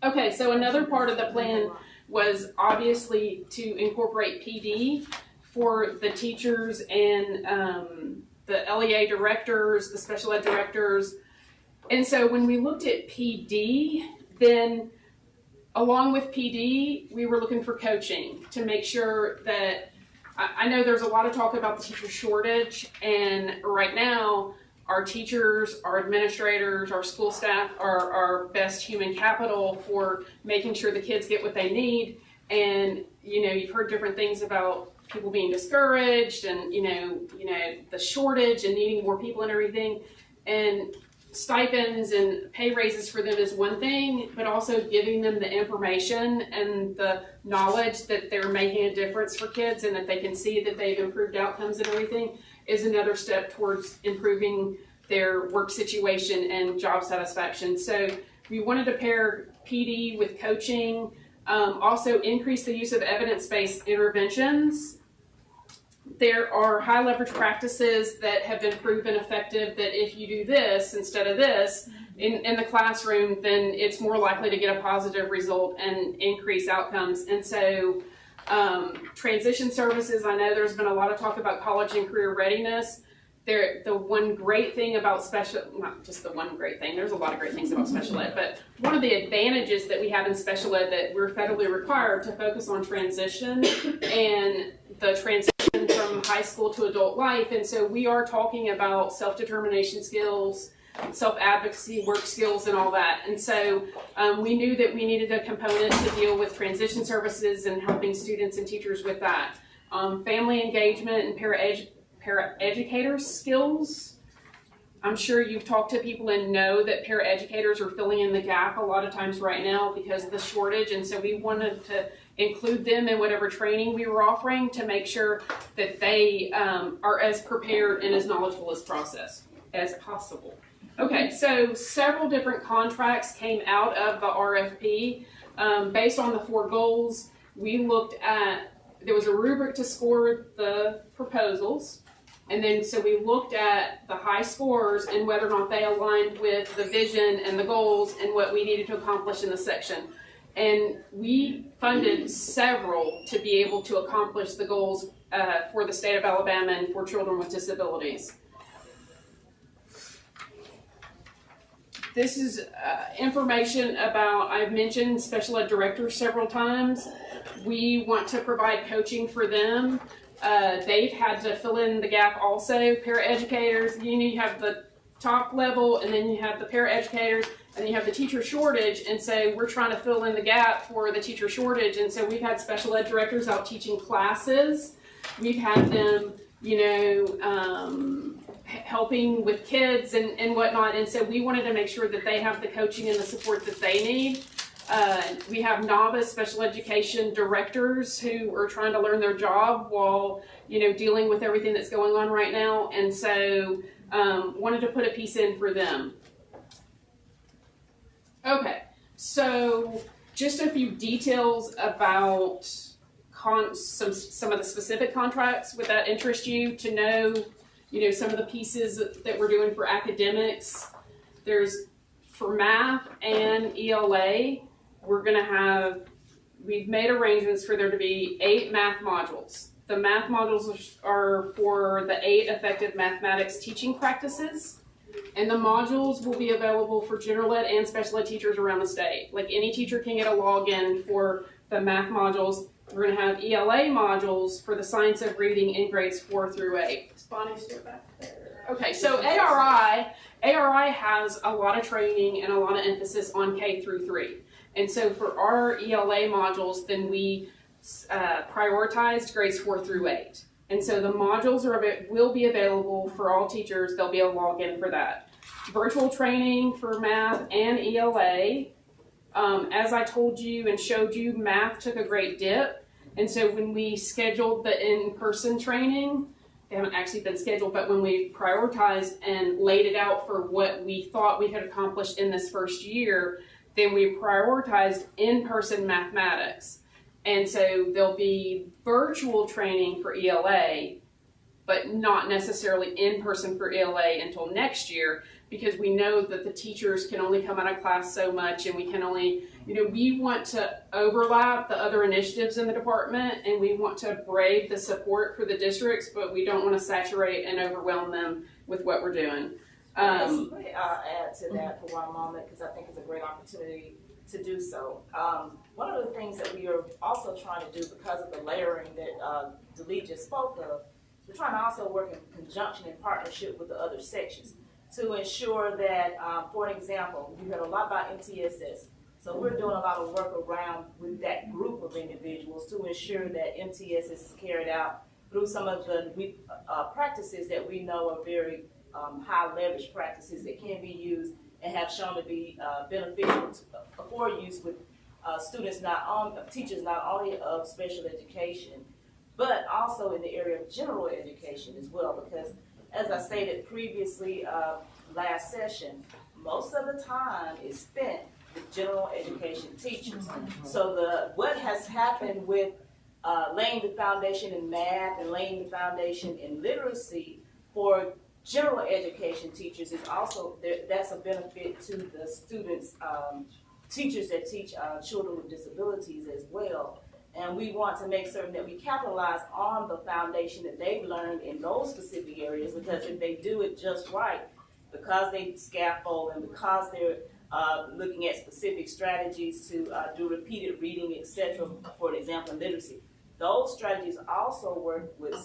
Okay, so another part of the plan was obviously to incorporate PD for the teachers and the LEA directors, the special ed directors. And so when we looked at PD, then along with PD, we were looking for coaching to make sure that, I know there's a lot of talk about the teacher shortage, and right now, our teachers, our administrators, our school staff are our best human capital for making sure the kids get what they need. And, you've heard different things about people being discouraged and, the shortage and needing more people and everything. And stipends and pay raises for them is one thing, but also giving them the information and the knowledge that they're making a difference for kids and that they can see that they've improved outcomes and everything is another step towards improving their work situation and job satisfaction. So we wanted to pair PD with coaching, also increase the use of evidence-based interventions. There are high leverage practices that have been proven effective that if you do this instead of this in the classroom, then it's more likely to get a positive result and increase outcomes. And so transition services, I know there's been a lot of talk about college and career readiness. The one great thing about not just the one great thing, there's a lot of great things about special ed, but one of the advantages that we have in special ed that we're federally required to focus on transition and the transition from high school to adult life. And so we are talking about self-determination skills, self-advocacy, work skills, and all that. And so we knew that we needed a component to deal with transition services and helping students and teachers with that. Family engagement and paraeducator skills. I'm sure you've talked to people and know that paraeducators are filling in the gap a lot of times right now because of the shortage. And so we wanted to include them in whatever training we were offering to make sure that they are as prepared and as knowledgeable as possible. Okay, so several different contracts came out of the RFP. Based on the 4 goals, we looked at, there was a rubric to score the proposals. And then so we looked at the high scores and whether or not they aligned with the vision and the goals and what we needed to accomplish in the section. And we funded several to be able to accomplish the goals for the state of Alabama and for children with disabilities. This is information about, I've mentioned special ed directors several times. We want to provide coaching for them. They've had to fill in the gap also. Paraeducators, you have the top level and then you have the paraeducators and then you have the teacher shortage, and so we're trying to fill in the gap for the teacher shortage. And so we've had special ed directors out teaching classes. We've had them, helping with kids and whatnot, and so we wanted to make sure that they have the coaching and the support that they need. We have novice special education directors who are trying to learn their job while, dealing with everything that's going on right now, and so wanted to put a piece in for them. Okay, so just a few details about some of the specific contracts. Would that interest you to know, some of the pieces that we're doing for academics? There's for math and ELA, we've made arrangements for there to be 8 math modules. The math modules are for the 8 effective mathematics teaching practices. And the modules will be available for general ed and special ed teachers around the state. Like any teacher can get a login for the math modules. We're going to have ELA modules for the science of reading in grades 4 through 8. Is Bonnie still back there? Okay, so ARI has a lot of training and a lot of emphasis on K through 3. And so for our ELA modules, then we prioritized grades 4 through 8. And so the modules will be available for all teachers. There'll be a login for that. Virtual training for math and ELA. As I told you and showed you, math took a great dip. And so when we scheduled the in-person training, they haven't actually been scheduled, but when we prioritized and laid it out for what we thought we could accomplish in this first year, then we prioritized in-person mathematics. And so there'll be virtual training for ELA, but not necessarily in-person for ELA until next year, because we know that the teachers can only come out of class so much, and we can only, we want to overlap the other initiatives in the department, and we want to brave the support for the districts, but we don't want to saturate and overwhelm them with what we're doing. Let me add to that for one moment, because I think it's a great opportunity to do so. One of the things that we are also trying to do, because of the layering that Delee just spoke of, we're trying to also work in conjunction and partnership with the other sections to ensure that, for an example, we heard a lot about MTSS. So we're doing a lot of work around with that group of individuals to ensure that MTSS is carried out through some of the practices that we know are very high leverage practices that can be used and have shown to be beneficial for use with teachers not only of special education, but also in the area of general education as well, because as I stated previously last session, most of the time is spent with general education teachers. So what has happened with laying the foundation in math and laying the foundation in literacy for general education teachers is also, that's a benefit to the students, teachers that teach children with disabilities as well. And we want to make certain that we capitalize on the foundation that they've learned in those specific areas, because if they do it just right, because they scaffold and because they're looking at specific strategies to do repeated reading, etc., for example, in literacy, those strategies also work with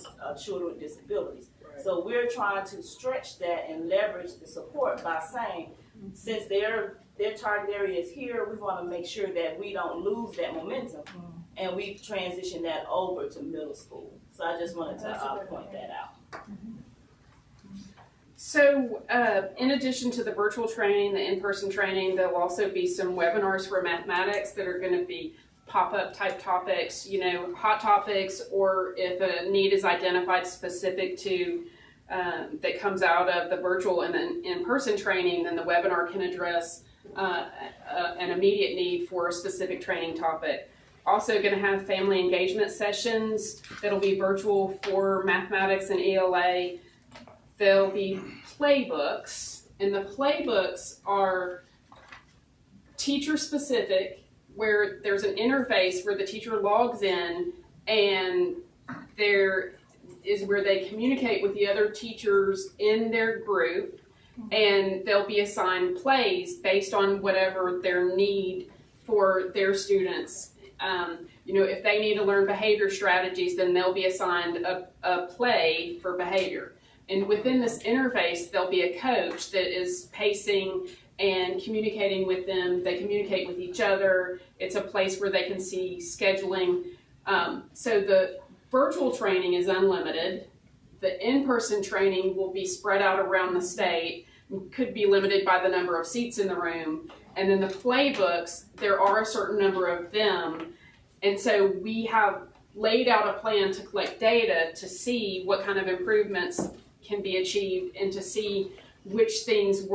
children with disabilities. Right. So we're trying to stretch that and leverage the support by saying, since their target area is here, we want to make sure that we don't lose that momentum. And we transition that over to middle school. So I just wanted to point that out. So in addition to the virtual training, the in-person training, there'll also be some webinars for mathematics that are going to be pop-up type topics, hot topics, or if a need is identified specific to that comes out of the virtual and then in-person training, then the webinar can address an immediate need for a specific training topic. Also going to have family engagement sessions that'll be virtual for mathematics and ELA. There'll be playbooks, and the playbooks are teacher specific, where there's an interface where the teacher logs in, and there is where they communicate with the other teachers in their group, and they'll be assigned plays based on whatever their need for their students. If they need to learn behavior strategies, then they'll be assigned a play for behavior. And within this interface, there'll be a coach that is pacing and communicating with them. They communicate with each other. It's a place where they can see scheduling. So the virtual training is unlimited. The in-person training will be spread out around the state, could be limited by the number of seats in the room. And then the playbooks, there are a certain number of them. And so we have laid out a plan to collect data to see what kind of improvements can be achieved and to see which things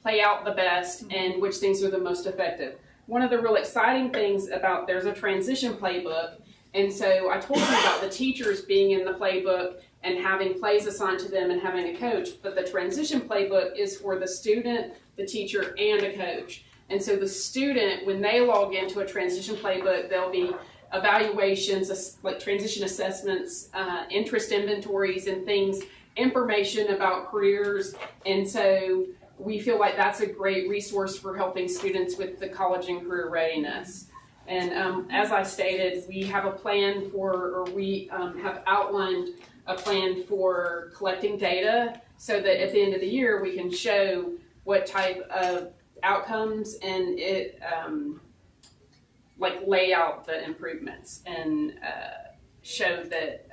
play out the best and which things are the most effective. One of the real exciting things about, there's a transition playbook. And so I told you about the teachers being in the playbook and having plays assigned to them and having a coach. But the transition playbook is for the student, the teacher, and a coach. And so the student, when they log into a transition playbook, there'll be evaluations like transition assessments, interest inventories, and things information about careers, and so we feel like that's a great resource for helping students with the college and career readiness. And as I stated, we have a plan for, or we have outlined a plan for collecting data so that at the end of the year we can show what type of outcomes and it like lay out the improvements and show that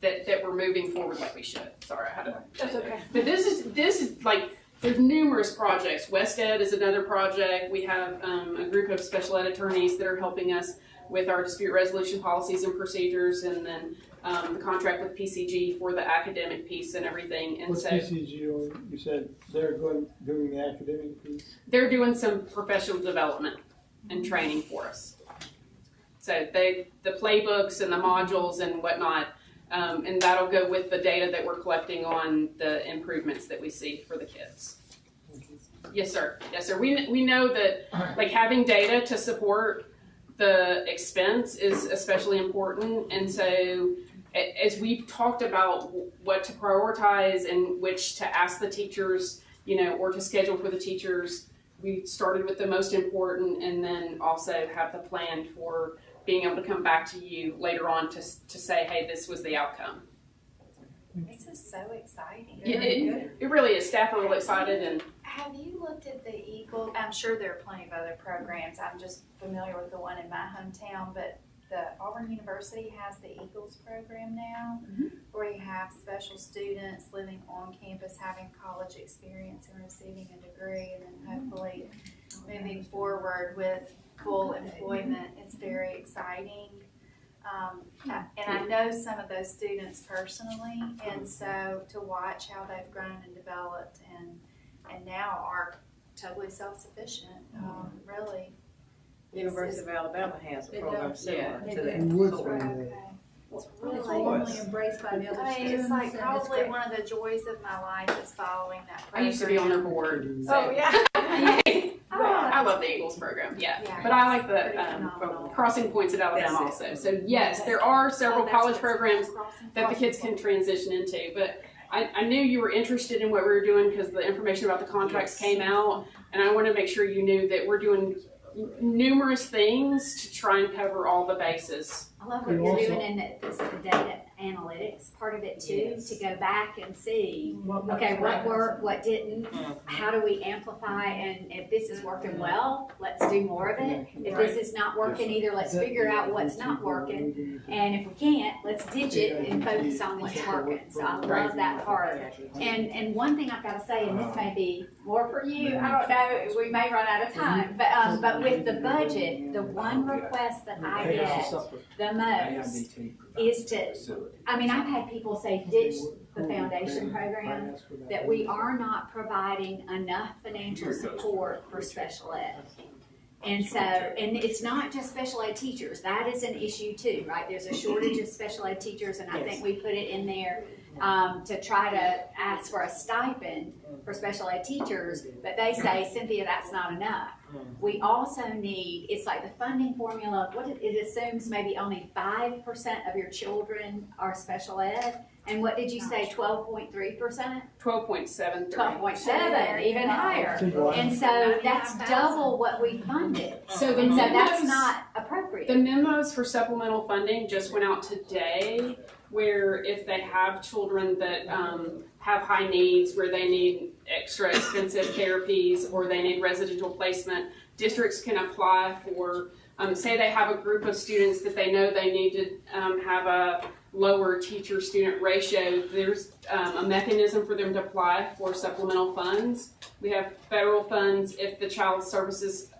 that we're moving forward like we should. Sorry, I had to. That's okay. But this is like, there's numerous projects. West Ed is another project. We have a group of special ed attorneys that are helping us with our dispute resolution policies and procedures, and then the contract with PCG for the academic piece and everything. And What's so PCG? You said they're doing the academic piece. they're doing some professional development and training for us. So the playbooks and the modules and whatnot. And that'll go with the data that we're collecting on the improvements that we see for the kids. Yes, sir. Yes, sir. We know that like having data to support the expense is especially important. And so as we've talked about what to prioritize and which to ask the teachers, or to schedule for the teachers, we started with the most important and then also have the plan for being able to come back to you later on to say, hey, this was the outcome. This is so exciting. It really is. Staff are really excited. And have you looked at the Eagle? I'm sure there are plenty of other programs. I'm just familiar with the one in my hometown, but the Auburn University has the Eagles program now, where you have special students living on campus, having college experience and receiving a degree, and then hopefully moving forward with full employment. It's very exciting. And I know some of those students personally, and so to watch how they've grown and developed and now are totally self-sufficient, really. University of Alabama has a program similar to that. It's really warmly embraced by the other I mean, students. it's like and probably great. one of the joys of my life is following that I program. used to be on their board. So. Oh, yeah. I love the Eagles program, yeah. But I like the Crossing Points at Alabama also. So yes, there are several college programs that the kids can transition into. But I knew you were interested in what we were doing because the information about the contracts came out. And I want to make sure you knew that we're doing numerous things to try and cover all the bases. I love what you're doing in the data analytics part of it too, to go back and see, okay, what worked, what didn't, how do we amplify, and if this is working well, let's do more of it. If this is not working either, let's figure out what's not working, and if we can't, let's ditch it and focus on what's working. So I love that part. And one thing I've got to say, and this may be more for you, I don't know, we may run out of time, but with the budget, the one request that I get the most is to, I mean, I've had people say ditch the foundation program, that we are not providing enough financial support for special ed. And so, and it's not just special ed teachers, that is an issue too, right? There's a shortage of special ed teachers, and I think we put it in there to try to ask for a stipend for special ed teachers, but they say, Cynthia, that's not enough. We also need, it's like the funding formula, it assumes maybe only 5% of your children are special ed. And what did you say, 12.3%? 12.7. 12.7, even higher. And so that's double what we funded. So that's not appropriate. The memos for supplemental funding just went out today, where if they have children that have high needs, where they need extra expensive therapies or they need residential placement, districts can apply for, say they have a group of students that they know they need to have a lower teacher-student ratio, there's a mechanism for them to apply for supplemental funds. We have federal funds if the child's services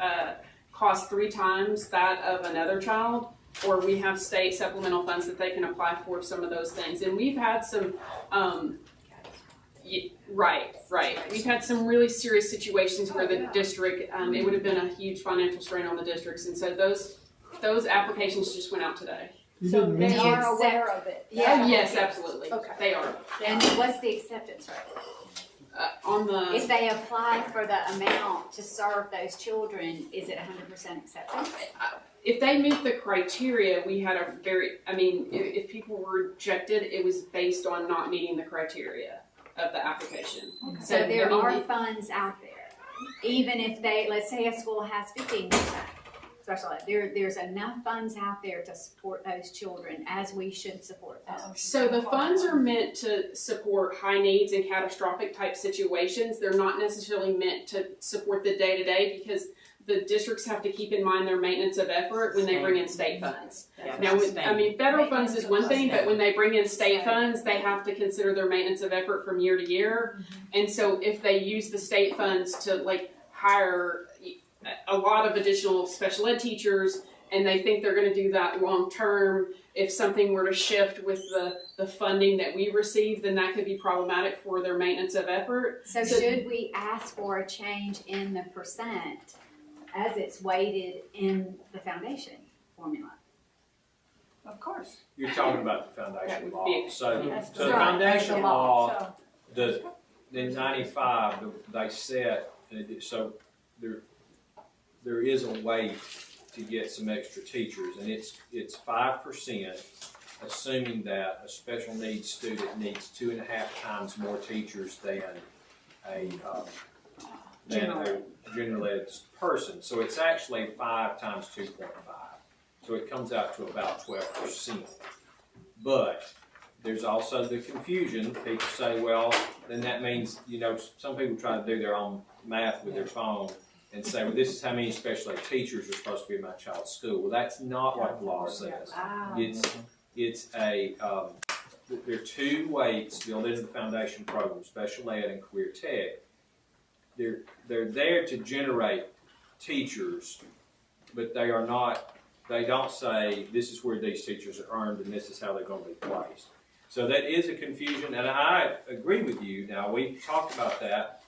cost 3 times that of another child, or we have state supplemental funds that they can apply for some of those things. And we've had some, right. We've had some really serious situations where the district, it would have been a huge financial strain on the districts, and so those applications just went out today. So they are aware of it? Yeah. Oh, yes, absolutely. Okay. They are. And what's the acceptance rate? on the. If they apply for the amount to serve those children, is it 100% accepted? If they meet the criteria, we had a very, if people were rejected, it was based on not meeting the criteria of the application. So there are funds out there. Even if they, let's say a school has 15% special ed, there's enough funds out there to support those children as we should support them. So the funds are meant to support high needs and catastrophic type situations. They're not necessarily meant to support the day-to-day because the districts have to keep in mind their maintenance of effort when they bring in state funds. Now, federal funds is one thing, but when they bring in state funds, they have to consider their maintenance of effort from year to year. And so if they use the state funds to hire a lot of additional special ed teachers and they think they're going to do that long term, if something were to shift with the funding that we receive, then that could be problematic for their maintenance of effort. So should we ask for a change in the percent as it's weighted in the foundation formula? Of course. You're talking about the foundation law. So the right. foundation The law, in 95, they said, so there is a way to get some extra teachers, and it's 5%, assuming that a special needs student needs 2.5 times more teachers than a general ed person. So it's actually 5 times 2.5. So it comes out to about 12%. But there's also the confusion. People say, well, then that means, some people try to do their own math with their phone and say, well, this is how many special ed teachers are supposed to be in my child's school. Well, that's not what the law says. There are 2 weights built into the foundation program, special ed and career tech. They're there to generate teachers, but they don't say this is where these teachers are earned and this is how they're going to be placed. So that is a confusion, and I agree with you. Now, we've talked about that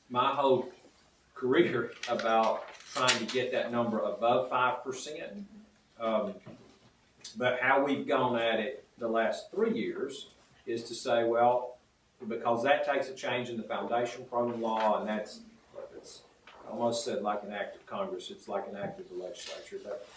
my whole career about trying to get that number above 5%. But how we've gone at it the last 3 years is to say, well, because that takes a change in the foundation program law, and it's I almost said like an act of Congress. It's like an act of the legislature. But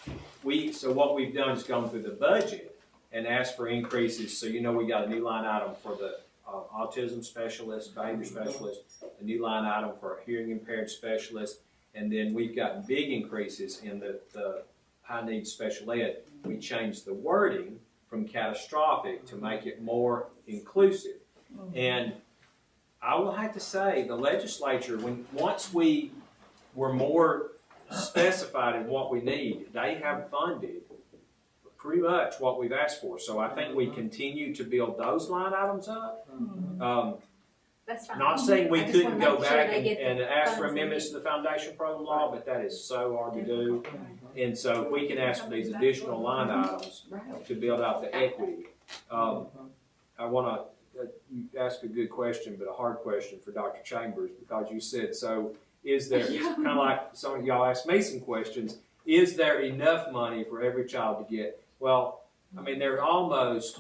so what we've done is gone through the budget and asked for increases. So we got a new line item for the autism specialist, behavior specialist, a new line item for a hearing impaired specialist, and then we've gotten big increases in the high needs special ed. We changed the wording from catastrophic to make it more inclusive. And I will have to say, the legislature, once we were more specified in what we need, they have funded pretty much what we've asked for. So I think we continue to build those line items up. That's fine. Not saying we couldn't go back and ask for amendments to the foundation program law, but that is so hard to do. And so if we can ask for these additional line items to build out the equity. I want to ask a good question, but a hard question for Dr. Chambers, because you said, so is there, it's kind of like some of y'all asked me some questions, is there enough money for every child to get? Well, they're almost,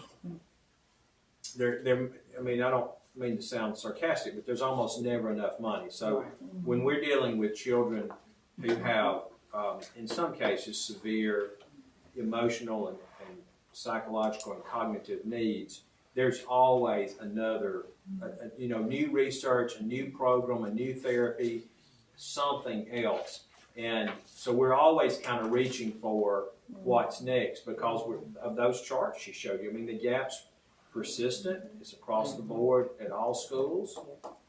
I don't mean to sound sarcastic, but there's almost never enough money. So when we're dealing with children who have, in some cases, severe emotional and psychological and cognitive needs, there's always another, new research, a new program, a new therapy, something else. And so we're always kind of reaching for what's next because of those charts she showed you. The gap's persistent. It's across the board at all schools.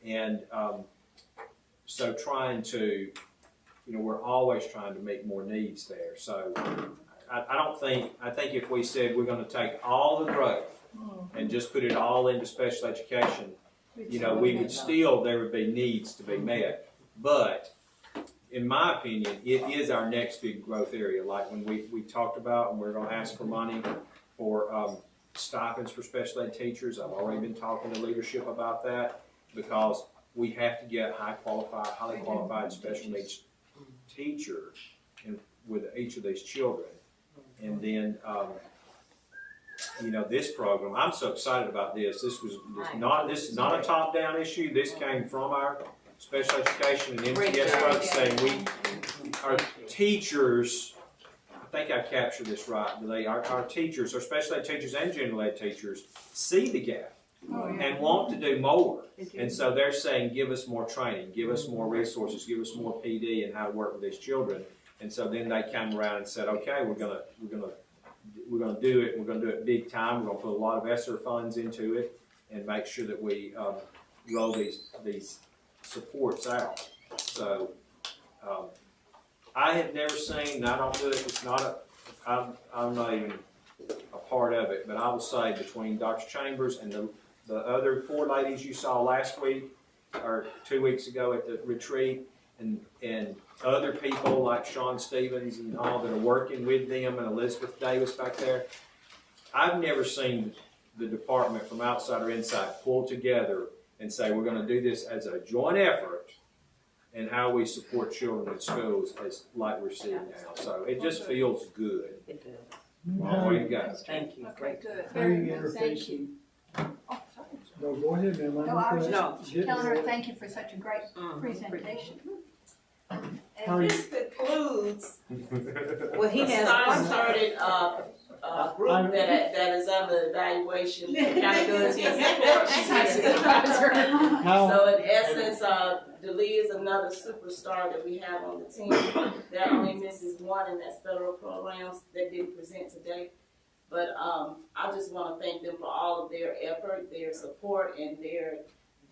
And so trying to, we're always trying to meet more needs there. So I think if we said we're going to take all the growth and just put it all into special education, we would still, there would be needs to be met. But in my opinion, it is our next big growth area. Like when we talked about, and we're going to ask for money for stipends for special ed teachers. I've already been talking to leadership about that because we have to get highly qualified special needs teachers with each of these children. And then this program. I'm so excited about this. This is not a top-down issue. This came from our special education and MTS folks saying our teachers, I think I captured this right, our teachers, our special ed teachers and general ed teachers see the gap and want to do more. And so they're saying, give us more training, give us more resources, give us more PD and how to work with these children. And so then they came around and said, okay, we're gonna do it. We're gonna do it big time. We're gonna put a lot of ESSER funds into it and make sure that we roll these supports out. So I have never seen, and I don't do it. It's not I'm not even a part of it. But I will say between Dr. Chambers and the other 4 ladies you saw last week or 2 weeks ago at the retreat, and other people like Sean Stevens and all that are working with them, and Elizabeth Davis back there, I've never seen the department from outside or inside pull together and say we're going to do this as a joint effort and how we support children in schools as like we're seeing now. So it just feels good. It does. Way to go. Thank you. Okay, good. How are you Very good. Thank you. No, go ahead, ma'am. No, I was just Get telling her there. thank you for such a great presentation. How are And you- this concludes, Well, he has I started a group that is under evaluation, accountability and support. She's my supervisor. So in essence, Delee is another superstar that we have on the team. There only misses one, and that's federal programs that didn't present today. But I just want to thank them for all of their effort, their support, and their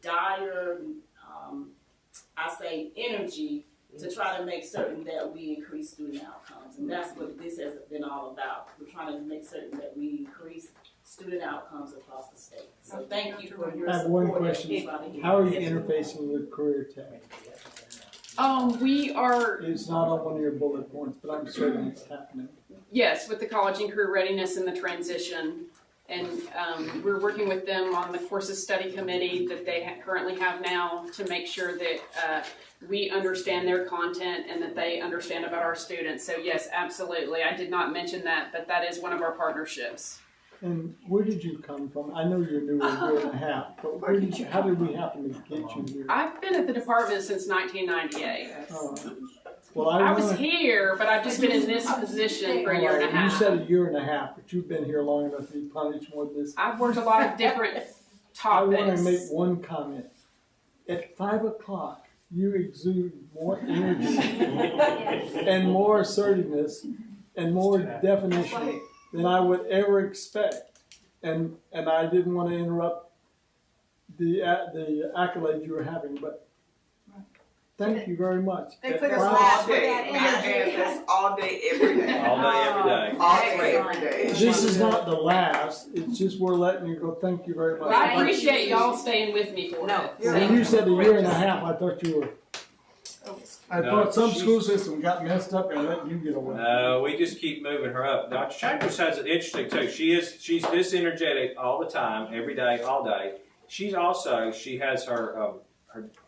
dire, I say, energy to try to make certain that we increase student outcomes. And that's what this has been all about. We're trying to make certain that we increase student outcomes across the state. So thank you for your I have support. one question. How are you interfacing with career tech? We are, It's not on one of your bullet points, but I'm certain it's happening. yes, with the college and career readiness and the transition. And we're working with them on the courses study committee that they currently have now to make sure that we understand their content and that they understand about our students. So yes, absolutely. I did not mention that, but that is one of our partnerships. And where did you come from? I know you're new a year and a half, but how did we happen to get you here? I've been at the department since 1998. Well, I was here, but I've just been in this position for a year and a half. You said a year and a half, but you've been here long enough to punish more of this. I've worked a lot of different I want topics. to make one comment. At 5 o'clock, you exude more energy and more assertiveness and more definition than I would ever expect. And I didn't want to interrupt the accolades you were having, but thank you very much. They put That's us all last for day. that energy. That's all day, every day. All day, every day. All day, every day. This is not the last, it's just we're letting you go, thank you very much. Well, I appreciate y'all staying with me for it. When you said a year and a half, I thought you were, I No, thought some she's- school system got messed up and let you get away. No, we just keep moving her up. Dr. Chambers has it interesting too. She's this energetic all the time, every day, all day. She has her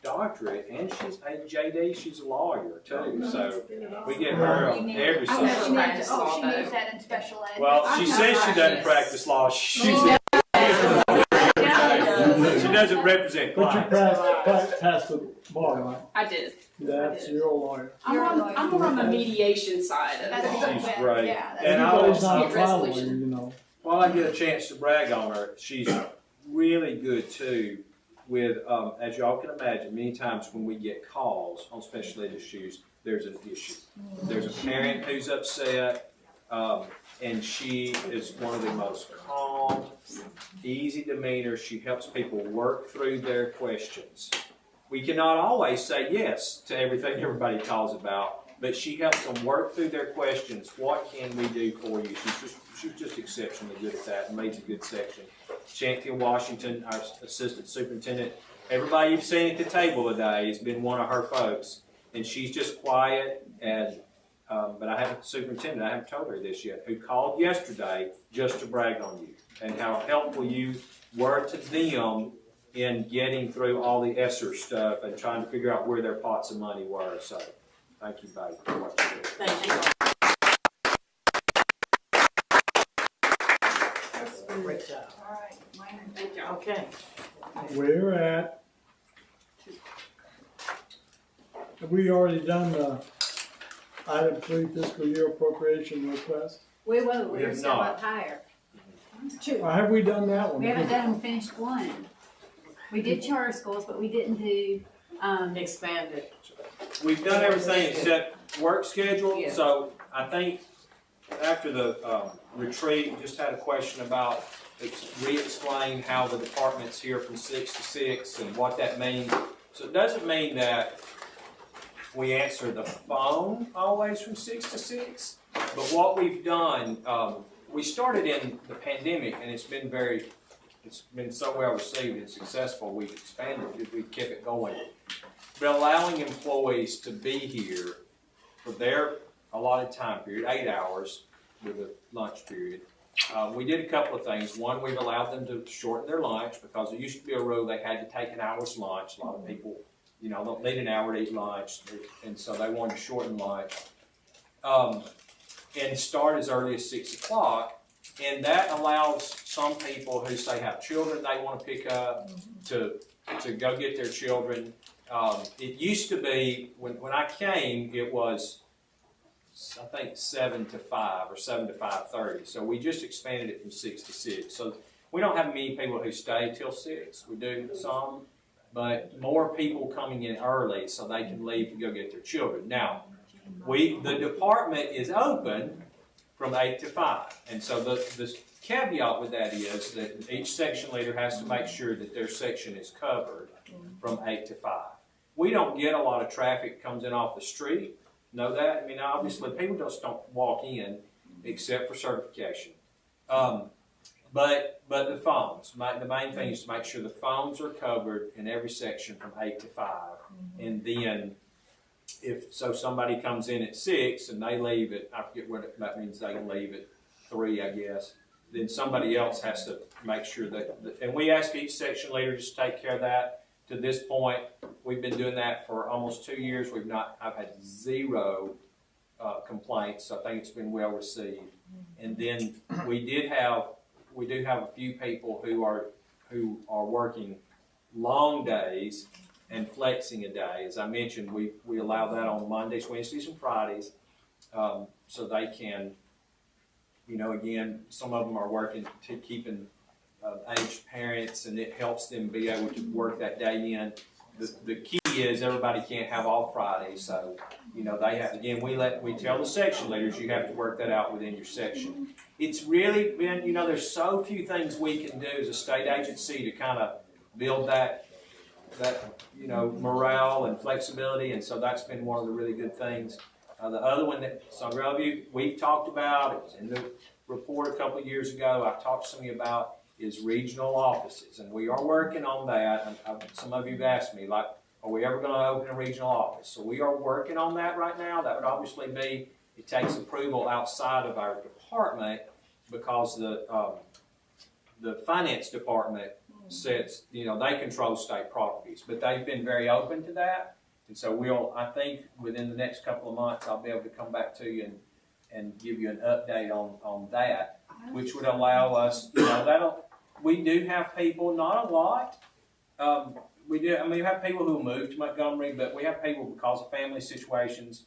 doctorate, and she's a JD. She's a lawyer too. So we get her every I know summer. she needs, she needs that in special ed. Well, she says she doesn't practice law. She doesn't represent But you clients. passed the bar, right? I did. That's your lawyer. I'm more on the mediation side of That's it. a good She's bet. great. Yeah, that's And I Everybody's always not a dispute trial lawyer, resolution. you know. While I get a chance to brag on her, she's really good too with, as y'all can imagine, many times when we get calls on special ed issues, there's an issue. There's a parent who's upset, and she is one of the most calm, easy demeanor. She helps people work through their questions. We cannot always say yes to everything everybody calls about, but she helps them work through their questions. What can we do for you? She's just exceptionally good at that and leads a good section. Chantia Washington, our assistant superintendent, everybody you've seen at the table today has been one of her folks, and she's just quiet. And but I haven't superintendent. I haven't told her this yet. Who called yesterday just to brag on you and how helpful you were to them in getting through all the ESSER stuff and trying to figure out where their pots of money were. So, thank you both for what you did. Thank you. Great job. All right, mine are. Thank you. Okay. We're at, have we already done the item 3 fiscal year appropriation request? We will, We we're have still not. up higher. Or have we done that one? We haven't done finished one. We did charter schools, but we didn't do, Expanded. We've done everything except work schedule, Yeah. so I think after the retreat, just had a question about re-explain how the department's here from 6 to 6 and what that means. So it doesn't mean that we answer the phone always from 6 to 6, but what we've done, we started in the pandemic and it's been so well received and successful, we've expanded it, we've kept it going. But allowing employees to be here for their allotted time period, 8 hours with a lunch period. We did a couple of things. One, we've allowed them to shorten their lunch because it used to be a rule they had to take an hour's lunch. A lot of people, don't need an hour to eat lunch, and so they wanted to shorten lunch. And start as early as 6 o'clock, and that allows some people who say have children they want to pick up to go get their children. It used to be, when I came, it was, I think 7 to 5 or 7 to 5:30. So we just expanded it from 6 to 6. So we don't have many people who stay till 6. We do some, but more people coming in early so they can leave to go get their children. Now, the department is open from 8 to 5. And so the caveat with that is that each section leader has to make sure that their section is covered from 8 to 5. We don't get a lot of traffic comes in off the street. Know that? I mean, obviously, people just don't walk in except for certification. But the phones, the main thing is to make sure the phones are covered in every section from 8 to 5. And then, if somebody comes in at 6 and they leave at, I forget what that means, they can leave at 3, I guess. Then somebody else has to make sure and we ask each section leader just to take care of that. To this point, we've been doing that for almost 2 years. I've had 0 complaints. I think it's been well received. And then we do have a few people who are working long days and flexing a day. As I mentioned, we allow that on Mondays, Wednesdays, and Fridays, so they can, again, some of them are working to keeping aged parents, and it helps them be able to work that day in. The key is everybody can't have off Fridays, so they have. Again, we tell the section leaders you have to work that out within your section. It's really been, there's so few things we can do as a state agency to kind of build that morale and flexibility, and so that's been one of the really good things. The other one that some of you we've talked about, it was in the report a couple of years ago. I've talked to some of you about is regional offices, and we are working on that. Some of you have asked me, are we ever going to open a regional office? So we are working on that right now. That would obviously it takes approval outside of our department because the finance department sets, they control state properties, but they've been very open to that. And so I think within the next couple of months, I'll be able to come back to you and give you an update on that, which would allow us, we do have people, not a lot. We have people who move to Montgomery, but we have people because of family situations.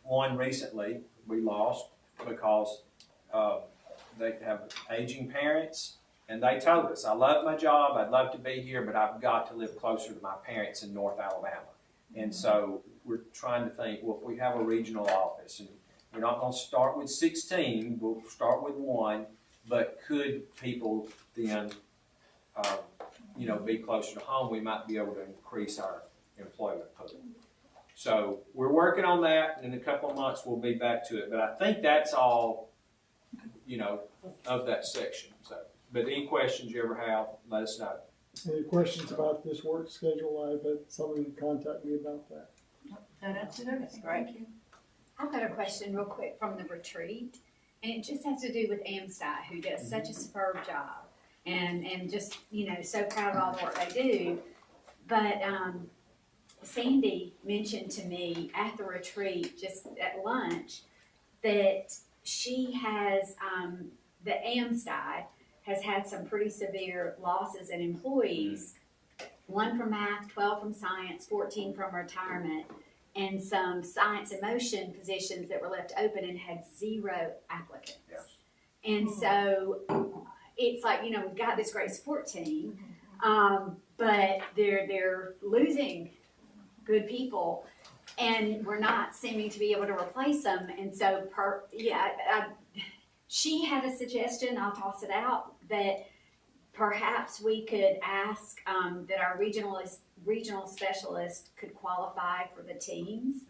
One recently we lost because they have aging parents, and they told us, I love my job, I'd love to be here, but I've got to live closer to my parents in North Alabama. And so we're trying to think, well, if we have a regional office, and we're not going to start with 16, we'll start with 1, but could people then, be closer to home, we might be able to increase our employment pool. So we're working on that, and in a couple of months we'll be back to it. But I think that's all, of that section. So, but any questions you ever have, let us know. Any questions about this work schedule? I've had somebody contact me about that. That answered everything. Thank you. I've got a question real quick from the retreat, and it just has to do with Amsty, who does such a superb job, and just, so proud of all the work they do. But Sandy mentioned to me at the retreat, just at lunch, that she has the AMSTI has had some pretty severe losses in employees. 1 from math, 12 from science, 14 from retirement, and some science and motion positions that were left open and had 0 applicants. And so it's like, you know, we've got this great support team, but they're losing good people, and we're not seeming to be able to replace them. And so, she had a suggestion, I'll toss it out, that perhaps we could ask that our regional specialist could qualify for the Teams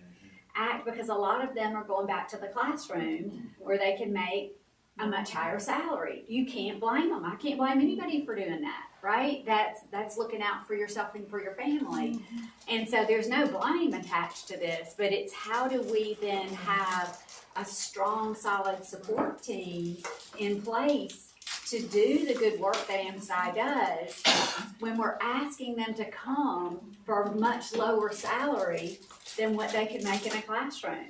Act, because a lot of them are going back to the classroom where they can make a much higher salary. You can't blame them. I can't blame anybody for doing that, right? That's looking out for yourself and for your family. And so there's no blame attached to this, but it's how do we then have a strong, solid support team in place to do the good work that AMSTI does when we're asking them to come for a much lower salary than what they could make in a classroom.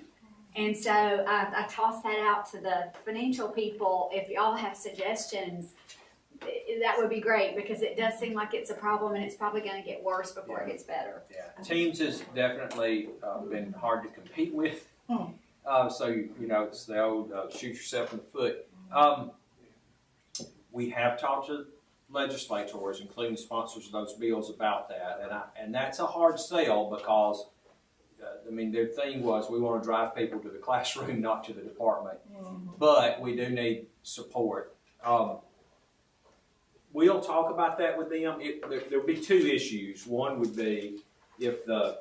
And so I toss that out to the financial people. If y'all have suggestions, that would be great, because it does seem like it's a problem, and it's probably going to get worse before it gets better. Yeah, Teams has definitely been hard to compete with. So, you know, it's the old shoot yourself in the foot. We have talked to legislators, including sponsors of those bills, about that, and that's a hard sell, because I mean, their thing was, we want to drive people to the classroom, not to the department. But we do need support. We'll talk about that with them. There'll be 2 issues. One would be if the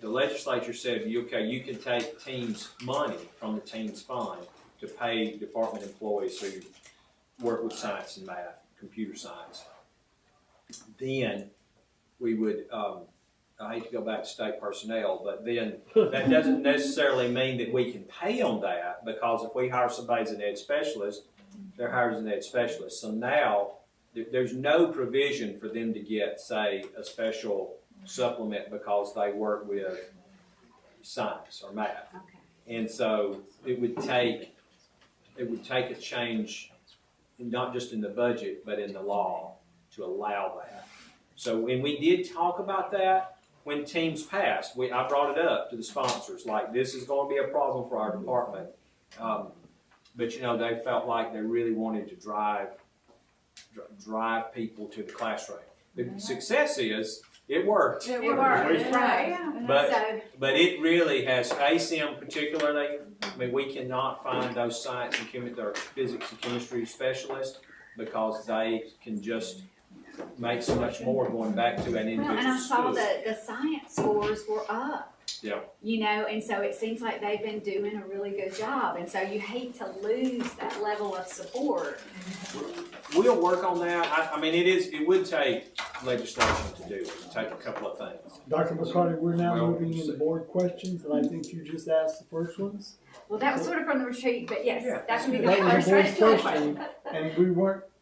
legislature said, okay, you can take Teams money from the Teams fund to pay department employees who work with science and math, computer science, then we would, I hate to go back to state personnel, but then that doesn't necessarily mean that we can pay on that, because if we hire somebody as an ed specialist, they're hired as an ed specialist. So now there's no provision for them to get, say, a special supplement because they work with science or math. And so it would take a change, not just in the budget, but in the law to allow that. So when we did talk about that, when Teams passed, I brought it up to the sponsors, like, this is going to be a problem for our department. But, you know, they felt like they really wanted to drive people to the classroom. The success is, it worked. It worked, right. But it really has, ASIM particularly, I mean, we cannot find those science and or physics and chemistry specialists, because they can just make so much more going back to an individual and I saw school. the science scores were up. Yeah. You know, and so it seems like they've been doing a really good job, and so you hate to lose that level of support. We'll work on that. I mean, it would take legislation to do it. It would take a couple of things. Dr. McCarty, we're now moving into board questions, and I think you just asked the first ones. Well, that was sort of from the retreat, but yes, that should be the That was first a board question, and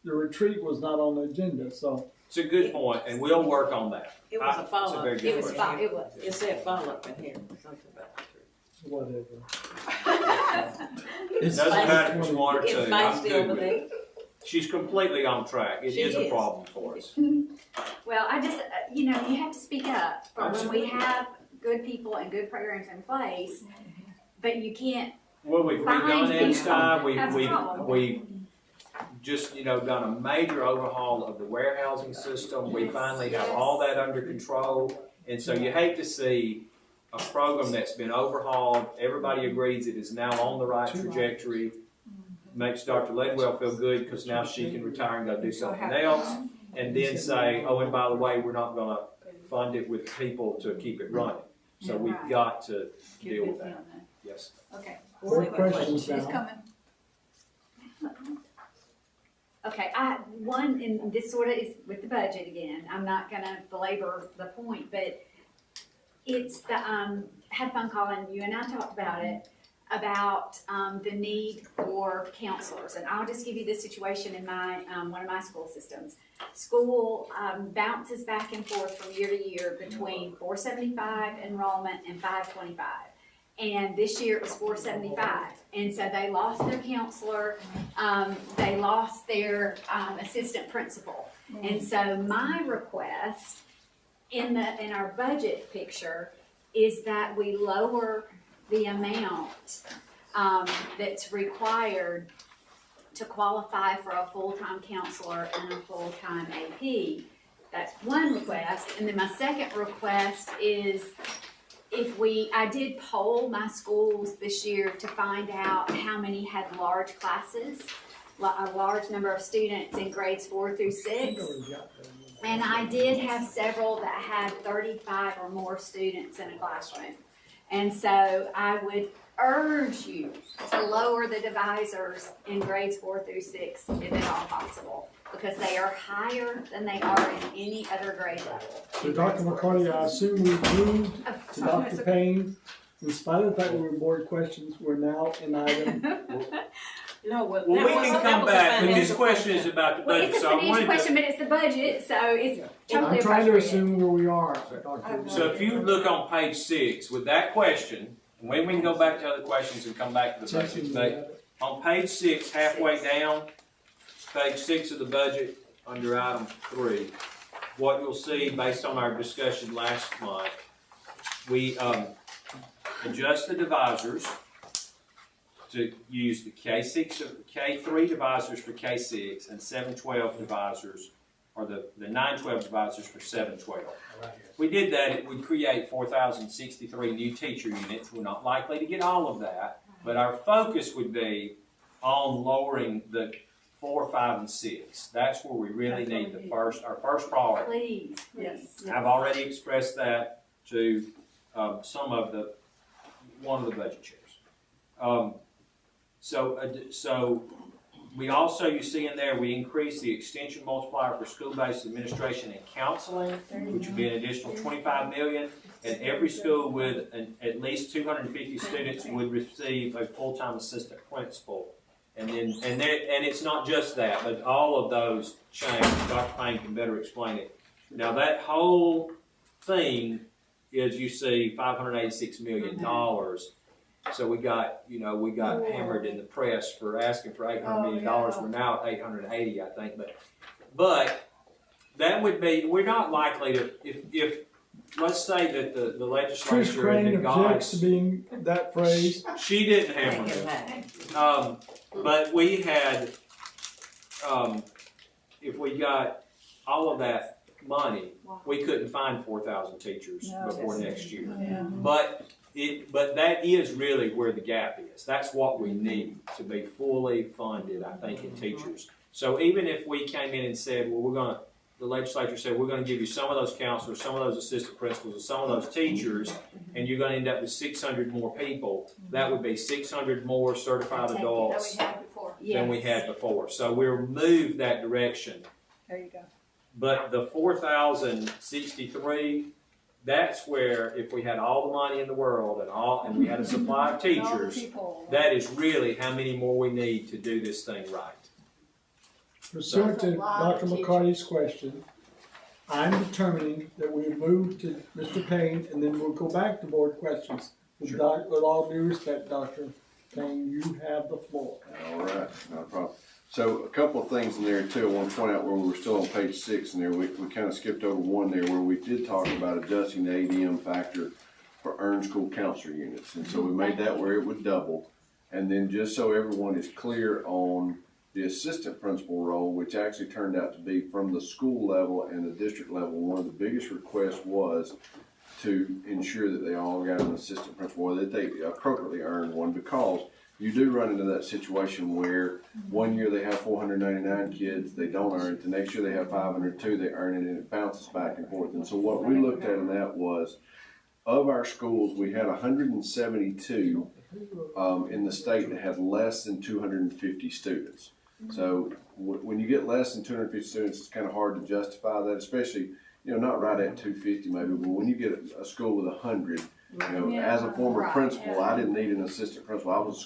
the retreat was not on the agenda, so. It's a good point, and we'll work on that. It was a follow-up. It said follow-up in here, something about Whatever. It doesn't matter if it's 1 or 2. It's I'm feisty good over with there. it. She's completely on track. It is a problem for us. Well, I just, you know, you have to speak up for when we have good people and good programs in place, but you can't. Well, we've redone AMSTI. We've just, you know, done a major overhaul of the warehousing system. We finally have all that under control. And so you hate to see a program that's been overhauled. Everybody agrees it is now on the right trajectory. Makes Dr. Ledwell feel good, because now she can retire and go do something else. And then say, oh, and by the way, we're not going to fund it with people to keep it running. So we've got to deal with that. Yes. Okay. More questions It's now. coming. Okay, one, and this sort of is with the budget again. I'm not gonna belabor the point, but it's the, had a phone call, and you and I talked about it, about the need for counselors. And I'll just give you the situation in my, one of my school systems. School bounces back and forth from year to year between 475 enrollment and 525. And this year it was 475. And so they lost their counselor, they lost their assistant principal. And so my request in our budget picture is that we lower the amount that's required to qualify for a full-time counselor and a full-time AP. That's one request. And then my second request is I did poll my schools this year to find out how many had large classes, a large number of students in grades 4 through 6. And I did have several that had 35 or more students in a classroom. And so I would urge you to lower the divisors in grades 4 through 6 if at all possible, because they are higher than they are in any other grade level. So Dr. McCarty, I assume we moved to Dr. Payne. In spite of the fact that we were board questions, we're now in item. No, Well, we can come back, but this question is about the Well, budget, it's a so I financial wanted question, to. but it's the budget, so it's totally I'm trying to appropriate. assume where we are, Dr. So if you look on page 6 with that question, and when we can go back to other questions and come back to the budget, but on page 6, halfway down, page 6 of the budget, under item 3, what you'll see based on our discussion last month, we adjust the divisors to use the K6, K3 divisors for K6 and 712 divisors, or the 912 divisors for 712. If we did that, it would create 4,063 new teacher units. We're not likely to get all of that, but our focus would be on lowering the 4, 5, and 6. That's where we really need our first priority. Please, yes. I've already expressed that to one of the budget chairs. So we also, you see in there, we increase the extension multiplier for school-based administration and counseling, which would be an additional $25 million, and every school with at least 250 students would receive a full-time assistant principal. And it's not just that, but all of those change. Dr. Payne can better explain it. Now that whole thing is, you see, $586 million. So we got hammered in the press for asking for $800 million. We're now at 880, I think. But that would be, we're not likely to, if let's say that the legislature Trish Crane and the objects to gods, being that phrase. she didn't hammer it. But we had, if we got all of that money, we couldn't find 4,000 teachers before next year. Yeah. But that is really where the gap is. That's what we need to be fully funded, I think, in teachers. So even if we came in and said, well, the legislature said, we're going to give you some of those counselors, some of those assistant principals, and some of those teachers, and you're going to end up with 600 more people, that would be 600 more certified adults than we had before. So we'll move that direction. There you go. But the 4,063, that's where, if we had all the money in the world and we had a supply of teachers, that is really how many more we need to do this thing right. Pursuant to Dr. McCarty's question, I'm determining that we move to Mr. Payne, and then we'll go back to board questions. With all due respect, Dr. Payne, you have the floor. All right, no problem. So a couple of things in there too. I want to point out where we were still on page 6 in there. We kind of skipped over one there where we did talk about adjusting the ADM factor for earned school counselor units. And so we made that where it would double. And then just so everyone is clear on the assistant principal role, which actually turned out to be from the school level and the district level, one of the biggest requests was to ensure that they all got an assistant principal, or that they appropriately earned one, because you do run into that situation where one year they have 499 kids, they don't earn it. The next year they have 502, they earn it, and it bounces back and forth. And so what we looked at in that was, of our schools, we had 172 in the state that had less than 250 students. So when you get less than 250 students, it's kind of hard to justify that, especially, not right at 250 maybe, but when you get a school with 100, as a former principal, I didn't need an assistant principal.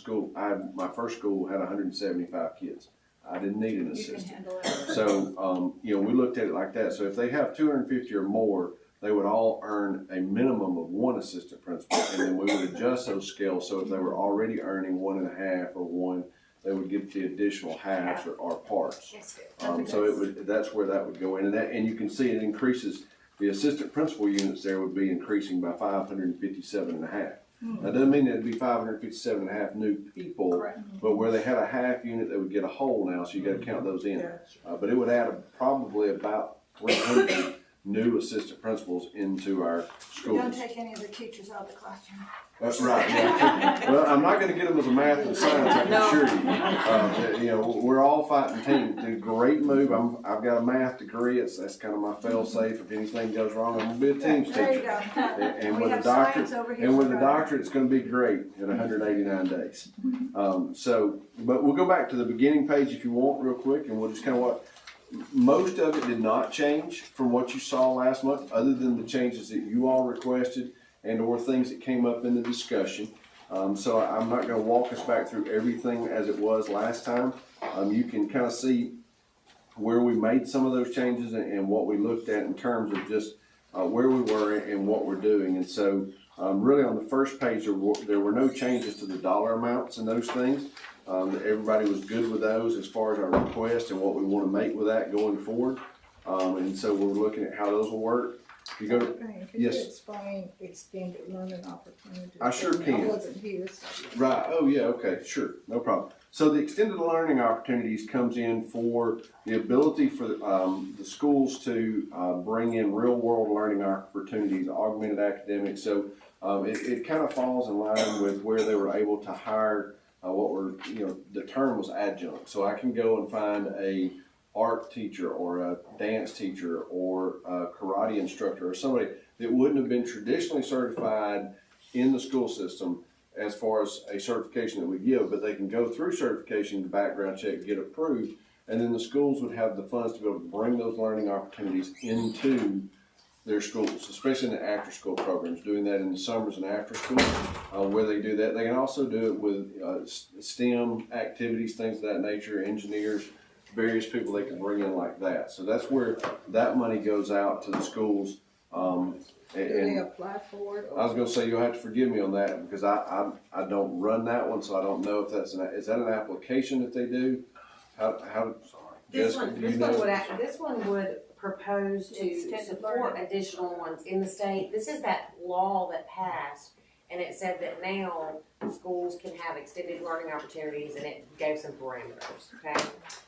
My first school had 175 kids. I didn't need an assistant. So, we looked at it like that. So if they have 250 or more, they would all earn a minimum of 1 assistant principal, and then we would adjust those scales, so if they were already earning 1.5 or 1, they would get the additional halves or parts. So that's where that would go in, and you can see it increases. The assistant principal units there would be increasing by 557.5. That doesn't mean it'd be 557.5 new people, but where they had a half unit, they would get a whole now, so you gotta count those in. But it would add probably about 300 new assistant principals into our schools. Don't take any of the teachers out of the classroom. That's right. Yeah. Well, I'm not going to get them as a math and science, I can assure you. We're all fighting team. It's a great move. I've got a math degree. That's kind of my fail-safe. If anything goes wrong, I'm going to be a teams There you teacher. go. And We with a have doctorate, science over here and with for a Friday. doctorate, it's going to be great in 189 days. But we'll go back to the beginning page if you want, real quick, and we'll just kind of what. Most of it did not change from what you saw last month, other than the changes that you all requested and or things that came up in the discussion. So I'm not going to walk us back through everything as it was last time. You can kind of see where we made some of those changes and what we looked at in terms of just where we were and what we're doing. And so really on the first page, there were no changes to the dollar amounts and those things. Everybody was good with those as far as our request and what we want to make with that going forward. And so we're looking at how those will work. If you go to, Could yes. you explain extended learning opportunities? I sure can. I wasn't here, so. Right, oh yeah, okay, sure, no problem. So the extended learning opportunities comes in for the ability for the schools to bring in real world learning opportunities, augmented academics. So it kind of falls in line with where they were able to hire the term was adjunct. So I can go and find a art teacher or a dance teacher or a karate instructor or somebody that wouldn't have been traditionally certified in the school system as far as a certification that we give, but they can go through certification, the background check, get approved, and then the schools would have the funds to be able to bring those learning opportunities into their schools, especially in the after school programs, doing that in the summers and after school, where they do that. They can also do it with STEM activities, things of that nature, engineers, various people they can bring in like that. So that's where that money goes out to the schools. Do they apply for it? I was going to say you'll have to forgive me on that because I don't run that one, so I don't know if is that an application that they do? This Jessica, one would propose to support additional ones in the state. This is that law that passed, and it said that now schools can have extended learning opportunities, and it gave some parameters, okay?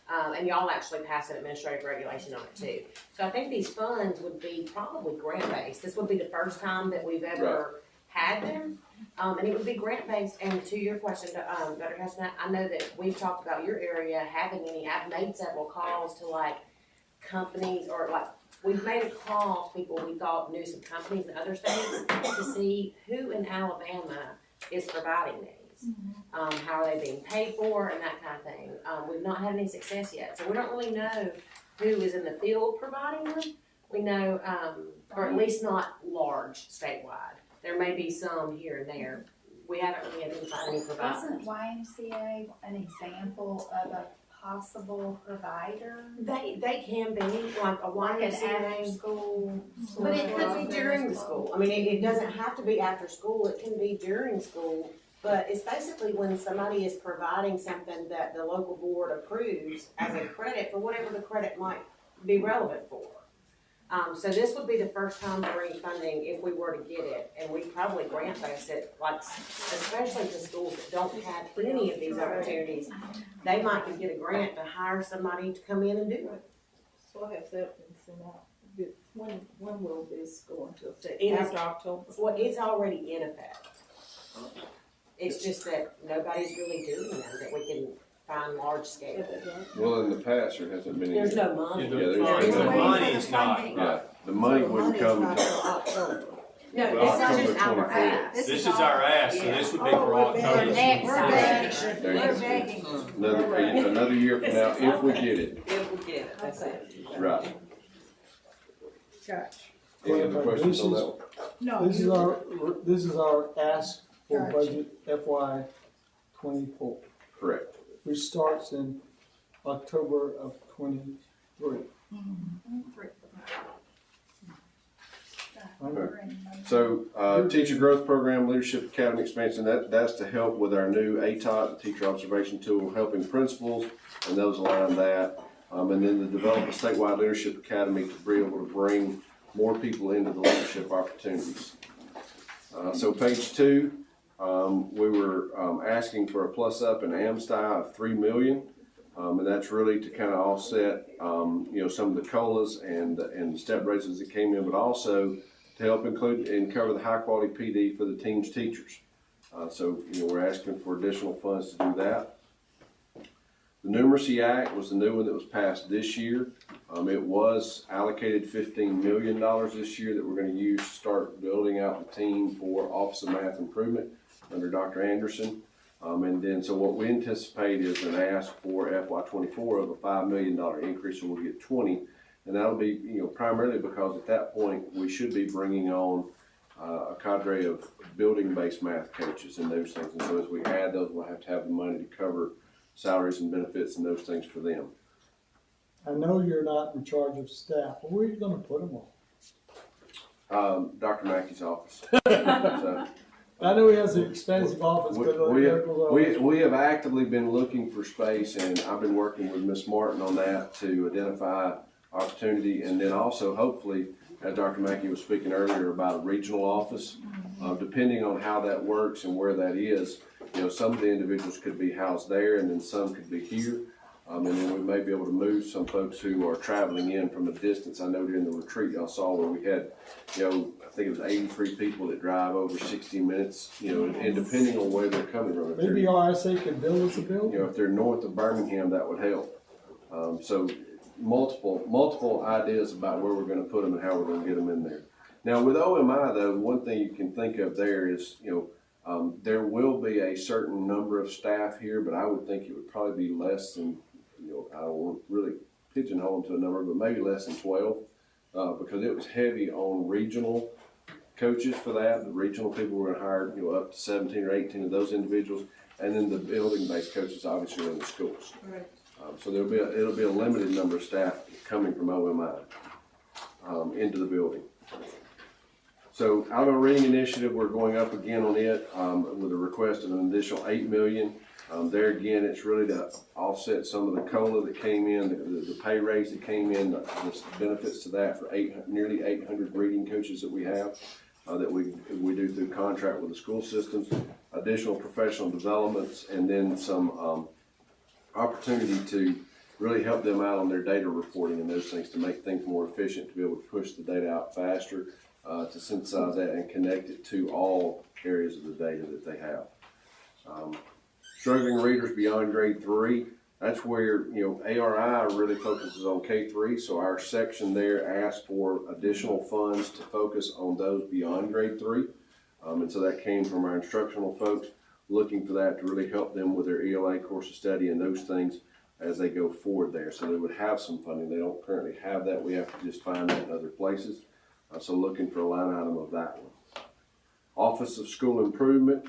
And y'all actually passed an administrative regulation on it too. So I think these funds would be probably grant-based. This would be the first time that we've ever had them. And it would be grant-based. And to your question, Dr. Hudson, I know that we've talked about your area having any. I've made several calls to like companies or like we've made a call to people we thought knew some companies in other states to see who in Alabama is providing these. How are they being paid for and that kind of thing. We've not had any success yet. So we don't really know who is in the field providing them. We know, or at least not large statewide. There may be some here and there. We haven't really identified any providers. Isn't YMCA an example of a possible provider? They can be like a YMCA after school. But it could be during the school. I mean, it doesn't have to be after school. It can be during school. But it's basically when somebody is providing something that the local board approves as a credit for whatever the credit might be relevant for. So this would be the first time to bring funding if we were to get it, and we probably grant base it, like especially to schools that don't have any of these opportunities. They might could get a grant to hire somebody to come in and do it. So has that been sent out? When will this go into effect? It is- After October? Well, it's already in effect. It's just that nobody's really doing them that we can find large scale. well, in the past, there hasn't been any. There's no money. Yeah, there's The no money is not. Yeah, the money wouldn't come until. October. No, Well, this is just October our 24th. ask. This is our ask, so this would be for October. We're begging. Another year from now, if we get it. If we get it, that's it. Right. Gotcha. Any other questions on that one? No. This is our ask for Gotcha. budget FY 24, Correct. which starts in October of 23. So, teacher growth program, leadership academy expansion, that's to help with our new ATOT, the teacher observation tool, helping principals and those around that. And then to develop a statewide leadership academy to be able to bring more people into the leadership opportunities. So page 2, we were asking for a plus up in AMSTI of $3 million. And that's really to kind of offset, some of the COLAs and step raises that came in, but also to help include and cover the high quality PD for the team's teachers. So we're asking for additional funds to do that. The Numeracy Act was the new one that was passed this year. It was allocated $15 million this year that we're going to use to start building out the team for Office of Math Improvement under Dr. Anderson. And then, so what we anticipate is an ask for FY24 of a $5 million increase, so we'll get 20. And that'll be, primarily because at that point we should be bringing on a cadre of building-based math coaches and those things. And so as we add those, we'll have to have the money to cover salaries and benefits and those things for them. I know you're not in charge of staff, but where are you gonna put them all? Dr. Mackey's office. So, I know he has an expensive office, but we have actively been looking for space, and I've been working with Ms. Martin on that to identify opportunity, and then also hopefully, as Dr. Mackey was speaking earlier about a regional office, depending on how that works and where that is, some of the individuals could be housed there, and then some could be here. And then we may be able to move some folks who are traveling in from a distance. I know during the retreat I saw where we had, I think it was 83 people that drive over 60 minutes, and depending on where they're coming from. Maybe RSA could build us a building? If they're north of Birmingham, that would help. So multiple ideas about where we're going to put them and how we're going to get them in there. Now with OMI though, one thing you can think of there is, there will be a certain number of staff here, but I would think it would probably be less than, I don't want to really pigeonhole them to a number, but maybe less than 12, because it was heavy on regional coaches for that. The regional people were going to hire, up to 17 or 18 of those individuals, and then the building-based coaches obviously in the schools. Right. So it'll be a limited number of staff coming from OMI into the building. So out of a reading initiative, we're going up again on it with a request of an additional $8 million. There again, it's really to offset some of the COLA that came in, the pay raise that came in, the benefits to that for nearly 800 reading coaches that we have that we do through contract with the school systems, additional professional developments, and then some opportunity to really help them out on their data reporting and those things to make things more efficient, to be able to push the data out faster, to synthesize that and connect it to all areas of the data that they have. Struggling readers beyond grade 3, that's where, ARI really focuses on K3, so our section there asked for additional funds to focus on those beyond grade 3. And so that came from our instructional folks looking for that to really help them with their ELA course of study and those things as they go forward there. So they would have some funding. They don't currently have that. We have to just find that in other places. So looking for a line item of that one. Office of School Improvement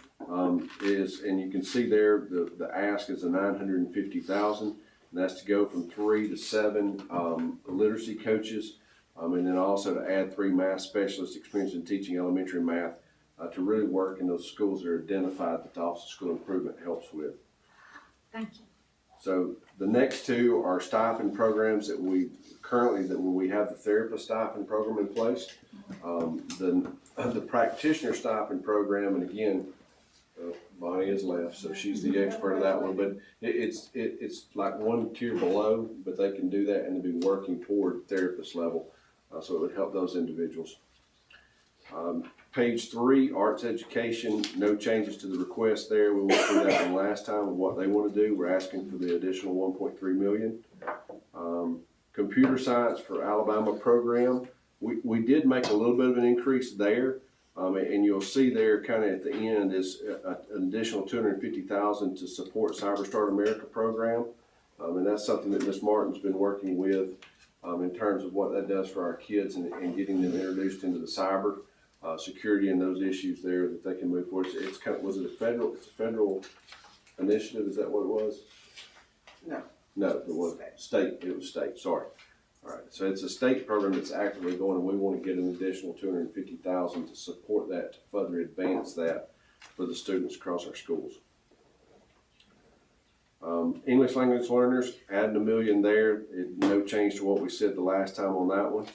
is, and you can see there, the ask is a $950,000, and that's to go from 3 to 7 literacy coaches, and then also to add 3 math specialists experienced in teaching elementary math to really work in those schools that are identified that the Office of School Improvement helps with. Thank you. So the next 2 are stipend programs that we have the therapist stipend program in place. The practitioner stipend program, and again, Bonnie has left, so she's the expert of that one, but it's like one tier below, but they can do that and they'll be working toward therapist level, so it would help those individuals. Page 3, arts education, no changes to the request there. We went through that one last time of what they want to do. We're asking for the additional $1.3 million. Computer science for Alabama program, we did make a little bit of an increase there, and you'll see there kind of at the end is an additional $250,000 to support Cyber Start America program, and that's something that Ms. Martin's been working with in terms of what that does for our kids and getting them introduced into the cyber security and those issues there that they can move forward. It's kind of, was it a federal initiative? Is that what it was? No. No, it was state. It was state. Sorry. All right, so it's a state program that's actively going, and we want to get an additional $250,000 to support that, to further advance that for the students across our schools. English language learners, adding $1 million there. No change to what we said the last time on that one.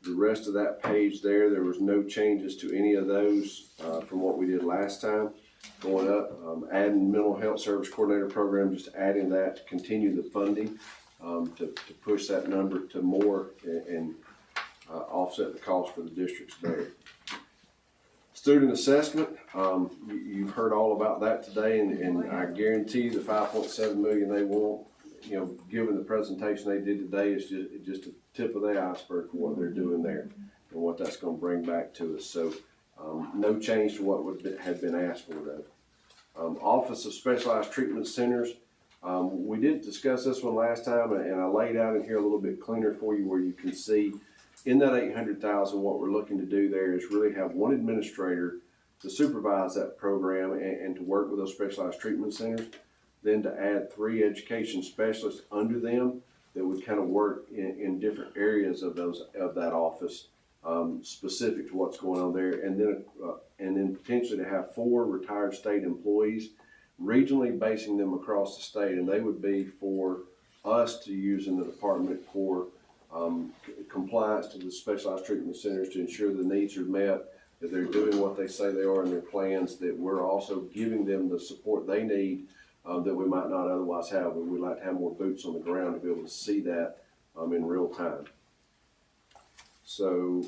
The rest of that page there was no changes to any of those from what we did last time. Going up, adding mental health service coordinator program, just adding that to continue the funding to push that number to more and offset the cost for the districts there. Student assessment, you've heard all about that today, and I guarantee the $5.7 million they want, given the presentation they did today, is just a tip of the iceberg for what they're doing there and what that's going to bring back to us. So no change to what had been asked for though. Office of Specialized Treatment Centers, we did discuss this one last time, and I laid out in here a little bit cleaner for you where you can see in that $800,000, what we're looking to do there is really have one administrator to supervise that program and to work with those specialized treatment centers, then to add 3 education specialists under them that would kind of work in different areas of that office, specific to what's going on there, and then potentially to have 4 retired state employees, regionally basing them across the state, and they would be for us to use in the department for compliance to the specialized treatment centers to ensure the needs are met, that they're doing what they say they are in their plans, that we're also giving them the support they need that we might not otherwise have. But we'd like to have more boots on the ground to be able to see that in real time. So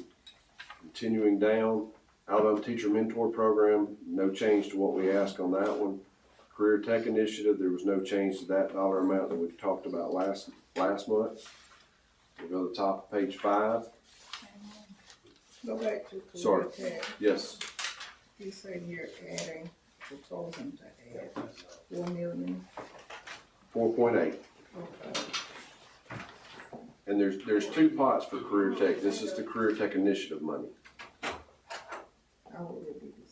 continuing down, Alabama Teacher Mentor Program, no change to what we asked on that one. Career Tech Initiative, there was no change to that dollar amount that we talked about last month. We'll go to the top of page 5. Go back to Sorry. career tech. Yes. You say you're adding, proposing to add 4 million. 4.8. Okay. And there's 2 pots for Career Tech. This is the Career Tech Initiative money. How will it be the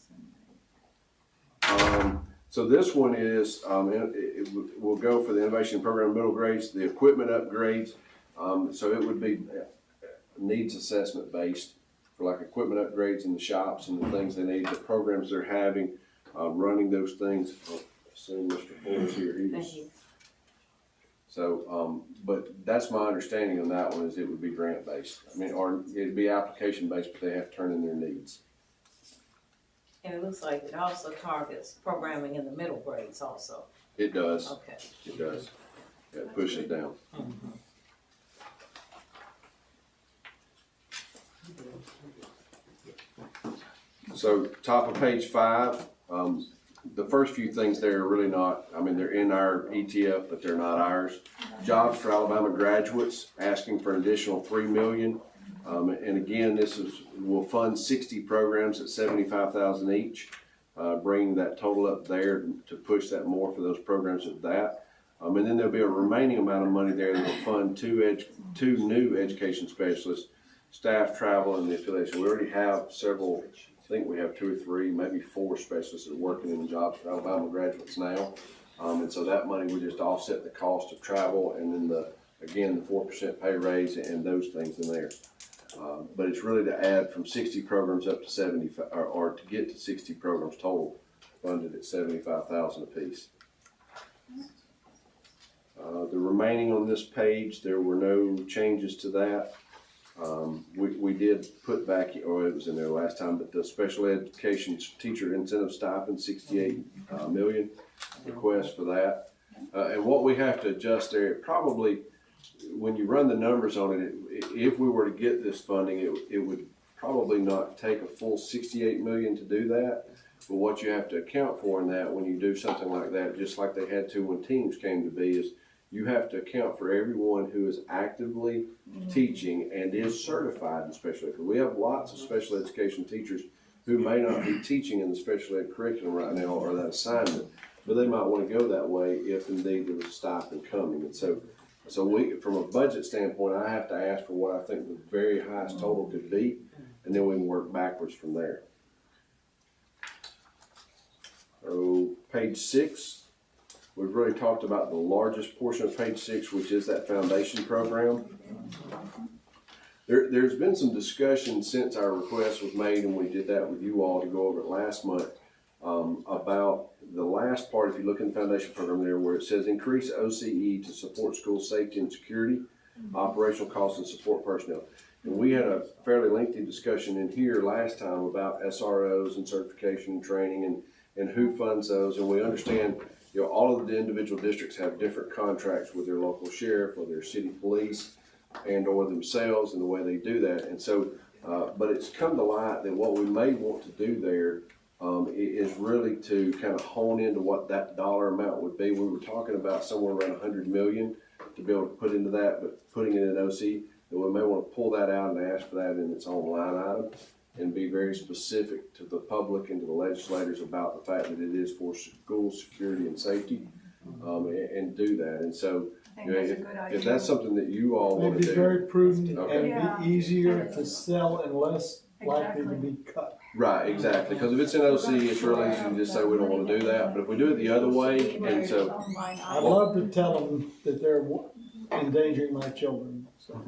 same? So this one is, it will go for the innovation program middle grades, the equipment upgrades. So it would be needs assessment based for like equipment upgrades in the shops and the things they need, the programs they're having, running those things. I assume Mr. Fuller's here. Thank you. So, but that's my understanding on that one is it would be grant based. I mean, or it'd be application based, but they have to turn in their needs. And it looks like it also targets programming in the middle grades also. It does. Okay. It does. It pushes down. So top of page 5, the first few things there are really not, I mean, they're in our ETF, but they're not ours. Jobs for Alabama graduates, asking for an additional $3 million. And again, will fund 60 programs at $75,000 each, bringing that total up there to push that more for those programs at that. And then there'll be a remaining amount of money there that will fund 2 new education specialists, staff travel, and the affiliation. We already have several. I think we have 2 or 3, maybe 4 specialists that are working in jobs for Alabama graduates now. And so that money would just offset the cost of travel and then the 4% pay raise and those things in there. But it's really to add from 60 programs up to 75, or to get to 60 programs total, funded at $75,000 apiece. The remaining on this page, there were no changes to that. We did put back, or it was in there last time, but the special education teacher incentive stipend, $68 million request for that. And what we have to adjust there, it probably, when you run the numbers on it, if we were to get this funding, it would probably not take a full $68 million to do that. But what you have to account for in that when you do something like that, just like they had to when teams came to be, is you have to account for everyone who is actively teaching and is certified in special ed. Because we have lots of special education teachers who may not be teaching in the special ed curriculum right now or that assignment, but they might want to go that way if indeed there was a stipend coming. And so we, from a budget standpoint, I have to ask for what I think the very highest total could be, and then we can work backwards from there. So page 6. we've really talked about the largest portion of page 6, which is that foundation program. There's been some discussion since our request was made, and we did that with you all to go over it last month, about the last part. If you look in the foundation program there, where it says increase OCE to support school safety and security, operational costs and support personnel. And we had a fairly lengthy discussion in here last time about SROs and certification and training and who funds those. And we understand, you know, all of the individual districts have different contracts with their local sheriff or their city police and or themselves and the way they do that. And so, but it's come to light that what we may want to do there is really to kind of hone into what that dollar amount would be. We were talking about somewhere around 100 million to be able to put into that, but putting it in OC, then we may want to pull that out and ask for that in its own line item and be very specific to the public and to the legislators about the fact that it is for school security and safety, and do that. And so, you know, if that's something that you all want to do. It'd be very prudent Okay. and be easier to sell and less likely to be cut. Right, exactly, because if it's in OC, it's real easy to just say we don't want to do that, but if we do it the other way, and so. I'd love to tell them that they're endangering my children, so.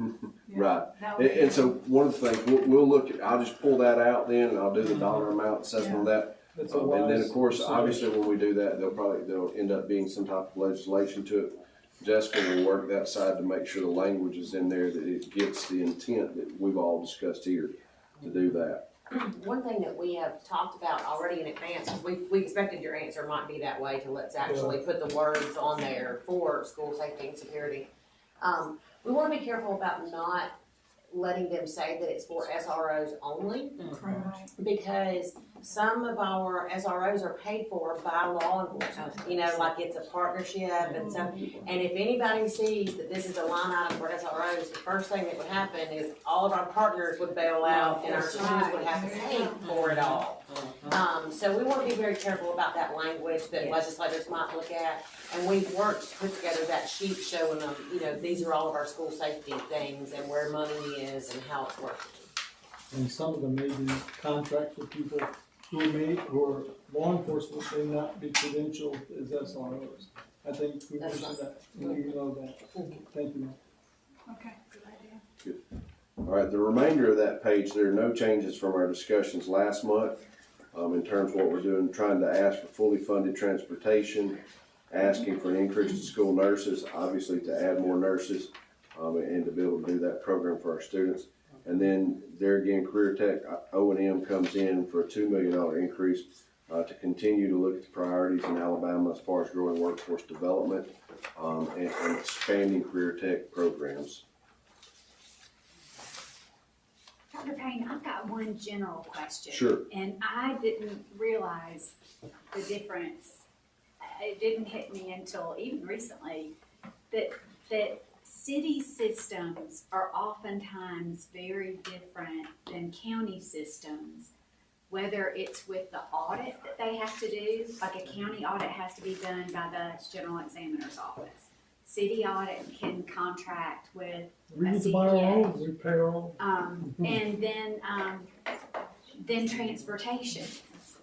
Right, and so one of the things, we'll look at, I'll just pull that out then, and I'll do the dollar amount assessment of that. That's a And then, of wise course, decision. obviously, when we do that, there'll end up being some type of legislation to it. Jessica will work that side to make sure the language is in there, that it gets the intent that we've all discussed here to do that. One thing that we have talked about already in advance, we expected your answer might be that way, to let's actually put the words on there for school safety and security. We wanna be careful about not letting them say that it's for SROs only. Because some of our SROs are paid for by law enforcement, you know, like it's a partnership and some, and if anybody sees that this is a line item for SROs, the first thing that would happen is all of our partners would bail out and our schools would have to pay for it all. So we wanna be very careful about that language that legislators might look at, and we've worked to put together that sheet showing them, you know, these are all of our school safety things and where money is and how it's working. And some of them may be contracts with people who are law enforcement, may not be credentialed as SROs. I think we mentioned that, and you know that. Thank you. Okay, good idea. Good. All right, the remainder of that page, there are no changes from our discussions last month, in terms of what we're doing, trying to ask for fully funded transportation, asking for an increase to school nurses, obviously to add more nurses, and to be able to do that program for our students. And then there again, Career Tech O&M comes in for a $2 million increase to continue to look at the priorities in Alabama as far as growing workforce development and expanding Career Tech programs. Dr. Payne, I've got one general question. Sure. And I didn't realize the difference. It didn't hit me until even recently that city systems are oftentimes very different than county systems, whether it's with the audit that they have to do, like a county audit has to be done by the general examiner's office. City audit can contract with We a need to buy our CPA. own, we pay our own. And then transportation.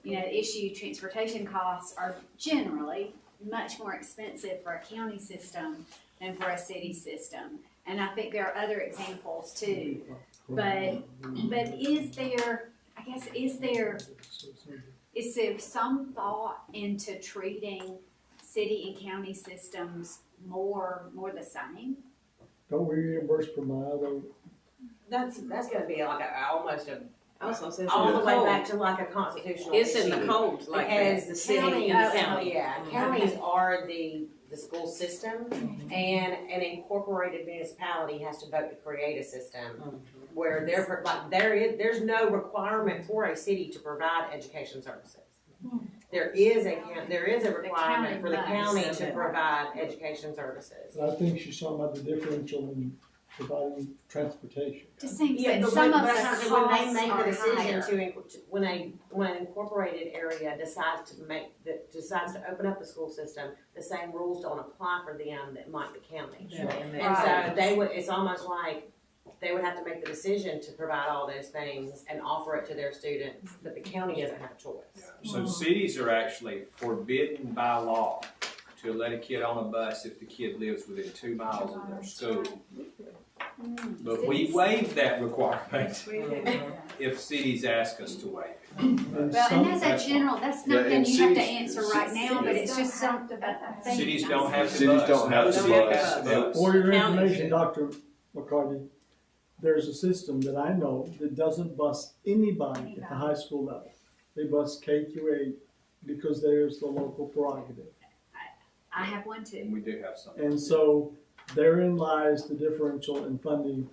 You know, issue transportation costs are generally much more expensive for a county system than for a city system. And I think there are other examples too. But is there some thought into treating city and county systems more the same? Don't we reimburse per mile though? That's gonna be like almost a, Also says all in the the way code. back to like a constitutional It's in the issue. code, like Because that. the city County and and the county. counties are the school system, and an incorporated municipality has to vote to create a system where there's no requirement for a city to provide education services. There is a requirement for the county to provide education services. And I think she's talking about the differential in providing transportation. Just seems Yeah, that but some when, of but the I'm saying costs when they make are the decision higher. when an incorporated area decides to open up the school system, the same rules don't apply for them that might the county. Yeah. And so it's almost like they would have to make the decision to provide all those things and offer it to their students, but the county doesn't have a choice. So cities are actually forbidden by law to let a kid on a bus if the kid lives within 2 miles of their school. But we waive that requirement if cities ask us to waive it. Well, and that's a general, that's Yeah, nothing and you have to cities- answer right now, but it's just something. Cities don't have to Cities bus. don't have No to city bus. has to bus. For your County information, should. Dr. McCarty, there's a system that I know that doesn't bus anybody at the high school level. They bus K through 8 because there's the local prerogative. I have one too. And we do have some. And so therein lies the differential in funding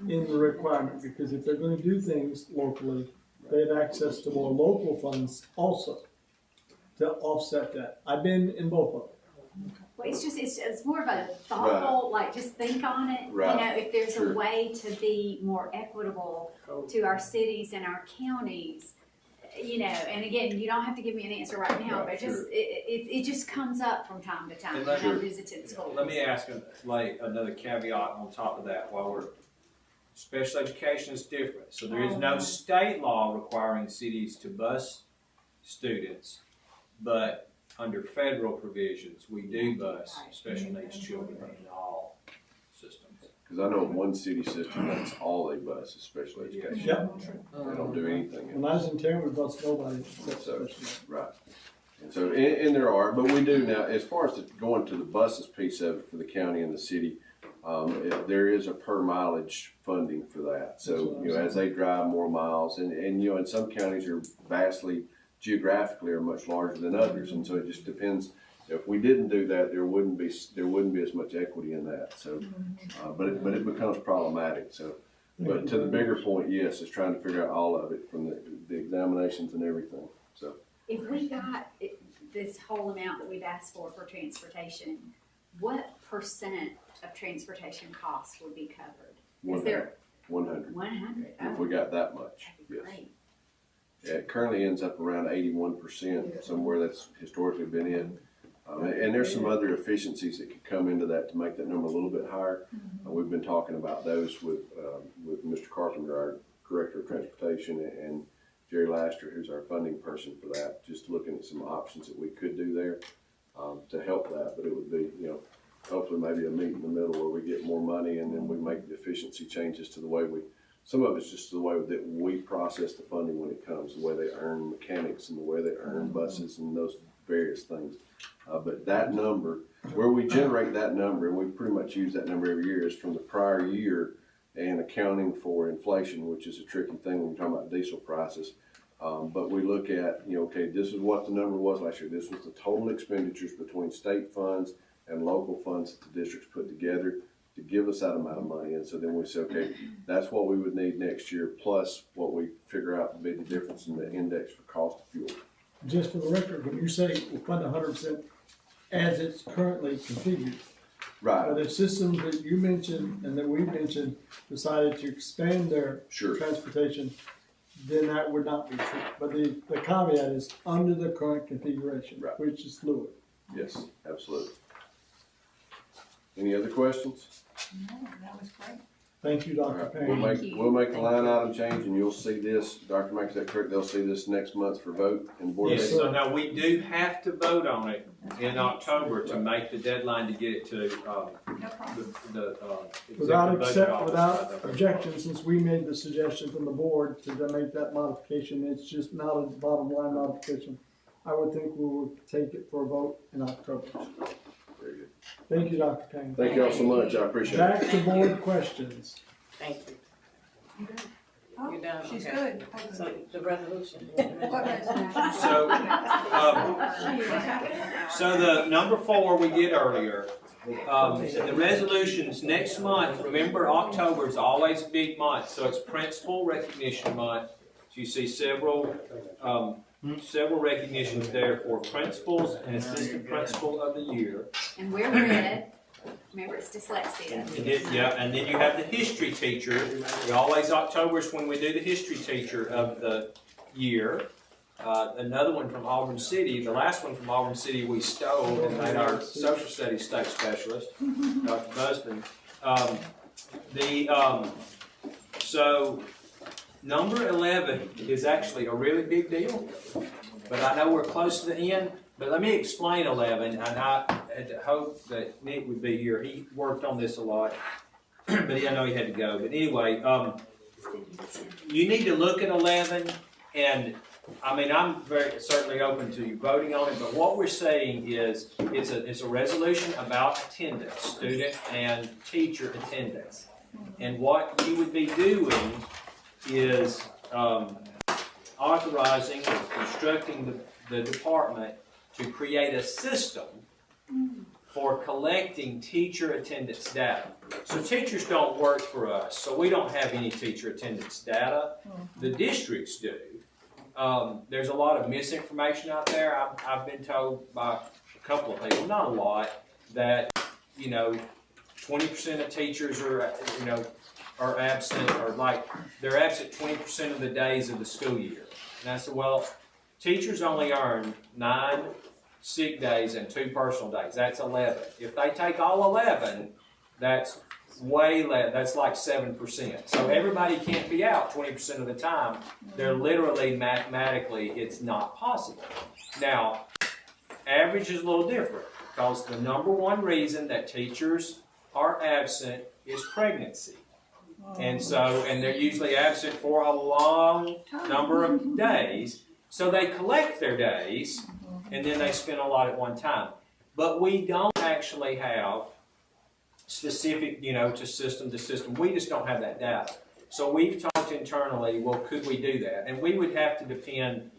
in the requirement, because if they're gonna do things locally, they have access to more local funds also to offset that. I've been in both of them. Well, it's more of a thoughtful, like, just think on it. Right. You know, if there's Sure. a way to be more equitable to our cities and our counties, you know, and again, you don't have to give me an answer right now, Right, but just, sure. it just comes up from time to time And when let- I'm visiting schools. Let me ask like another caveat on top of that while we're, special education is different. So there is no state law requiring cities to bus students, but under federal provisions, we do bus special needs children in all systems. Because I know one city system, that's all they bus is special education. Yep. They don't do anything else. When I was in town, we bused nobody except So, special. right. And so, and there are, but we do now, as far as going to the buses piece of it for the county and the city, there is a per mileage funding for that. So, you know, as they drive more miles, and you know, and some counties are vastly, geographically are much larger than others, and so it just depends. If we didn't do that, there wouldn't be as much equity in that. So, but it becomes problematic. So, but to the bigger point, yes, it's trying to figure out all of it from the examinations and everything. So, If we got this whole amount that we've asked for transportation, what percent of transportation costs would be covered? Is there 100. 100? If we got that much, That'd be yes. great. Yeah, it currently ends up around 81%, somewhere that's historically been it. And there's some other efficiencies that could come into that to make that number a little bit higher. We've been talking about those with Mr. Carpenter, our Director of Transportation, and Jerry Laster, who's our funding person for that, just looking at some options that we could do there to help that. But it would be, you know, hopefully maybe a meet in the middle where we get more money and then we make the efficiency changes to the way some of it's just the way that we process the funding when it comes, the way they earn mechanics and the way they earn buses and those various things. But that number, where we generate that number, and we pretty much use that number every year, is from the prior year and accounting for inflation, which is a tricky thing when we're talking about diesel prices. But we look at, you know, okay, this is what the number was last year. This was the total expenditures between state funds and local funds that the districts put together to give us that amount of money. And so then we say, okay, that's what we would need next year, plus what we figure out to be the difference in the index for cost of fuel. Just for the record, when you say we fund 100% as it's currently configured. Right. But if systems that you mentioned and that we mentioned decided to expand their Sure. transportation, then that would not be true. But the caveat is under the current configuration, Right. which is fluid. Yes, absolutely. Any other questions? No, that was great. Thank you, All Dr. right, Payne. we'll make a line item change, and you'll see this, Dr. Mack, is that correct? They'll see this next month for vote and board Yes, meeting? so now we do have to vote on it in October to make the deadline to get it to, the Without executive budget office. without objection, since we made the suggestion from the board to make that modification, it's just not a bottom line modification. I would think we would take it for a vote in October. Very good. Thank you, Dr. Payne. Thank you all so much, I appreciate it. Back to board questions. Thank you. You're done, She's okay. good. So the resolution. What resolution? So the number 4 we did earlier, the resolutions next month, remember October is always a big month, so it's Principal Recognition Month. So you see several recognitions there for principals and assistant principal of the year. And we're red. Remember, it's dyslexia. And then you have the history teacher. October is when we do the history teacher of the year. Another one from Auburn City. The last one from Auburn City we stole and made our social studies state specialist, Dr. Busman. So number 11 is actually a really big deal. but I know we're close to the end. But let me explain 11, and I had hoped that Nick would be here. He worked on this a lot, but I know he had to go. But anyway, you need to look at 11, and I mean, I'm very certainly open to you voting on it, but what we're saying is it's a resolution about attendance, student and teacher attendance. And what you would be doing is authorizing or instructing the department to create a system for collecting teacher attendance data. So teachers don't work for us, so we don't have any teacher attendance data. The districts do. There's a lot of misinformation out there. I've been told by a couple of people, not a lot, that 20% of teachers are absent, or like they're absent 20% of the days of the school year. And I said, well, teachers only earn 9 sick days and 2 personal days. That's 11. If they take all 11, that's way less. That's like 7%. So everybody can't be out 20% of the time. They're literally, mathematically, it's not possible. Now, average is a little different, because the number one reason that teachers are absent is pregnancy. And they're usually absent for a long number of days. So they collect their days, and then they spend a lot at one time. But we don't actually have specific, to system. We just don't have that data. So we've talked internally, well, could we do that? And we would have to depend,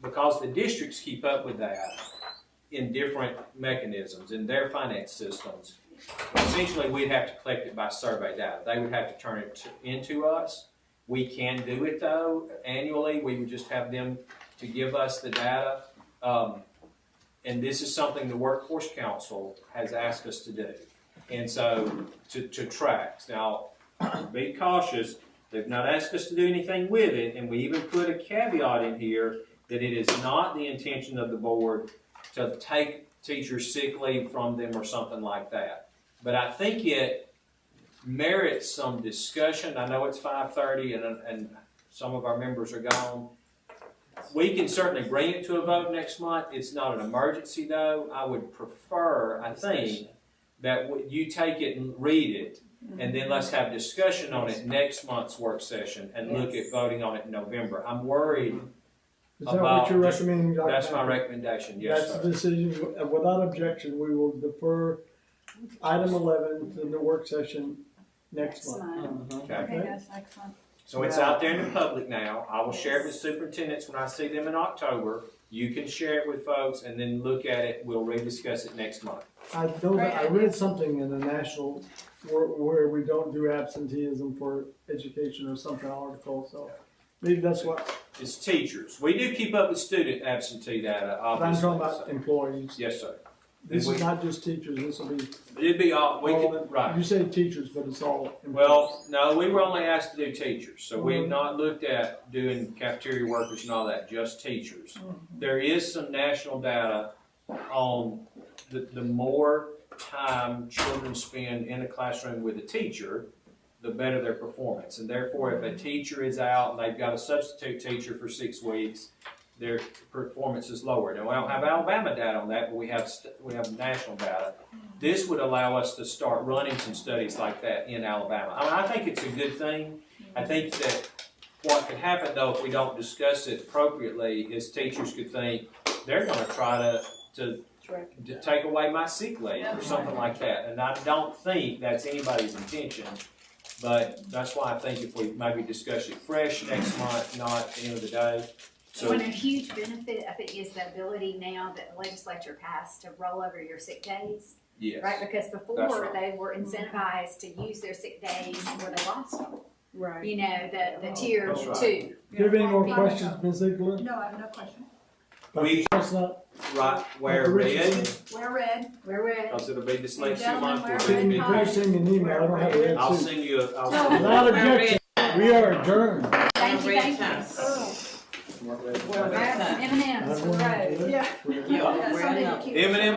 because the districts keep up with that in different mechanisms, in their finance systems. Essentially, we'd have to collect it by survey data. They would have to turn it into us. We can do it, though, annually. We would just have them to give us the data. And this is something the Workforce Council has asked us to do. And so, to track. Now, be cautious. They've not asked us to do anything with it, and we even put a caveat in here that it is not the intention of the board to take teachers' sick leave from them or something like that. But I think it merits some discussion. I know it's 5:30 and some of our members are gone. We can certainly bring it to a vote next month. It's not an emergency, though. I would prefer, I think, that you take it and read it, and then let's have discussion on it next month's work session and look at voting on it in November. I'm worried. Is that what you're recommending, Dr. That's my recommendation, yes, That's the decision. Without objection, we will defer item 11 to the work session next month. Okay. That's next month. So it's out there in the public now. I will share it with superintendents when I see them in October. You can share it with folks and then look at it. We'll rediscuss it next month. I know that I read something in the national where we don't do absenteeism for education or something article, so maybe that's what. It's teachers. We do keep up with student absentee data, I'm obviously. talking about employees. Yes, sir. This is not just teachers, this will be. It'd be all, right. You say teachers, but it's all. employees. Well, no, we were only asked to do teachers, so we've not looked at doing cafeteria workers and all that, just teachers. There is some national data on the more time children spend in a classroom with a teacher, the better their performance. And therefore, if a teacher is out and they've got a substitute teacher for 6 weeks, their performance is lower. Now, we don't have Alabama data on that, but we have national data. This would allow us to start running some studies like that in Alabama. I mean, I think it's a good thing. I think that what could happen, though, if we don't discuss it appropriately, is teachers could think they're going to try to take away my sick leave or something like that. And I don't think that's anybody's intention. But that's why I think if we maybe discuss it fresh next month, not at the end of the day. So, and a huge benefit, I think, is the ability now that the legislature passed to roll over your sick days. Yes. Right, because before Right. they were incentivized to use their sick days where they lost them. Right. You know, the tier That's right. 2. Do you have any more questions, Ms. Ziegler? No, I have no question. We wear red, We're red. We're red. because it'll be dyslexia Gentlemen, month. wear red Can you send me an email? I don't have a red I'll suit. send you Without objection, we are adjourned. Thank you, thank you. Well, M&M's, we're red. Yeah. Yeah, something to keep- M&M